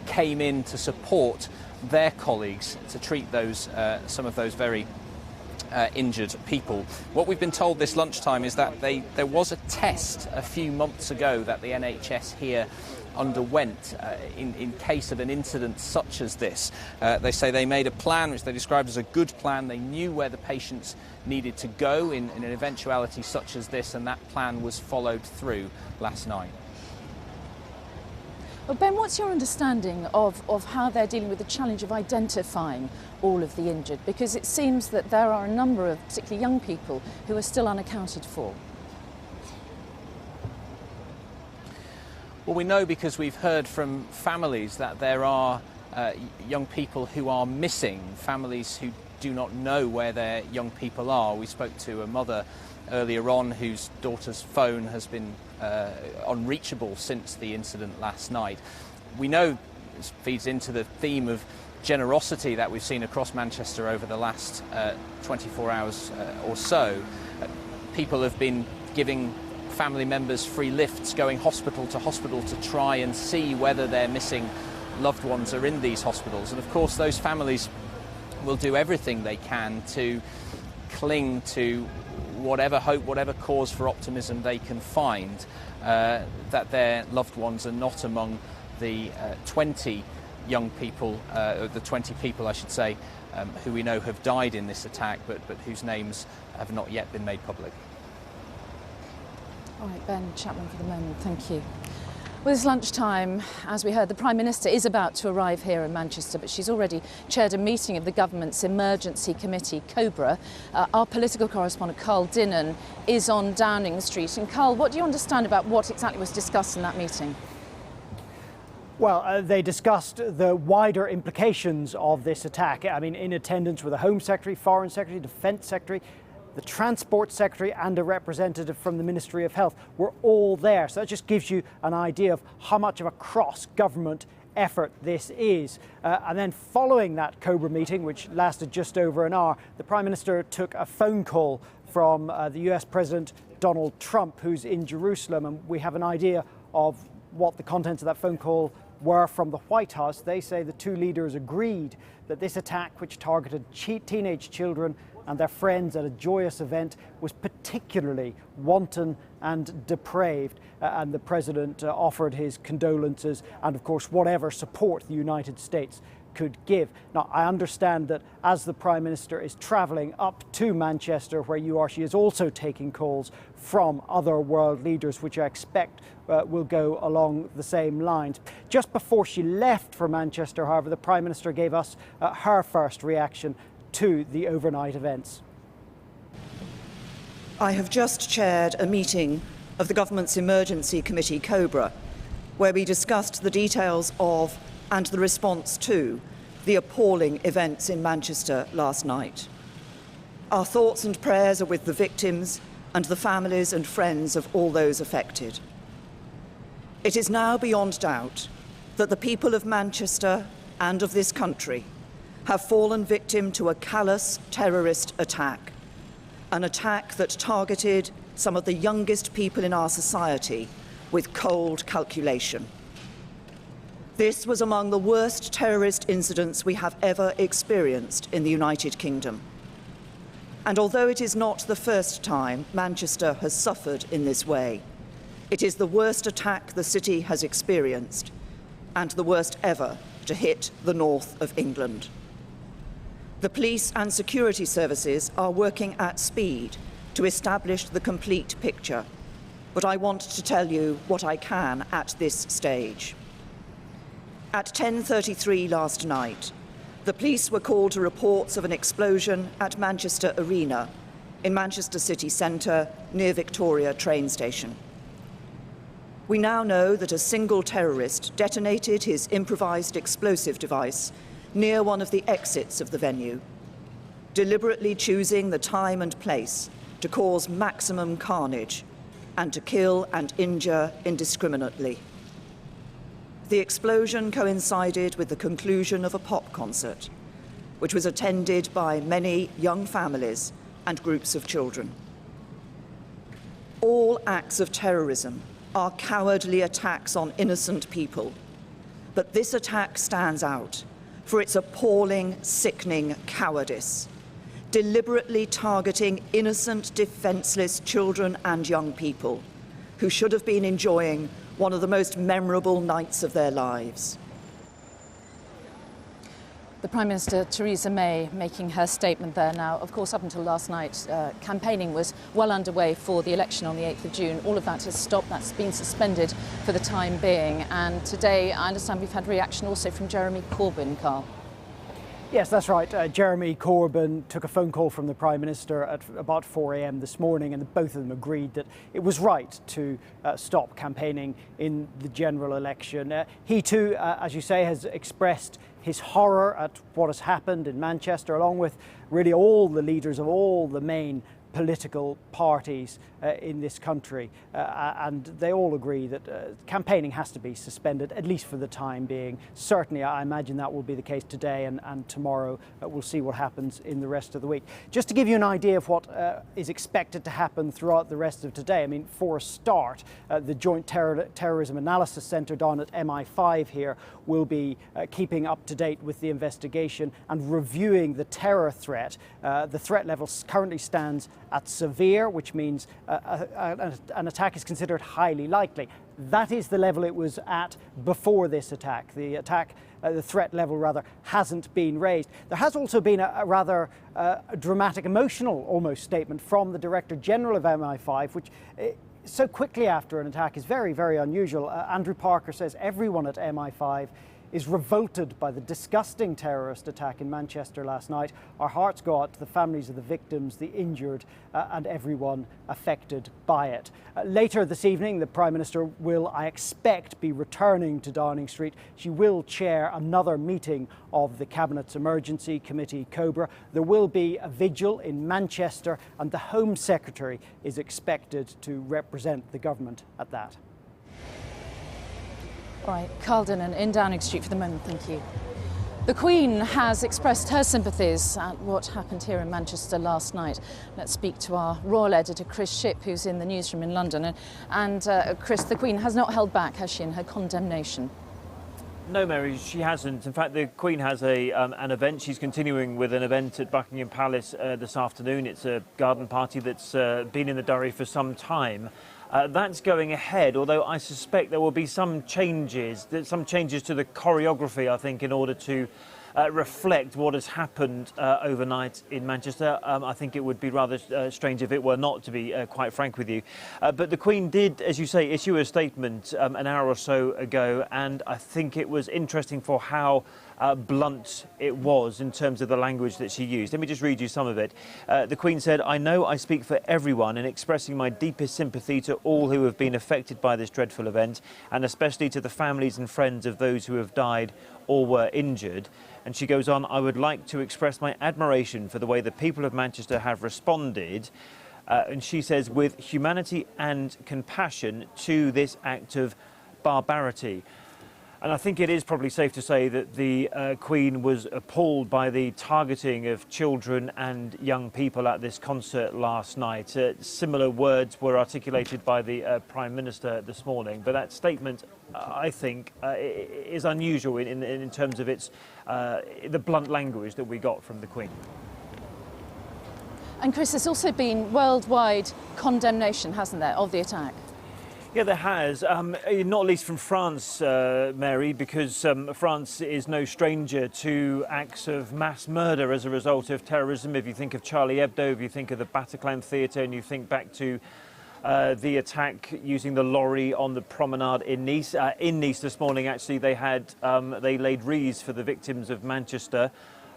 came in to support their colleagues to treat those some of those very injured people. What we've been told this lunchtime is that there was a test a few months ago that the NHS here underwent in case of an incident such as this. They say they made a plan which they described as a good plan. They knew where the patients needed to go in an eventuality such as this, and that plan was followed through last night. Well, Ben, what's your understanding of how they're dealing with the challenge of identifying all of the injured? Because it seems that there are a number of particularly young people who are still unaccounted for. Well, we know because we've heard from families that there are young people who are missing, families who do not know where their young people are. We spoke to a mother earlier on whose daughter's phone has been unreachable since the incident last night. We know this feeds into the theme of generosity that we've seen across Manchester over the last 24 hours or so. People have been giving family members free lifts, going hospital to try and see whether their missing loved ones are in these hospitals. And of course those families will do everything they can to cling to whatever hope, whatever cause for optimism they can find, that their loved ones are not among the 20 young people, the 20 people I should say, who we know have died in this attack, but whose names have not yet been made public. All right, Ben Chapman for the moment, thank you. Well, it's lunchtime. As we heard, the Prime Minister is about to arrive here in Manchester, but she's already chaired a meeting of the government's emergency committee, Cobra. Our political correspondent, Carl Dinnan, is on Downing Street. And Carl, what do you understand about what exactly was discussed in that meeting? Well, they discussed the wider implications of this attack. I mean, in attendance were the Home Secretary, Foreign Secretary, Defence Secretary, the Transport Secretary and a representative from the Ministry of Health were all there. So that just gives you an idea of how much of a cross-government effort this is. And then following that Cobra meeting, which lasted just over an hour, the Prime Minister took a phone call from the US President Donald Trump, who's in Jerusalem. And we have an idea of what the contents of that phone call were from the White House. They say the two leaders agreed that this attack, which targeted teenage children and their friends at a joyous event, was particularly wanton and depraved. And the President offered his condolences and, of course, whatever support the United States could give. Now, I understand that as the Prime Minister is travelling up to Manchester, where you are, she is also taking calls from other world leaders, which I expect will go along the same lines. Just before she left for Manchester, however, the Prime Minister gave us her first reaction to the overnight events. I have just chaired a meeting of the government's emergency committee, Cobra, where we discussed the details of and the response to the appalling events in Manchester last night. Our thoughts and prayers are with the victims and the families and friends of all those affected. It is now beyond doubt that the people of Manchester and of this country have fallen victim to a callous terrorist attack, an attack that targeted some of the youngest people in our society with cold calculation. This was among the worst terrorist incidents we have ever experienced in the United Kingdom. And although it is not the first time Manchester has suffered in this way, it is the worst attack the city has experienced and the worst ever to hit the north of England. The police and security services are working at speed to establish the complete picture, but I want to tell you what I can at this stage. At 10:33 last night, the police were called to reports of an explosion at Manchester Arena in Manchester city centre near Victoria train station. We now know that a single terrorist detonated his improvised explosive device near one of the exits of the venue, deliberately choosing the time and place to cause maximum carnage and to kill and injure indiscriminately. The explosion coincided with the conclusion of a pop concert, which was attended by many young families and groups of children. All acts of terrorism are cowardly attacks on innocent people, but this attack stands out for its appalling, sickening cowardice, deliberately targeting innocent, defenceless children and young people who should have been enjoying one of the most memorable nights of their lives. The Prime Minister, Theresa May, making her statement there now. Of course, up until last night, campaigning was well underway for the election on the 8th of June. All of that has stopped. That's been suspended for the time being. And today, I understand we've had reaction also from Jeremy Corbyn, Carl. Yes, that's right. Jeremy Corbyn took a phone call from the Prime Minister at about 4 a.m. this morning, and both of them agreed that it was right to stop campaigning in the general election. He too, as you say, has expressed his horror at what has happened in Manchester, along with really all the leaders of all the main political parties in this country, and they all agree that campaigning has to be suspended, at least for the time being. Certainly, I imagine that will be the case today and tomorrow. We'll see what happens in the rest of the week. Just to give you an idea of what is expected to happen throughout the rest of today, I mean, for a start, the Joint Terrorism Analysis Centre down at MI5 here will be keeping up to date with the investigation and reviewing the terror threat. The threat level currently stands at severe, which means an attack is considered highly likely. That is the level it was at before this attack. The threat level rather hasn't been raised. There has also been a rather dramatic, emotional almost statement from the Director General of MI5, which so quickly after an attack is very, very unusual. Andrew Parker says everyone at MI5 is revolted by the disgusting terrorist attack in Manchester last night. Our hearts go out to the families of the victims, the injured, and everyone affected by it. Later this evening, the Prime Minister will, I expect, be returning to Downing Street. She will chair another meeting of the Cabinet's Emergency Committee, Cobra. There will be a vigil in Manchester, and the Home Secretary is expected to represent the government at that. All right, Carl Dinnan in Downing Street for the moment, thank you. The Queen has expressed her sympathies at what happened here in Manchester last night. Let's speak to our royal editor, Chris Shipp, who's in the newsroom in London. And Chris, the Queen has not held back, has she, in her condemnation? No, Mary, she hasn't. In fact, the Queen has an event. She's continuing with an event at Buckingham Palace this afternoon. It's a garden party that's been in the diary for some time. That's going ahead, although I suspect there will be some changes to the choreography, I think, in order to reflect what has happened overnight in Manchester. I think it would be rather strange if it were not, to be quite frank with you. But the Queen did, as you say, issue a statement an hour or so ago, and I think it was interesting for how blunt it was in terms of the language that she used. Let me just read you some of it. The Queen said, "I know I speak for everyone in expressing my deepest sympathy to all who have been affected by this dreadful event, and especially to the families and friends of those who have died or were injured." And she goes on, "I would like to express my admiration for the way the people of Manchester have responded," and she says, "with humanity and compassion to this act of barbarity." And I think it is probably safe to say that the Queen was appalled by the targeting of children and young people at this concert last night. Similar words were articulated by the Prime Minister this morning, but that statement, I think, is unusual in terms of its the blunt language that we got from the Queen. And Chris, there's also been worldwide condemnation, hasn't there, of the attack? Yeah, there has, not least from France, Mary, because France is no stranger to acts of mass murder as a result of terrorism. If you think of Charlie Hebdo, if you think of the Bataclan Theatre, and you think back to the attack using the lorry on the promenade in Nice. In Nice this morning, actually, they laid wreaths for the victims of Manchester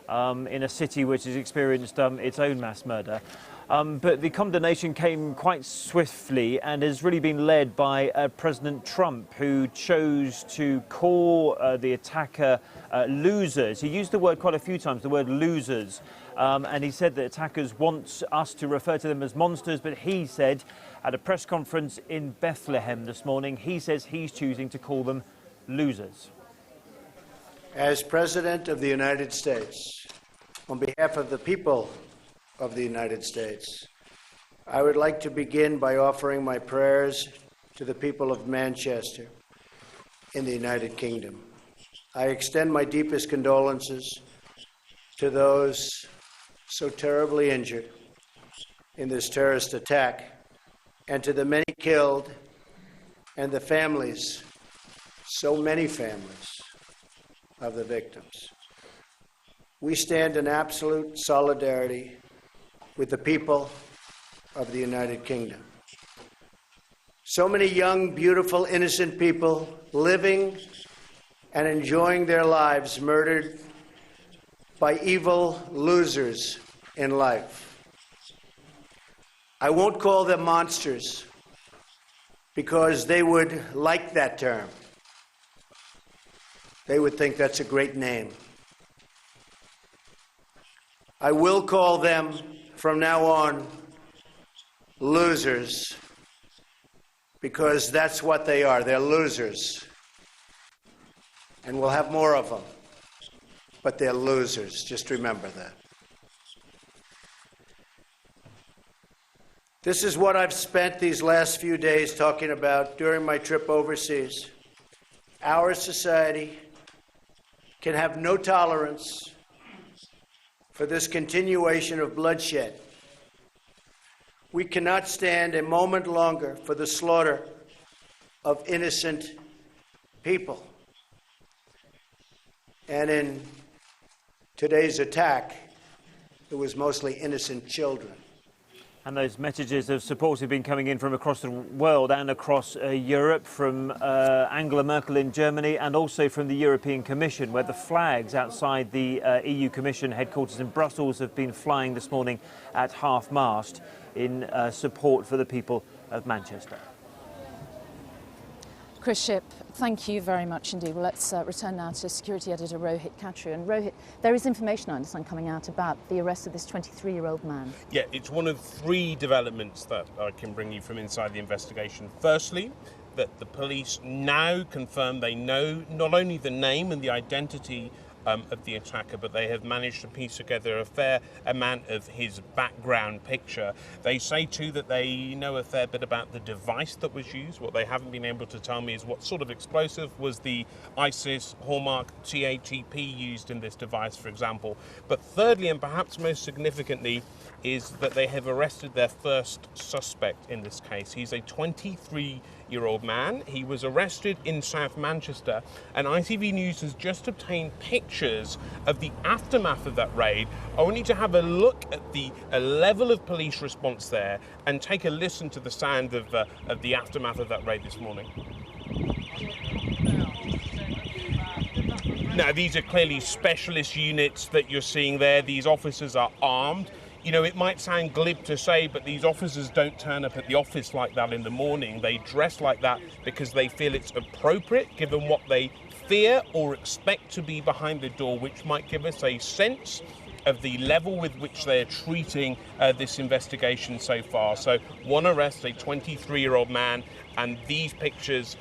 in a city which has experienced its own mass murder. But the condemnation came quite swiftly and has really been led by President Trump, who chose to call the attacker losers. He used the word quite a few times, the word losers, and he said that attackers want us to refer to them as monsters, but he said at a press conference in Bethlehem this morning, he says he's choosing to call them losers. As President of the United States, on behalf of the people of the United States, I would like to begin by offering my prayers to the people of Manchester in the United Kingdom. I extend my deepest condolences to those so terribly injured in this terrorist attack, and to the many killed and the families, so many families, of the victims. We stand in absolute solidarity with the people of the United Kingdom. So many young, beautiful, innocent people living and enjoying their lives murdered by evil losers in life. I won't call them monsters because they would like that term. They would think that's a great name. I will call them from now on losers because that's what they are. They're losers. And we'll have more of them. But they're losers. Just remember that. This is what I've spent these last few days talking about during my trip overseas. Our society can have no tolerance for this continuation of bloodshed. We cannot stand a moment longer for the slaughter of innocent people. And in today's attack, it was mostly innocent children. And those messages of support have been coming in from across the world and across Europe, from Angela Merkel in Germany and also from the European Commission, where the flags outside the EU Commission headquarters in Brussels have been flying this morning at half-mast in support for the people of Manchester. Chris Shipp, thank you very much indeed. Well, let's return now to security editor Rohit Khatri. And Rohit, there is information, I understand, coming out about the arrest of this 23-year-old man. Yeah, it's one of three developments that I can bring you from inside the investigation. Firstly, that the police now confirm they know not only the name and the identity of the attacker, but they have managed to piece together a fair amount of his background picture. They say too that they know a fair bit about the device that was used. What they haven't been able to tell me is what sort of explosive was the ISIS hallmark TATP used in this device, for example. But thirdly, and perhaps most significantly, is that they have arrested their first suspect in this case. He's a 23-year-old man. He was arrested in South Manchester, and ITV News has just obtained pictures of the aftermath of that raid. I want you to have a look at the level of police response there and take a listen to the sound of the aftermath of that raid this morning. Now, these are clearly specialist units that you're seeing there. These officers are armed. You know, it might sound glib to say, but these officers don't turn up at the office like that in the morning. They dress like that because they feel it's appropriate, given what they fear or expect to be behind the door, which might give us a sense of the level with which they're treating this investigation so far. So one arrest, a 23-year-old man, and these pictures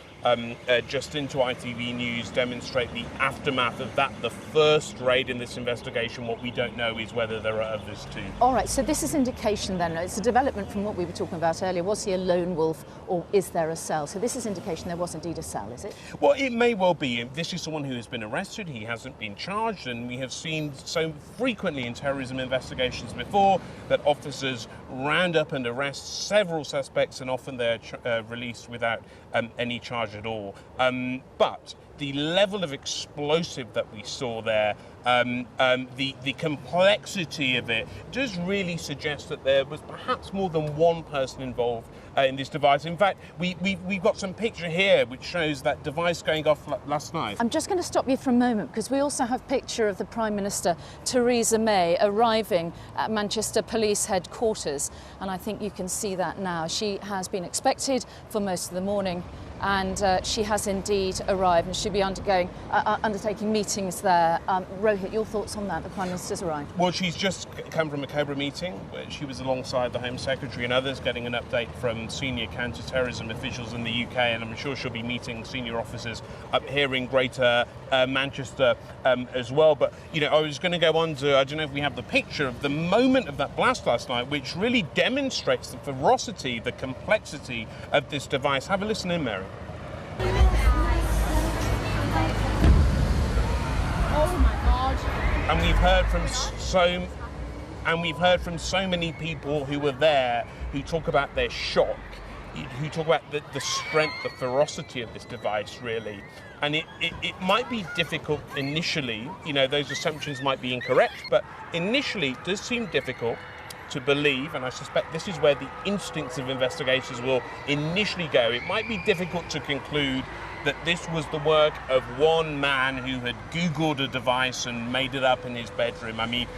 just into ITV News demonstrate the aftermath of that, the first raid in this investigation. What we don't know is whether there are others too. All right, so this is indication then, it's a development from what we were talking about earlier. Was he a lone wolf or is there a cell? So this is indication there was indeed a cell, is it? Well, it may well be. This is someone who has been arrested. He hasn't been charged, and we have seen so frequently in terrorism investigations before that officers round up and arrest several suspects, and often they're released without any charge at all. But the level of explosive that we saw there, the complexity of it, does really suggest that there was perhaps more than one person involved in this device. In fact, we've got some picture here which shows that device going off last night. I'm just going to stop you for a moment because we also have a picture of the Prime Minister, Theresa May, arriving at Manchester Police Headquarters, and I think you can see that now. She has been expected for most of the morning, and she has indeed arrived and she'll be undertaking meetings there. Rohit, your thoughts on that? The Prime Minister's arrived. Well, she's just come from a Cobra meeting where she was alongside the Home Secretary and others, getting an update from senior counter-terrorism officials in the UK, and I'm sure she'll be meeting senior officers up here in Greater Manchester as well. But, you know, I was going to go on to, I don't know if we have the picture of the moment of that blast last night, which really demonstrates the ferocity, the complexity of this device. Have a listen in, Mary. Oh my God. And we've heard from And we've heard from so many people who were there who talk about their shock, who talk about the strength, the ferocity of this device, really. And it might be difficult initially, those assumptions might be incorrect, but initially it does seem difficult to believe, and I suspect this is where the instincts of investigators will initially go. It might be difficult to conclude that this was the work of one man who had Googled a device and made it up in his bedroom. I mean,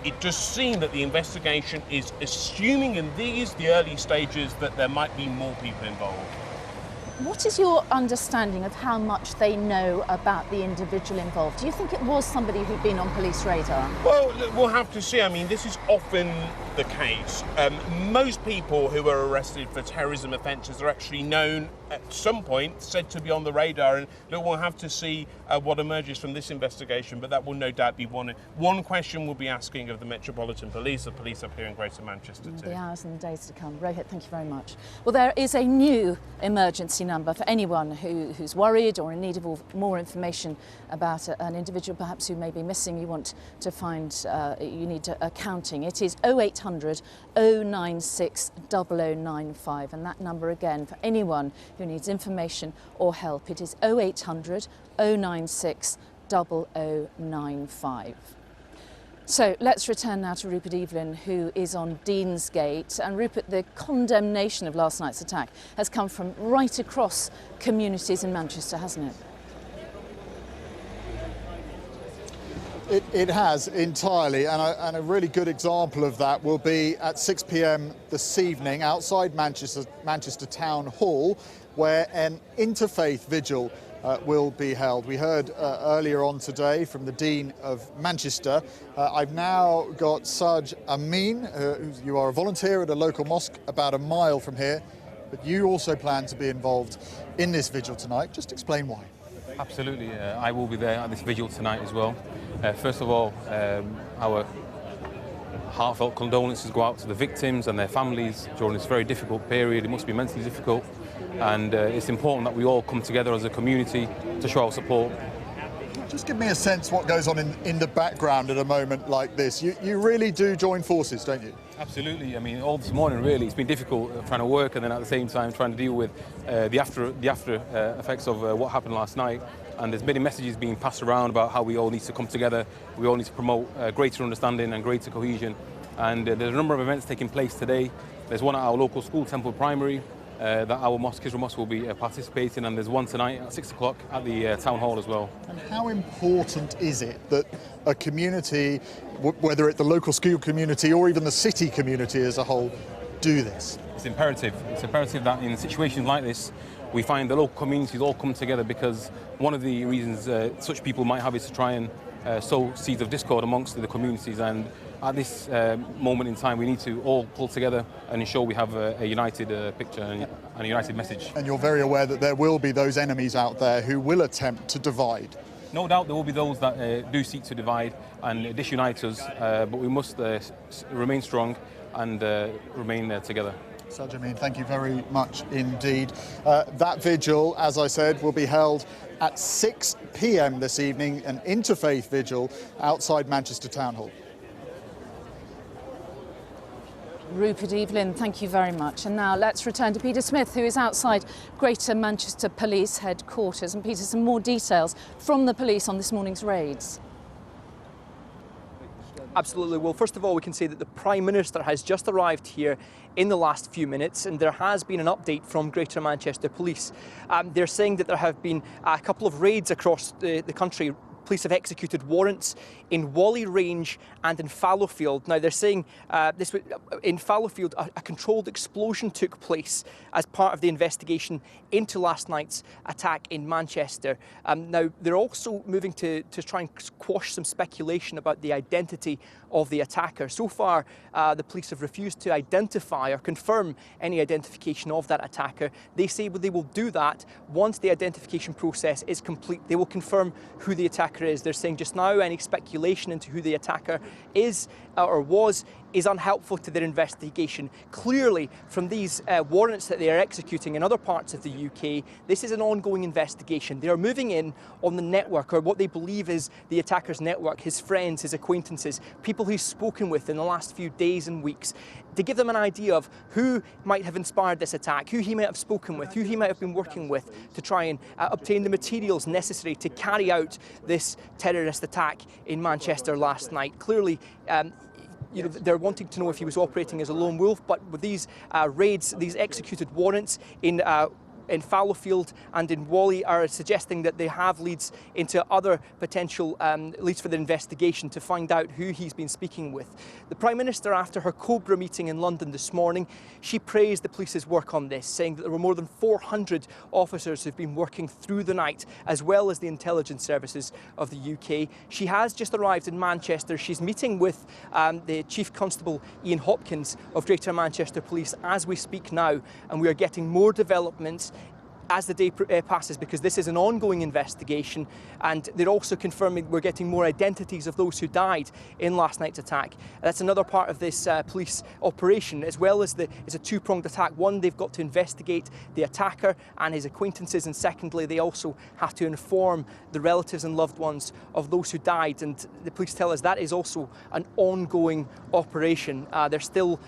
it does seem that the investigation is assuming in the early stages that there might be more people involved. What is your understanding of how much they know about the individual involved? Do you think it was somebody who'd been on police radar? Well, we'll have to see. I mean, this is often the case. Most people who are arrested for terrorism offences are actually known at some point, said to be on the radar, and look, we'll have to see what emerges from this investigation, but that will no doubt be one question we'll be asking of the Metropolitan Police, the police up here in Greater Manchester too. The hours and the days to come. Rohit, thank you very much. Well, there is a new emergency number for anyone who's worried or in need of more information about an individual perhaps who may be missing. You want to find, you need accounting. It is 0800 096 0095, and that number again for anyone who needs information or help, it is 0800 096 0095. So let's return now to Rupert Evelyn, who is on Deansgate. And Rupert, the condemnation of last night's attack has come from right across communities in Manchester, hasn't it? It has entirely, and a really good example of that will be at 6 p.m. this evening outside Manchester Town Hall, where an interfaith vigil will be held. We heard earlier on today from the Dean of Manchester. I've now got Saj Amin, you are a volunteer at a local mosque about a mile from here, but you also plan to be involved in this vigil tonight. Just explain why. Absolutely, I will be there at this vigil tonight as well. First of all, our heartfelt condolences go out to the victims and their families during this very difficult period. It must be mentally difficult, and it's important that we all come together as a community to show our support. Just give me a sense what goes on in the background at a moment like this. You really do join forces, don't you? Absolutely. I mean, all this morning really, it's been difficult trying to work and then at the same time trying to deal with the after effects of what happened last night. And there's many messages being passed around about how we all need to come together. We all need to promote greater understanding and greater cohesion. And there's a number of events taking place today. There's one at our local school, Temple Primary, that our mosque, Kisra Mosque, will be participating, and there's one tonight at 6 o'clock at the town hall as well. And how important is it that a community, whether it's the local school community or even the city community as a whole, do this? It's imperative. It's imperative that in situations like this, we find the local communities all come together, because one of the reasons such people might have is to try and sow seeds of discord amongst the communities. And at this moment in time, we need to all pull together and ensure we have a united picture and a united message. And you're very aware that there will be those enemies out there who will attempt to divide. No doubt there will be those that do seek to divide and disunite us, but we must remain strong and remain together. Saj Amin, thank you very much indeed. That vigil, as I said, will be held at 6 p.m. this evening, an interfaith vigil outside Manchester Town Hall. Rupert Evelyn, thank you very much. And now let's return to Peter Smith, who is outside Greater Manchester Police headquarters. And Peter, some more details from the police on this morning's raids. Absolutely. Well, first of all, we can say that the Prime Minister has just arrived here in the last few minutes, and there has been an update from Greater Manchester Police. They're saying that there have been a couple of raids across the country. Police have executed warrants in Whalley Range and in Fallowfield. Now, they're saying in Fallowfield, a controlled explosion took place as part of the investigation into last night's attack in Manchester. Now, they're also moving to try and quash some speculation about the identity of the attacker. So far, the police have refused to identify or confirm any identification of that attacker. They say they will do that once the identification process is complete. They will confirm who the attacker is. They're saying just now any speculation into who the attacker is or was is unhelpful to their investigation. Clearly, from these warrants that they are executing in other parts of the UK, this is an ongoing investigation. They are moving in on the network, or what they believe is the attacker's network, his friends, his acquaintances, people he's spoken with in the last few days and weeks, to give them an idea of who might have inspired this attack, who he might have spoken with, who he might have been working with, to try and obtain the materials necessary to carry out this terrorist attack in Manchester last night. Clearly, they're wanting to know if he was operating as a lone wolf, but with these raids, these executed warrants in Fallowfield and in Whalley are suggesting that they have leads into other potential leads for the investigation to find out who he's been speaking with. The Prime Minister, after her Cobra meeting in London this morning, she praised the police's work on this, saying that there were more than 400 officers who've been working through the night, as well as the intelligence services of the UK. She has just arrived in Manchester. She's meeting with the Chief Constable Ian Hopkins of Greater Manchester Police as we speak now, and we are getting more developments as the day passes, because this is an ongoing investigation, and they're also confirming we're getting more identities of those who died in last night's attack. That's another part of this police operation, as well as it's a two-pronged attack. One, they've got to investigate the attacker and his acquaintances, and secondly, they also have to inform the relatives and loved ones of those who died, and the police tell us that is also an ongoing operation. They're still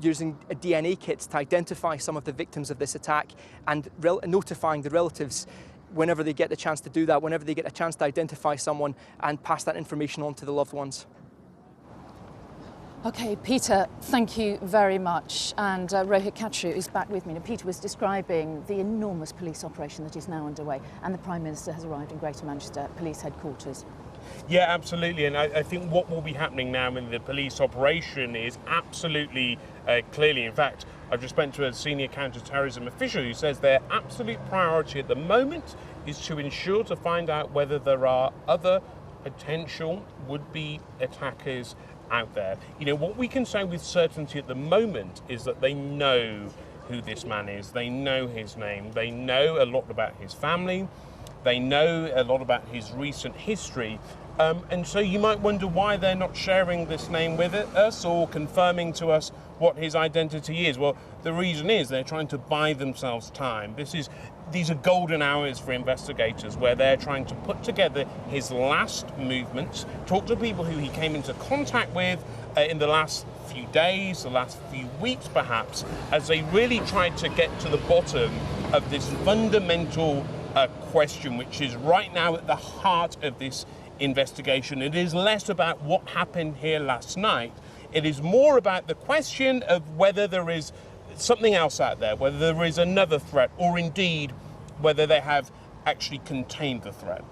using DNA kits to identify some of the victims of this attack, and notifying the relatives whenever they get the chance to do that, whenever they get a chance to identify someone and pass that information on to the loved ones. OK, Peter, thank you very much. And Rohit Khatri is back with me. Now, Peter was describing the enormous police operation that is now underway, and the Prime Minister has arrived in Greater Manchester Police Headquarters. Yeah, absolutely. And I think what will be happening now in the police operation is absolutely clearly, in fact, I've just spoken to a senior counter-terrorism official who says their absolute priority at the moment is to ensure to find out whether there are other potential would-be attackers out there. You know, what we can say with certainty at the moment is that they know who this man is. They know his name. They know a lot about his family. They know a lot about his recent history. And so you might wonder why they're not sharing this name with us or confirming to us what his identity is. Well, the reason is they're trying to buy themselves time. These are golden hours for investigators, where they're trying to put together his last movements, talk to people who he came into contact with in the last few days, the last few weeks perhaps, as they really tried to get to the bottom of this fundamental question, which is right now at the heart of this investigation. It is less about what happened here last night. It is more about the question of whether there is something else out there, whether there is another threat, or indeed whether they have actually contained the threat.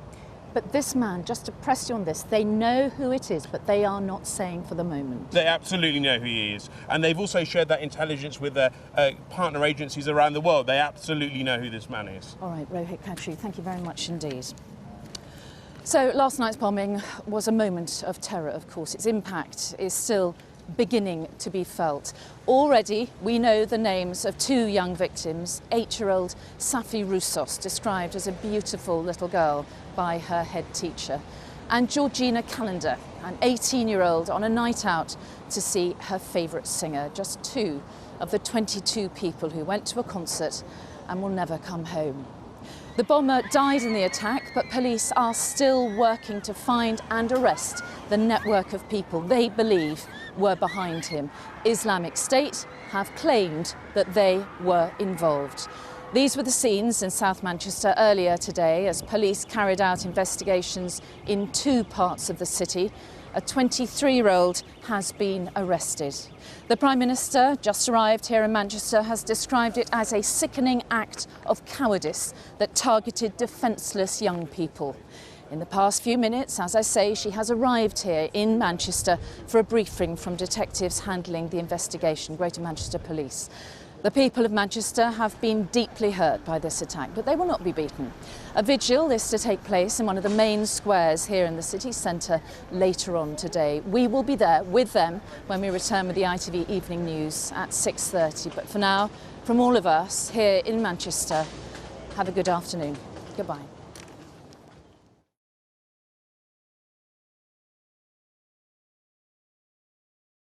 But this man, just to press you on this, they know who it is, but they are not saying for the moment. They absolutely know who he is. And they've also shared that intelligence with their partner agencies around the world. They absolutely know who this man is. All right, Rohit Khatri, thank you very much indeed. So last night's bombing was a moment of terror, of course. Its impact is still beginning to be felt. Already, we know the names of two young victims, 8-year-old Safi Roussos, described as a beautiful little girl by her head teacher, and Georgina Calendar, an 18-year-old on a night out to see her favourite singer, just two of the 22 people who went to a concert and will never come home. The bomber died in the attack, but police are still working to find and arrest the network of people they believe were behind him. Islamic State have claimed that they were involved. These were the scenes in South Manchester earlier today as police carried out investigations in two parts of the city. A 23-year-old has been arrested. The Prime Minister, just arrived here in Manchester, has described it as a sickening act of cowardice that targeted defenceless young people. In the past few minutes, as I say, she has arrived here in Manchester for a briefing from detectives handling the investigation, Greater Manchester Police. The people of Manchester have been deeply hurt by this attack, but they will not be beaten. A vigil is to take place in one of the main squares here in the city centre later on today. We will be there with them when we return with the ITV Evening News at 6:30. But for now, from all of us here in Manchester, have a good afternoon. Goodbye.